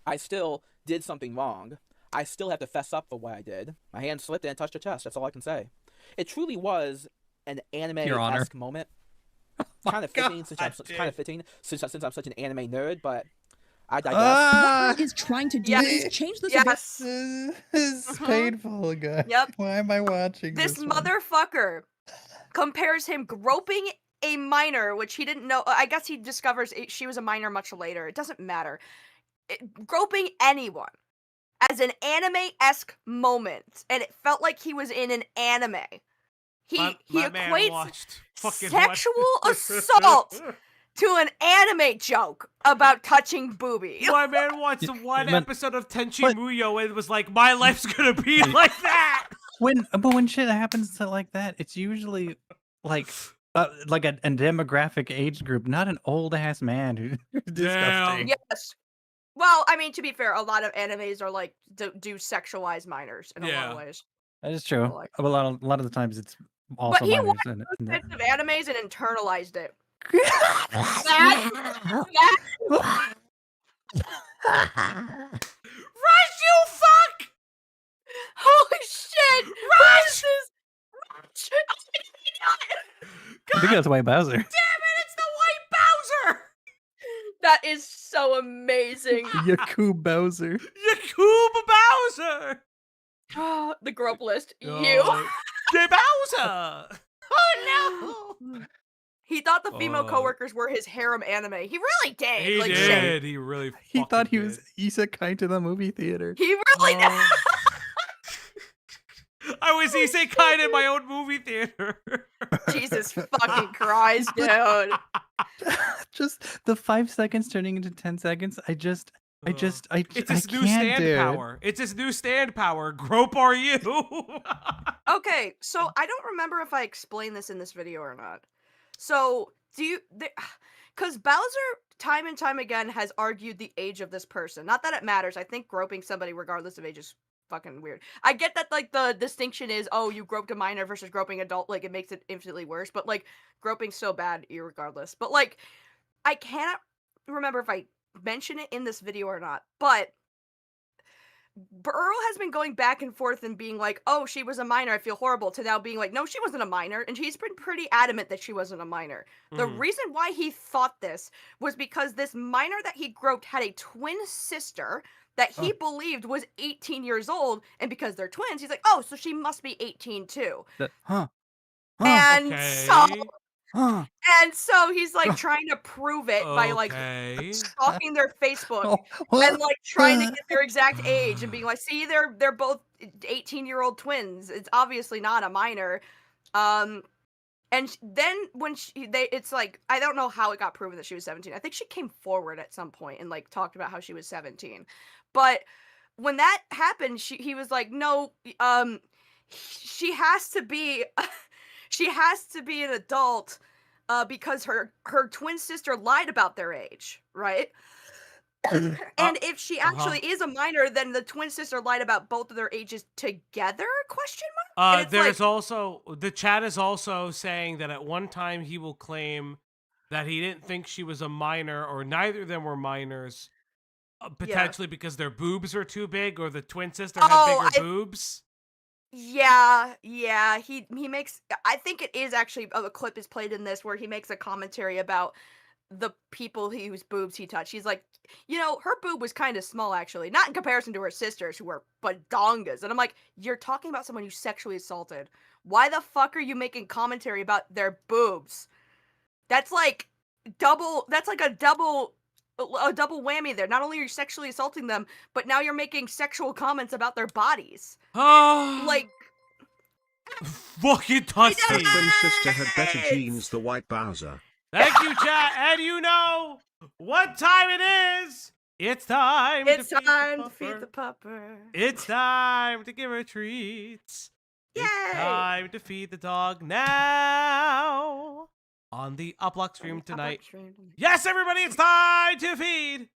Speaker 7: I still did something wrong. I still have to fess up for what I did. My hand slipped and touched her chest, that's all I can say. It truly was an
Speaker 3: Your Honor.
Speaker 7: anime-esque moment. Kind of fitting, since I'm such an anime nerd, but I digress.
Speaker 5: What Earl is trying to do
Speaker 2: Yes.
Speaker 5: is change this
Speaker 2: Yes.
Speaker 3: This is painful, guys.
Speaker 2: Yep.
Speaker 3: Why am I watching
Speaker 2: This
Speaker 3: this?
Speaker 2: motherfucker compares him groping a minor, which he didn't know. I guess he discovers she was a minor much later. It doesn't matter. Groping anyone as an anime-esque moment, and it felt like he was in an anime. He
Speaker 6: My man
Speaker 2: equates
Speaker 6: watched fucking
Speaker 2: sexual assault to an anime joke about touching boobies.
Speaker 6: My man watched one
Speaker 3: but-
Speaker 6: episode of Tenchi Muyo and was like, my life's gonna be like that.
Speaker 3: But when shit happens to like that, it's usually like a demographic age group, not an old ass man who's disgusting.
Speaker 2: Yes. Well, I mean, to be fair, a lot of animes are like do sexualize minors in a lot of ways.
Speaker 3: That is true.
Speaker 2: Like-
Speaker 3: A lot of the times it's also
Speaker 2: But he
Speaker 3: minors.
Speaker 2: watched
Speaker 3: And,
Speaker 2: those types of animes and internalized it.
Speaker 6: Rush, you fuck!
Speaker 2: Holy shit! Rush!
Speaker 3: I think that's why Bowser.
Speaker 6: Damn it, it's the white Bowser!
Speaker 2: That is so amazing.
Speaker 3: Yakub Bowser.
Speaker 6: Yakub Bowser!
Speaker 2: The grope list. You.
Speaker 6: The Bowser! Oh no!
Speaker 2: He thought the female coworkers were his harem anime. He really did.
Speaker 6: He
Speaker 2: like,
Speaker 6: did.
Speaker 2: Shit.
Speaker 6: He really
Speaker 3: He thought he was isekai to the movie theater.
Speaker 2: He really did.
Speaker 6: I was isekai in my own movie theater.
Speaker 2: Jesus fucking Christ, dude.
Speaker 3: Just the 5 seconds turning into 10 seconds.
Speaker 6: It's
Speaker 3: I
Speaker 6: his new
Speaker 3: can't
Speaker 6: stand
Speaker 3: do it.
Speaker 6: power. It's his new stand power. Grope are you?
Speaker 2: Okay, so I don't remember if I explained this in this video or not. So, because Bowser time and time again has argued the age of this person. Not that it matters. I think groping somebody regardless of age is fucking weird. I get that, like, the distinction is, oh, you groped a minor versus groping adult, like, it makes it infinitely worse, but, like, groping's so bad irregardless. But, like, I cannot remember if I mentioned it in this video or not, but Earl has been going back and forth and being like, oh, she was a minor, I feel horrible, to now being like, no, she wasn't a minor, and he's been pretty adamant that she wasn't a minor. The reason why he thought this was because this minor that he groped had a twin sister that he believed was 18 years old, and because they're twins, he's like, oh, so she must be 18 too. And so he's like trying to prove it by like stalking their Facebook and like trying to get their exact age and being like, see, they're both 18-year-old twins. It's obviously not a minor. And then when it's like, I don't know how it got proven that she was 17. I think she came forward at some point and like talked about how she was 17. But when that happened, he was like, no, she has to be an adult because her twin sister lied about their age, right? And if she actually is a minor, then the twin sister lied about both of their ages together? Question mark. And
Speaker 6: There's also the chat is also saying that at one time he will claim that he didn't think she was a minor or neither of them were minors, potentially because their boobs are too big or the twin sister had bigger boobs.
Speaker 2: Yeah, he makes, I think it is actually, a clip is played in this where he makes a commentary about the people whose boobs he touched. He's like, you know, her boob was kind of small, actually. Not in comparison to her sisters, who were badongas. And I'm like, you're talking about someone you sexually assaulted. Why the fuck are you making commentary about their boobs? That's like that's like a double whammy there. Not only are you sexually assaulting them, but now you're making sexual comments about their bodies. Like,
Speaker 6: fucking touchy.
Speaker 4: Her twin sister had better genes, the white Bowser.
Speaker 6: Thank you, chat. And you know what time it is. It's time
Speaker 2: to
Speaker 6: feed
Speaker 2: the pupper.
Speaker 6: It's time to give her treats.
Speaker 2: Yay!
Speaker 6: It's time to feed the dog now. On the Uplock stream tonight. Yes, everybody, it's time to feed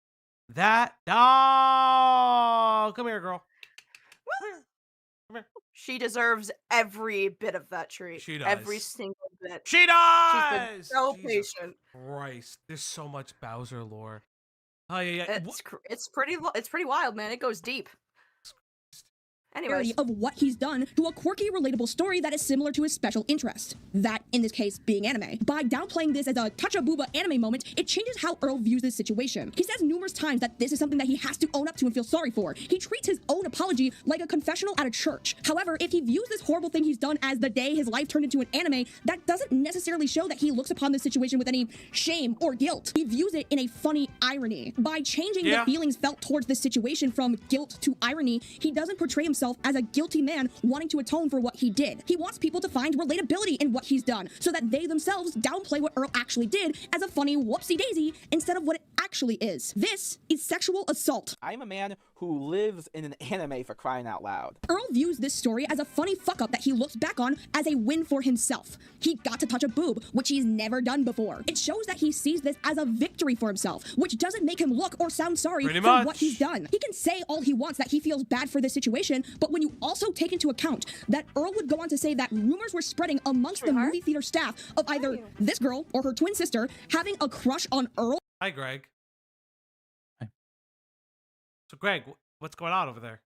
Speaker 6: that dog. Come here, girl. Come here.
Speaker 2: She deserves every bit of that treat.
Speaker 6: She does.
Speaker 2: Every single bit.
Speaker 6: She does!
Speaker 2: She's been so
Speaker 6: Jesus
Speaker 2: patient.
Speaker 6: Christ, there's so much Bowser lore. Oh, yeah.
Speaker 2: It's pretty wild, man. It goes deep. Anyways.
Speaker 5: Of what he's done to a quirky, relatable story that is similar to his special interest. That, in this case, being anime. By downplaying this as a touch-a-booba anime moment, it changes how Earl views this situation. He says numerous times that this is something that he has to own up to and feel sorry for. He treats his own apology like a confessional at a church. However, if he views this horrible thing he's done as the day his life turned into an anime, that doesn't necessarily show that he looks upon this situation with any shame or guilt. He views it in a funny irony. By changing the feelings felt towards this situation from guilt to irony, he doesn't portray himself as a guilty man wanting to atone for what he did. He wants people to find relatability in what he's done, so that they themselves downplay what Earl actually did as a funny whoopsie-daisy instead of what it actually is. This is sexual assault.
Speaker 7: I'm a man who lives in an anime, for crying out loud.
Speaker 5: Earl views this story as a funny fuck-up that he looks back on as a win for himself. He got to touch a boob, which he's never done before. It shows that he sees this as a victory for himself, which doesn't make him look or sound sorry for what he's done. He can say all he wants that he feels bad for this situation, but when you also take into account that Earl would go on to say that rumors were spreading amongst the movie theater staff of either this girl or her twin sister having a crush on Earl.
Speaker 6: Hi, Greg. So, Greg, what's going on over there?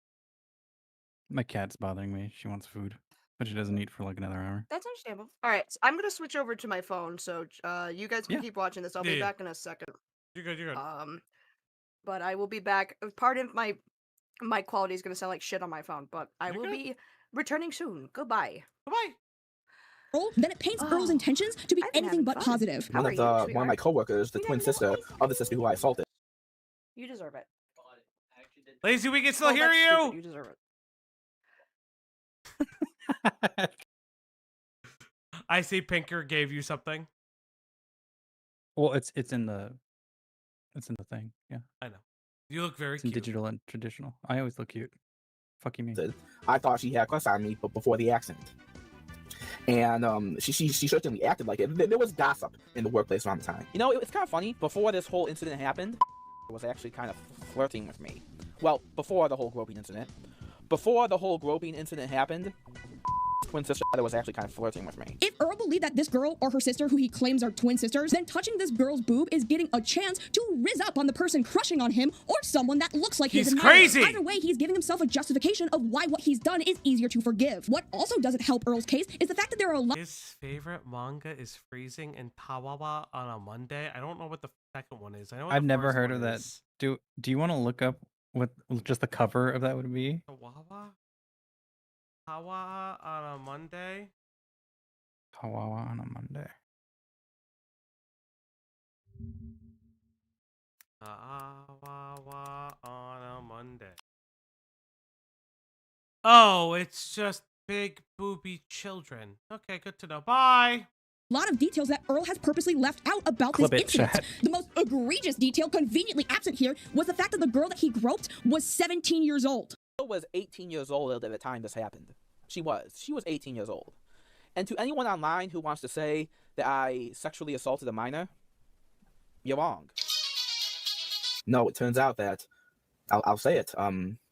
Speaker 3: My cat's bothering me. She wants food, but she doesn't eat for like another hour.
Speaker 2: That's understandable. All right, so I'm gonna switch over to my phone, so you guys can keep watching this. I'll be back in a second.
Speaker 6: You're good. You're good.
Speaker 2: But I will be back. Pardon my quality is gonna sound like shit on my phone, but I will be returning soon. Goodbye.
Speaker 6: Goodbye.
Speaker 5: Then it paints Earl's intentions to be anything but positive.
Speaker 7: One of my coworkers, the twin sister of the sister who I assaulted.
Speaker 2: You deserve it.
Speaker 6: Lazy, we can still hear you.
Speaker 2: Stupid. You deserve it.
Speaker 6: I see Pinker gave you something.
Speaker 3: Well, it's in the thing. Yeah,
Speaker 6: I know. You look very
Speaker 3: it's in
Speaker 6: cute.
Speaker 3: digital and traditional. I always look cute. Fuck you, mean.
Speaker 7: I thought she had a crush on me, but before the accident. And she certainly acted like it. There was gossip in the workplace around the time. You know, it's kind of funny. Before this whole incident happened, was actually kind of flirting with me. Well, before the whole groping incident. Before the whole groping incident happened, twin sister was actually kind of flirting with me.
Speaker 5: If Earl believed that this girl or her sister, who he claims are twin sisters, then touching this girl's boob is getting a chance to rizz up on the person crushing on him or someone that looks like his admirer.
Speaker 6: Crazy!
Speaker 5: Either way, he's giving himself a justification of why what he's done is easier to forgive. What also doesn't help Earl's case is the fact that there are a lot.
Speaker 6: His favorite manga is Freezing and Tawawa on a Monday. I don't know what the second one is. I know.
Speaker 3: I've never heard of that. Do you want to look up what just the cover of that would be?
Speaker 6: Tawawa on a Monday.
Speaker 3: Kawawa on a Monday.
Speaker 6: Tawawa on a Monday. Oh, it's just big booby children. Okay, good to know. Bye.
Speaker 5: A lot of details that Earl has purposely left out about this incident. The most egregious detail conveniently absent here was the fact that the girl that he groped was 17 years old.
Speaker 7: She was 18 years old at the time this happened. She was 18 years old. And to anyone online who wants to say that I sexually assaulted a minor, you're wrong. No, it turns out that I'll say it.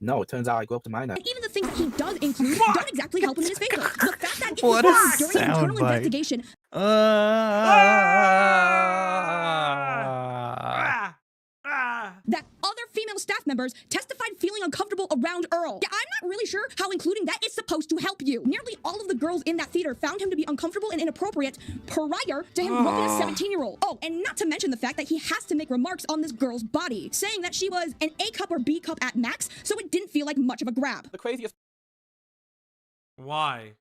Speaker 7: No, it turns out I groped a minor.
Speaker 5: And even the things that he does include don't exactly help him in his favor. The fact that it
Speaker 3: What
Speaker 5: was
Speaker 3: a
Speaker 5: during an internal
Speaker 3: soundbite.
Speaker 5: investigation. That other female staff members testified feeling uncomfortable around Earl. Yeah, I'm not really sure how including that is supposed to help you. Nearly all of the girls in that theater found him to be uncomfortable and inappropriate prior to him groping a 17-year-old. Oh, and not to mention the fact that he has to make remarks on this girl's body, saying that she was an A cup or B cup at max, so it didn't feel like much of a grab.
Speaker 7: The craziest.
Speaker 6: Why?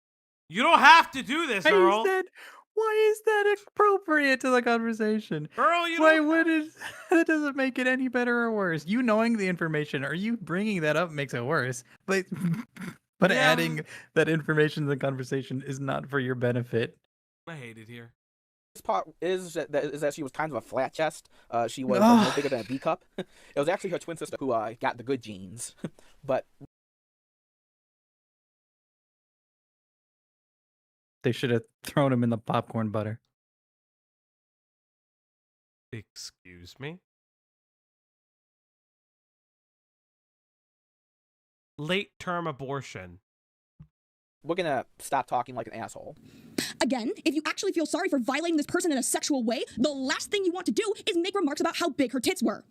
Speaker 6: You don't have to do this, Earl.
Speaker 3: Why is that appropriate to the conversation?
Speaker 6: Earl, you
Speaker 3: Why
Speaker 6: don't...
Speaker 3: would it? That doesn't make it any better or worse. You knowing the information or you bringing that up makes it worse. But
Speaker 6: Yeah.
Speaker 3: adding that information to the conversation is not for your benefit.
Speaker 6: I hate it here.
Speaker 7: This part is that she was kind of a flat chest. She was no bigger than a B cup. It was actually her twin sister who got the good genes. But
Speaker 3: They should have thrown him in the popcorn butter.
Speaker 6: Excuse me? Late-term abortion.
Speaker 7: we're gonna stop talking like an asshole.
Speaker 5: Again, if you actually feel sorry for violating this person in a sexual way, the last thing you want to do is make remarks about how big her tits were.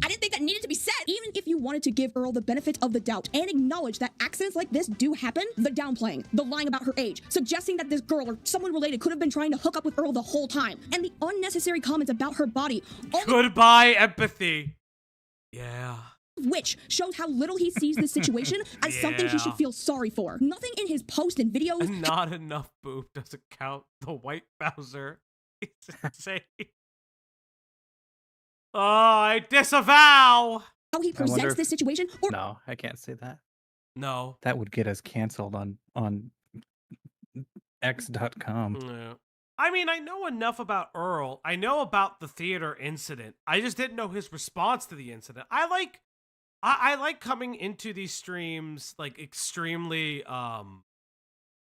Speaker 5: I didn't think that needed to be said. Even if you wanted to give Earl the benefit of the doubt and acknowledge that accidents like this do happen, the downplaying, the lying about her age, suggesting that this girl or someone related could have been trying to hook up with Earl the whole time, and the unnecessary comments about her body.
Speaker 6: Goodbye, empathy. Yeah.
Speaker 5: Which shows how little he sees this situation as something he should feel sorry for. Nothing in his post and videos.
Speaker 6: Not enough boob doesn't count. The white Bowser. It's insane. Oh, I disavow.
Speaker 5: How he presents this situation. Or
Speaker 3: no, I can't say that.
Speaker 6: No.
Speaker 3: That would get us canceled on x.com.
Speaker 6: Yeah. I mean, I know enough about Earl. I know about the theater incident. I just didn't know his response to the incident. I like coming into these streams like extremely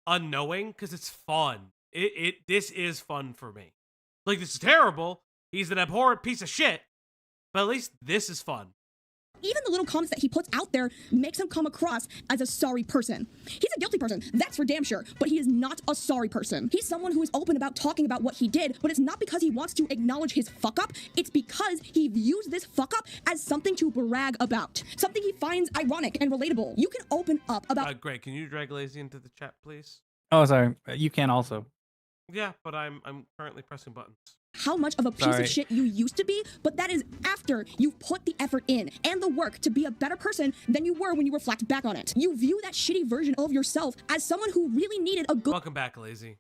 Speaker 6: unknowing because it's fun. This is fun for me. Like, this is terrible. He's an abhorrent piece of shit. But at least this is fun.
Speaker 5: Even the little comments that he puts out there makes him come across as a sorry person. He's a guilty person, that's for damn sure, but he is not a sorry person. He's someone who is open about talking about what he did, but it's not because he wants to acknowledge his fuck up, it's because he views this fuck up as something to brag about, something he finds ironic and relatable. You can open up about—
Speaker 6: Great, can you drag Lazy into the chat, please?
Speaker 3: Oh, sorry. You can also.
Speaker 6: Yeah, but I'm currently pressing buttons.
Speaker 5: how much of a piece of shit you used to be, but that is after you've put the effort in and the work to be a better person than you were when you reflect back on it. You view that shitty version of yourself as someone who really needed a good—
Speaker 6: Welcome back, Lazy.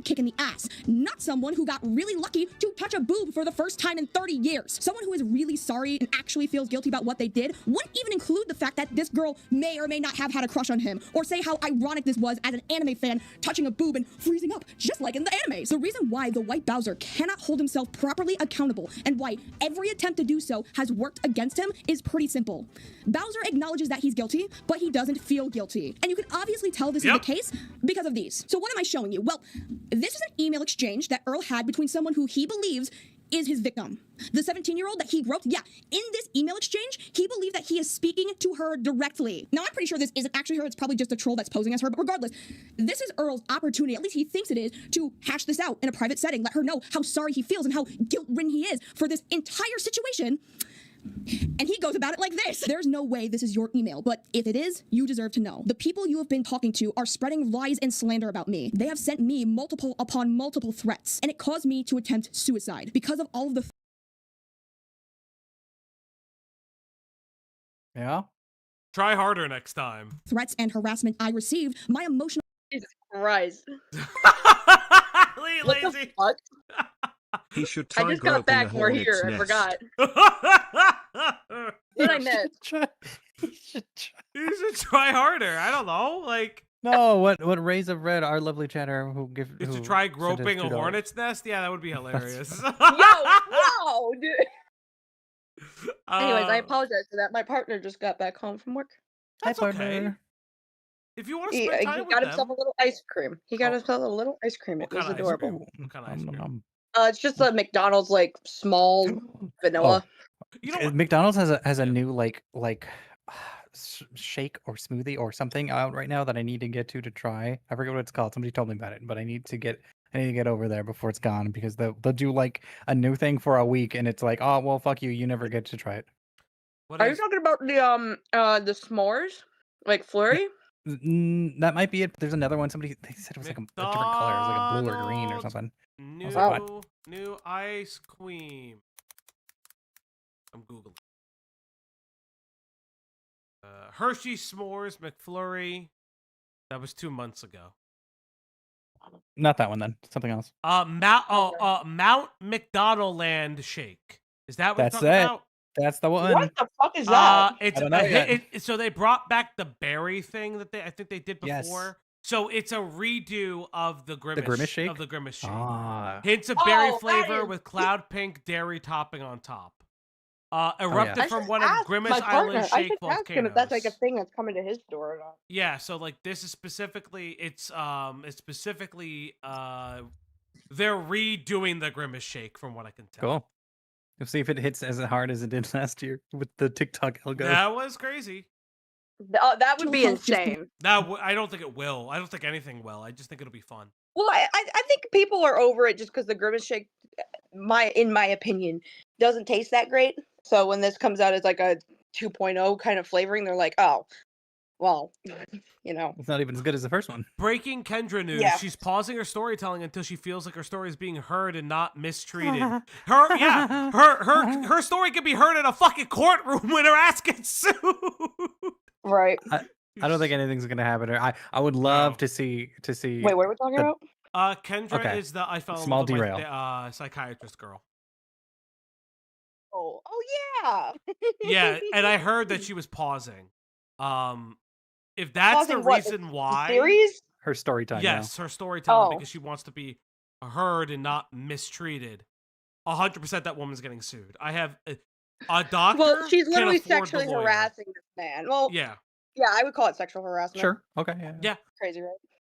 Speaker 5: kick in the ass, not someone who got really lucky to touch a boob for the first time in 30 years. Someone who is really sorry and actually feels guilty about what they did wouldn't even include the fact that this girl may or may not have had a crush on him, or say how ironic this was as an anime fan touching a boob and freezing up just like in the animes. The reason why the white Bowser cannot hold himself properly accountable and why every attempt to do so has worked against him is pretty simple. Bowser acknowledges that he's guilty, but he doesn't feel guilty. And you can obviously tell this is the case because of these. So what am I showing you? Well, this is an email exchange that Earl had between someone who he believes is his victim. The 17-year-old that he groped, yeah, in this email exchange, he believed that he is speaking to her directly. Now, I'm pretty sure this isn't actually her, it's probably just a troll that's posing as her, but regardless, this is Earl's opportunity, at least he thinks it is, to hash this out in a private setting, let her know how sorry he feels and how guilt-ridden he is for this entire situation. And he goes about it like this. There's no way this is your email, but if it is, you deserve to know. The people you have been talking to are spreading lies and slander about me. They have sent me multiple upon multiple threats, and it caused me to attempt suicide because of all of the—
Speaker 3: Yeah?
Speaker 6: Try harder next time.
Speaker 5: threats and harassment I received. My emotional—
Speaker 2: Jesus Christ.
Speaker 6: Lazy.
Speaker 2: What?
Speaker 4: He should try
Speaker 2: I just got
Speaker 4: groping
Speaker 2: back
Speaker 4: a
Speaker 2: from we're
Speaker 4: hornet's
Speaker 2: here. I
Speaker 4: nest.
Speaker 2: forgot. What I missed?
Speaker 6: You should try harder. I don't know. Like,
Speaker 3: No, what Rays of Red, our lovely chatter who give
Speaker 6: you
Speaker 3: who
Speaker 6: should try
Speaker 3: sent us
Speaker 6: groping a
Speaker 3: $2.
Speaker 6: hornet's nest. Yeah, that would be hilarious.
Speaker 2: Whoa, dude. Anyways, I
Speaker 6: Uh,
Speaker 2: apologize for that. My partner just got back home from work.
Speaker 6: That's okay. If you want to
Speaker 2: He
Speaker 6: spend time
Speaker 2: got
Speaker 6: with
Speaker 2: himself
Speaker 6: them,
Speaker 2: a little ice cream. He got himself a little ice cream. It was
Speaker 6: kind of ice
Speaker 2: adorable.
Speaker 6: cream? What kind of ice cream?
Speaker 2: It's just a McDonald's like small vanilla.
Speaker 6: You know
Speaker 3: McDonald's has a new like shake or smoothie or something out right now that I need to get to try. I forget what it's called. Somebody told me about it, but I need to get I need to get over there before it's gone because they'll do like a new thing for a week and it's like, oh well, fuck you, you never get to try it.
Speaker 2: Are you talking about the s'mores, like flurry?
Speaker 3: That might be it. But there's another one. They said it was like a different color. It was like a blue or green or something.
Speaker 6: New,
Speaker 3: like, what?
Speaker 6: new ice cream. I'm googling. Hershey S'mores McFlurry. That was 2 months ago.
Speaker 3: Not that one then. Something else.
Speaker 6: Mount McDonald Land Shake. Is that what
Speaker 3: That's
Speaker 6: you're talking
Speaker 3: it.
Speaker 6: about?
Speaker 3: That's the one.
Speaker 2: What the fuck is that?
Speaker 6: It's
Speaker 3: I don't know yet.
Speaker 6: so they brought back the berry thing that I think they did before.
Speaker 3: Yes.
Speaker 6: So it's a redo of the Grimace
Speaker 3: Shake?
Speaker 6: Of the Grimace Shake.
Speaker 3: Ah.
Speaker 6: Hints of berry
Speaker 2: Oh,
Speaker 6: flavor
Speaker 2: is-
Speaker 6: with cloud pink dairy topping on top. Erupted
Speaker 3: yeah.
Speaker 2: I
Speaker 6: from
Speaker 2: should
Speaker 6: one of
Speaker 2: ask
Speaker 6: Grimace
Speaker 2: my partner.
Speaker 6: Island
Speaker 2: I
Speaker 6: shake
Speaker 2: should ask him if that's like a
Speaker 6: volcanoes.
Speaker 2: thing that's coming to his store or not.
Speaker 6: Yeah, so like this is specifically it's specifically they're redoing the Grimace Shake from what I can tell.
Speaker 3: Cool. We'll see if it hits as hard as it did last year with the TikTok algo.
Speaker 6: That was crazy.
Speaker 2: That would be insane.
Speaker 6: I don't think it will. I don't think anything will. I just think it'll be fun.
Speaker 2: Well, I think people are over it just because the Grimace Shake, in my opinion, doesn't taste that great. So when this comes out as like a 2.0 kind of flavoring, they're like, oh, well, you know.
Speaker 3: It's not even as good as the first one.
Speaker 6: Breaking Kendra news.
Speaker 2: Yeah.
Speaker 6: She's pausing her storytelling until she feels like her story is being heard and not mistreated. Her story could be heard in a fucking courtroom when her ass gets sued.
Speaker 2: Right.
Speaker 3: I don't think anything's gonna happen. I would love to see.
Speaker 2: Wait, what are we talking about?
Speaker 6: Kendra
Speaker 3: Okay.
Speaker 6: is the I fell in
Speaker 3: Small
Speaker 6: love with
Speaker 3: derail.
Speaker 6: the psychiatrist girl.
Speaker 2: Oh yeah.
Speaker 6: Yeah, and I heard that she was pausing. If that's
Speaker 2: Pausing
Speaker 6: the
Speaker 2: what,
Speaker 6: reason why,
Speaker 2: series?
Speaker 3: Her story time.
Speaker 6: yes, her storytelling
Speaker 2: Oh.
Speaker 6: because she wants to be heard and not mistreated. 100% that woman's getting sued. I have a doctor.
Speaker 2: Well, she's
Speaker 6: can
Speaker 2: literally
Speaker 6: afford the
Speaker 2: sexually
Speaker 6: lawyer.
Speaker 2: harassing this man. Well,
Speaker 6: Yeah,
Speaker 2: I would call it sexual harassment.
Speaker 3: Sure. Okay. Yeah.
Speaker 6: yeah,
Speaker 2: Crazy, right?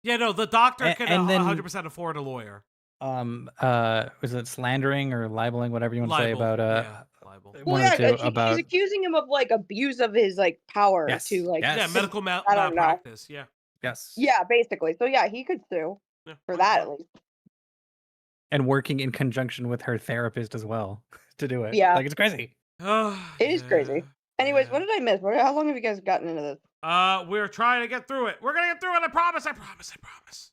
Speaker 6: yeah. No, the doctor
Speaker 3: A-
Speaker 6: can
Speaker 3: and then-
Speaker 6: 100% afford a lawyer.
Speaker 3: Was it slandering or libeling, whatever you want to say
Speaker 6: Libel,
Speaker 3: about
Speaker 6: yeah, libel.
Speaker 2: Well,
Speaker 3: one
Speaker 2: yeah,
Speaker 3: or two
Speaker 2: 'cause she's
Speaker 3: about
Speaker 2: accusing him of like abuse of his like power
Speaker 3: Yes,
Speaker 2: to like
Speaker 3: yes.
Speaker 6: Yeah, medical
Speaker 2: I don't know.
Speaker 6: malpractice. Yeah.
Speaker 3: yes.
Speaker 2: Yeah, basically. So yeah, he could sue
Speaker 6: Yeah.
Speaker 2: for that at least.
Speaker 3: And working in conjunction with her therapist as well to do it.
Speaker 2: Yeah.
Speaker 3: Like it's crazy.
Speaker 2: It is crazy. Anyways, what did I miss? How long have you guys gotten into this?
Speaker 6: We're trying to get through it. We're gonna get through it. I promise. I promise. I promise.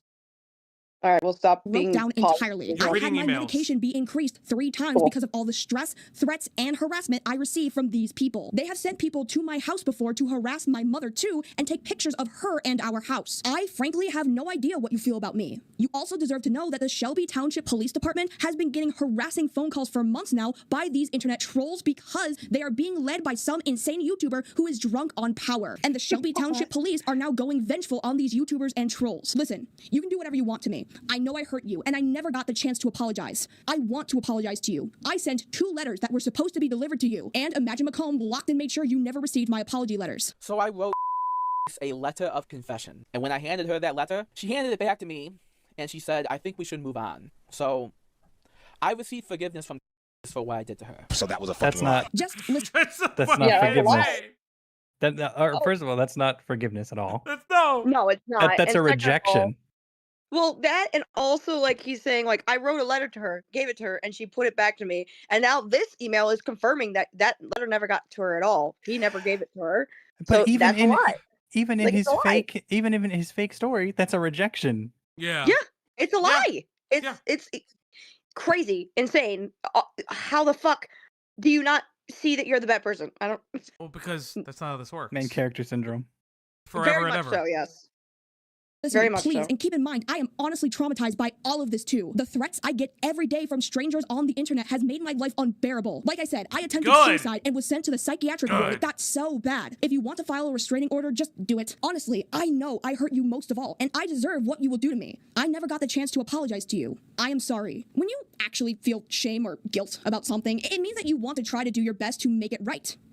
Speaker 2: All right, we'll stop being
Speaker 5: Broke down
Speaker 2: paused.
Speaker 5: entirely.
Speaker 6: You're
Speaker 5: I
Speaker 6: reading
Speaker 5: had my
Speaker 6: emails.
Speaker 5: medication be increased 3 times
Speaker 2: Cool.
Speaker 5: because of all the stress, threats, and harassment I receive from these people. They have sent people to my house before to harass my mother too and take pictures of her and our house. I frankly have no idea what you feel about me. You also deserve to know that the Shelby Township Police Department has been getting harassing phone calls for months now by these internet trolls because they are being led by some insane YouTuber who is drunk on power. And the Shelby Township Police are now going vengeful on these YouTubers and trolls. Listen, you can do whatever you want to me. I know I hurt you, and I never got the chance to apologize. I want to apologize to you. I sent 2 letters that were supposed to be delivered to you, and Imagine McComb locked and made sure you never received my apology letters.
Speaker 7: So I wrote a letter of confession. And when I handed her that letter, she handed it back to me, and she said, I think we should move on. So I received forgiveness from for what I did to her.
Speaker 4: So that was a
Speaker 3: That's not.
Speaker 5: Just listen.
Speaker 6: That's
Speaker 3: That's not forgiveness. First of all, that's not forgiveness at all.
Speaker 2: No, it's not.
Speaker 3: That's
Speaker 2: And
Speaker 3: a
Speaker 2: second of all-
Speaker 3: rejection.
Speaker 2: Well, that and also like he's saying like I wrote a letter to her, gave it to her, and she put it back to me. And now this email is confirming that that letter never got to her at all. He never gave it to her.
Speaker 3: But
Speaker 2: So
Speaker 3: even
Speaker 2: that's a
Speaker 3: in
Speaker 2: lie.
Speaker 3: even in
Speaker 2: Like,
Speaker 3: his
Speaker 2: it's a lie.
Speaker 3: fake, even in his fake story, that's a rejection.
Speaker 6: Yeah.
Speaker 2: Yeah, it's a lie. It's crazy, insane. How the fuck do you not see that you're the bad person? I don't.
Speaker 6: Well, because that's not how this works.
Speaker 3: Main character syndrome.
Speaker 6: Forever
Speaker 2: Very
Speaker 6: and
Speaker 2: much
Speaker 6: ever.
Speaker 2: so, yes.
Speaker 5: Listen,
Speaker 2: Very much
Speaker 5: please,
Speaker 2: so.
Speaker 5: and keep in mind, I am honestly traumatized by all of this too. The threats I get every day from strangers on the internet has made my life unbearable. Like I said, I attempted
Speaker 6: Good.
Speaker 5: suicide and was sent to the psychiatric ward.
Speaker 6: Good.
Speaker 5: It got so bad. If you want to file a restraining order, just do it. Honestly, I know I hurt you most of all, and I deserve what you will do to me. I never got the chance to apologize to you. I am sorry. When you actually feel shame or guilt about something, it means that you want to try to do your best to make it right.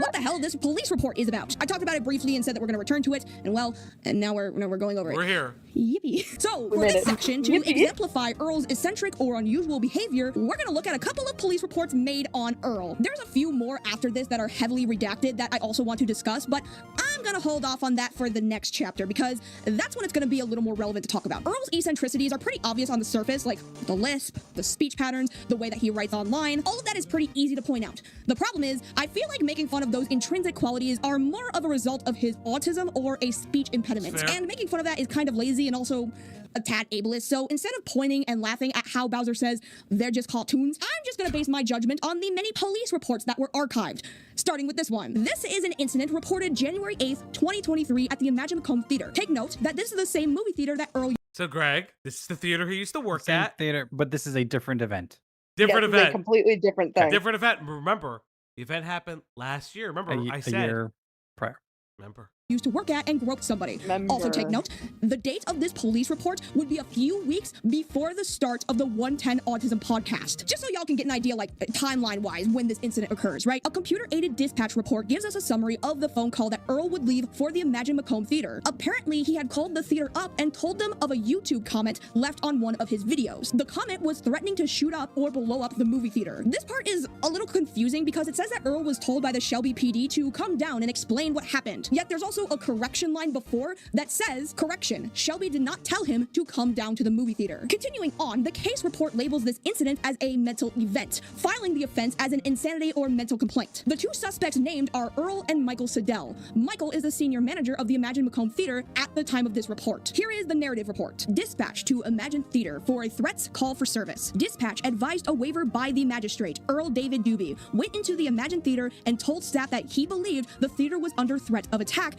Speaker 5: What the hell this police report is about. I talked about it briefly and said that we're going to return to it, and well, and now we're going over it.
Speaker 6: We're here.
Speaker 5: Yippee. So, for this section, to exemplify Earl's eccentric or unusual behavior, we're going to look at a couple of police reports made on Earl. There's a few more after this that are heavily redacted that I also want to discuss, but I'm going to hold off on that for the next chapter because that's when it's going to be a little more relevant to talk about. Earl's eccentricities are pretty obvious on the surface, like the lisp, the speech patterns, the way that he writes online. All of that is pretty easy to point out. The problem is, I feel like making fun of those intrinsic qualities are more of a result of his autism or a speech impediment.
Speaker 6: Fair.
Speaker 5: And making fun of that is kind of lazy and also a tad ableist. So instead of pointing and laughing at how Bowser says they're just cartoons, I'm just gonna base my judgment on the many police reports that were archived. Starting with this one. This is an incident reported January 8th, 2023 at the Imagine Macomb Theater. Take note that this is the same movie theater that Earl...
Speaker 6: So, Greg, this is the theater he used to work at.
Speaker 3: Theater, but this is a different event.
Speaker 6: Different
Speaker 2: It's a
Speaker 6: event.
Speaker 2: completely different thing.
Speaker 6: Different event. Remember, the event happened last year. Remember, I said.
Speaker 3: A year prior.
Speaker 6: Remember.
Speaker 5: used to work at and groped somebody. Also take note, the date of this police report would be a few weeks before the start of the 110 Autism podcast. Just so y'all can get an idea, like timeline-wise, when this incident occurs, right? A computer-aided dispatch report gives us a summary of the phone call that Earl would leave for the Imagine Macomb Theater. Apparently, he had called the theater up and told them of a YouTube comment left on one of his videos. The comment was threatening to shoot up or blow up the movie theater. This part is a little confusing because it says that Earl was told by the Shelby PD to come down and explain what happened. Yet there's also a correction line before that says, correction, Shelby did not tell him to come down to the movie theater. Continuing on, the case report labels this incident as a mental event, filing the offense as an insanity or mental complaint. The two suspects named are Earl and Michael Siddell. Michael is the senior manager of the Imagine Macomb Theater at the time of this report. Here is the narrative report. Dispatch to Imagine Theater for a threats call for service. Dispatch advised a waiver by the magistrate, Earl David Doobie, went into the Imagine Theater and told staff that he believed the theater was under threat of attack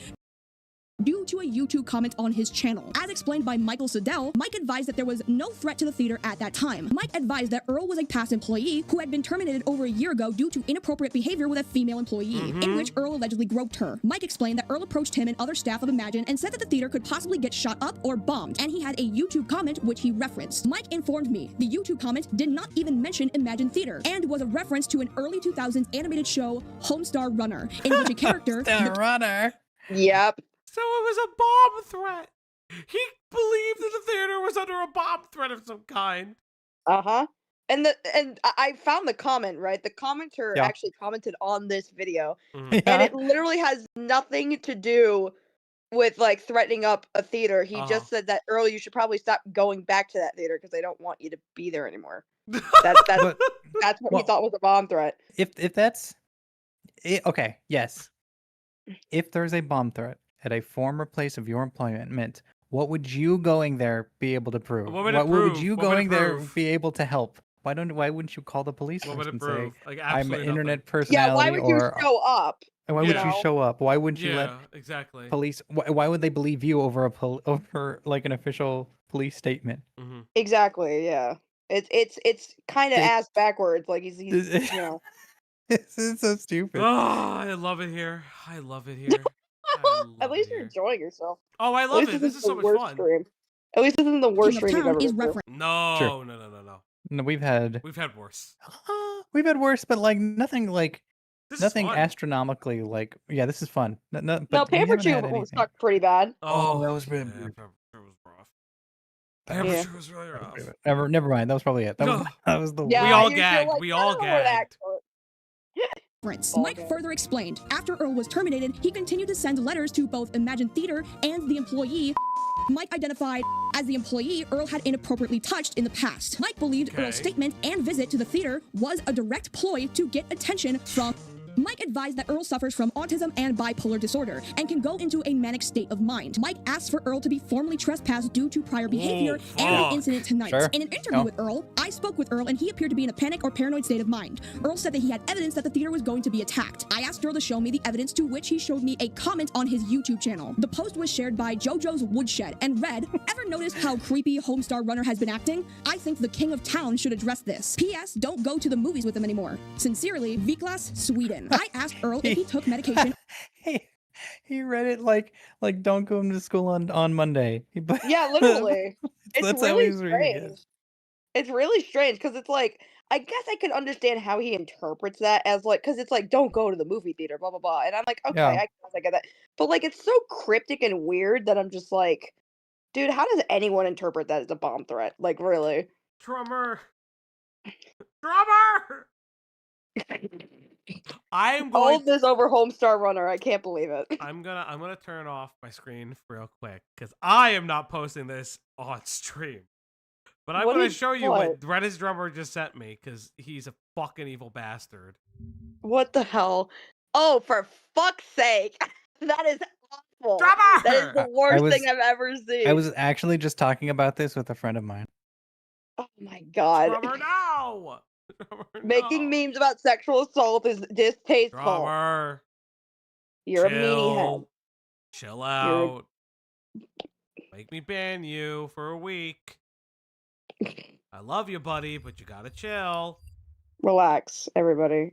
Speaker 5: due to a YouTube comment on his channel. As explained by Michael Siddell, Mike advised that there was no threat to the theater at that time. Mike advised that Earl was a past employee who had been terminated over a year ago due to inappropriate behavior with a female employee, in which Earl allegedly groped her. Mike explained that Earl approached him and other staff of Imagine and said that the theater could possibly get shot up or bombed, and he had a YouTube comment which he referenced. Mike informed me the YouTube comment did not even mention Imagine Theater and was a reference to an early 2000s animated show, Homestar Runner, in which a character...
Speaker 3: Runner.
Speaker 2: Yep.
Speaker 6: So it was a bomb threat. He believed that the theater was under a bomb threat of some kind.
Speaker 2: Uh-huh. And I found the comment, right? The commenter actually commented on this video. And it literally has nothing to do with like threatening up a theater. He just said that, Earl, you should probably stop going back to that theater because they don't want you to be there anymore. That's what he thought was a bomb threat.
Speaker 3: If that's it, okay, yes. If there's a bomb threat at a former place of your employment, what would you going there be able to prove?
Speaker 6: What would
Speaker 3: you going there be able to help? Why wouldn't you call the police
Speaker 6: What would
Speaker 3: and
Speaker 6: it prove?
Speaker 3: say,
Speaker 6: Like,
Speaker 3: I'm an
Speaker 6: absolutely
Speaker 3: internet
Speaker 6: nothing.
Speaker 3: personality?
Speaker 2: Yeah, why would you show up?
Speaker 3: And why would you show up? Why wouldn't you let
Speaker 6: exactly.
Speaker 3: police? Why would they believe you over over like an official police statement?
Speaker 2: Exactly, yeah. It's kind of ass backwards. Like he's you know.
Speaker 3: This is so stupid.
Speaker 6: Oh, I love it here. I love it here.
Speaker 2: At least you're enjoying yourself.
Speaker 6: Oh, I love it. This is so much fun.
Speaker 2: Stream. At least this isn't the worst stream you've ever been through.
Speaker 6: No,
Speaker 3: Sure.
Speaker 6: no.
Speaker 3: No, we've had
Speaker 6: worse.
Speaker 3: We've had worse, but like nothing
Speaker 6: This is
Speaker 3: nothing
Speaker 6: fun.
Speaker 3: astronomically like. Yeah, this is fun. But
Speaker 2: No,
Speaker 3: we
Speaker 2: paper
Speaker 3: haven't had
Speaker 2: tube was
Speaker 3: anything.
Speaker 2: stuck pretty bad.
Speaker 3: Oh, that was really
Speaker 6: yeah, Pepper was rough.
Speaker 2: Yeah.
Speaker 6: Pepper was really rough.
Speaker 3: Never mind. That was probably it. That was the.
Speaker 2: Yeah,
Speaker 6: we all
Speaker 2: you're
Speaker 6: gagged.
Speaker 2: like,
Speaker 6: we
Speaker 2: I
Speaker 6: all
Speaker 2: don't know where that
Speaker 6: gagged.
Speaker 5: Mike further explained, after Earl was terminated, he continued to send letters to both Imagine Theater and the employee. Mike identified as the employee Earl had inappropriately touched in the past. Mike believed Earl's statement and visit to the theater was a direct ploy to get attention from... Mike advised that Earl suffers from autism and bipolar disorder and can go into a manic state of mind. Mike asked for Earl to be formally trespassed due to prior behavior and the incident tonight.
Speaker 3: Sure.
Speaker 5: In an interview with Earl, I spoke with Earl and he appeared to be in a panic or paranoid state of mind. Earl said that he had evidence that the theater was going to be attacked. I asked Earl to show me the evidence, to which he showed me a comment on his YouTube channel. The post was shared by JoJo's Woodshed and read, ever noticed how creepy Homestar Runner has been acting? I think the king of town should address this. P.S. Don't go to the movies with him anymore. Sincerely, Viklas, Sweden. I asked Earl if he took medication.
Speaker 3: He read it like don't go to school on Monday.
Speaker 2: Yeah, literally. It's
Speaker 3: That's how
Speaker 2: really
Speaker 3: he's reading it.
Speaker 2: strange. It's really strange because it's like, I guess I could understand how he interprets that as like, because it's like, don't go to the movie theater, blah blah blah, and I'm like, okay,
Speaker 3: Yeah.
Speaker 2: I guess I get that, but like, it's so cryptic and weird that I'm just like, dude, how does anyone interpret that as a bomb threat? Like, really?
Speaker 6: Drummer. Drummer. I am
Speaker 2: All
Speaker 6: going.
Speaker 2: of this over Homestar Runner. I can't believe it.
Speaker 6: I'm gonna turn off my screen real quick because I am not posting this on stream. But I'm
Speaker 2: What
Speaker 6: gonna
Speaker 2: is
Speaker 6: show you
Speaker 2: what?
Speaker 6: what Reddit's drummer just sent me because he's a fucking evil bastard.
Speaker 2: What the hell? Oh, for fuck's sake! That is awful.
Speaker 6: Drummer!
Speaker 2: That is the worst thing I've ever seen.
Speaker 3: I was actually just talking about this with a friend of mine.
Speaker 2: Oh my god.
Speaker 6: Drummer, no! Drummer,
Speaker 2: Making memes about sexual assault is distasteful.
Speaker 6: Drummer.
Speaker 2: You're a meanie head.
Speaker 6: Chill out. Make me ban you for a week. I love you, buddy, but you gotta chill.
Speaker 2: Relax, everybody.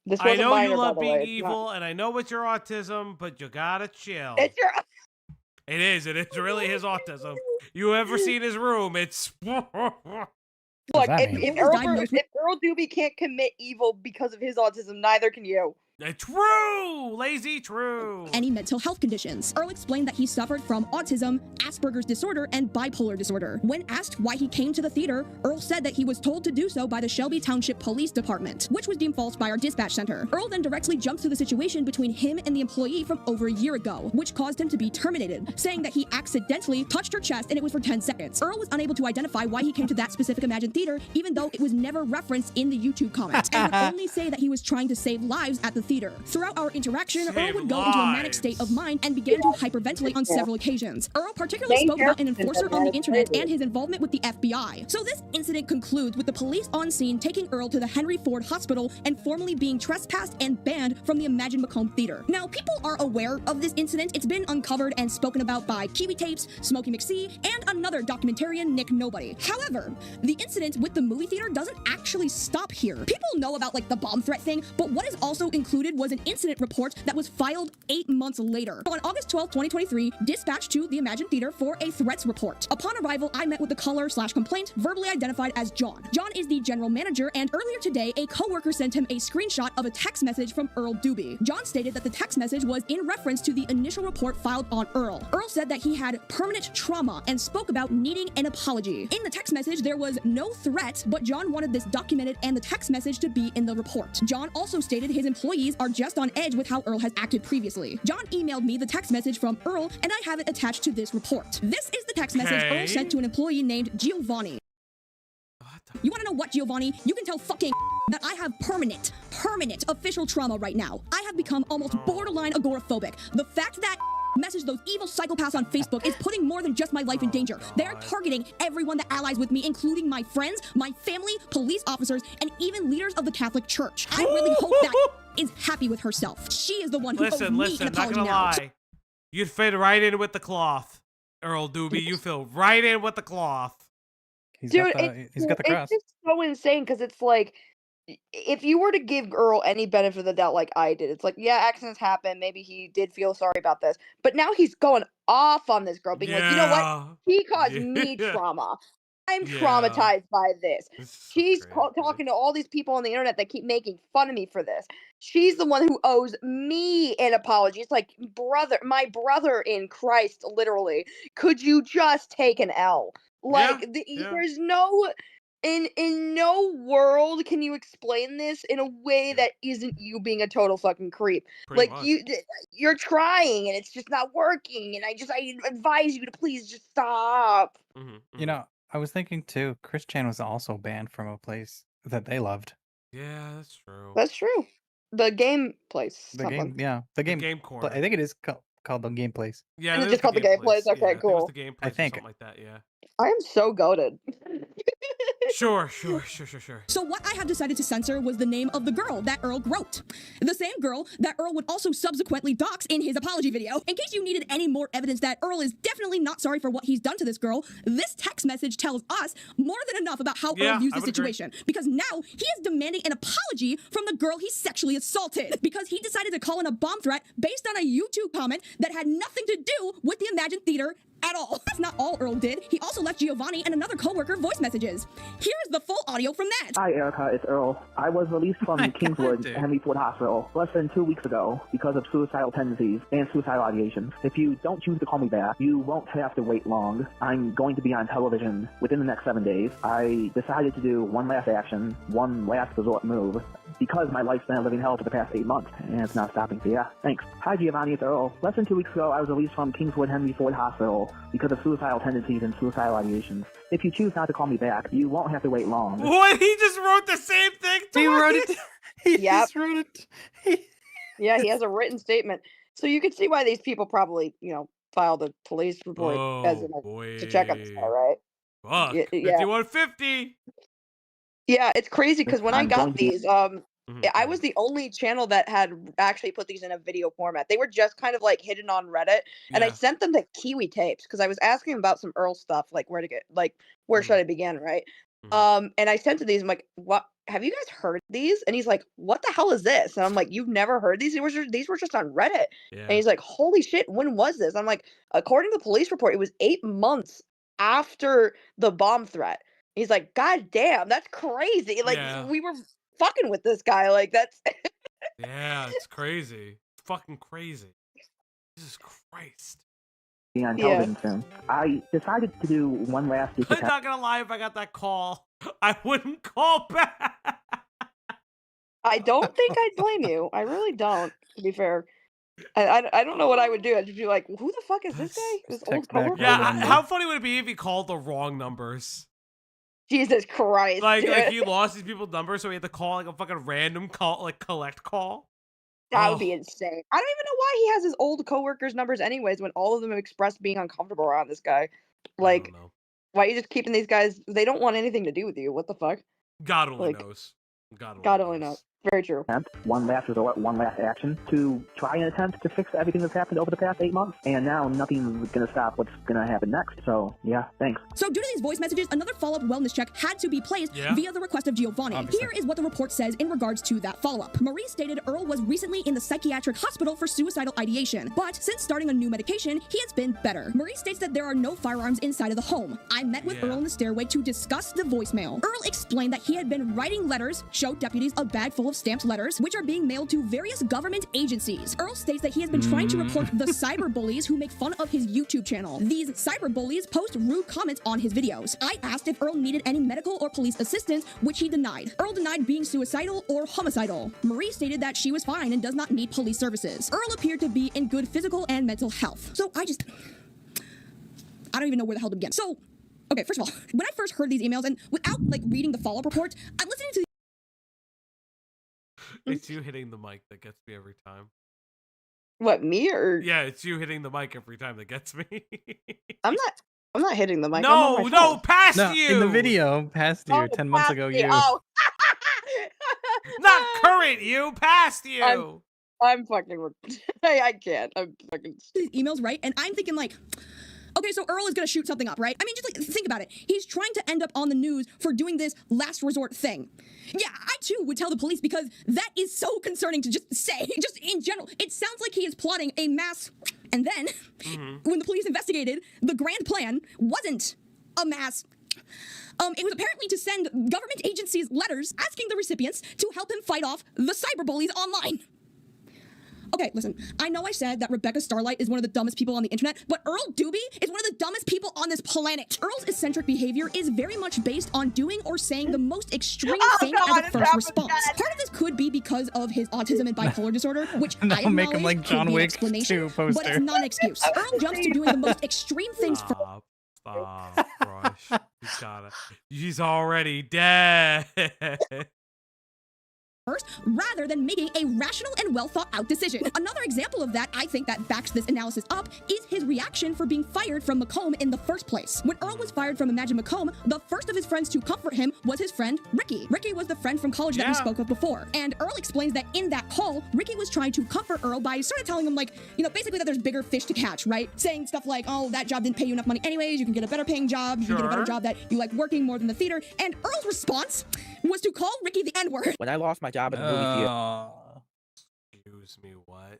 Speaker 2: This
Speaker 6: I
Speaker 2: wasn't
Speaker 6: know
Speaker 2: minor,
Speaker 6: you
Speaker 2: by
Speaker 6: love
Speaker 2: the
Speaker 6: being
Speaker 2: way. It's
Speaker 6: evil,
Speaker 2: not-
Speaker 6: and I know it's your autism, but you gotta chill.
Speaker 2: It's your.
Speaker 6: It is really his autism. You ever seen his room? It's.
Speaker 2: Look,
Speaker 3: that
Speaker 2: if,
Speaker 3: mean?
Speaker 2: if, Earl Dube can't commit evil because of his autism, neither can you.
Speaker 6: True! Lazy true!
Speaker 5: Any mental health conditions. Earl explained that he suffered from autism, Asperger's disorder, and bipolar disorder. When asked why he came to the theater, Earl said that he was told to do so by the Shelby Township Police Department, which was deemed false by our dispatch center. Earl then directly jumped to the situation between him and the employee from over a year ago, which caused him to be terminated, saying that he accidentally touched her chest and it was for 10 seconds. Earl was unable to identify why he came to that specific Imagine Theater, even though it was never referenced in the YouTube comments, and would only say that he was trying to save lives at the theater. Throughout our interaction, Earl would go into a manic state of mind and began to hyperventilate on several occasions. Earl particularly spoke about an enforcer on the internet and his involvement with the FBI. So this incident concludes with the police on scene taking Earl to the Henry Ford Hospital and formally being trespassed and banned from the Imagine Macomb Theater. Now, people are aware of this incident. It's been uncovered and spoken about by Kiwi Tapes, Smokey McSee, and another documentarian, Nick Nobody. However, the incident with the movie theater doesn't actually stop here. People know about like the bomb threat thing, but what is also included was an incident report that was filed 8 months later. On August 12, 2023, dispatched to the Imagine Theater for a threats report. Upon arrival, I met with the caller/complaint, verbally identified as John. John is the general manager, and earlier today, a coworker sent him a screenshot of a text message from Earl Dube. John stated that the text message was in reference to the initial report filed on Earl. Earl said that he had permanent trauma and spoke about needing an apology. In the text message, there was no threat, but John wanted this documented and the text message to be in the report. John also stated his employees are just on edge with how Earl has acted previously. John emailed me the text message from Earl, and I have it attached to this report. This is the text message Earl sent to an employee named Giovanni. You wanna know what, Giovanni? You can tell fucking that I have permanent official trauma right now. I have become almost borderline agoraphobic. The fact that message those evil psychopaths on Facebook is putting more than just my life in danger. They are targeting everyone that allies with me, including my friends, my family, police officers, and even leaders of the Catholic Church. I really hope that is happy with herself. She is the one who owes me an
Speaker 6: not
Speaker 2: apology
Speaker 6: gonna
Speaker 2: now.
Speaker 6: lie. You'd fit right in with the cloth, Earl Doobie. You feel right in with the cloth.
Speaker 3: He's
Speaker 2: Dude,
Speaker 3: he's got the cross.
Speaker 2: it's just so insane because it's like, if you were to give Earl any benefit of the doubt like I did, it's like, yeah, accidents happen. Maybe he did feel sorry about this. But now he's going off on this girl, being like, you know what? He caused me trauma. I'm traumatized by this. She's talking to all these people on the internet that keep making fun of me for this. She's the one who owes me an apology. It's like, brother, my brother in Christ, literally. Could you just take an L? Like, there's no... In no world can you explain this in a way that isn't you being a total fucking creep.
Speaker 6: Pretty
Speaker 2: Like,
Speaker 6: much.
Speaker 2: you're trying and it's just not working, and I advise you to please just stop.
Speaker 3: You know, I was thinking too, Chris Chan was also banned from a place that they loved.
Speaker 6: Yeah, that's true.
Speaker 2: That's true. The game place.
Speaker 3: The game, yeah. The game,
Speaker 6: Game Corner.
Speaker 3: I think it is called the game place.
Speaker 6: Yeah,
Speaker 2: Is it
Speaker 6: there's
Speaker 2: just called the game place? Okay,
Speaker 6: Yeah, I think it was
Speaker 2: cool.
Speaker 6: the game
Speaker 3: I
Speaker 6: place or
Speaker 3: think.
Speaker 6: something like that. Yeah.
Speaker 2: I am so goated.
Speaker 6: Sure.
Speaker 5: So what I have decided to censor was the name of the girl that Earl groped. The same girl that Earl would also subsequently dox in his apology video. In case you needed any more evidence that Earl is definitely not sorry for what he's done to this girl, this text message tells us more than enough about how
Speaker 6: Yeah,
Speaker 5: Earl views
Speaker 6: I
Speaker 5: the
Speaker 6: would agree.
Speaker 5: situation. Because now he is demanding an apology from the girl he sexually assaulted. Because he decided to call in a bomb threat based on a YouTube comment that had nothing to do with the Imagine Theater at all. That's not all Earl did. He also left Giovanni and another coworker voice messages. Here's the full audio from that.
Speaker 17: Hi, Erica. It's Earl. I was released from Kingswood Henry Ford Hospital less than 2 weeks ago because of suicidal tendencies and suicidal ideations. If you don't choose to call me back, you won't have to wait long. I'm going to be on television within the next 7 days. I decided to do one last action, one last resort move, because my life's been a living hell for the past 8 months, and it's not stopping. So yeah, thanks. Hi, Giovanni. It's Earl. Less than 2 weeks ago, I was released from Kingswood Henry Ford Hospital because of suicidal tendencies and suicidal ideations. If you choose not to call me back, you won't have to wait long.
Speaker 6: What? He just wrote the same thing twice?
Speaker 3: He wrote it. He just wrote it.
Speaker 2: Yeah, he has a written statement. So you can see why these people probably, filed a police report to check on this guy, right?
Speaker 6: Fuck.
Speaker 2: Yeah.
Speaker 6: 5150.
Speaker 2: Yeah, it's crazy because when I
Speaker 17: I'm
Speaker 2: got
Speaker 17: going to-
Speaker 2: these, I was the only channel that had actually put these in a video format. They were just kind of like hidden on Reddit, and I
Speaker 6: Yeah.
Speaker 2: sent them the Kiwi tapes because I was asking about some Earl stuff, like where should I begin, right? And I sent to these. I'm like, what? Have you guys heard these? And he's like, what the hell is this? And I'm like, you've never heard these? These were just on Reddit.
Speaker 6: Yeah.
Speaker 2: And he's like, holy shit, when was this? I'm like, according to the police report, it was 8 months after the bomb threat. He's like, God damn, that's crazy. Like,
Speaker 6: Yeah.
Speaker 2: we were fucking with this guy. Like, that's
Speaker 6: Yeah, it's crazy. It's fucking crazy. Jesus Christ.
Speaker 17: Be on television soon. I decided to do one last
Speaker 6: I'm not gonna lie, if I got that call, I wouldn't call back.
Speaker 2: I don't think I'd blame you. I really don't, to be fair. I don't know what I would do. I'd just be like, who the fuck is this guy? This old coworker?
Speaker 6: Yeah, how funny would it be if he called the wrong numbers?
Speaker 2: Jesus Christ.
Speaker 6: Like
Speaker 2: dude.
Speaker 6: he lost these people's numbers, so he had to call like a fucking random call, like collect call.
Speaker 2: That would be insane. I don't even know why he has his old coworkers' numbers anyways when all of them have expressed being uncomfortable around this guy. Like, why are you just keeping these guys? They don't want anything to do with you. What the fuck?
Speaker 6: God only
Speaker 2: Like,
Speaker 6: knows.
Speaker 2: God only knows. Very true.
Speaker 17: One last resort, one last action to try and attempt to fix everything that's happened over the past 8 months. And now nothing's going to stop what's going to happen next. So, yeah, thanks.
Speaker 5: So due to these voice messages, another follow-up wellness check had to be placed via the request of Giovanni.
Speaker 17: Obviously.
Speaker 5: Here is what the report says in regards to that follow-up. Marie stated Earl was recently in the psychiatric hospital for suicidal ideation, but since starting a new medication, he has been better. Marie states that there are no firearms inside of the home. I met with Earl in the stairway to discuss the voicemail. Earl explained that he had been writing letters, showed deputies a bag full of stamped letters, which are being mailed to various government agencies. Earl states that he has been trying to report the cyber bullies who make fun of his YouTube channel. These cyber bullies post rude comments on his videos. I asked if Earl needed any medical or police assistance, which he denied. Earl denied being suicidal or homicidal. Marie stated that she was fine and does not need police services. Earl appeared to be in good physical and mental health. So I don't even know where the hell to begin. So, okay, first of all, when I first heard these emails and without reading the follow-up report, I'm listening to
Speaker 6: It's you hitting the mic that gets me every time.
Speaker 2: What, me or?
Speaker 6: Yeah, it's you hitting the mic every time that gets me.
Speaker 2: I'm not hitting the mic.
Speaker 6: No, past
Speaker 3: No,
Speaker 6: you.
Speaker 3: in the video, past you, 10 months ago, you.
Speaker 2: Oh.
Speaker 6: Not current you, past you.
Speaker 2: I'm fucking. I can't. I'm fucking.
Speaker 5: these emails, right? And I'm thinking okay, so Earl is gonna shoot something up, right? I mean, just think about it. He's trying to end up on the news for doing this last resort thing. Yeah, I too would tell the police because that is so concerning to just say, just in general. It sounds like he is plotting a mass. And then, when the police investigated, the grand plan wasn't a mass. It was apparently to send government agencies letters asking the recipients to help him fight off the cyber bullies online. Okay, listen, I know I said that Rebecca Starlight is one of the dumbest people on the internet, but Earl Dube is one of the dumbest people on this planet. Earl's eccentric behavior is very much based on doing or saying the most extreme thing as a first response. Part of this could be because of his autism and bipolar disorder, which I
Speaker 3: That'll make him
Speaker 5: acknowledge
Speaker 3: like
Speaker 5: could
Speaker 3: John
Speaker 5: be an
Speaker 3: Wick
Speaker 5: explanation,
Speaker 3: 2 poster.
Speaker 5: but it's not an excuse. Earl jumps to doing the most extreme things
Speaker 6: Stop, Rush. He's already dead.
Speaker 5: first, rather than making a rational and well thought out decision. Another example of that, I think, that backs this analysis up is his reaction for being fired from Macomb in the first place. When Earl was fired from Imagine Macomb, the first of his friends to comfort him was his friend Ricky. Ricky was the friend from college that we spoke of before. And Earl explains that in that call, Ricky was trying to comfort Earl by sort of telling him, basically that there's bigger fish to catch, right? Saying stuff like, oh, that job didn't pay you enough money anyways, you can get a better paying job, you can get a better job that you like working more than the theater. And Earl's response was to call Ricky the N-word.
Speaker 7: When I lost my job at the movie theater,
Speaker 6: Excuse me, what?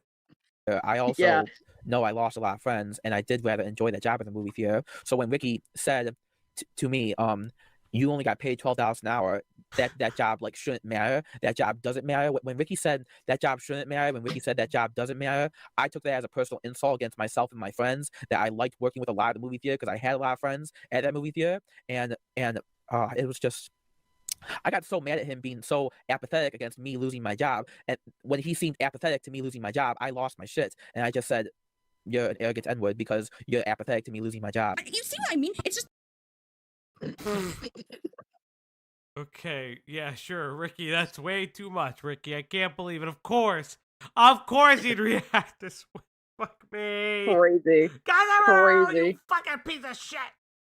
Speaker 7: I also no, I lost a lot of friends, and I did rather enjoy that job in the movie theater. So when Ricky said to me, you only got paid $12 an hour, that job like shouldn't matter. That job doesn't matter. When Ricky said that job shouldn't matter, when Ricky said that job doesn't matter, I took that as a personal insult against myself and my friends, that I liked working with a lot of the movie theater because I had a lot of friends at that movie theater, and it was just, I got so mad at him being so apathetic against me losing my job, and when he seemed apathetic to me losing my job, I lost my shit, and I just said, you're an arrogant N-word because you're apathetic to me losing my job.
Speaker 5: You see what I mean? It's just.
Speaker 6: Okay, yeah, sure, Ricky, that's way too much, Ricky. I can't believe it. Of course he'd react this way. Fuck me.
Speaker 2: Crazy.
Speaker 6: Crazy. You fucking piece of shit.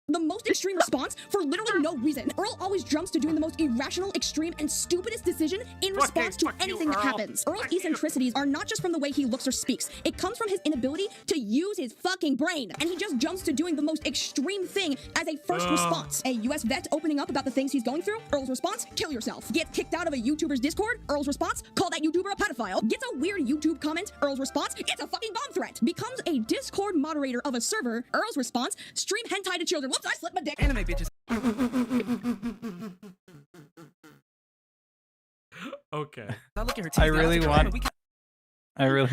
Speaker 5: The most extreme response for literally no reason. Earl always jumps to doing the most irrational, extreme, and stupidest decision in response to anything that happens. Earl's eccentricities are not just from the way he looks or speaks. It comes from his inability to use his fucking brain. And he just jumps to doing the most extreme thing as a first response. A US vet opening up about the things he's going through. Earl's response, kill yourself. Gets kicked out of a YouTuber's Discord. Earl's response, call that YouTuber a pedophile. Gets a weird YouTube comment. Earl's response, it's a fucking bomb threat. Becomes a Discord moderator of a server. Earl's response, stream hentai to children. Whoops, I slipped my dick.
Speaker 18: Anime bitches.
Speaker 6: Okay.
Speaker 3: I really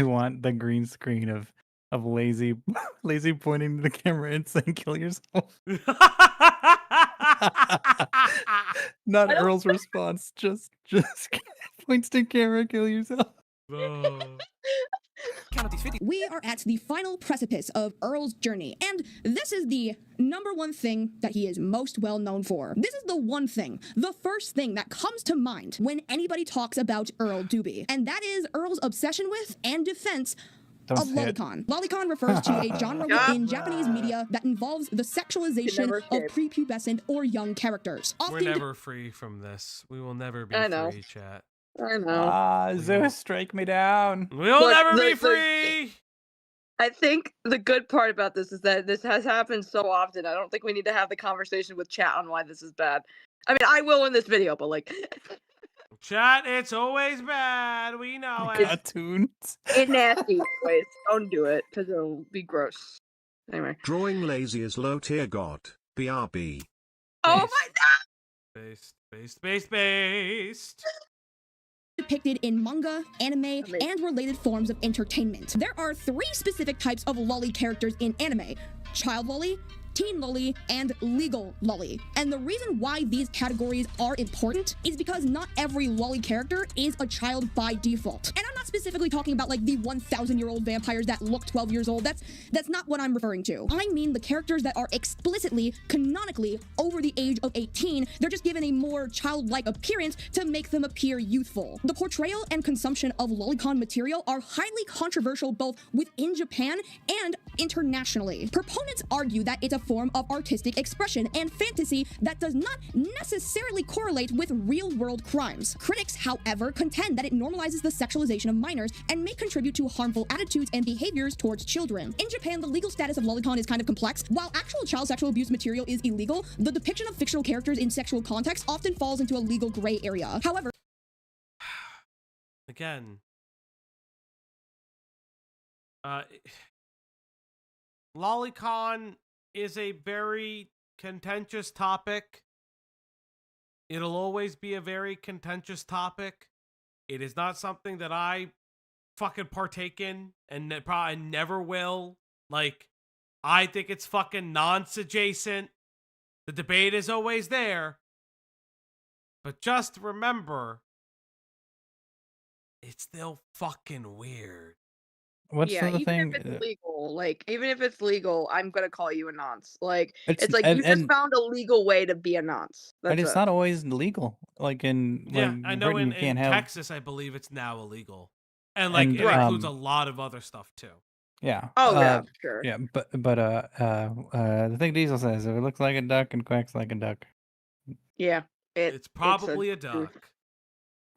Speaker 3: want the green screen of lazy pointing to the camera and saying "kill yourself." Not Earl's response, just points to camera, "kill yourself."
Speaker 5: We are at the final precipice of Earl's journey, and this is the number one thing that he is most well known for. This is the one thing, the first thing that comes to mind when anybody talks about Earl Dube, and that is Earl's obsession with and defense of lolicon. Lolicon refers to a genre in Japanese media that involves the sexualization of prepubescent or young characters.
Speaker 6: We're never free from this. We will never be free, chat.
Speaker 2: I know.
Speaker 3: Zeus, strike me down.
Speaker 6: We'll never be free.
Speaker 2: I think the good part about this is that this has happened so often. I don't think we need to have the conversation with chat on why this is bad. I mean, I will in this video, but like...
Speaker 6: Chat, it's always bad. We know it.
Speaker 3: CAWTOONS.
Speaker 2: It's nasty, anyways. Don't do it, because it'll be gross. Anyway.
Speaker 4: Drawing lazy as low tier god. BRB.
Speaker 2: Oh my god!
Speaker 6: Based.
Speaker 5: Depicted in manga, anime, and related forms of entertainment. There are 3 specific types of lolly characters in anime: child lolly, teen lolly, and legal lolly. And the reason why these categories are important is because not every lolly character is a child by default. And I'm not specifically talking about like the 1,000-year-old vampires that look 12 years old. That's not what I'm referring to. I mean the characters that are explicitly, canonically over the age of 18. They're just given a more childlike appearance to make them appear youthful. The portrayal and consumption of lolicon material are highly controversial both within Japan and internationally. Proponents argue that it's a form of artistic expression and fantasy that does not necessarily correlate with real-world crimes. Critics, however, contend that it normalizes the sexualization of minors and may contribute to harmful attitudes and behaviors towards children. In Japan, the legal status of lolicon is kind of complex. While actual child sexual abuse material is illegal, the depiction of fictional characters in sexual context often falls into a legal gray area. However,
Speaker 6: again, lolicon is a very contentious topic. It'll always be a very contentious topic. It is not something that I fucking partake in, and probably never will. Like, I think it's fucking nonce adjacent. The debate is always there. But just remember, it's still fucking weird.
Speaker 3: What's the
Speaker 2: even
Speaker 3: thing?
Speaker 2: if it's legal, like even if it's legal, I'm gonna call you a nonce. Like
Speaker 3: It's-
Speaker 2: it's like
Speaker 3: and-
Speaker 2: you just
Speaker 3: and-
Speaker 2: found a legal way to be a nonce.
Speaker 3: And it's not always legal. Like in
Speaker 6: Yeah,
Speaker 3: like
Speaker 6: I know
Speaker 3: Britain,
Speaker 6: in
Speaker 3: you can't have.
Speaker 6: Texas, I believe it's now illegal. And like
Speaker 3: And,
Speaker 6: it includes a
Speaker 3: um,
Speaker 6: lot of other stuff too.
Speaker 3: Yeah.
Speaker 2: Oh, yeah, sure.
Speaker 3: Yeah, but the thing Diesel says, if it looks like a duck and quacks like a duck.
Speaker 2: Yeah,
Speaker 6: it's probably a duck.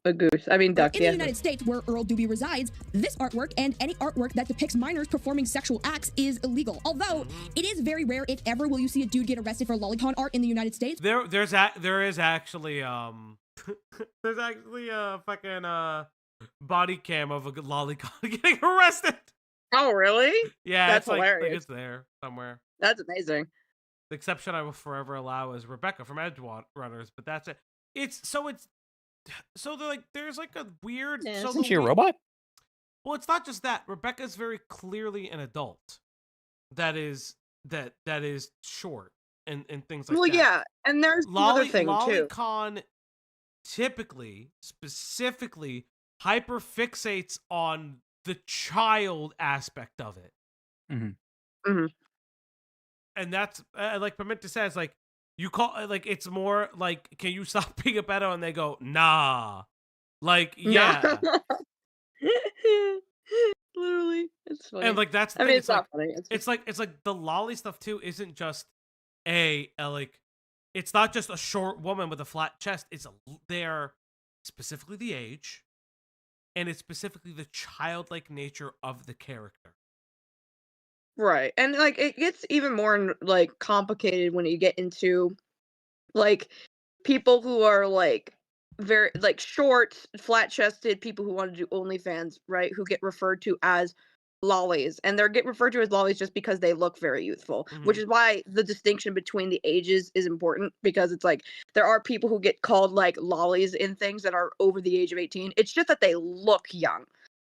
Speaker 2: A goose. I mean duck.
Speaker 5: in
Speaker 2: Yeah.
Speaker 5: the United States, where Earl Dube resides, this artwork and any artwork that depicts minors performing sexual acts is illegal. Although it is very rare, if ever, will you see a dude get arrested for lolicon art in the United States.
Speaker 6: There is actually there's actually a fucking body cam of a lolicon getting arrested.
Speaker 2: Oh, really?
Speaker 6: Yeah,
Speaker 2: That's
Speaker 6: it's like
Speaker 2: hilarious.
Speaker 6: it's there somewhere.
Speaker 2: That's amazing.
Speaker 6: The exception I will forever allow is Rebecca from Runners, but that's it. So they're like there's like a weird.
Speaker 3: Yeah,
Speaker 6: so
Speaker 3: isn't
Speaker 6: the
Speaker 3: she a
Speaker 6: we-
Speaker 3: robot?
Speaker 6: Well, it's not just that. Rebecca's very clearly an adult. That is short and things like
Speaker 2: Well,
Speaker 6: that.
Speaker 2: yeah, and there's another thing too.
Speaker 6: Lolicon typically, specifically, hyperfixates on the child aspect of it.
Speaker 3: Mm-hmm.
Speaker 6: And that's like Pimenta says, like you call like it's more like, can you stop being a pedo? And they go, nah. Like, yeah.
Speaker 2: Literally, it's funny.
Speaker 6: And like that's the
Speaker 2: I
Speaker 6: thing.
Speaker 2: mean,
Speaker 6: It's
Speaker 2: it's not
Speaker 6: like
Speaker 2: funny.
Speaker 6: it's like the lolly stuff too isn't just like it's not just a short woman with a flat chest. They're specifically the age, and it's specifically the childlike nature of the character.
Speaker 2: Right. And like it gets even more like complicated when you get into like people who are like very like short, flat-chested people who want to do OnlyFans, right? Who get referred to as lollies, and they're get referred to as lollies just because they look very youthful, which is why the distinction between the ages is important, because it's like there are people who get called like lollies in things that are over the age of 18. It's just that they look young,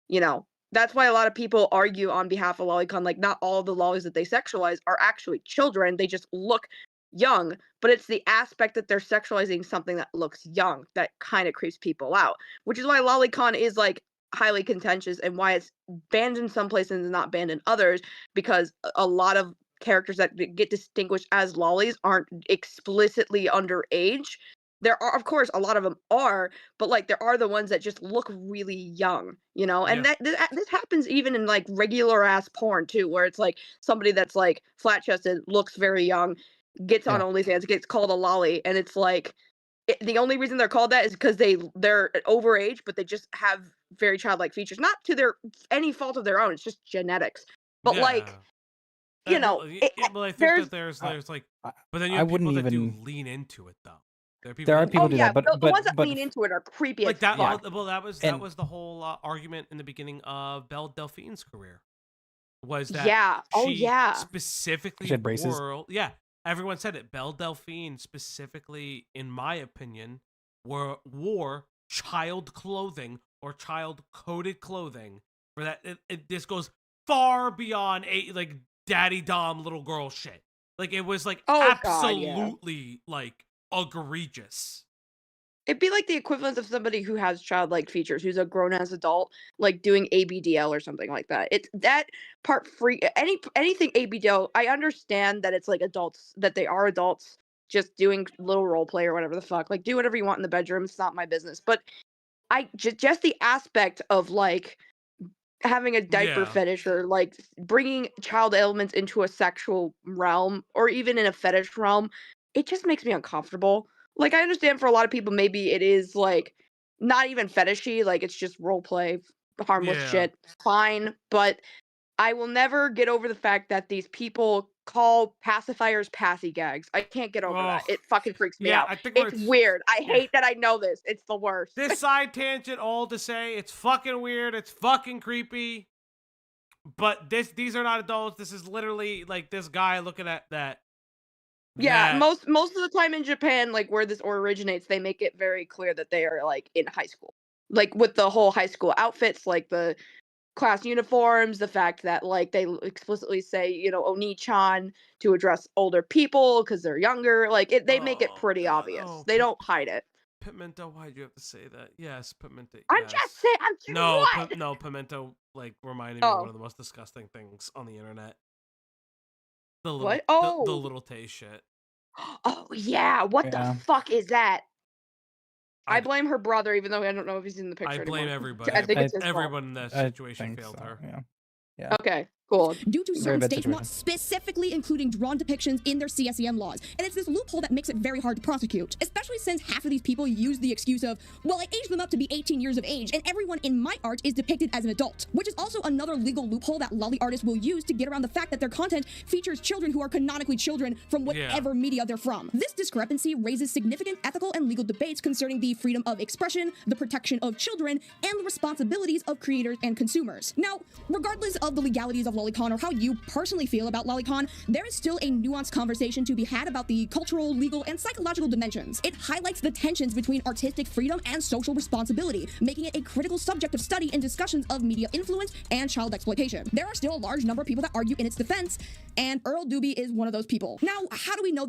Speaker 2: you know. That's why a lot of people argue on behalf of lolicon, like not all the lollies that they sexualize are actually children. They just look young, but it's the aspect that they're sexualizing something that looks young that kind of creeps people out, which is why lolicon is like highly contentious and why it's banned in some places and not banned in others, because a lot of characters that get distinguished as lollies aren't explicitly underage. There are, of course, a lot of them are, but like there are the ones that just look really young, you know. And this happens even in like regular ass porn too, where it's like somebody that's like flat chested, looks very young, gets on OnlyFans, gets called a lolly, and it's like the only reason they're called that is because they're overage, but they just have very childlike features, not to their any fault of their own. It's just genetics. But like, you know,
Speaker 6: well, I think that there's like, but then you have people that do lean into it though.
Speaker 3: There are people who do that, but
Speaker 2: the ones that lean into it are creepy
Speaker 6: like
Speaker 2: as
Speaker 6: that.
Speaker 2: fuck.
Speaker 6: Well, that was the whole argument in the beginning of Belle Delphine's career. Was that she specifically
Speaker 3: She had braces.
Speaker 6: Yeah, everyone said it. Belle Delphine specifically, in my opinion, wore child clothing or child coded clothing for that. This goes far beyond like daddy dom little girl shit. Like it was like absolutely like egregious.
Speaker 2: It'd be like the equivalent of somebody who has childlike features, who's a grown-ass adult, like doing ABDL or something like that. It's that part free. Anything ABDL, I understand that it's like adults, that they are adults just doing little role play or whatever the fuck. Like, do whatever you want in the bedroom. It's not my business. But just the aspect of like having a diaper fetish or like bringing child elements into a sexual realm or even in a fetish realm, it just makes me uncomfortable. Like, I understand for a lot of people, maybe it is like not even fetishy, like it's just role play, harmless shit, fine. But I will never get over the fact that these people call pacifiers passy gags. I can't get over that. It fucking freaks me out.
Speaker 6: I think
Speaker 2: it's weird. I hate that I know this. It's the worst.
Speaker 6: This side tangent, all to say, it's fucking weird. It's fucking creepy. But these are not adults. This is literally like this guy looking at that.
Speaker 2: Yeah, most of the time in Japan, like where this originates, they make it very clear that they are like in high school, like with the whole high school outfits, like the class uniforms, the fact that like they explicitly say, you know, Oni-chan to address older people because they're younger. Like they make it pretty obvious. They don't hide it.
Speaker 6: Pimento, why'd you have to say that? Yes, Pimento.
Speaker 2: I'm just saying. I'm just
Speaker 6: no, Pimento like reminded me of one of the most disgusting things on the internet. The little,
Speaker 2: what?
Speaker 6: The little Tay shit.
Speaker 2: Oh yeah, what the fuck is that? I blame her brother, even though I don't know if he's in the picture.
Speaker 6: I blame
Speaker 2: anymore.
Speaker 6: everybody.
Speaker 2: I think it's his
Speaker 6: everyone
Speaker 2: fault.
Speaker 6: in that situation failed her.
Speaker 3: Yeah.
Speaker 2: Okay. Cool.
Speaker 5: Due to
Speaker 3: Very
Speaker 5: certain
Speaker 3: bad
Speaker 5: states not
Speaker 3: situation.
Speaker 5: specifically including drawn depictions in their CSEM laws. And it's this loophole that makes it very hard to prosecute, especially since half of these people use the excuse of, well, I aged them up to be 18 years of age, and everyone in my art is depicted as an adult, which is also another legal loophole that lolly artists will use to get around the fact that their content features children who are canonically children from whatever media they're from. This discrepancy raises significant ethical and legal debates concerning the freedom of expression, the protection of children, and the responsibilities of creators and consumers. Now, regardless of the legalities of lolicon or how you personally feel about lolicon, there is still a nuanced conversation to be had about the cultural, legal, and psychological dimensions. It highlights the tensions between artistic freedom and social responsibility, making it a critical subject of study in discussions of media influence and child exploitation. There are still a large number of people that argue in its defense, and Earl Dube is one of those people. Now, how do we know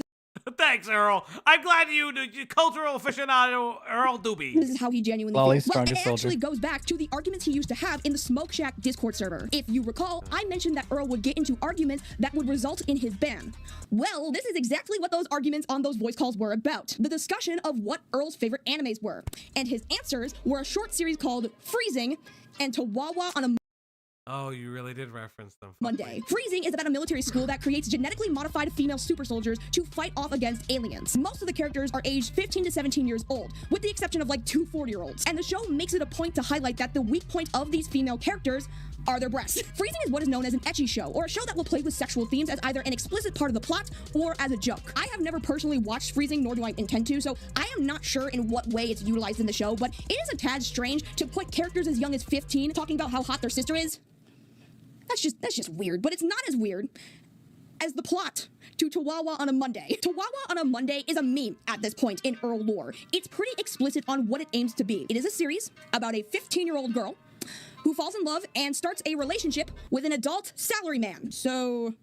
Speaker 6: Thanks, Earl. I'm glad you cultural aficionado Earl Dube.
Speaker 5: this is how he genuinely
Speaker 3: Lolly's
Speaker 5: feels? Well, it
Speaker 3: strongest
Speaker 5: actually
Speaker 3: soldier.
Speaker 5: goes back to the arguments he used to have in the Smoke Shack Discord server. If you recall, I mentioned that Earl would get into arguments that would result in his ban. Well, this is exactly what those arguments on those voice calls were about. The discussion of what Earl's favorite animes were. And his answers were a short series called Freezing and Chihuahua on a
Speaker 6: Oh, you really did reference them.
Speaker 5: Monday. Freezing is about a military school that creates genetically modified female super soldiers to fight off against aliens. Most of the characters are aged 15 to 17 years old, with the exception of like 2 40-year-olds. And the show makes it a point to highlight that the weak point of these female characters are their breasts. Freezing is what is known as an ecchi show, or a show that will play with sexual themes as either an explicit part of the plot or as a joke. I have never personally watched Freezing, nor do I intend to, so I am not sure in what way it's utilized in the show, but it is a tad strange to put characters as young as 15 talking about how hot their sister is. That's just weird, but it's not as weird as the plot to Chihuahua on a Monday. Chihuahua on a Monday is a meme at this point in Earl lore. It's pretty explicit on what it aims to be. It is a series about a 15-year-old girl who falls in love and starts a relationship with an adult salaryman. So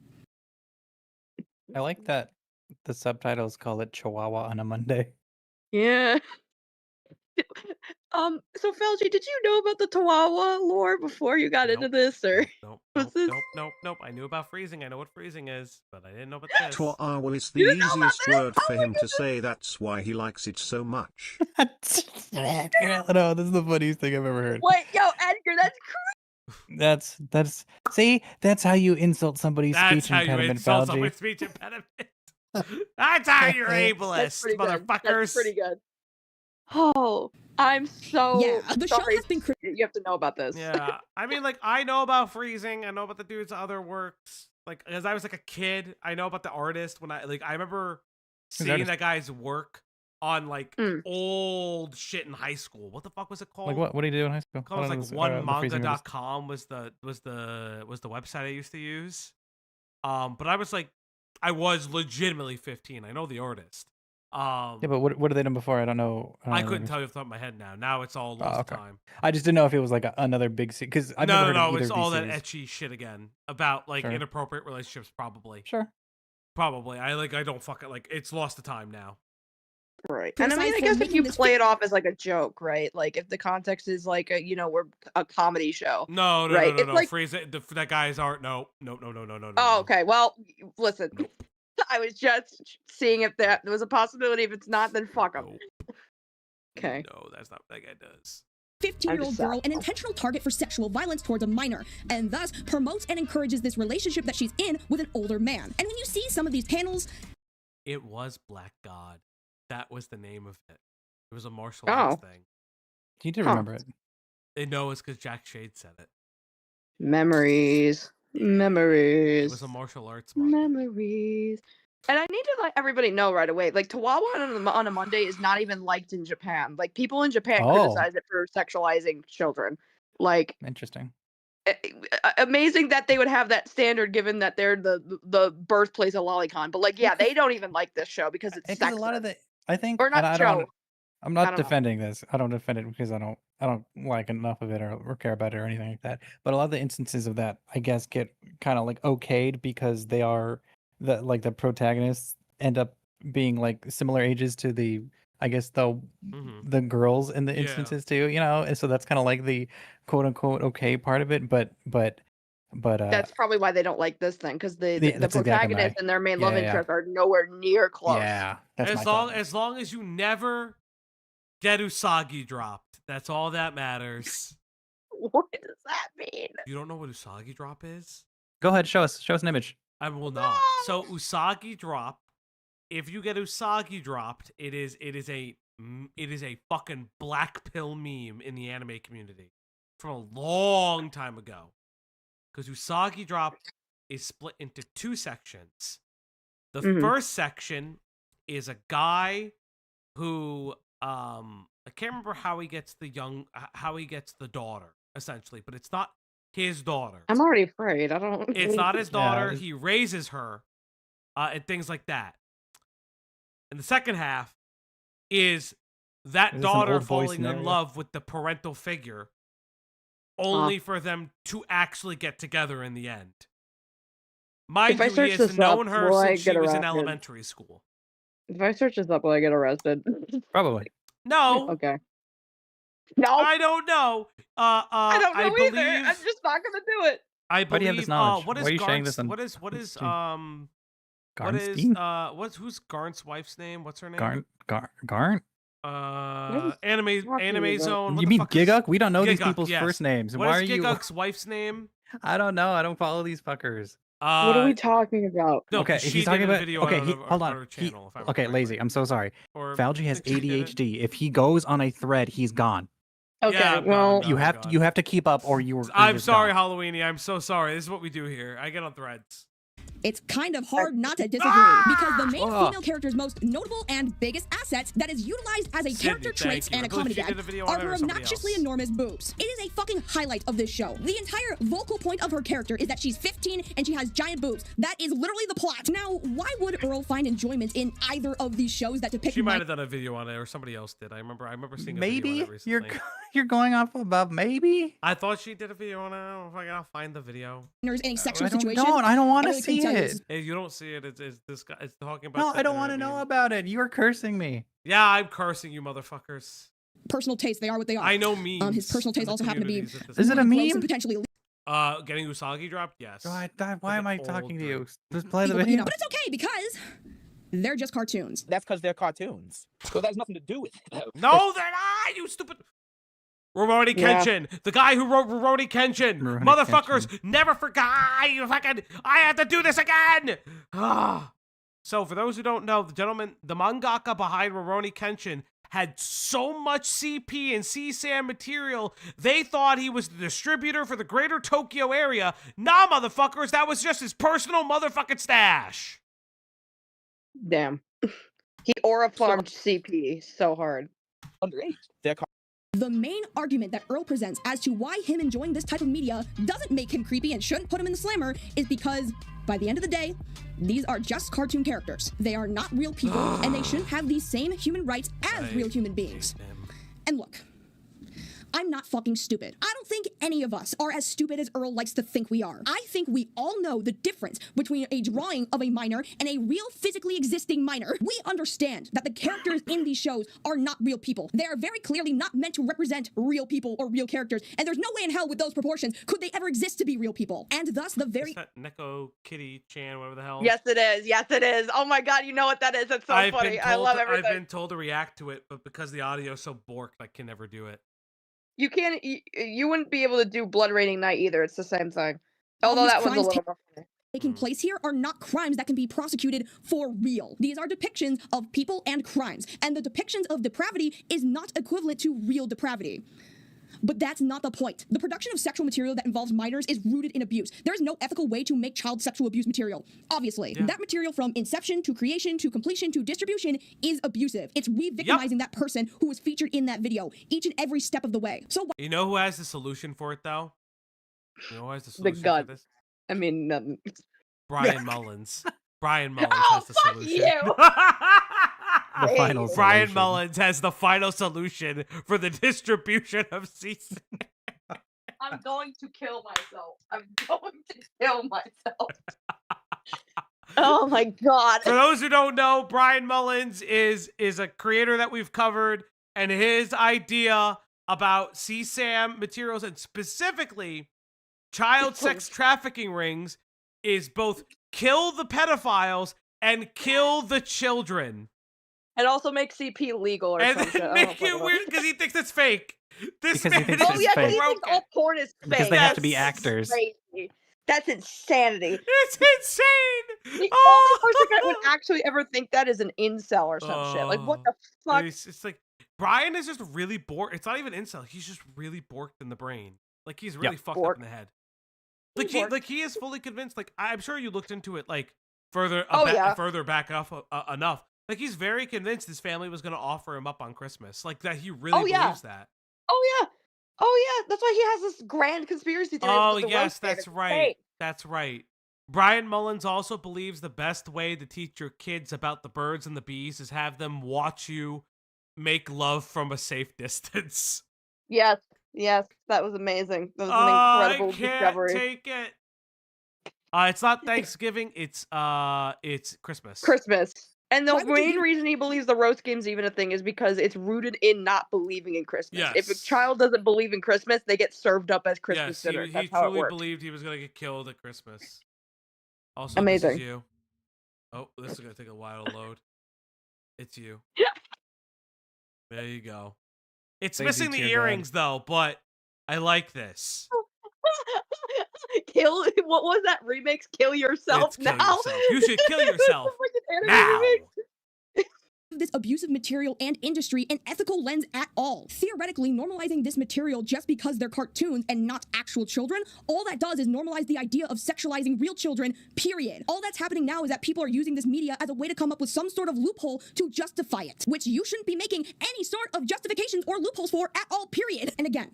Speaker 3: I like that the subtitles call it Chihuahua on a Monday.
Speaker 2: Yeah. So Felgi, did you know about the Chihuahua lore before you got into this, or
Speaker 6: Nope. I knew about freezing. I know what freezing is, but I didn't know about this.
Speaker 4: Chihuahua is the easiest word for him to say. That's why he likes it so much.
Speaker 3: No, this is the funniest thing I've ever heard.
Speaker 2: Wait, yo, Edgar, that's crazy.
Speaker 3: That's how you insult somebody's
Speaker 6: That's
Speaker 3: speech
Speaker 6: how you
Speaker 3: impediment,
Speaker 6: insult
Speaker 3: Falgi.
Speaker 6: someone's speech impediment. That's how you're
Speaker 2: That's
Speaker 6: ableist,
Speaker 2: pretty good.
Speaker 6: motherfuckers.
Speaker 2: That's pretty good. Oh, I'm so
Speaker 5: the show
Speaker 2: sorry.
Speaker 5: has been
Speaker 2: You have to know about this.
Speaker 6: Yeah, I mean, like, I know about freezing. I know about the dude's other works. Like, as I was like a kid, I know about the artist. When I remember seeing
Speaker 3: artist?
Speaker 6: that guy's work on like old shit in high school. What the fuck was it called?
Speaker 3: Like what? What did he do in high school?
Speaker 6: It was like
Speaker 3: The freezing artist.
Speaker 6: onemanga.com was the website I used to use. But I was legitimately 15. I know the artist.
Speaker 3: Yeah, but what have they done before? I don't know.
Speaker 6: I couldn't tell you off the top of my head now. Now it's all lost
Speaker 3: okay.
Speaker 6: time.
Speaker 3: I just didn't know if it was like another big because I've never heard of either
Speaker 6: it's
Speaker 3: of
Speaker 6: all
Speaker 3: these
Speaker 6: that
Speaker 3: series.
Speaker 6: etchy shit again about like
Speaker 3: Sure.
Speaker 6: inappropriate relationships. Probably.
Speaker 3: Sure.
Speaker 6: Probably. I don't fucking like. It's lost the time now.
Speaker 2: Right. And I mean, I
Speaker 5: Aside
Speaker 2: guess
Speaker 5: from
Speaker 2: if you
Speaker 5: making this
Speaker 2: play it off as like a joke, right? Like if the context is like we're a comedy show.
Speaker 6: No.
Speaker 2: Right? It's like,
Speaker 6: Freeze it. That guy's art. No.
Speaker 2: oh, okay. Well, listen. I was just seeing if there was a possibility. If it's not, then fuck them. Okay.
Speaker 6: No, that's not what that guy does.
Speaker 5: 15-year-old girl an intentional target for sexual violence towards a minor, and thus promotes and encourages this relationship that she's in with an older man. And when you see some of these panels,
Speaker 6: It was Black God. That was the name of it. It was a martial arts thing.
Speaker 3: You do remember it.
Speaker 6: They know it's because Jack Shade said it.
Speaker 2: Memories.
Speaker 6: It was a martial arts
Speaker 2: Memories. And I need to let everybody know right away. Like Chihuahua on a Monday is not even liked in Japan. Like people in Japan criticize it for sexualizing children. Like
Speaker 3: Interesting.
Speaker 2: Amazing that they would have that standard, given that they're the birthplace of lolicon. But like, yeah, they don't even like this show because it's
Speaker 3: Because a lot of
Speaker 2: sexist.
Speaker 3: I think,
Speaker 2: Or not
Speaker 3: and
Speaker 2: show.
Speaker 3: I'm
Speaker 2: I
Speaker 3: not
Speaker 2: don't know.
Speaker 3: defending this. I don't defend it because I don't like enough of it or care about it or anything like that. But a lot of the instances of that, I guess, get kind of like okayed because they are the protagonists end up being like similar ages to the the girls in the instances too, and so that's kind of like the quote unquote okay part of it. But
Speaker 2: That's probably why they don't like this thing, because the
Speaker 3: that's exactly
Speaker 2: protagonist
Speaker 3: why.
Speaker 2: and their main
Speaker 3: Yeah,
Speaker 2: love
Speaker 3: yeah.
Speaker 2: interest are nowhere near close.
Speaker 3: Yeah, that's my
Speaker 6: As
Speaker 3: thought.
Speaker 6: long as you never get Usagi dropped, that's all that matters.
Speaker 2: What does that mean?
Speaker 6: You don't know what Usagi drop is?
Speaker 3: Go ahead, show us an image.
Speaker 6: I will not. So Usagi drop. If you get Usagi dropped, it is a fucking black pill meme in the anime community from a long time ago. Because Usagi drop is split into 2 sections. The first section is a guy who I can't remember how he gets the daughter, essentially, but it's not his daughter.
Speaker 18: I'm already afraid. I don't.
Speaker 6: It's not his daughter. He raises her, and things like that. And the second half is that daughter falling in love with the parental figure, only for them to actually get together in the end. Mind you, he has known her since she was in elementary school.
Speaker 18: If I search this up, will I get arrested?
Speaker 3: Probably.
Speaker 6: No.
Speaker 18: Okay. No.
Speaker 6: I don't know.
Speaker 18: I don't know
Speaker 6: believe,
Speaker 18: either. I'm just not gonna do it.
Speaker 6: I believe.
Speaker 3: Why do you have this knowledge?
Speaker 6: What is
Speaker 3: Why are you sharing
Speaker 6: Garn's,
Speaker 3: this on
Speaker 6: what is
Speaker 3: Garnstein?
Speaker 6: who's Garn's wife's name? What's her name?
Speaker 3: Garn?
Speaker 6: Anime Zone.
Speaker 3: You mean Giguk? We don't know these
Speaker 6: Giguk,
Speaker 3: people's
Speaker 6: yes.
Speaker 3: first names.
Speaker 6: What
Speaker 3: Why
Speaker 6: is
Speaker 3: are you?
Speaker 6: Giguk's wife's name?
Speaker 3: I don't know. I don't follow these fuckers.
Speaker 18: What are we talking about?
Speaker 6: No,
Speaker 3: okay,
Speaker 6: she
Speaker 3: he's talking
Speaker 6: did a
Speaker 3: about.
Speaker 6: video
Speaker 3: Okay,
Speaker 6: on
Speaker 3: hold
Speaker 6: her
Speaker 3: on.
Speaker 6: channel, if I
Speaker 3: Okay, lazy. I'm so sorry.
Speaker 6: Or
Speaker 3: Falgi has
Speaker 6: I think she did it.
Speaker 3: ADHD. If he goes on a thread, he's gone.
Speaker 18: Okay,
Speaker 6: Yeah,
Speaker 18: well,
Speaker 3: You have to keep up, or you're.
Speaker 6: I'm
Speaker 3: just
Speaker 6: sorry,
Speaker 3: gone.
Speaker 6: Halloweeny. I'm so sorry. This is what we do here. I get on threads.
Speaker 5: It's kind of hard not to disagree because the main female character's most notable and biggest assets that is utilized as a
Speaker 6: Sydney,
Speaker 5: character trait
Speaker 6: thank you.
Speaker 5: and
Speaker 6: I
Speaker 5: a
Speaker 6: believe
Speaker 5: comedy
Speaker 6: she
Speaker 5: gag
Speaker 6: did a video
Speaker 5: are
Speaker 6: on it
Speaker 5: her
Speaker 6: or somebody
Speaker 5: obnoxiously
Speaker 6: else.
Speaker 5: enormous boobs. It is a fucking highlight of this show. The entire vocal point of her character is that she's 15 and she has giant boobs. That is literally the plot. Now, why would Earl find enjoyment in either of these shows that depict
Speaker 6: She might have done a video on it, or somebody else did. I remember seeing a video
Speaker 3: Maybe
Speaker 6: on it recently.
Speaker 3: you're going off above. Maybe.
Speaker 6: I thought she did a video on it. I don't know if I'll find the video.
Speaker 5: minors in a sexual
Speaker 3: I don't
Speaker 5: situation?
Speaker 3: know. I don't want to
Speaker 5: really couldn't
Speaker 3: see
Speaker 5: tell you.
Speaker 3: it.
Speaker 6: If you don't see it, it's this guy. It's talking about.
Speaker 3: No, I don't want to know about it. You are cursing me.
Speaker 6: Yeah, I'm cursing you, motherfuckers.
Speaker 5: Personal tastes, they are what they are.
Speaker 6: I know memes.
Speaker 5: His personal tastes also happen to be.
Speaker 3: Is it a
Speaker 5: gross
Speaker 3: meme?
Speaker 5: and potentially
Speaker 6: Getting Usagi dropped? Yes.
Speaker 3: Why am I talking to you? Just play the
Speaker 5: illegal,
Speaker 3: video.
Speaker 5: but it's okay because they're just cartoons.
Speaker 7: That's because they're cartoons. So that has nothing to do with it.
Speaker 6: No, they're not. You stupid. Rurouni Kenshin, the guy who wrote Rurouni Kenshin. Motherfuckers, never forgot. You fucking, I have to do this again. So, for those who don't know, the mangaka behind Rurouni Kenshin had so much CP and CSAM material, they thought he was the distributor for the greater Tokyo area. Nah, motherfuckers, that was just his personal motherfucking stash.
Speaker 18: Damn. He aura farmed CP so hard.
Speaker 7: Underage. They're
Speaker 5: The main argument that Earl presents as to why him enjoying this type of media doesn't make him creepy and shouldn't put him in the slammer is because, by the end of the day, these are just cartoon characters. They are not real people, and they shouldn't have these same human rights as real human beings. And look, I'm not fucking stupid. I don't think any of us are as stupid as Earl likes to think we are. I think we all know the difference between a drawing of a minor and a real physically existing minor. We understand that the characters in these shows are not real people. They are very clearly not meant to represent real people or real characters, and there's no way in hell with those proportions could they ever exist to be real people. And thus the very—
Speaker 6: Is that Neko Kitty Chan, whatever the hell?
Speaker 18: Yes, it is. Yes, it is. Oh my god, you know what that is. That's so funny. I love everything.
Speaker 6: I've been told to react to it, but because the audio is so borked, I can never do it.
Speaker 18: You can't. You wouldn't be able to do Blood Raining Night either. It's the same thing. Although that one's a little more funny.
Speaker 5: taking place here are not crimes that can be prosecuted for real. These are depictions of people and crimes, and the depictions of depravity is not equivalent to real depravity. But that's not the point. The production of sexual material that involves minors is rooted in abuse. There is no ethical way to make child sexual abuse material. Obviously, that material from inception to creation to completion to distribution is abusive. It's re-victimizing that person who was featured in that video each and every step of the way. So
Speaker 6: you know who has the solution for it, though? You know who has the solution
Speaker 18: gun.
Speaker 6: for this?
Speaker 18: I mean, nothing.
Speaker 6: Brian Mullins. Brian Mullins has the solution.
Speaker 18: You.
Speaker 3: The final
Speaker 6: Brian
Speaker 3: solution.
Speaker 6: Mullins has the final solution for the distribution of season.
Speaker 18: I'm going to kill myself. I'm going to kill myself. Oh my god.
Speaker 6: For those who don't know, Brian Mullins is a creator that we've covered, and his idea about CSAM materials and specifically child sex trafficking rings is both kill the pedophiles and kill the children.
Speaker 18: And also make CP legal or
Speaker 6: And
Speaker 18: something.
Speaker 6: then make it weird because he thinks it's fake. This
Speaker 3: Because he
Speaker 6: man
Speaker 3: thinks
Speaker 6: is
Speaker 3: it's fake.
Speaker 18: He thinks all porn is fake.
Speaker 3: Because they have to be
Speaker 18: That's
Speaker 3: actors.
Speaker 18: crazy.
Speaker 2: That's insanity.
Speaker 6: It's insane.
Speaker 2: The
Speaker 6: Oh!
Speaker 2: only person that would actually ever think that is an incel or some shit. Like, what the fuck?
Speaker 6: It's like Brian is just really bored. It's not even incel. He's just really borked in the brain. Like he's really fucked up in the head. Like he is fully convinced. Like I'm sure you looked into it like further further back up enough. Like he's very convinced his family was going to offer him up on Christmas. Like that he really believes that.
Speaker 2: Oh yeah. Oh yeah. That's why he has this grand conspiracy theory.
Speaker 6: Oh
Speaker 2: with the
Speaker 6: yes,
Speaker 2: roast
Speaker 6: that's
Speaker 2: game.
Speaker 6: right.
Speaker 2: Hey.
Speaker 6: That's right. Brian Mullins also believes the best way to teach your kids about the birds and the bees is have them watch you make love from a safe distance.
Speaker 2: Yes. Yes. That was amazing. That was an incredible discovery.
Speaker 6: I can't take it. It's not Thanksgiving. It's Christmas.
Speaker 2: Christmas. And the main reason he believes the roast game's even a thing is because it's rooted in not believing in Christmas.
Speaker 6: Yes.
Speaker 2: If a child doesn't believe in Christmas, they get served up as Christmas dinner.
Speaker 6: He
Speaker 2: That's how it
Speaker 6: truly
Speaker 2: works.
Speaker 6: believed he was gonna get killed at Christmas. Also,
Speaker 2: Amazing.
Speaker 6: This is you. Oh, this is gonna take a while to load. It's you. There you go. It's missing the earrings though, but I like this.
Speaker 2: Kill. What was that remix? Kill yourself
Speaker 6: It's kill
Speaker 2: now.
Speaker 6: yourself. You should kill yourself
Speaker 2: Freaking anime
Speaker 6: now.
Speaker 2: remix.
Speaker 5: This abusive material and industry an ethical lens at all. Theoretically, normalizing this material just because they're cartoons and not actual children, all that does is normalize the idea of sexualizing real children, period. All that's happening now is that people are using this media as a way to come up with some sort of loophole to justify it, which you shouldn't be making any sort of justifications or loopholes for at all, period. And again,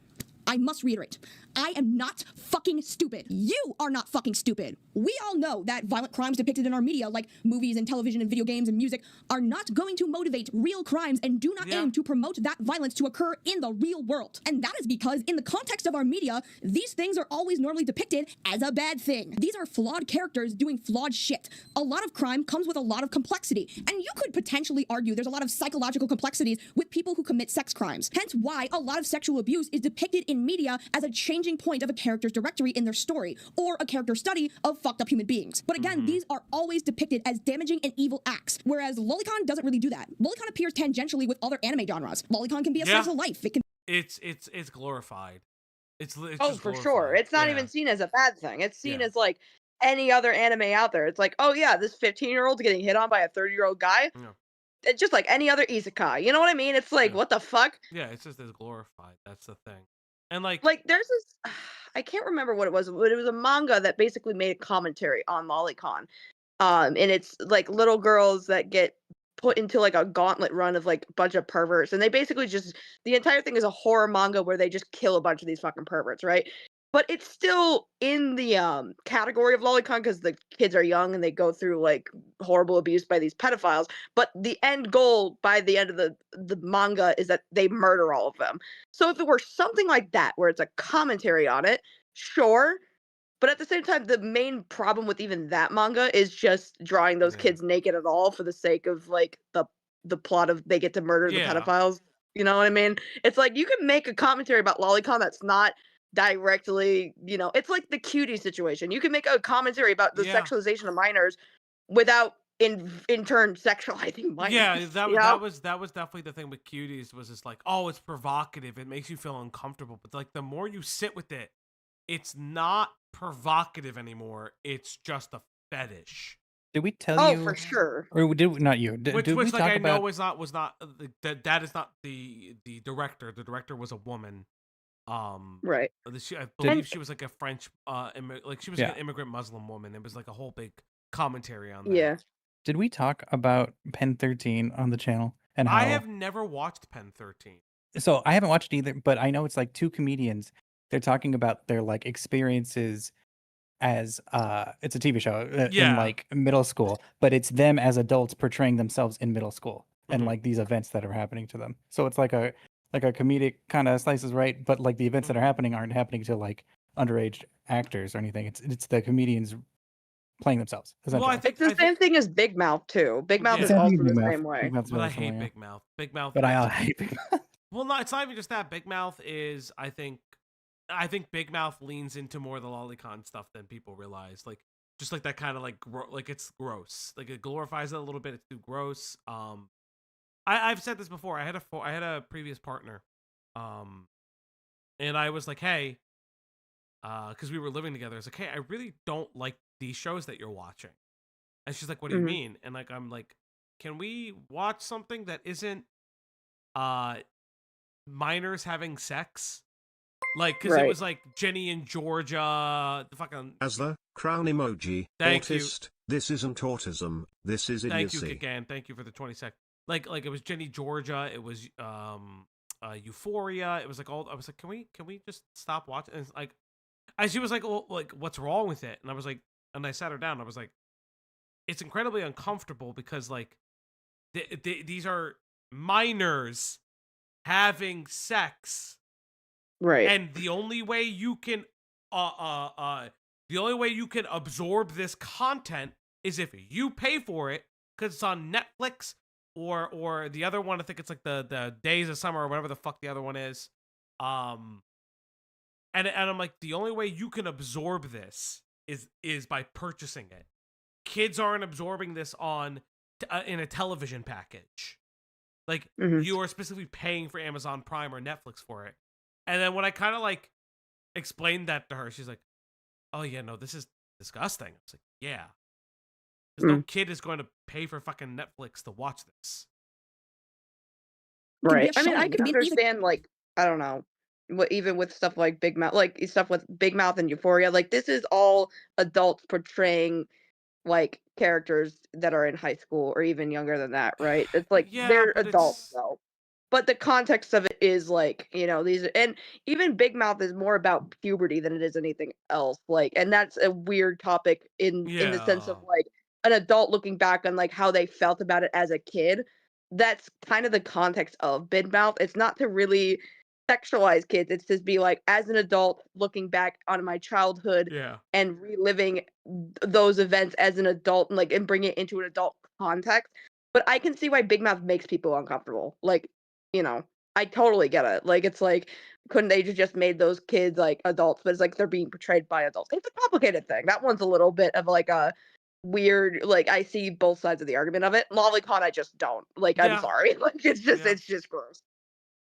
Speaker 5: I must reiterate, I am not fucking stupid. You are not fucking stupid. We all know that violent crimes depicted in our media, like movies and television and video games and music, are not going to motivate real crimes and do not aim to promote that violence to occur in the real world. And that is because in the context of our media, these things are always normally depicted as a bad thing. These are flawed characters doing flawed shit. A lot of crime comes with a lot of complexity. And you could potentially argue there's a lot of psychological complexities with people who commit sex crimes. Hence why a lot of sexual abuse is depicted in media as a changing point of a character's directory in their story, or a character study of fucked up human beings. But again, these are always depicted as damaging and evil acts, whereas Lolicon doesn't really do that. Lolicon appears tangentially with other anime genres. Lolicon can be a slice of life. It can.
Speaker 6: It's glorified. It's
Speaker 2: Oh,
Speaker 6: just
Speaker 2: for
Speaker 6: glorified.
Speaker 2: sure. It's not even seen as a bad thing. It's seen as like any other anime out there. It's like, oh yeah, this 15-year-old's getting hit on by a 30-year-old guy. It's just like any other isekai. You know what I mean? It's like, what the fuck?
Speaker 6: Yeah, it's just as glorified. That's the thing. And like
Speaker 2: there's this, I can't remember what it was, but it was a manga that basically made a commentary on lolicon. And it's like little girls that get put into like a gauntlet run of like a bunch of perverts, and they basically just, the entire thing is a horror manga where they just kill a bunch of these fucking perverts, right? But it's still in the category of lolicon because the kids are young and they go through like horrible abuse by these pedophiles. But the end goal by the end of the manga is that they murder all of them. So if it were something like that, where it's a commentary on it, sure. But at the same time, the main problem with even that manga is just drawing those kids naked at all for the sake of like the plot of they get to murder the pedophiles. You know what I mean? It's like you can make a commentary about lolicon that's not directly, you know, it's like the cutie situation. You can make a commentary about the sexualization of minors without in turn sexualizing minors.
Speaker 6: yeah, that was definitely the thing with cuties, was just like, oh, it's provocative, it makes you feel uncomfortable, but like the more you sit with it, it's not provocative anymore, it's just a fetish.
Speaker 3: Did we tell you?
Speaker 2: Oh, for sure.
Speaker 3: Or did not you?
Speaker 6: Which
Speaker 3: we
Speaker 6: like
Speaker 3: talk
Speaker 6: I
Speaker 3: about?
Speaker 6: know was not that is not the director. The director was a woman.
Speaker 2: Right.
Speaker 6: I believe she was like a French like she was like an immigrant Muslim woman. It was like a whole big commentary on that.
Speaker 2: Yeah.
Speaker 3: Did we talk about Pen 13 on the channel and how?
Speaker 6: I have never watched Pen 13.
Speaker 3: So I haven't watched either, but I know it's like two comedians. They're talking about their like experiences as it's a TV show in like middle school, but it's them as adults portraying themselves in middle school and like these events that are happening to them. So it's like a comedic kind of slices, right? But like the events that are happening aren't happening to like underage actors or anything. It's the comedians playing themselves.
Speaker 6: Well,
Speaker 2: it's the same thing as Big Mouth too. Big Mouth is also the same way.
Speaker 6: But I hate Big Mouth. Big Mouth.
Speaker 3: But I hate Big Mouth.
Speaker 6: Well, no, it's not even just that. Big Mouth is, I think Big Mouth leans into more of the lolicon stuff than people realize. Like, just like that kind of like it's gross. Like it glorifies it a little bit. It's too gross. I've said this before. I had a previous partner, and I was like, hey, because we were living together. I was like, hey, I really don't like these shows that you're watching. And she's like, what do you mean? And like, I'm like, can we watch something that isn't minors having sex? Like, because it was like Jenny and Georgia, the fucking...
Speaker 4: As the crown emoji,
Speaker 6: Thank
Speaker 4: autist, this isn't autism, this is idiocy.
Speaker 6: Thank you, again. Thank you for the 20 sec. Like it was Jenny Georgia, it was Euphoria, it was like all... I was like, can we just stop watching? And it's like, she was like, well, like, what's wrong with it? And I was like, and I sat her down, and I was like, it's incredibly uncomfortable because, like, these are minors having sex.
Speaker 2: Right.
Speaker 6: And the only way you can absorb this content is if you pay for it, because it's on Netflix or the other one. I think it's like the Days of Summer or whatever the fuck the other one is. And I'm like, the only way you can absorb this is by purchasing it. Kids aren't absorbing this on in a television package. Like, you are specifically paying for Amazon Prime or Netflix for it. And then when I kind of like explained that to her, she's like, oh yeah, no, this is disgusting. I was like, yeah. Because no kid is going to pay for fucking Netflix to watch this.
Speaker 2: Right. I mean, I can understand, like, I don't know, even with stuff like Big Mouth, like stuff with Big Mouth and Euphoria, like this is all adults portraying like characters that are in high school or even younger than that, right? It's like they're adults though. But the context of it is like, you know, these, and even Big Mouth is more about puberty than it is anything else. Like, and that's a weird topic in the sense of like an adult looking back on like how they felt about it as a kid. That's kind of the context of Big Mouth. It's not to really sexualize kids. It's just be like, as an adult looking back on my childhood and reliving those events as an adult and like, and bring it into an adult context. But I can see why Big Mouth makes people uncomfortable. Like, you know, I totally get it. Like, it's like, couldn't they just made those kids like adults? But it's like they're being portrayed by adults. It's a complicated thing. That one's a little bit of like a weird, like, I see both sides of the argument of it. Lolicon, I just don't. Like, I'm sorry. Like, it's just gross.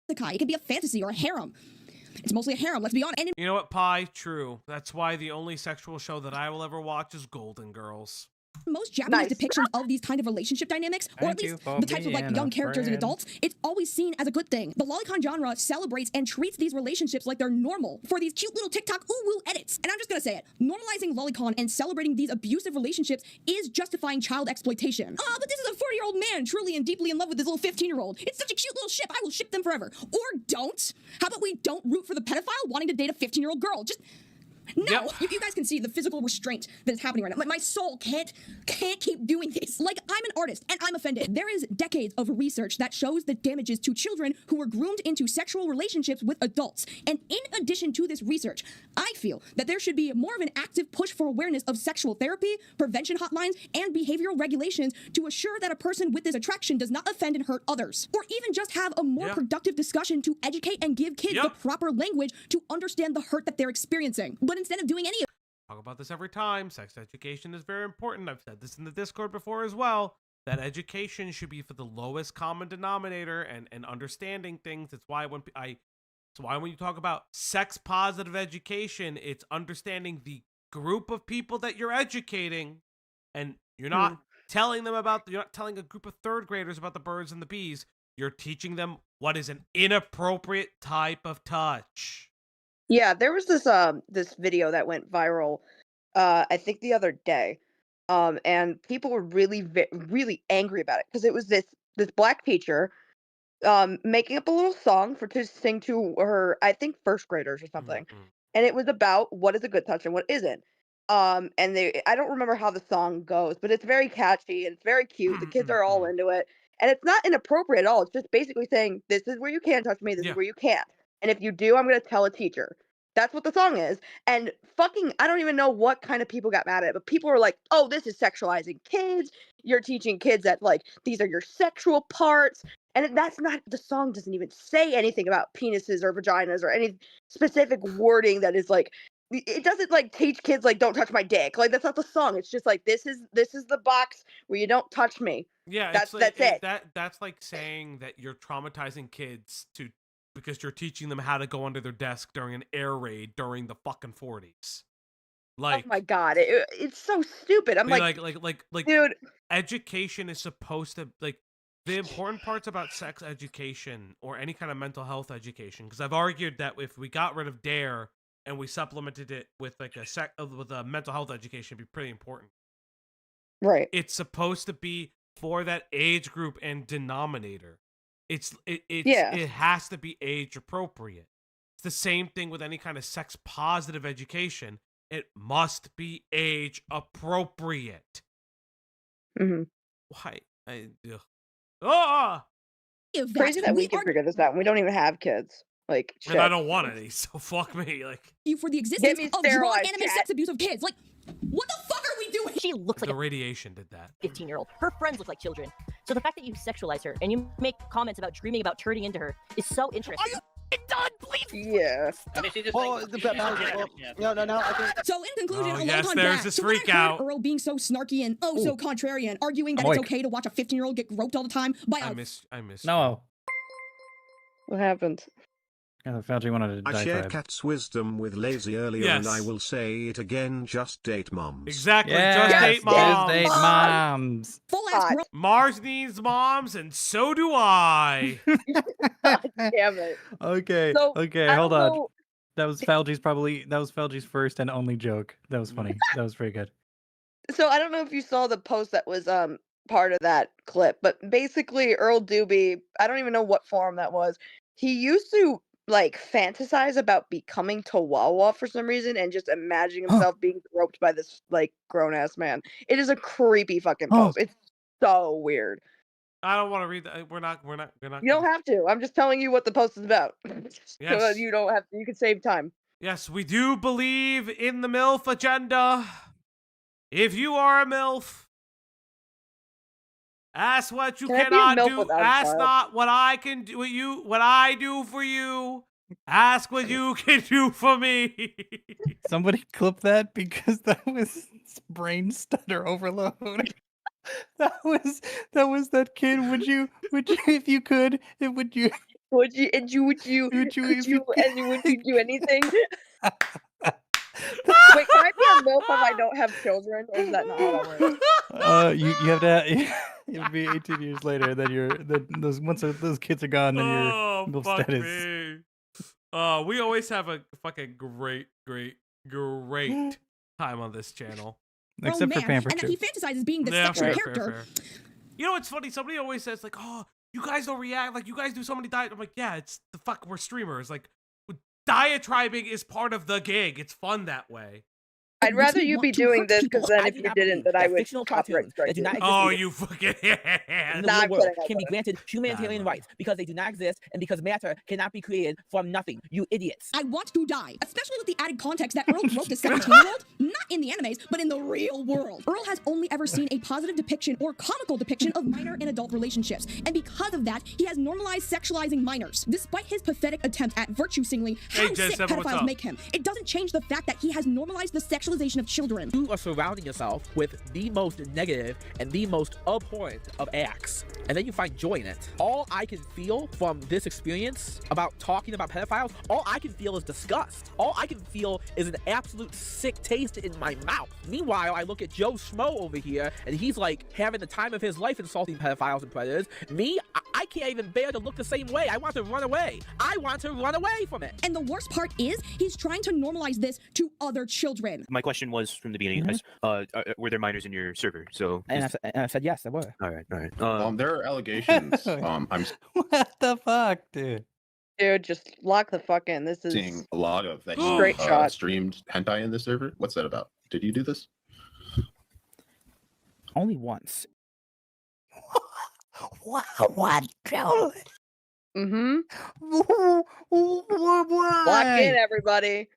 Speaker 5: It could be a fantasy or a harem. It's mostly a harem, let's be honest. And
Speaker 6: you know what, Pi? True. That's why the only sexual show that I will ever watch is Golden Girls.
Speaker 5: Most Japanese depictions of these kind of relationship dynamics, or at least the types of like young characters and adults, it's always seen as a good thing. The lolicon genre celebrates and treats these relationships like they're normal for these cute little TikTok ooh-woo edits. And I'm just gonna say it, normalizing lolicon and celebrating these abusive relationships is justifying child exploitation. But this is a 40-year-old man truly and deeply in love with this little 15-year-old. It's such a cute little ship, I will ship them forever. Or don't. How about we don't root for the pedophile wanting to date a 15-year-old girl? Just... No, you guys can see the physical restraint that is happening right now. My soul can't keep doing this. Like, I'm an artist, and I'm offended. There is decades of research that shows the damages to children who were groomed into sexual relationships with adults. And in addition to this research, I feel that there should be more of an active push for awareness of sexual therapy, prevention hotlines, and behavioral regulations to assure that a person with this attraction does not offend and hurt others. Or even just have a more productive discussion to educate and give kids the proper language to understand the hurt that they're experiencing. But instead of doing any of
Speaker 6: talk about this every time, sex education is very important. I've said this in the Discord before as well, that education should be for the lowest common denominator and understanding things. It's why when you talk about sex positive education, it's understanding the group of people that you're educating, and you're not telling them you're not telling a group of third graders about the birds and the bees. You're teaching them what is an inappropriate type of touch.
Speaker 2: Yeah, there was this video that went viral, I think the other day, and people were really angry about it because it was this black teacher, making up a little song to sing to her, I think first graders or something, and it was about what is a good touch and what isn't. And I don't remember how the song goes, but it's very catchy and it's very cute. The kids are all into it, and it's not inappropriate at all. It's just basically saying, this is where you can touch me, this is where you can't. And if you do, I'm going to tell a teacher. That's what the song is. And fucking, I don't even know what kind of people got mad at it, but people were like, oh, this is sexualizing kids. You're teaching kids that, like, these are your sexual parts. And that's not, the song doesn't even say anything about penises or vaginas or any specific wording that is like, it doesn't like teach kids, like, don't touch my dick. Like, that's not the song. It's just like, this is the box where you don't touch me.
Speaker 6: Yeah,
Speaker 2: that's it.
Speaker 6: That's like saying that you're traumatizing kids to because you're teaching them how to go under their desk during an air raid during the fucking 40s. Like,
Speaker 2: oh my god, it's so stupid. I'm like, dude,
Speaker 6: education is supposed to, like, the important parts about sex education or any kind of mental health education, because I've argued that if we got rid of DARE and we supplemented it with like with a mental health education, it'd be pretty important.
Speaker 2: Right.
Speaker 6: It's supposed to be for that age group and denominator. It has to be age appropriate. It's the same thing with any kind of sex positive education. It must be age appropriate.
Speaker 2: Mm-hmm.
Speaker 6: Why?
Speaker 2: It's crazy that we can figure this out. We don't even have kids. Like, shit.
Speaker 6: And I don't want any, so fuck me. Like,
Speaker 5: for the existence of raw anime sex abuse of kids. Like, what the fuck are we doing?
Speaker 16: She looks like
Speaker 6: the radiation did that.
Speaker 16: 15-year-old. Her friends look like children. So the fact that you sexualize her and you make comments about dreaming about turning into her is so interesting. Are you done, please?
Speaker 2: Yeah.
Speaker 19: I mean, she just
Speaker 9: No. I think...
Speaker 5: So in conclusion,
Speaker 6: Oh,
Speaker 5: a
Speaker 6: yes,
Speaker 5: Lolcon
Speaker 6: there's
Speaker 5: back.
Speaker 6: this
Speaker 5: So when
Speaker 6: freak
Speaker 5: I heard
Speaker 6: out.
Speaker 5: Earl being so snarky and so contrarian, arguing that it's okay to watch a 15-year-old get groped all the time by
Speaker 6: I
Speaker 5: a
Speaker 6: miss.
Speaker 3: No.
Speaker 2: What happened?
Speaker 3: Fauci wanted to
Speaker 4: I share
Speaker 3: diatribe.
Speaker 4: Cat's wisdom with Lazy earlier, and I will say it again: just date moms.
Speaker 6: Exactly.
Speaker 3: Yeah,
Speaker 6: just date moms.
Speaker 3: Just date moms.
Speaker 6: Mars needs moms, and so do I.
Speaker 2: Damn it.
Speaker 3: Okay.
Speaker 2: So,
Speaker 3: okay.
Speaker 2: I
Speaker 3: Hold
Speaker 2: don't
Speaker 3: on.
Speaker 2: know-
Speaker 3: That was Fauci's first and only joke. That was funny. That was pretty good.
Speaker 2: So I don't know if you saw the post that was part of that clip, but basically Earl Dube, I don't even know what forum that was. He used to like fantasize about becoming Chihuahua for some reason and just imagining himself being groped by this like grown ass man. It is a creepy fucking post. It's so weird.
Speaker 6: I don't want to read that. We're not.
Speaker 2: You don't have to. I'm just telling you what the post is about.
Speaker 6: Yes.
Speaker 2: So you don't have to. You can save time.
Speaker 6: Yes, we do believe in the MILF agenda. If you are a MILF, ask what you
Speaker 2: Can I be a
Speaker 6: cannot
Speaker 2: MILF
Speaker 6: do.
Speaker 2: without a
Speaker 6: Ask
Speaker 2: child?
Speaker 6: not what I can do. What I do for you. Ask what you can do for me.
Speaker 3: Somebody clip that because that was brain stutter overload. That was that kid. Would you if you could, would you
Speaker 2: do anything? Wait, can I be a MILF if I don't have children, or is that not how that works?
Speaker 3: You have to. It'll be 18 years later. Once those kids are gone, then your MILF
Speaker 6: fuck
Speaker 3: status.
Speaker 6: me. We always have a fucking great time on this channel.
Speaker 3: Except for Pamper
Speaker 5: and that he fantasizes being this
Speaker 6: Yeah,
Speaker 5: sexual
Speaker 6: fair.
Speaker 5: character.
Speaker 6: You know what's funny? Somebody always says like, "Oh, you guys don't react like you guys do so many diet." I'm like, "Yeah, it's the fuck. We're streamers. Like, diatribing is part of the gig. It's fun that way."
Speaker 2: I'd rather you be doing this because then if you didn't, then I would
Speaker 7: fictional
Speaker 2: copyright
Speaker 7: cartoons
Speaker 2: strike
Speaker 7: that do
Speaker 2: you.
Speaker 7: not exist
Speaker 6: Oh,
Speaker 7: either
Speaker 6: you fucking
Speaker 7: in the
Speaker 2: Nah,
Speaker 7: real
Speaker 2: I'm
Speaker 7: world
Speaker 2: kidding, I'm
Speaker 7: can be
Speaker 2: kidding.
Speaker 7: granted humanitarian rights because they do not exist and because matter cannot be created from nothing. You idiots.
Speaker 5: I want to die, especially with the added context that Earl wrote this 17-year-old, not in the animes, but in the real world. Earl has only ever seen a positive depiction or comical depiction of minor and adult relationships, and because of that, he has normalized sexualizing minors. Despite his pathetic attempt at virtue signaling how
Speaker 6: Jen,
Speaker 5: sick
Speaker 6: what's
Speaker 5: pedophiles
Speaker 6: up?
Speaker 5: make him, it doesn't change the fact that he has normalized the sexualization of children.
Speaker 7: You are surrounding yourself with the most negative and the most abhorrent of acts, and then you find joy in it. All I can feel from this experience about talking about pedophiles, all I can feel is disgust. All I can feel is an absolute sick taste in my mouth. Meanwhile, I look at Joe Schmo over here, and he's like having the time of his life insulting pedophiles and predators. Me, I can't even bear to look the same way. I want to run away. I want to run away from it.
Speaker 5: And the worst part is, he's trying to normalize this to other children.
Speaker 20: My question was from the beginning, guys. Were there minors in your server? So,
Speaker 7: And I said yes, there were.
Speaker 20: all right.
Speaker 21: There are allegations.
Speaker 3: What the fuck, dude?
Speaker 2: Dude, just lock the fuck in. This is
Speaker 21: Seeing a lot of that
Speaker 2: Straight
Speaker 21: you
Speaker 2: shot.
Speaker 21: streamed hentai in this server. What's that about? Did you do this?
Speaker 7: Only once.
Speaker 22: What?
Speaker 2: Mm-hmm.
Speaker 3: Why?
Speaker 2: Lock in, everybody.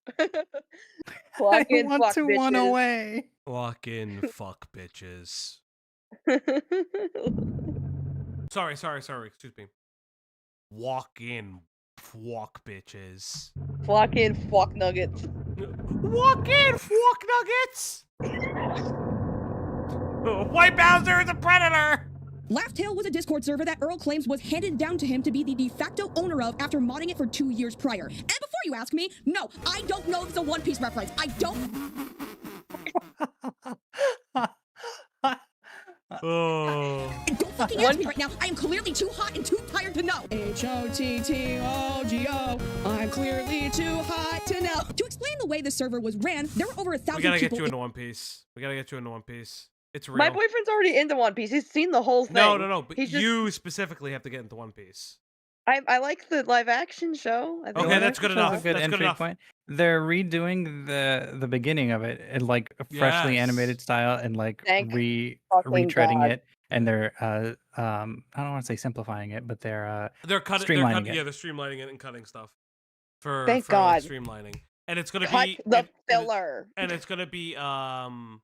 Speaker 2: Lock in,
Speaker 3: I want
Speaker 2: fuck
Speaker 3: to
Speaker 2: bitches.
Speaker 3: run away.
Speaker 6: Lock in, fuck bitches. Sorry. Excuse me. Walk in, fuck bitches.
Speaker 2: Lock in, fuck nuggets.
Speaker 6: Walk in, fuck nuggets. White Bowser is a predator.
Speaker 5: Laughtail was a Discord server that Earl claims was handed down to him to be the de facto owner of after modding it for 2 years prior. And before you ask me, no, I don't know if it's a One Piece reference. I don't. Don't fucking ask me right now. I am clearly too hot and too tired to know. HOTTOGO. I'm clearly too hot to know. To explain the way the server was ran, there were over 1,000
Speaker 6: We
Speaker 5: people.
Speaker 6: gotta get you into One Piece. We gotta get you into One Piece. It's real.
Speaker 8: My boyfriend's already into One Piece. He's seen the whole thing.
Speaker 6: No. But
Speaker 8: He's
Speaker 6: you specifically have to get into One Piece.
Speaker 8: I like the live action show. I think
Speaker 6: Okay, that's good enough.
Speaker 3: That's a good
Speaker 6: That's good
Speaker 3: entry
Speaker 6: enough.
Speaker 3: point. They're redoing the beginning of it in like a freshly
Speaker 6: Yes.
Speaker 3: animated style and like
Speaker 8: Thank fucking
Speaker 3: retreading
Speaker 8: God.
Speaker 3: it, and they're I don't want to say simplifying it, but they're
Speaker 6: They're
Speaker 3: streamlining it.
Speaker 6: Yeah, they're streamlining it and cutting stuff for
Speaker 8: Thank
Speaker 6: for
Speaker 8: God.
Speaker 6: streamlining. And it's gonna
Speaker 8: Cut
Speaker 6: be
Speaker 8: the filler.
Speaker 6: and it's gonna be the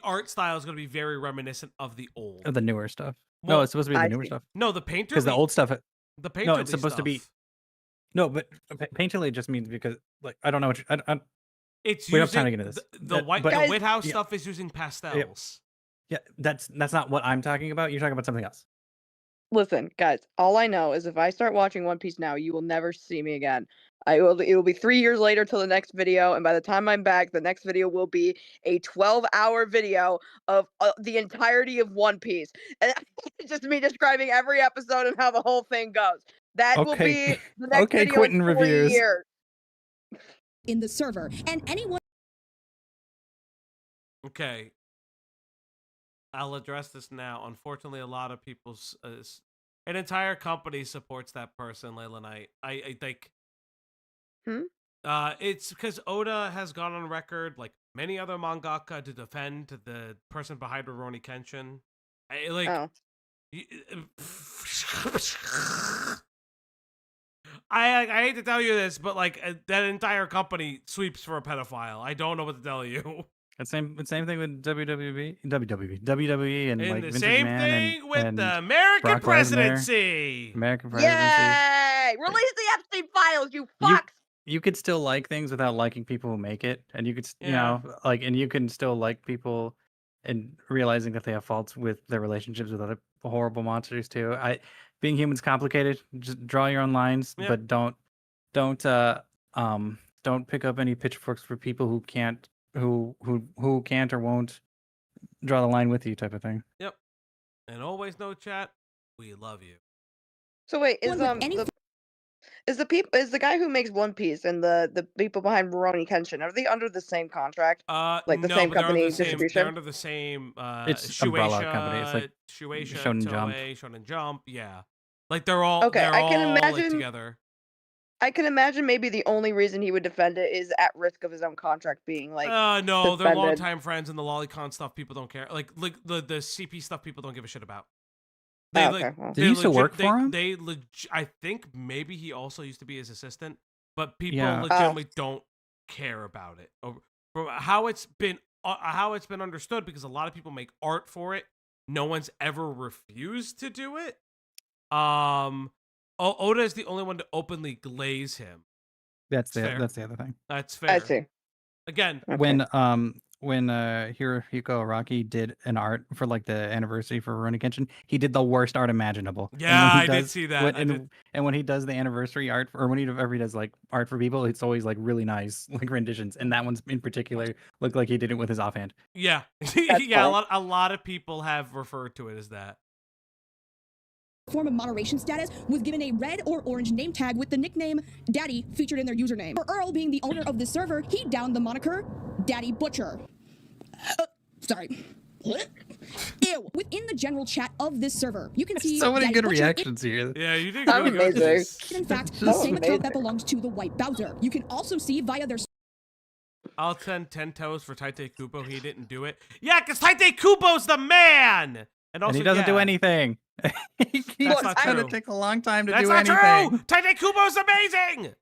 Speaker 6: art style is gonna be very reminiscent of the old.
Speaker 3: Of the newer stuff.
Speaker 6: Well,
Speaker 3: No, it's supposed to be the newer stuff.
Speaker 6: No, the painter
Speaker 3: Because the old stuff.
Speaker 6: the
Speaker 3: No,
Speaker 6: painterly
Speaker 3: it's supposed to be.
Speaker 6: stuff.
Speaker 3: No, but painterly just means because like I don't know what
Speaker 6: It's
Speaker 3: we don't have
Speaker 6: using
Speaker 3: time to get into this.
Speaker 6: the
Speaker 3: But-
Speaker 6: White House
Speaker 3: yeah.
Speaker 6: stuff is using pastels.
Speaker 3: Yeah, that's not what I'm talking about. You're talking about something else.
Speaker 8: Listen, guys, all I know is if I start watching One Piece now, you will never see me again. It will be 3 years later till the next video, and by the time I'm back, the next video will be a 12-hour video of the entirety of One Piece. And it's just me describing every episode and how the whole thing goes. That will
Speaker 3: Okay.
Speaker 8: be the next
Speaker 3: Okay,
Speaker 8: video
Speaker 3: Quentin
Speaker 8: in 4
Speaker 3: reviews.
Speaker 8: years.
Speaker 5: in the server, and anyone.
Speaker 6: Okay. I'll address this now. Unfortunately, a lot of people's an entire company supports that person, Layla Knight. I think. It's because Oda has gone on record, like many other mangaka, to defend the person behind Rurouni Kenshin. I hate to tell you this, but like that entire company sweeps for a pedophile. I don't know what to tell you.
Speaker 3: Same thing with WWE, and like
Speaker 6: And the
Speaker 3: Vintage
Speaker 6: same
Speaker 3: Man
Speaker 6: thing with
Speaker 3: and
Speaker 6: the American
Speaker 3: Brock Lesnar.
Speaker 6: presidency.
Speaker 3: American presidency.
Speaker 8: Yay! Release the Epstein files, you fucks!
Speaker 3: You could still like things without liking people who make it, and you could, you
Speaker 6: Yeah.
Speaker 3: know, like, and you can still like people, and realizing that they have faults with their relationships with other horrible monsters too. Being human's complicated. Just draw your own lines,
Speaker 6: Yep.
Speaker 3: but don't pick up any pitchforks for people who can't, who can't or won't draw the line with you, type of thing.
Speaker 6: Yep. And always know, chat, we love you.
Speaker 8: So wait, is
Speaker 5: Anyone with any
Speaker 8: the guy who makes One Piece and the people behind Rurouni Kenshin, are they under the same contract? Like the
Speaker 6: No,
Speaker 8: same
Speaker 6: but they're under
Speaker 8: company
Speaker 6: the same-
Speaker 8: distribution?
Speaker 6: They're under the same
Speaker 3: It's umbrella company. It's like
Speaker 6: Shueisha,
Speaker 3: Shonen
Speaker 6: Toei,
Speaker 3: Jump.
Speaker 6: Shonen Jump. Yeah, like they're all
Speaker 8: Okay,
Speaker 6: they're
Speaker 8: I can
Speaker 6: all like,
Speaker 8: imagine-
Speaker 6: together.
Speaker 8: I can imagine maybe the only reason he would defend it is at risk of his own contract being like.
Speaker 6: No, they're
Speaker 8: suspended.
Speaker 6: longtime friends, and the lolicon stuff people don't care. Like the CP stuff people don't give a shit about. They,
Speaker 8: Oh,
Speaker 6: like,
Speaker 8: okay, well.
Speaker 3: Did he used to work for him?
Speaker 6: I think maybe he also used to be his assistant, but people
Speaker 3: Yeah.
Speaker 6: legitimately don't care about it. From how it's been understood, because a lot of people make art for it. No one's ever refused to do it. Oda is the only one to openly glaze him.
Speaker 3: That's
Speaker 6: fair.
Speaker 3: the other thing.
Speaker 6: That's fair.
Speaker 8: I see.
Speaker 6: Again,
Speaker 3: When Hirohiko Araki did an art for like the anniversary for Rurouni Kenshin, he did the worst art imaginable. And
Speaker 6: Yeah,
Speaker 3: when he
Speaker 6: I did
Speaker 3: does-
Speaker 6: see that.
Speaker 3: when-
Speaker 6: I
Speaker 3: and,
Speaker 6: did.
Speaker 3: and when he does the anniversary art, or whenever he does like art for people, it's always like really nice, like renditions. And that one's in particular looked like he did it with his offhand.
Speaker 6: yeah,
Speaker 8: That's
Speaker 6: yeah.
Speaker 8: fine.
Speaker 6: A lot of people have referred to it as that.
Speaker 5: form of moderation status was given a red or orange name tag with the nickname Daddy featured in their username. For Earl being the owner of the server, he downed the moniker Daddy Butcher. Sorry. Ew. Within the general chat of this server, you can see
Speaker 3: So many
Speaker 5: Daddy
Speaker 3: good
Speaker 5: Butcher
Speaker 3: reactions here.
Speaker 6: Yeah, you did
Speaker 8: I'm
Speaker 6: really good.
Speaker 8: amazing.
Speaker 5: is, in fact, the same account that belongs to the White Bowser. You can also see via their
Speaker 6: I'll send 10 toes for Taite Kubo. He didn't do it. Yeah, because Taite Kubo's the man! And also,
Speaker 3: And he doesn't do
Speaker 6: yeah,
Speaker 3: anything.
Speaker 6: That's not
Speaker 3: gonna
Speaker 6: true.
Speaker 3: take a long time to
Speaker 6: That's
Speaker 3: do
Speaker 6: not
Speaker 3: anything.
Speaker 6: true! Taite Kubo's amazing!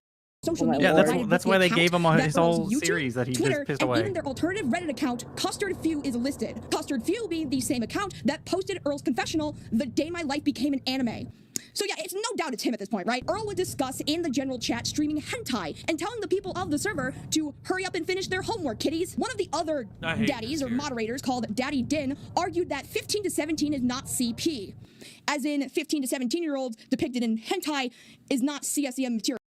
Speaker 5: social
Speaker 8: Oh my
Speaker 5: media.
Speaker 3: Yeah,
Speaker 8: Lord.
Speaker 3: that's why they gave him
Speaker 5: that
Speaker 3: his
Speaker 5: Earl's
Speaker 3: whole
Speaker 5: YouTube,
Speaker 3: series that he
Speaker 5: Twitter,
Speaker 3: just pissed
Speaker 5: and
Speaker 3: away.
Speaker 5: even their alternative Reddit account, Custard Few, is listed. Custard Few being the same account that posted Earl's confessional the day my life became an anime. So yeah, it's no doubt it's him at this point, right? Earl would discuss in the general chat streaming hentai and telling the people of the server to hurry up and finish their homework, kiddies. One of the other daddies or moderators called Daddy Din argued that 15 to 17 is not CP, as in 15 to 17-year-olds depicted in hentai is not CSEM material.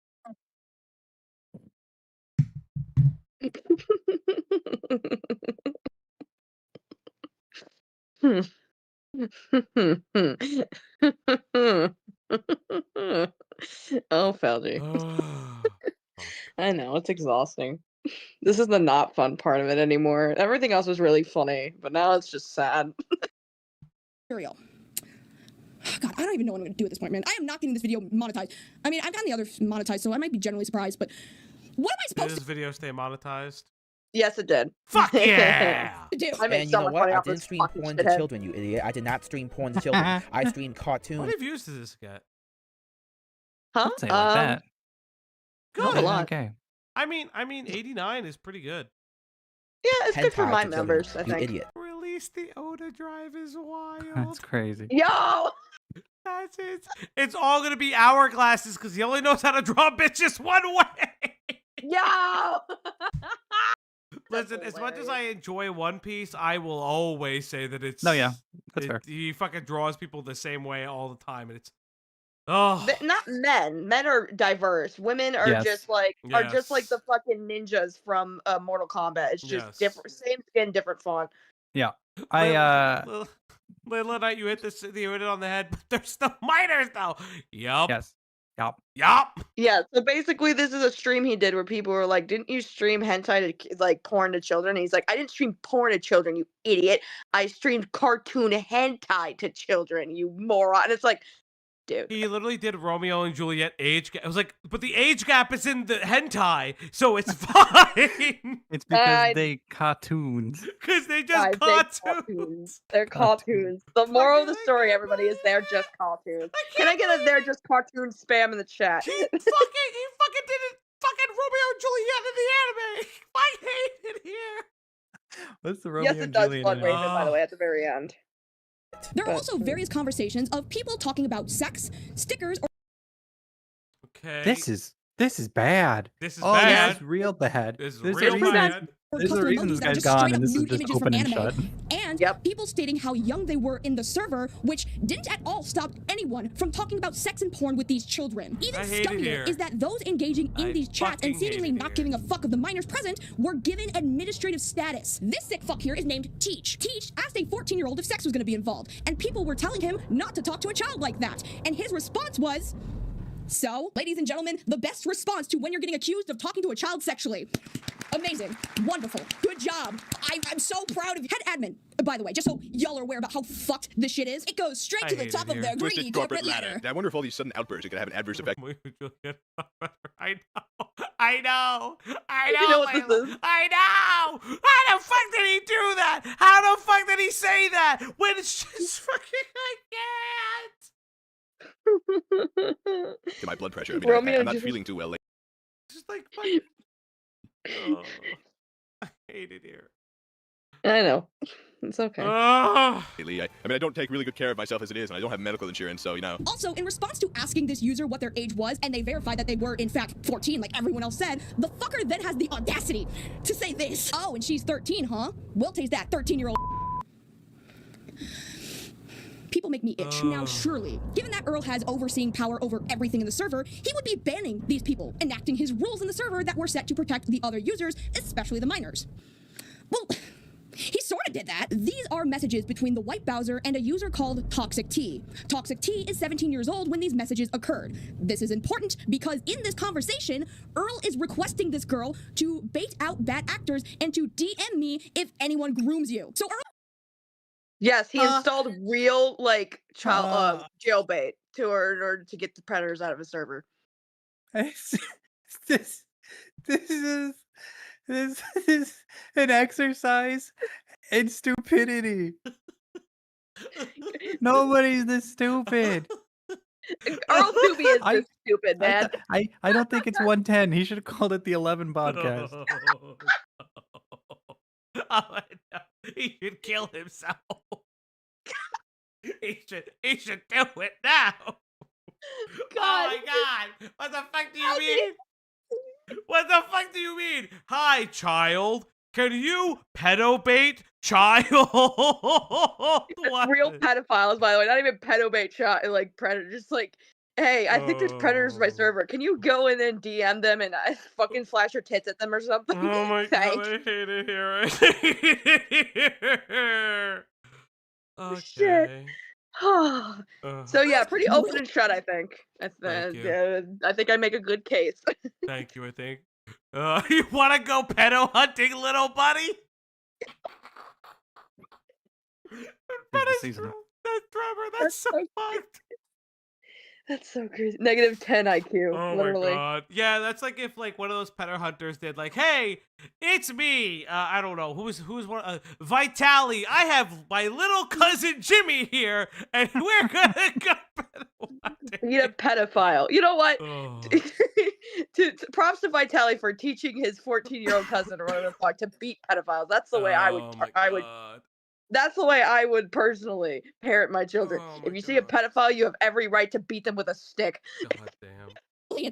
Speaker 8: Oh, Feldy. I know, it's exhausting. This is the not fun part of it anymore. Everything else was really funny, but now it's just sad.
Speaker 5: God, I don't even know what I'm going to do at this point, man. I am not getting this video monetized. I mean, I've gotten the other monetized, so I might be generally surprised, but what am I supposed
Speaker 6: Did this video stay monetized?
Speaker 8: Yes, it did.
Speaker 6: Fuck yeah!
Speaker 8: I made
Speaker 7: And you
Speaker 8: so
Speaker 7: know
Speaker 8: much
Speaker 7: what?
Speaker 8: money
Speaker 7: I
Speaker 8: off
Speaker 7: didn't
Speaker 8: this
Speaker 7: stream
Speaker 8: fucking
Speaker 7: porn to
Speaker 8: shithead.
Speaker 7: children, you idiot. I did not stream porn to children. I streamed
Speaker 6: What
Speaker 7: cartoons.
Speaker 6: views does this get?
Speaker 8: Huh?
Speaker 3: Say it like that.
Speaker 8: Not a lot.
Speaker 3: Okay.
Speaker 6: I mean, 89 is pretty good.
Speaker 8: Yeah, it's good for
Speaker 7: Hentai
Speaker 8: my
Speaker 7: to
Speaker 8: members,
Speaker 7: children,
Speaker 8: I
Speaker 7: you
Speaker 8: think.
Speaker 7: idiot.
Speaker 6: Release the Oda drive is wild.
Speaker 3: That's crazy.
Speaker 8: Yo!
Speaker 6: That's it. It's all gonna be hourglasses because he only knows how to draw bitches one way.
Speaker 8: Yo!
Speaker 6: Listen, as much as I enjoy One Piece, I will always say that it's.
Speaker 3: No, yeah, that's fair.
Speaker 6: He fucking draws people the same way all the time, and it's. Oh.
Speaker 8: Not men. Men are diverse. Women are
Speaker 3: Yes.
Speaker 8: just like
Speaker 6: Yes.
Speaker 8: the fucking ninjas from Mortal Kombat. It's just
Speaker 6: Yes.
Speaker 8: different, same skin, different font.
Speaker 3: Yeah.
Speaker 6: Little Night, you hit it on the head, but they're still minors though. Yup.
Speaker 3: Yes. Yup.
Speaker 6: Yup.
Speaker 8: Yeah, so basically this is a stream he did where people were like, didn't you stream hentai to like porn to children? And he's like, I didn't stream porn to children, you idiot. I streamed cartoon hentai to children, you moron. And it's like, dude.
Speaker 6: He literally did Romeo and Juliet age gap. I was like, but the age gap is in the hentai, so it's fine.
Speaker 3: It's because they cartoons.
Speaker 6: Because they just cartoons.
Speaker 8: They're cartoons. The moral of the story, everybody, is they're just cartoons. Can I get a they're just cartoon spam in the chat?
Speaker 6: He fucking did it. Fucking Romeo and Juliet in the anime. I hate it here.
Speaker 3: What's the Romeo
Speaker 8: Yes, it
Speaker 3: and
Speaker 8: does
Speaker 3: Juliet?
Speaker 8: plug
Speaker 3: in
Speaker 8: Raven,
Speaker 3: it?
Speaker 8: by the way, at the very end.
Speaker 5: There are also various conversations of people talking about sex, stickers, or
Speaker 6: Okay.
Speaker 3: This is bad.
Speaker 6: This is
Speaker 3: oh,
Speaker 6: bad.
Speaker 3: This is real bad.
Speaker 6: This is
Speaker 3: There's
Speaker 6: real
Speaker 3: a reason,
Speaker 6: bad.
Speaker 3: There's a
Speaker 5: custom
Speaker 3: reason
Speaker 5: emojis
Speaker 3: this
Speaker 5: that are
Speaker 3: guy's
Speaker 5: just
Speaker 3: gone
Speaker 5: straight
Speaker 3: and
Speaker 5: up
Speaker 3: this is
Speaker 5: nude
Speaker 3: just
Speaker 5: images from
Speaker 3: open and
Speaker 5: anime.
Speaker 3: shut.
Speaker 5: And people stating how young they were in the server, which didn't at all stop anyone from talking about sex and porn with these children. Even
Speaker 6: I hate it
Speaker 5: scummier
Speaker 6: here.
Speaker 5: is that those engaging in
Speaker 6: I
Speaker 5: these chats and
Speaker 6: fucking
Speaker 5: seemingly
Speaker 6: hate it
Speaker 5: not
Speaker 6: here.
Speaker 5: giving a fuck of the minors present were given administrative status. This sick fuck here is named Teach. Teach asked a 14-year-old if sex was going to be involved, and people were telling him not to talk to a child like that. And his response was, so, ladies and gentlemen, the best response to when you're getting accused of talking to a child sexually. Amazing. Wonderful. Good job. I'm so proud of you. Head admin, by the way, just so y'all are aware about how fucked this shit is, it goes straight to the top of their greedy corporate ladder.
Speaker 21: I wonder if all these sudden outbursts are gonna have an adverse effect.
Speaker 6: I know.
Speaker 8: You know what this is?
Speaker 6: I know. How the fuck did he do that? How the fuck did he say that? When it's just fucking, I can't.
Speaker 21: To my blood pressure. I mean,
Speaker 8: Romeo
Speaker 21: I'm not
Speaker 8: just-
Speaker 21: feeling too well.
Speaker 6: Just like, fucking. Oh, I hate it here.
Speaker 8: I know. It's okay.
Speaker 21: Lately. I mean, I don't take really good care of myself as it is, and I don't have medical insurance, so, you know.
Speaker 5: Also, in response to asking this user what their age was, and they verified that they were, in fact, 14, like everyone else said, the fucker then has the audacity to say this. Oh, and she's 13, huh? We'll taste that 13-year-old. People make me itch. Now, surely, given that Earl has overseeing power over everything in the server, he would be banning these people, enacting his rules in the server that were set to protect the other users, especially the minors. Well, he sort of did that. These are messages between the white BOWSER and a user called Toxic T. Toxic T is 17 years old when these messages occurred. This is important because in this conversation, Earl is requesting this girl to bait out bad actors and to DM me if anyone grooms you. So Earl...
Speaker 8: Yes, he installed real like child jailbait to her in order to get the predators out of his server.
Speaker 3: This is an exercise in stupidity. Nobody's this stupid.
Speaker 8: Earl Doobie is this stupid, man.
Speaker 3: I don't think it's 110. He should have called it the 11 podcast.
Speaker 6: Oh, no. He should kill himself. He should do it now. Oh my god! What the fuck do you mean? What the fuck do you mean? Hi, child. Can you pedobait child? What?
Speaker 8: Real pedophiles, by the way, not even pedobait shot like predator. Just like, hey, I think there's predators on my server. Can you go in and DM them and fucking flash your tits at them or something?
Speaker 6: Oh my god, I hate it here. I hate it here.
Speaker 8: Shit.
Speaker 6: Okay.
Speaker 8: So yeah, pretty open and shut. I think.
Speaker 6: Thank you.
Speaker 8: I think I make a good case.
Speaker 6: Thank you, I think. You want to go pedo hunting, little buddy?
Speaker 3: Season.
Speaker 6: That's so fucked.
Speaker 8: That's so crazy. -10 IQ.
Speaker 6: Oh
Speaker 8: literally.
Speaker 6: my god. Yeah, that's like if like one of those pedo hunters did like, hey, it's me. I don't know who's one. Vitali. I have my little cousin Jimmy here, and we're gonna go pedo hunting.
Speaker 8: Beat a pedophile. You know what? Props to Vitali for teaching his 14-year-old cousin or whatever the fuck to beat pedophiles. That's the way I would. That's the way I would personally parent my children. If you see a pedophile, you have every right to beat them with a stick.
Speaker 6: God damn.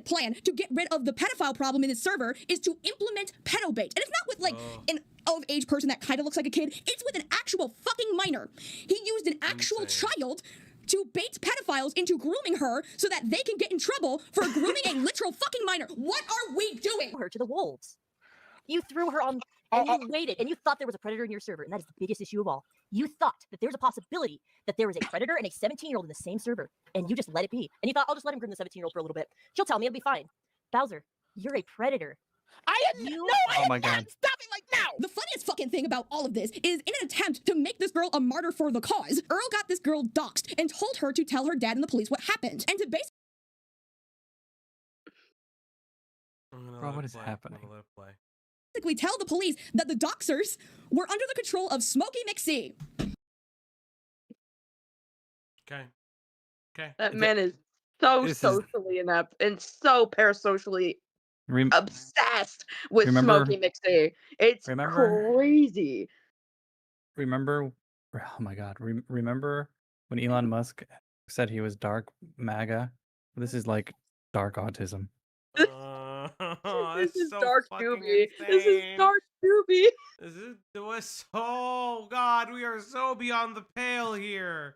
Speaker 5: Plan to get rid of the pedophile problem in his server is to implement pedobait. And it's not with like an of-age person that kind of looks like a kid. It's with an actual fucking minor. He used an actual child to bait pedophiles into grooming her so that they can get in trouble for grooming a literal fucking minor. What are we doing?
Speaker 16: Her to the wolves. You threw her on, and you waited, and you thought there was a predator in your server, and that is the biggest issue of all. You thought that there's a possibility that there was a predator and a 17-year-old in the same server, and you just let it be. And you thought, I'll just let him groom the 17-year-old for a little bit. She'll tell me it'll be fine. Bowser, you're a predator.
Speaker 5: Oh my god. Stop it like now! The funniest fucking thing about all of this is in an attempt to make this girl a martyr for the cause, Earl got this girl doxxed and told her to tell her dad and the police what happened. And to
Speaker 3: Bro, what is happening?
Speaker 5: basically tell the police that the doxers were under the control of Smokey McSee.
Speaker 6: Okay.
Speaker 8: That man is so socially inept and so parasocially obsessed with Smokey McSee. It's crazy.
Speaker 3: Remember? Oh my god! Remember when Elon Musk said he was dark MAGA? This is like dark autism.
Speaker 8: This is so dark Doobie. This is dark Doobie.
Speaker 6: Oh god, we are so beyond the pale here.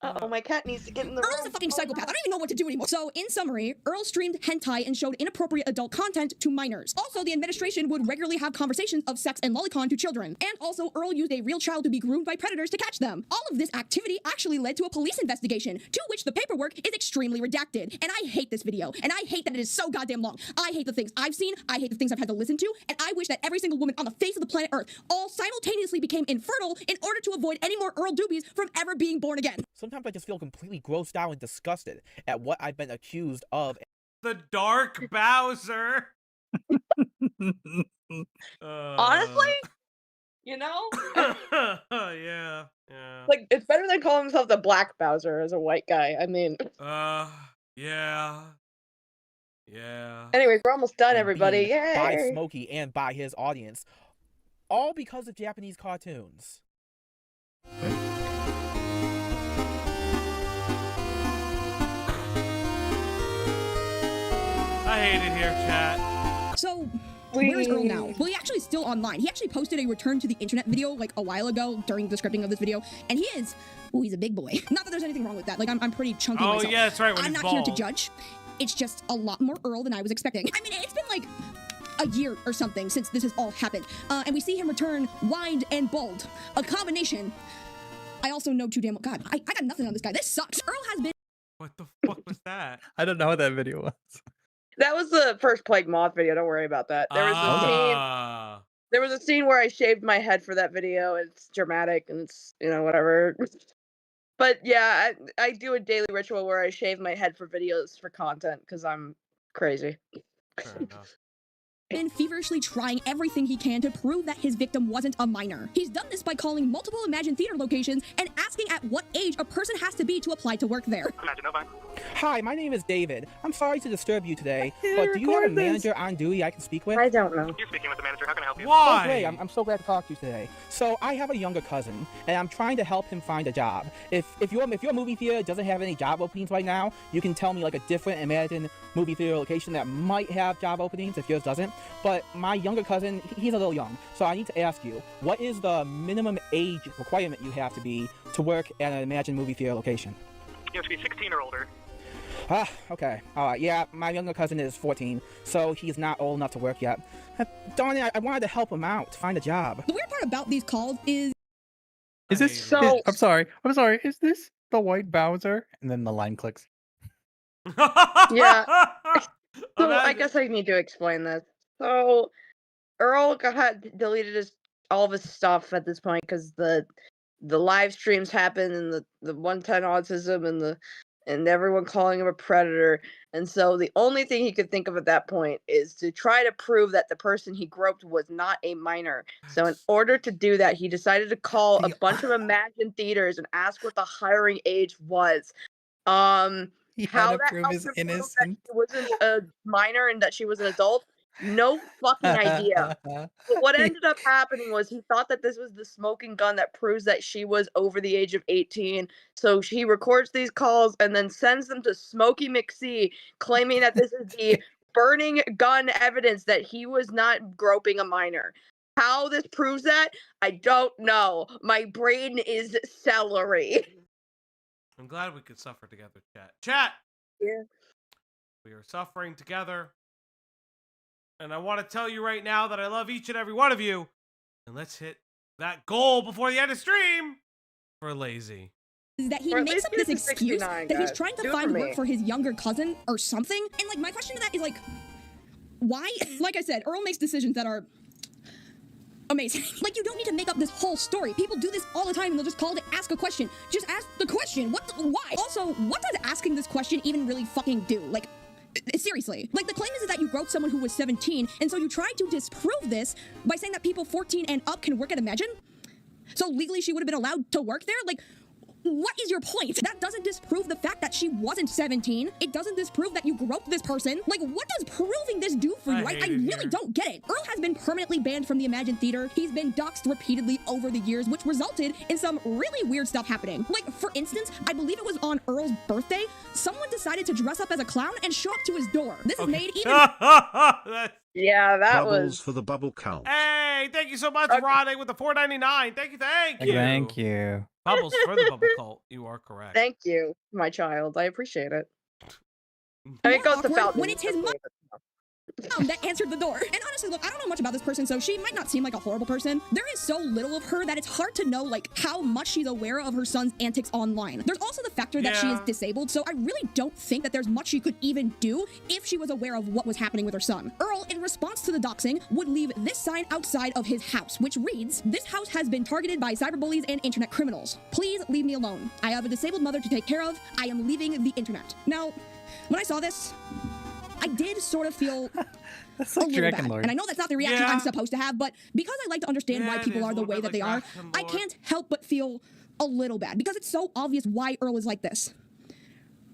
Speaker 8: Uh-oh, my cat needs to get in the
Speaker 5: Earl's a fucking psychopath. I don't even know what to do anymore. So, in summary, Earl streamed hentai and showed inappropriate adult content to minors. Also, the administration would regularly have conversations of sex and lolicon to children. And also, Earl used a real child to be groomed by predators to catch them. All of this activity actually led to a police investigation, to which the paperwork is extremely redacted. And I hate this video. And I hate that it is so goddamn long. I hate the things I've seen. I hate the things I've had to listen to. And I wish that every single woman on the face of the planet Earth all simultaneously became infertile in order to avoid any more Earl Doobies from ever being born again.
Speaker 7: Sometimes I just feel completely grossed out and disgusted at what I've been accused of.
Speaker 6: The dark Bowser.
Speaker 8: Honestly, you know?
Speaker 6: Yeah.
Speaker 8: Like, it's better than calling himself the Black Bowser as a white guy. I mean.
Speaker 6: Yeah.
Speaker 8: Anyways, we're almost done, everybody. Yay!
Speaker 7: By Smokey and by his audience. All because of Japanese cartoons.
Speaker 6: I hate it here, chat.
Speaker 5: So, where's Earl now? Well, he actually is still online. He actually posted a return to the internet video like a while ago during the scripting of this video, and he is, he's a big boy. Not that there's anything wrong with that. Like, I'm pretty chunky myself.
Speaker 6: Oh, yeah, that's right, when
Speaker 5: I'm
Speaker 6: he's
Speaker 5: not here to
Speaker 6: bald.
Speaker 5: judge. It's just a lot more Earl than I was expecting. I mean, it's been like a year or something since this has all happened, and we see him return wide and bald. A combination. I also know too damn well. God, I got nothing on this guy. This sucks. Earl has been.
Speaker 6: What the fuck was that?
Speaker 3: I don't know what that video was.
Speaker 8: That was the first Plague Moth video. Don't worry about that. There was a scene. There was a scene where I shaved my head for that video. It's dramatic and it's, you know, whatever. But yeah, I do a daily ritual where I shave my head for videos for content because I'm crazy.
Speaker 6: Fair enough.
Speaker 5: and feverishly trying everything he can to prove that his victim wasn't a minor. He's done this by calling multiple Imagine Theater locations and asking at what age a person has to be to apply to work there.
Speaker 7: Hi, my name is David. I'm sorry to disturb you today, but do you have a manager on duty I can speak with?
Speaker 8: I don't know.
Speaker 20: You're speaking with the manager. How can I help you?
Speaker 6: Why?
Speaker 7: Oh, great. I'm so glad to talk to you today. So I have a younger cousin, and I'm trying to help him find a job. If your movie theater doesn't have any job openings right now, you can tell me like a different Imagine movie theater location that might have job openings if yours doesn't. But my younger cousin, he's a little young, so I need to ask you, what is the minimum age requirement you have to be to work at an Imagine movie theater location?
Speaker 20: You have to be 16 or older.
Speaker 7: Ah, okay. Yeah, my younger cousin is 14, so he's not old enough to work yet. Darn it, I wanted to help him out, to find a job.
Speaker 5: The weird part about these calls is
Speaker 3: this? I'm sorry. Is this the white Bowser? And then the line clicks.
Speaker 8: Yeah. So I guess I need to explain this. So Earl had deleted all of his stuff at this point because the live streams happened and the 110 autism and everyone calling him a predator. And so the only thing he could think of at that point is to try to prove that the person he groped was not a minor. So in order to do that, he decided to call a bunch of Imagine theaters and ask what the hiring age was.
Speaker 3: He
Speaker 8: How
Speaker 3: had to
Speaker 8: that
Speaker 3: prove
Speaker 8: helped
Speaker 3: his
Speaker 8: him prove that
Speaker 3: innocence.
Speaker 8: she wasn't a minor and that she was an adult? No fucking idea. But what ended up happening was he thought that this was the smoking gun that proves that she was over the age of 18. So he records these calls and then sends them to Smokey McSee, claiming that this is the burning gun evidence that he was not groping a minor. How this proves that, I don't know. My brain is celery.
Speaker 6: I'm glad we could suffer together, chat. Chat!
Speaker 8: Yeah.
Speaker 6: We are suffering together. And I want to tell you right now that I love each and every one of you. And let's hit that goal before the end of stream for Lazy.
Speaker 5: Is that he makes up this excuse that he's trying to find work for his younger cousin or something. And like my question to that is like, why? Like I said, Earl makes decisions that are amazing. Like, you don't need to make up this whole story. People do this all the time and they'll just call to ask a question. Just ask the question. Why? Also, what does asking this question even really fucking do? Like, seriously. Like, the claim is that you groped someone who was 17, and so you tried to disprove this by saying that people 14 and up can work at Imagine? So legally she would have been allowed to work there? Like, what is your point? That doesn't disprove the fact that she wasn't 17. It doesn't disprove that you groped this person. Like, what does proving this do for you? I really don't get it. Earl has been permanently banned from the Imagine Theater. He's been doxxed repeatedly over the years, which resulted in some really weird stuff happening. Like, for instance, I believe it was on Earl's birthday, someone decided to dress up as a clown and show up to his door. This is made even...
Speaker 8: Yeah, that
Speaker 4: Bubbles
Speaker 8: was...
Speaker 4: for the bubble count.
Speaker 6: Hey, thank you so much, Ronnie, with the $4.99. Thank you.
Speaker 3: Thank you.
Speaker 6: Bubbles for the bubble cult. You are correct.
Speaker 8: Thank you, my child. I appreciate it. I mean, it goes to Fountain.
Speaker 5: When it's his mom that answered the door. And honestly, look, I don't know much about this person, so she might not seem like a horrible person. There is so little of her that it's hard to know, like, how much she's aware of her son's antics online. There's also the factor that she is disabled, so I really don't think that there's much she could even do if she was aware of what was happening with her son. Earl, in response to the doxing, would leave this sign outside of his house, which reads, "This house has been targeted by cyberbullies and internet criminals. Please leave me alone. I have a disabled mother to take care of. I am leaving the internet." Now, when I saw this, I did sort of feel
Speaker 3: that's
Speaker 5: a
Speaker 3: like
Speaker 5: little
Speaker 3: Dragon
Speaker 5: bad.
Speaker 3: Lord.
Speaker 5: And I know that's not the reaction I'm supposed to have, but because I like to understand why people are the way that they are, I can't help but feel a little bad because it's so obvious why Earl is like this.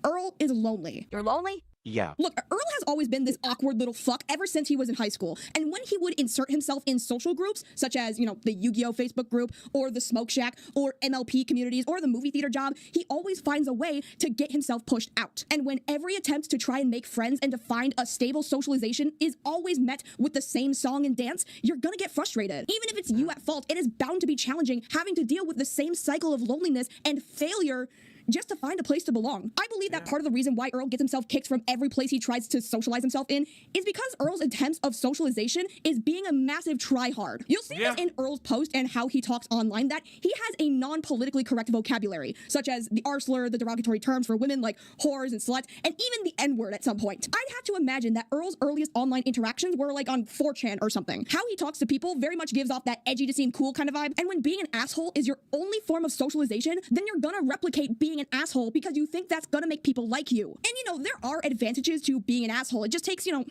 Speaker 5: Earl is lonely.
Speaker 16: You're lonely?
Speaker 20: Yeah.
Speaker 5: Look, Earl has always been this awkward little fuck ever since he was in high school. And when he would insert himself in social groups, such as, you know, the Yu-Gi-Oh! Facebook group, or the Smoke Shack, or MLP communities, or the movie theater job, he always finds a way to get himself pushed out. And when every attempt to try and make friends and to find a stable socialization is always met with the same song and dance, you're gonna get frustrated. Even if it's you at fault, it is bound to be challenging having to deal with the same cycle of loneliness and failure just to find a place to belong. I believe that part of the reason why Earl gets himself kicked from every place he tries to socialize himself in is because Earl's attempts of socialization is being a massive try-hard. You'll see this in Earl's post and how he talks online that he has a non-politically correct vocabulary, such as the R slur, the derogatory terms for women like whores and sluts, and even the N-word at some point. I'd have to imagine that Earl's earliest online interactions were like on 4chan or something. How he talks to people very much gives off that edgy to seem cool kind of vibe, and when being an asshole is your only form of socialization, then you're gonna replicate being an asshole because you think that's gonna make people like you. And you know, there are advantages to being an asshole. It just takes, you know,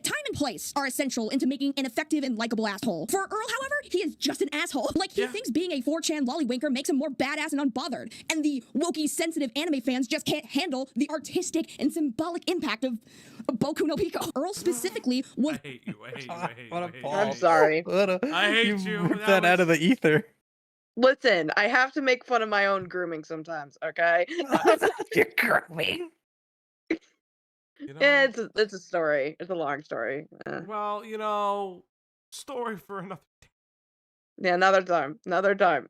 Speaker 5: Time and place are essential into making an effective and likable asshole. For Earl, however, he is just an asshole. Like, he thinks being a 4chan lollywinker makes him more badass and unbothered. And the wokey, sensitive anime fans just can't handle the artistic and symbolic impact of Boku no Pico. Earl specifically was...
Speaker 6: I hate you, I hate you, I hate you.
Speaker 3: What a
Speaker 6: I hate you.
Speaker 3: ball.
Speaker 8: I'm sorry.
Speaker 6: I hate you.
Speaker 3: Ripped that out of the ether.
Speaker 8: Listen, I have to make fun of my own grooming sometimes, okay?
Speaker 3: You're grooming.
Speaker 6: You know,
Speaker 8: Yeah, it's a story. It's a long story.
Speaker 6: well, you know, story for another day.
Speaker 8: Yeah, another time. Another time.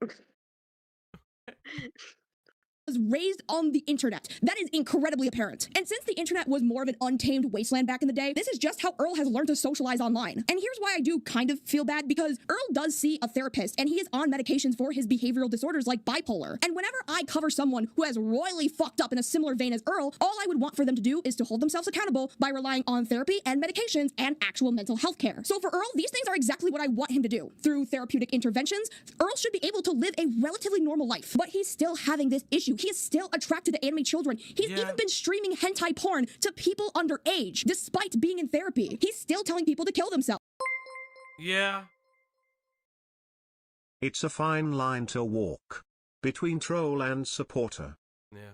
Speaker 5: was raised on the internet. That is incredibly apparent. And since the internet was more of an untamed wasteland back in the day, this is just how Earl has learned to socialize online. And here's why I do kind of feel bad, because Earl does see a therapist and he is on medications for his behavioral disorders like bipolar. And whenever I cover someone who has royally fucked up in a similar vein as Earl, all I would want for them to do is to hold themselves accountable by relying on therapy and medications and actual mental health care. So for Earl, these things are exactly what I want him to do. Through therapeutic interventions, Earl should be able to live a relatively normal life, but he's still having this issue. He is still attracted to anime children. He's even been streaming hentai porn to people underage, despite being in therapy. He's still telling people to kill themselves.
Speaker 6: Yeah.
Speaker 4: It's a fine line to walk between troll and supporter.
Speaker 6: Yeah.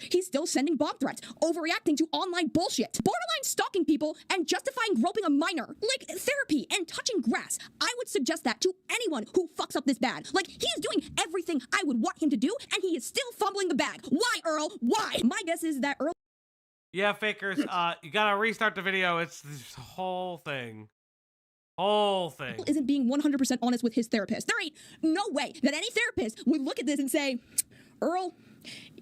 Speaker 5: He's still sending bomb threats, overreacting to online bullshit, borderline stalking people, and justifying groping a minor. Like, therapy and touching grass. I would suggest that to anyone who fucks up this bad. Like, he's doing everything I would want him to do, and he is still fumbling the bag. Why, Earl? Why? My guess is that Earl...
Speaker 6: Yeah, fakers, you gotta restart the video. It's this whole thing. Whole thing.
Speaker 5: Isn't being 100% honest with his therapist. There ain't no way that any therapist would look at this and say, Earl,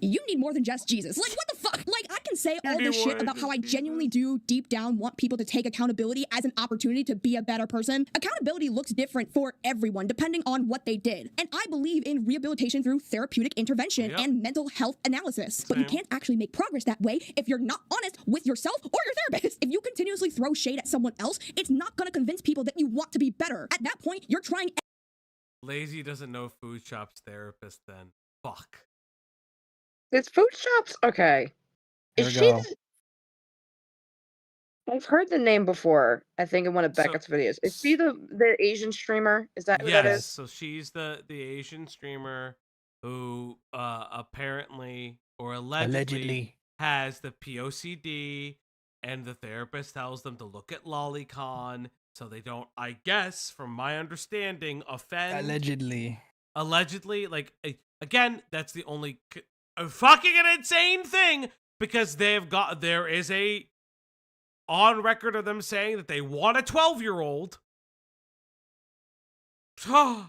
Speaker 5: you need more than just Jesus. Like, what the fuck? Like, I can say all this shit about how I genuinely do deep down want people to take accountability as an opportunity to be a better person. Accountability looks different for everyone depending on what they did. And I believe in rehabilitation through therapeutic intervention and mental health analysis. But you can't actually make progress that way if you're not honest with yourself or your therapist. If you continuously throw shade at someone else, it's not gonna convince people that you want to be better. At that point, you're trying...
Speaker 6: Lazy doesn't know food shop's therapist then. Fuck.
Speaker 8: It's food shops? Okay.
Speaker 3: There
Speaker 8: Is
Speaker 3: we
Speaker 8: she
Speaker 3: go.
Speaker 8: I've heard the name before, I think in one of Beckett's videos. Is she the Asian streamer? Is that who that
Speaker 6: Yes,
Speaker 8: is?
Speaker 6: so she's the Asian streamer who apparently or allegedly has the POCD, and the therapist tells them to look at lolicon so they don't, I guess, from my understanding, offend. Allegedly, like, again, that's the only fucking an insane thing, because there is a on record of them saying that they want a 12-year-old.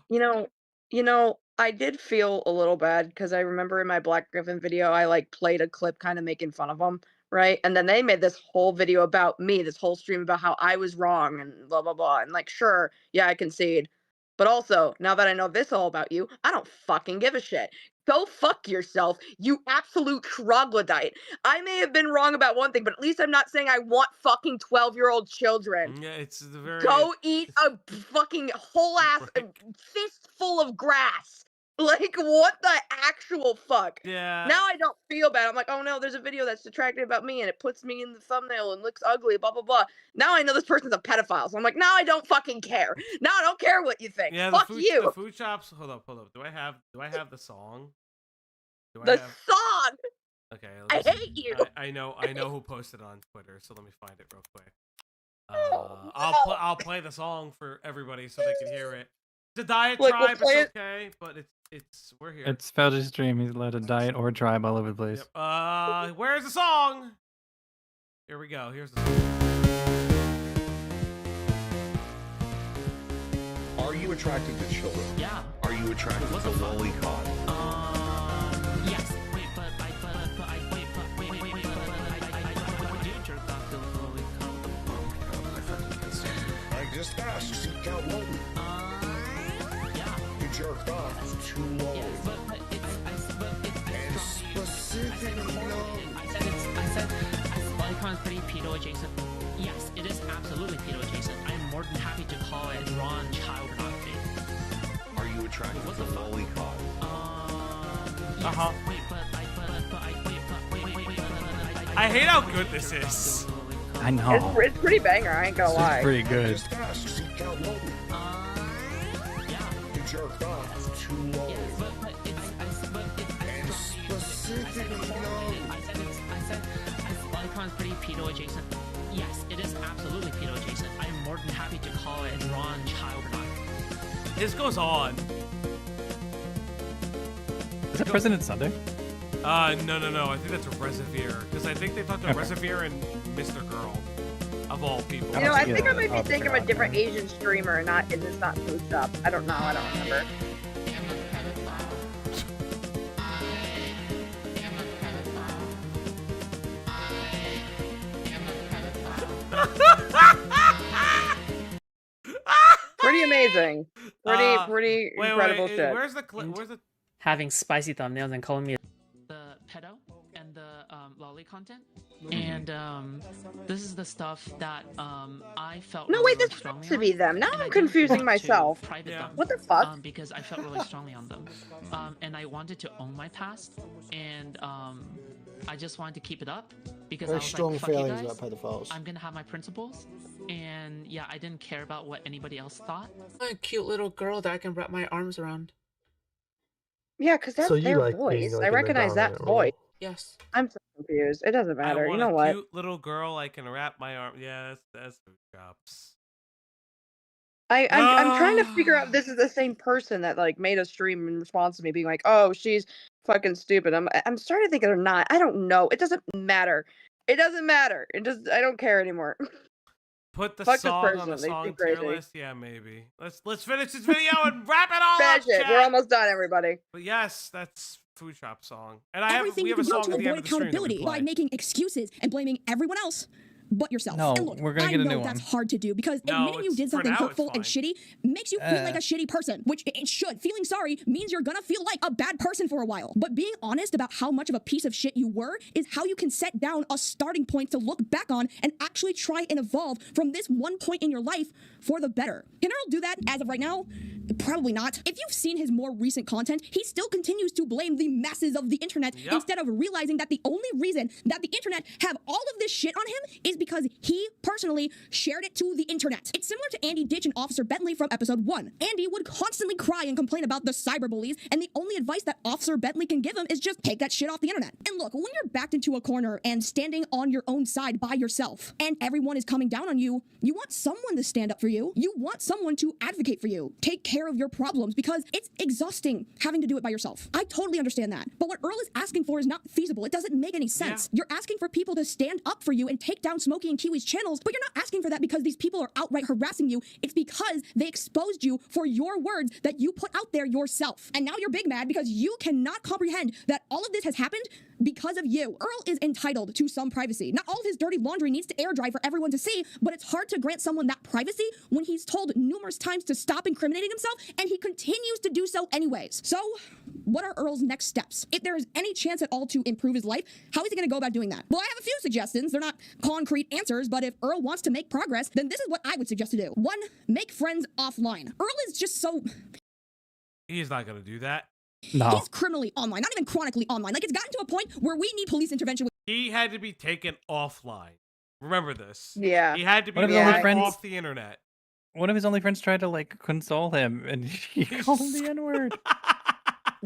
Speaker 8: You know, I did feel a little bad because I remember in my Black Griffin video, I like played a clip kind of making fun of them, right? And then they made this whole video about me, this whole stream about how I was wrong and blah, blah, blah. And like, sure, yeah, I concede. But also, now that I know this all about you, I don't fucking give a shit. Go fuck yourself, you absolute troglodyte. I may have been wrong about one thing, but at least I'm not saying I want fucking 12-year-old children.
Speaker 6: Yeah, it's the very...
Speaker 8: Go eat a fucking whole ass fistful of grass. Like, what the actual fuck?
Speaker 6: Yeah.
Speaker 8: Now I don't feel bad. I'm like, oh no, there's a video that's detracting about me and it puts me in the thumbnail and looks ugly, blah, blah, blah. Now I know this person's a pedophile. So I'm like, now I don't fucking care. Now I don't care what you think.
Speaker 6: Yeah,
Speaker 8: fuck you.
Speaker 6: The food shops. Hold up. Do I have the song?
Speaker 8: The song.
Speaker 6: Okay.
Speaker 8: I hate you.
Speaker 6: I know who posted on Twitter, so let me find it real quick. I'll play the song for everybody so they can hear it. It's a diatribe, it's okay, but we're here.
Speaker 3: It's failed his dream. He's allowed to diet or tribe all over the place.
Speaker 6: Yep. Where's the song? Here we go. Here's the song.
Speaker 10: Are you attracted to children?
Speaker 19: Yeah.
Speaker 10: Are you attracted to lolicon?
Speaker 19: Yes. Wait, but I do jerk off to lolicon.
Speaker 10: I just asked, seek out Logan.
Speaker 19: Yeah.
Speaker 10: You jerked off too low.
Speaker 19: Yes, but it's
Speaker 10: specifically
Speaker 19: I said Lolicon's pretty pedo adjacent. Yes, it is absolutely pedo adjacent. I am more than happy to call it drawn child pornography.
Speaker 10: Are you attracted to lolicon?
Speaker 19: Yes. Wait,
Speaker 6: I hate how good this is.
Speaker 3: I know.
Speaker 8: It's pretty banger. I ain't gonna lie.
Speaker 3: It's pretty good.
Speaker 10: Just ask. Seek out Logan. You jerked off. That's too low. And specific
Speaker 19: Lolicon's pretty pedo adjacent. Yes, it is absolutely pedo adjacent. I am more than happy to call it Ron child porn.
Speaker 6: This goes on.
Speaker 3: Is that President Sunday?
Speaker 6: No. I think that's a Reservoir. Because I think they talked to Reservoir and Mr. Girl. Of all people.
Speaker 8: You know, I think I might be thinking of a different Asian streamer, and it's not Food Shop. I don't know. I don't remember. Pretty amazing. Pretty incredible shit.
Speaker 6: Where's the
Speaker 19: having spicy thumbnails and calling me the pedo and the lolly content. And this is the stuff that I felt
Speaker 8: No, wait, this has to be them. Now I'm confusing myself. What the fuck?
Speaker 19: Because I felt really strongly on them. And I wanted to own my past. And I just wanted to keep it up. Because I
Speaker 12: Very
Speaker 19: was
Speaker 12: strong
Speaker 19: like, fuck you
Speaker 12: feelings
Speaker 19: guys.
Speaker 12: about pedophiles.
Speaker 19: I'm gonna have my principles. And yeah, I didn't care about what anybody else thought.
Speaker 14: A cute little girl that I can wrap my arms around.
Speaker 8: Yeah, because that's
Speaker 12: So you
Speaker 8: their
Speaker 12: like being,
Speaker 8: voice.
Speaker 12: like,
Speaker 8: I
Speaker 12: in the
Speaker 8: recognize that
Speaker 12: dominant role.
Speaker 8: voice.
Speaker 14: Yes.
Speaker 8: I'm so confused. It doesn't matter.
Speaker 6: I want
Speaker 8: You know
Speaker 6: a
Speaker 8: what?
Speaker 6: cute little girl I can wrap my arm. Yeah, that's Food Shops.
Speaker 8: I'm trying to figure out if this is the same person that like made a stream in response to me being like, "Oh, she's fucking stupid." I'm starting to think they're not. I don't know. It doesn't matter. It doesn't matter. I don't care anymore.
Speaker 6: Put the
Speaker 8: Fuck this
Speaker 6: song on
Speaker 8: person,
Speaker 6: the
Speaker 8: they
Speaker 6: song
Speaker 8: seem
Speaker 6: tier
Speaker 8: crazy.
Speaker 6: list. Yeah, maybe. Let's finish this video and wrap it all up.
Speaker 8: Finish it.
Speaker 6: Chat.
Speaker 8: We're almost done, everybody.
Speaker 6: But yes, that's Food Shop song. And
Speaker 5: Everything
Speaker 6: we
Speaker 5: you
Speaker 6: have a
Speaker 5: can do
Speaker 6: song
Speaker 5: to
Speaker 6: at the end
Speaker 5: avoid
Speaker 6: of the stream that we
Speaker 5: accountability by
Speaker 6: play.
Speaker 5: making excuses and blaming everyone else but yourself.
Speaker 3: No,
Speaker 5: and look,
Speaker 3: we're gonna
Speaker 5: I
Speaker 3: get a
Speaker 5: know
Speaker 3: new
Speaker 5: that's
Speaker 3: one.
Speaker 5: hard to do because
Speaker 6: No,
Speaker 5: admitting you
Speaker 6: it's-
Speaker 5: did
Speaker 6: for
Speaker 5: something
Speaker 6: now, it's
Speaker 5: hurtful and shitty makes you feel like a shitty person, which it should. Feeling sorry means you're gonna feel like a bad person for a while. But being honest about how much of a piece of shit you were is how you can set down a starting point to look back on and actually try and evolve from this one point in your life for the better. Can Earl do that as of right now? Probably not. If you've seen his more recent content, he still continues to blame the masses of the internet instead of realizing that the only reason that the internet have all of this shit on him is because he personally shared it to the internet. It's similar to Andy Ditch and Officer Bentley from episode 1. Andy would constantly cry and complain about the cyberbullies, and the only advice that Officer Bentley can give him is just take that shit off the internet. And look, when you're backed into a corner and standing on your own side by yourself, and everyone is coming down on you, you want someone to stand up for you. You want someone to advocate for you. Take care of your problems because it's exhausting having to do it by yourself. I totally understand that. But what Earl is asking for is not feasible. It doesn't make any sense. You're asking for people to stand up for you and take down Smokey and Kiwi's channels, but you're not asking for that because these people are outright harassing you. It's because they exposed you for your words that you put out there yourself. And now you're big mad because you cannot comprehend that all of this has happened because of you. Earl is entitled to some privacy. Not all of his dirty laundry needs to air dry for everyone to see, but it's hard to grant someone that privacy when he's told numerous times to stop incriminating himself, and he continues to do so anyways. So, what are Earl's next steps? If there is any chance at all to improve his life, how is he going to go about doing that? Well, I have a few suggestions. They're not concrete answers, but if Earl wants to make progress, then this is what I would suggest to do. 1, make friends offline. Earl is just so...
Speaker 6: He's not gonna do that.
Speaker 3: No.
Speaker 5: He's criminally online, not even chronically online. Like, it's gotten to a point where we need police intervention.
Speaker 6: He had to be taken offline. Remember this.
Speaker 8: Yeah.
Speaker 6: He had to be
Speaker 3: One of his only
Speaker 6: taken
Speaker 3: friends-
Speaker 6: off the internet.
Speaker 3: One of his only friends tried to like console him, and he called him the N-word.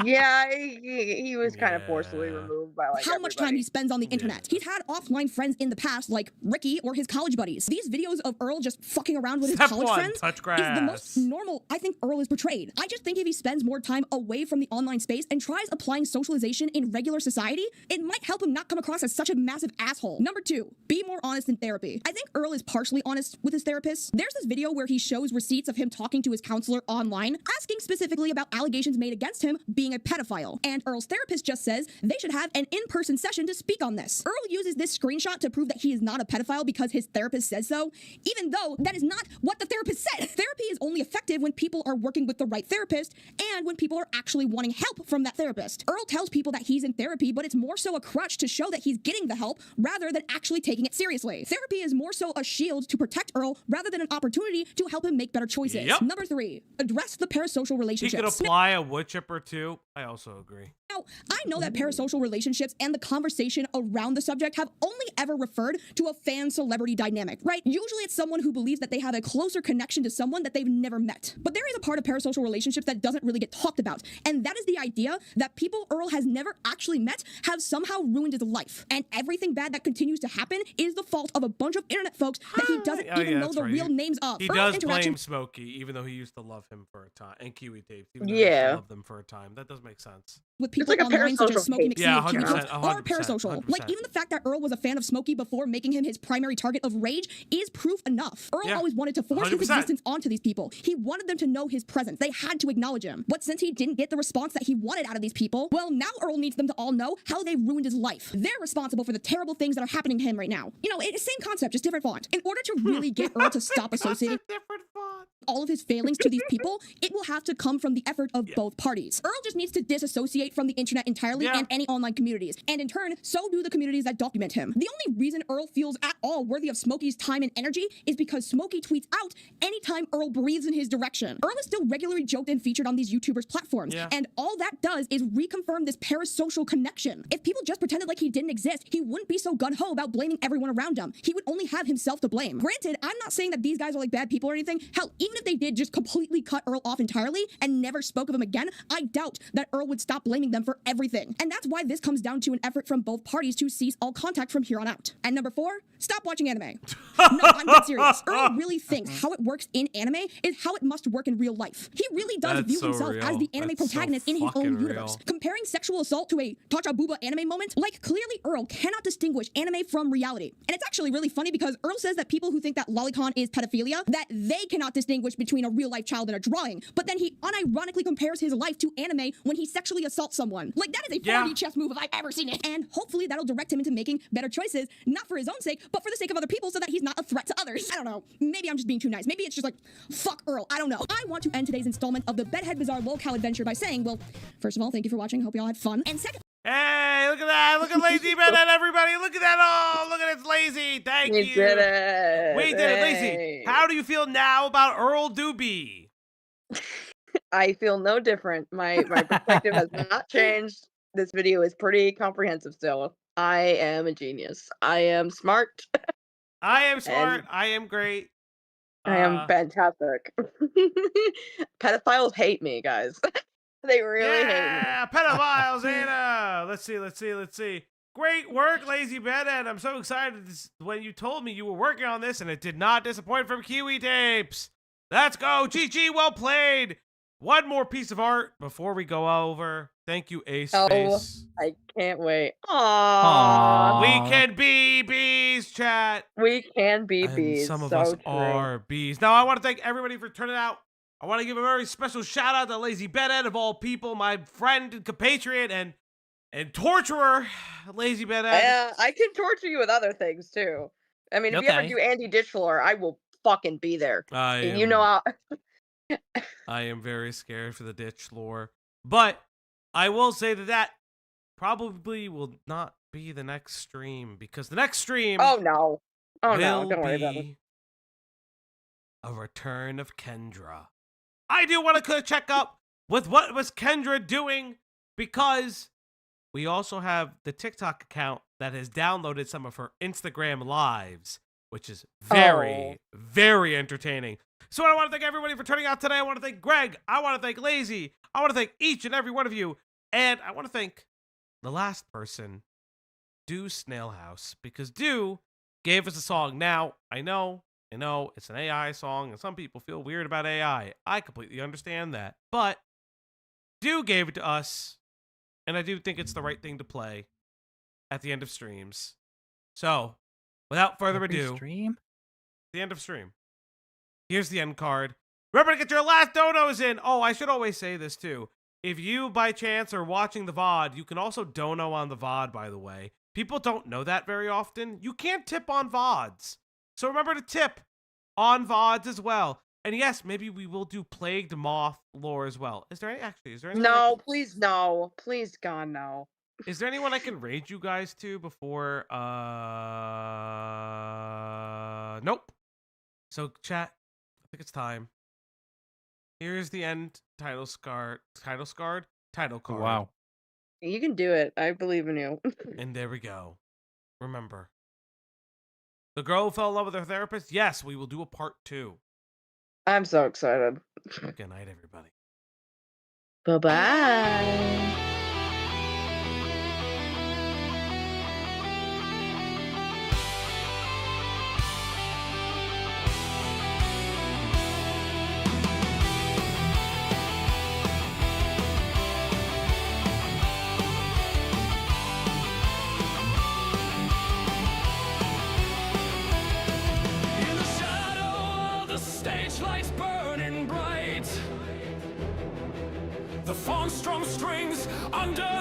Speaker 8: Yeah, he was kind of forcibly removed by like
Speaker 5: How much time he spends on the internet. He's had offline friends in the past, like Ricky or his college buddies. These videos of Earl just fucking around with his
Speaker 6: Step
Speaker 5: college
Speaker 6: one,
Speaker 5: friends
Speaker 6: touch
Speaker 5: is the
Speaker 6: grass.
Speaker 5: most normal I think Earl is portrayed. I just think if he spends more time away from the online space and tries applying socialization in regular society, it might help him not come across as such a massive asshole. Number 2, be more honest in therapy. I think Earl is partially honest with his therapist. There's this video where he shows receipts of him talking to his counselor online, asking specifically about allegations made against him being a pedophile. And Earl's therapist just says they should have an in-person session to speak on this. Earl uses this screenshot to prove that he is not a pedophile because his therapist says so, even though that is not what the therapist said. Therapy is only effective when people are working with the right therapist and when people are actually wanting help from that therapist. Earl tells people that he's in therapy, but it's more so a crutch to show that he's getting the help rather than actually taking it seriously. Therapy is more so a shield to protect Earl rather than an opportunity to help him make better choices.
Speaker 6: Yep.
Speaker 5: Number 3, address the parasocial
Speaker 6: He
Speaker 5: relationships.
Speaker 6: could apply a wood chip or two. I also agree.
Speaker 5: Now, Now, I know that parasocial relationships and the conversation around the subject have only ever referred to a fan-celebrity dynamic, right? Usually it's someone who believes that they have a closer connection to someone that they've never met. But there is a part of parasocial relationships that doesn't really get talked about, and that is the idea that people Earl has never actually met have somehow ruined his life. And everything bad that continues to happen is the fault of a bunch of internet folks that he doesn't even know the real names of.
Speaker 6: He
Speaker 5: Earl's
Speaker 6: does
Speaker 5: interaction-
Speaker 6: blame Smokey, even though he used to love him for a time, and Kiwi Tapes, even though he used
Speaker 8: Yeah.
Speaker 6: to love them for a time. That does make sense.
Speaker 5: with people
Speaker 8: like a
Speaker 5: online such as
Speaker 8: parasocial
Speaker 5: Smokey
Speaker 8: hate.
Speaker 5: McSweeney
Speaker 6: Yeah,
Speaker 5: and Kiwi
Speaker 6: 100%,
Speaker 5: Tapes are
Speaker 6: 100%,
Speaker 5: parasocial. Like
Speaker 6: 100%.
Speaker 5: even the fact that Earl was a fan of Smokey before making him his primary target of rage is proof enough. Earl
Speaker 6: Yeah.
Speaker 5: always wanted to force his
Speaker 6: 100%.
Speaker 5: existence onto these people. He wanted them to know his presence. They had to acknowledge him. But since he didn't get the response that he wanted out of these people, well, now Earl needs them to all know how they ruined his life. They're responsible for the terrible things that are happening to him right now. You know, it's the same concept, just different font. In order to really get Earl to stop associating all of his failings to these people, it will have to come from the effort of both parties. Earl just needs to disassociate from the internet entirely and any online communities, and in turn, so do the communities that document him. The only reason Earl feels at all worthy of Smokey's time and energy is because Smokey tweets out anytime Earl breathes in his direction. Earl is still regularly joked and featured on these YouTubers' platforms, and all that does is reconfirm this parasocial connection. If people just pretended like he didn't exist, he wouldn't be so gun-ho about blaming everyone around him. He would only have himself to blame. Granted, I'm not saying that these guys are like bad people or anything. Hell, even if they did just completely cut Earl off entirely and never spoke of him again, I doubt that Earl would stop blaming them for everything. And that's why this comes down to an effort from both parties to cease all contact from here on out. And number 4, stop watching anime. No, I'm dead serious. Earl really thinks how it works in anime is how it must work in real life. He really does
Speaker 6: That's
Speaker 5: view
Speaker 6: so
Speaker 5: himself
Speaker 6: real.
Speaker 5: as the anime
Speaker 6: That's so
Speaker 5: protagonist in his
Speaker 6: fucking
Speaker 5: own
Speaker 6: real.
Speaker 5: universe. Comparing sexual assault to a Tacha Booba anime moment, like clearly Earl cannot distinguish anime from reality. And it's actually really funny because Earl says that people who think that lolicon is pedophilia, that they cannot distinguish between a real life child and a drawing, but then he unironically compares his life to anime when he sexually assaults someone. Like that is a 4D chess move if I've ever seen it. And hopefully that'll direct him into making better choices, not for his own sake, but for the sake of other people so that he's not a threat to others. I don't know. Maybe I'm just being too nice. Maybe it's just like, fuck Earl. I don't know. I want to end today's installment of the Bedhead Bizarre Lolcow adventure by saying, well, first of all, thank you for watching. Hope you all had fun. And second,
Speaker 6: Hey, look at that. Look at Lazy Bedhead, everybody. Look at that. Oh, look at it. It's Lazy. Thank you.
Speaker 8: We did it.
Speaker 6: We did it. Lazy.
Speaker 8: Hey.
Speaker 6: How do you feel now about Earl Dube?
Speaker 8: I feel no different. My perspective has not changed. This video is pretty comprehensive still. I am a genius. I am smart.
Speaker 6: I am smart. I am great.
Speaker 8: I am fantastic. Pedophiles hate me, guys. They really hate me.
Speaker 6: Yeah, pedophiles, Anna. Let's see. Great work, Lazy Bedhead. I'm so excited when you told me you were working on this, and it did not disappoint from Kiwi Tapes. Let's go. GG, well played. One more piece of art before we go over. Thank you, Ace Face.
Speaker 8: I can't wait. Aww.
Speaker 6: We can be bees, chat.
Speaker 8: We can be
Speaker 6: And
Speaker 8: bees.
Speaker 6: some of
Speaker 8: so
Speaker 6: us
Speaker 8: true.
Speaker 6: are bees. Now, I want to thank everybody for turning out. I want to give a very special shout out to Lazy Bedhead of all people, my friend and compatriot and torturer, Lazy Bedhead.
Speaker 8: Yeah, I can torture you with other things too. I mean, if you ever
Speaker 6: Okay.
Speaker 8: do Andy Ditch Floor, I will fucking be there.
Speaker 6: I
Speaker 8: And you
Speaker 6: am-
Speaker 8: know how.
Speaker 6: I am very scared for the ditch lore. But I will say that probably will not be the next stream, because the next stream
Speaker 8: Oh no. Oh no,
Speaker 6: will
Speaker 8: don't worry about it.
Speaker 6: be a return of Kendra. I do want to check up with what was Kendra doing, because we also have the TikTok account that has downloaded some of her Instagram lives, which is very, very entertaining. So I want to thank everybody for turning out today. I want to thank Greg. I want to thank Lazy. I want to thank each and every one of you. And I want to thank the last person, Do Snailhouse, because Do gave us a song. Now, I know it's an AI song, and some people feel weird about AI. I completely understand that. But Do gave it to us, and I do think it's the right thing to play at the end of streams. So, without further ado, the end of stream. Here's the end card. Remember to get your last donos in. Oh, I should always say this too. If you, by chance, are watching the VOD, you can also dono on the VOD, by the way. People don't know that very often. You can't tip on VODs. So remember to tip on VODs as well. And yes, maybe we will do Plagued Moth lore as well. Is there any?
Speaker 8: No, please no. Please God no.
Speaker 6: Is there anyone I can raid you guys to before? Nope. So chat, I think it's time. Here's the end title card.
Speaker 3: Wow.
Speaker 8: You can do it. I believe in you.
Speaker 6: And there we go. Remember. The girl who fell in love with her therapist? Yes, we will do a part 2.
Speaker 8: I'm so excited.
Speaker 6: Good night, everybody.
Speaker 8: Bye-bye.
Speaker 12: In the shadow of the stage lights burning bright, the phone strum strings under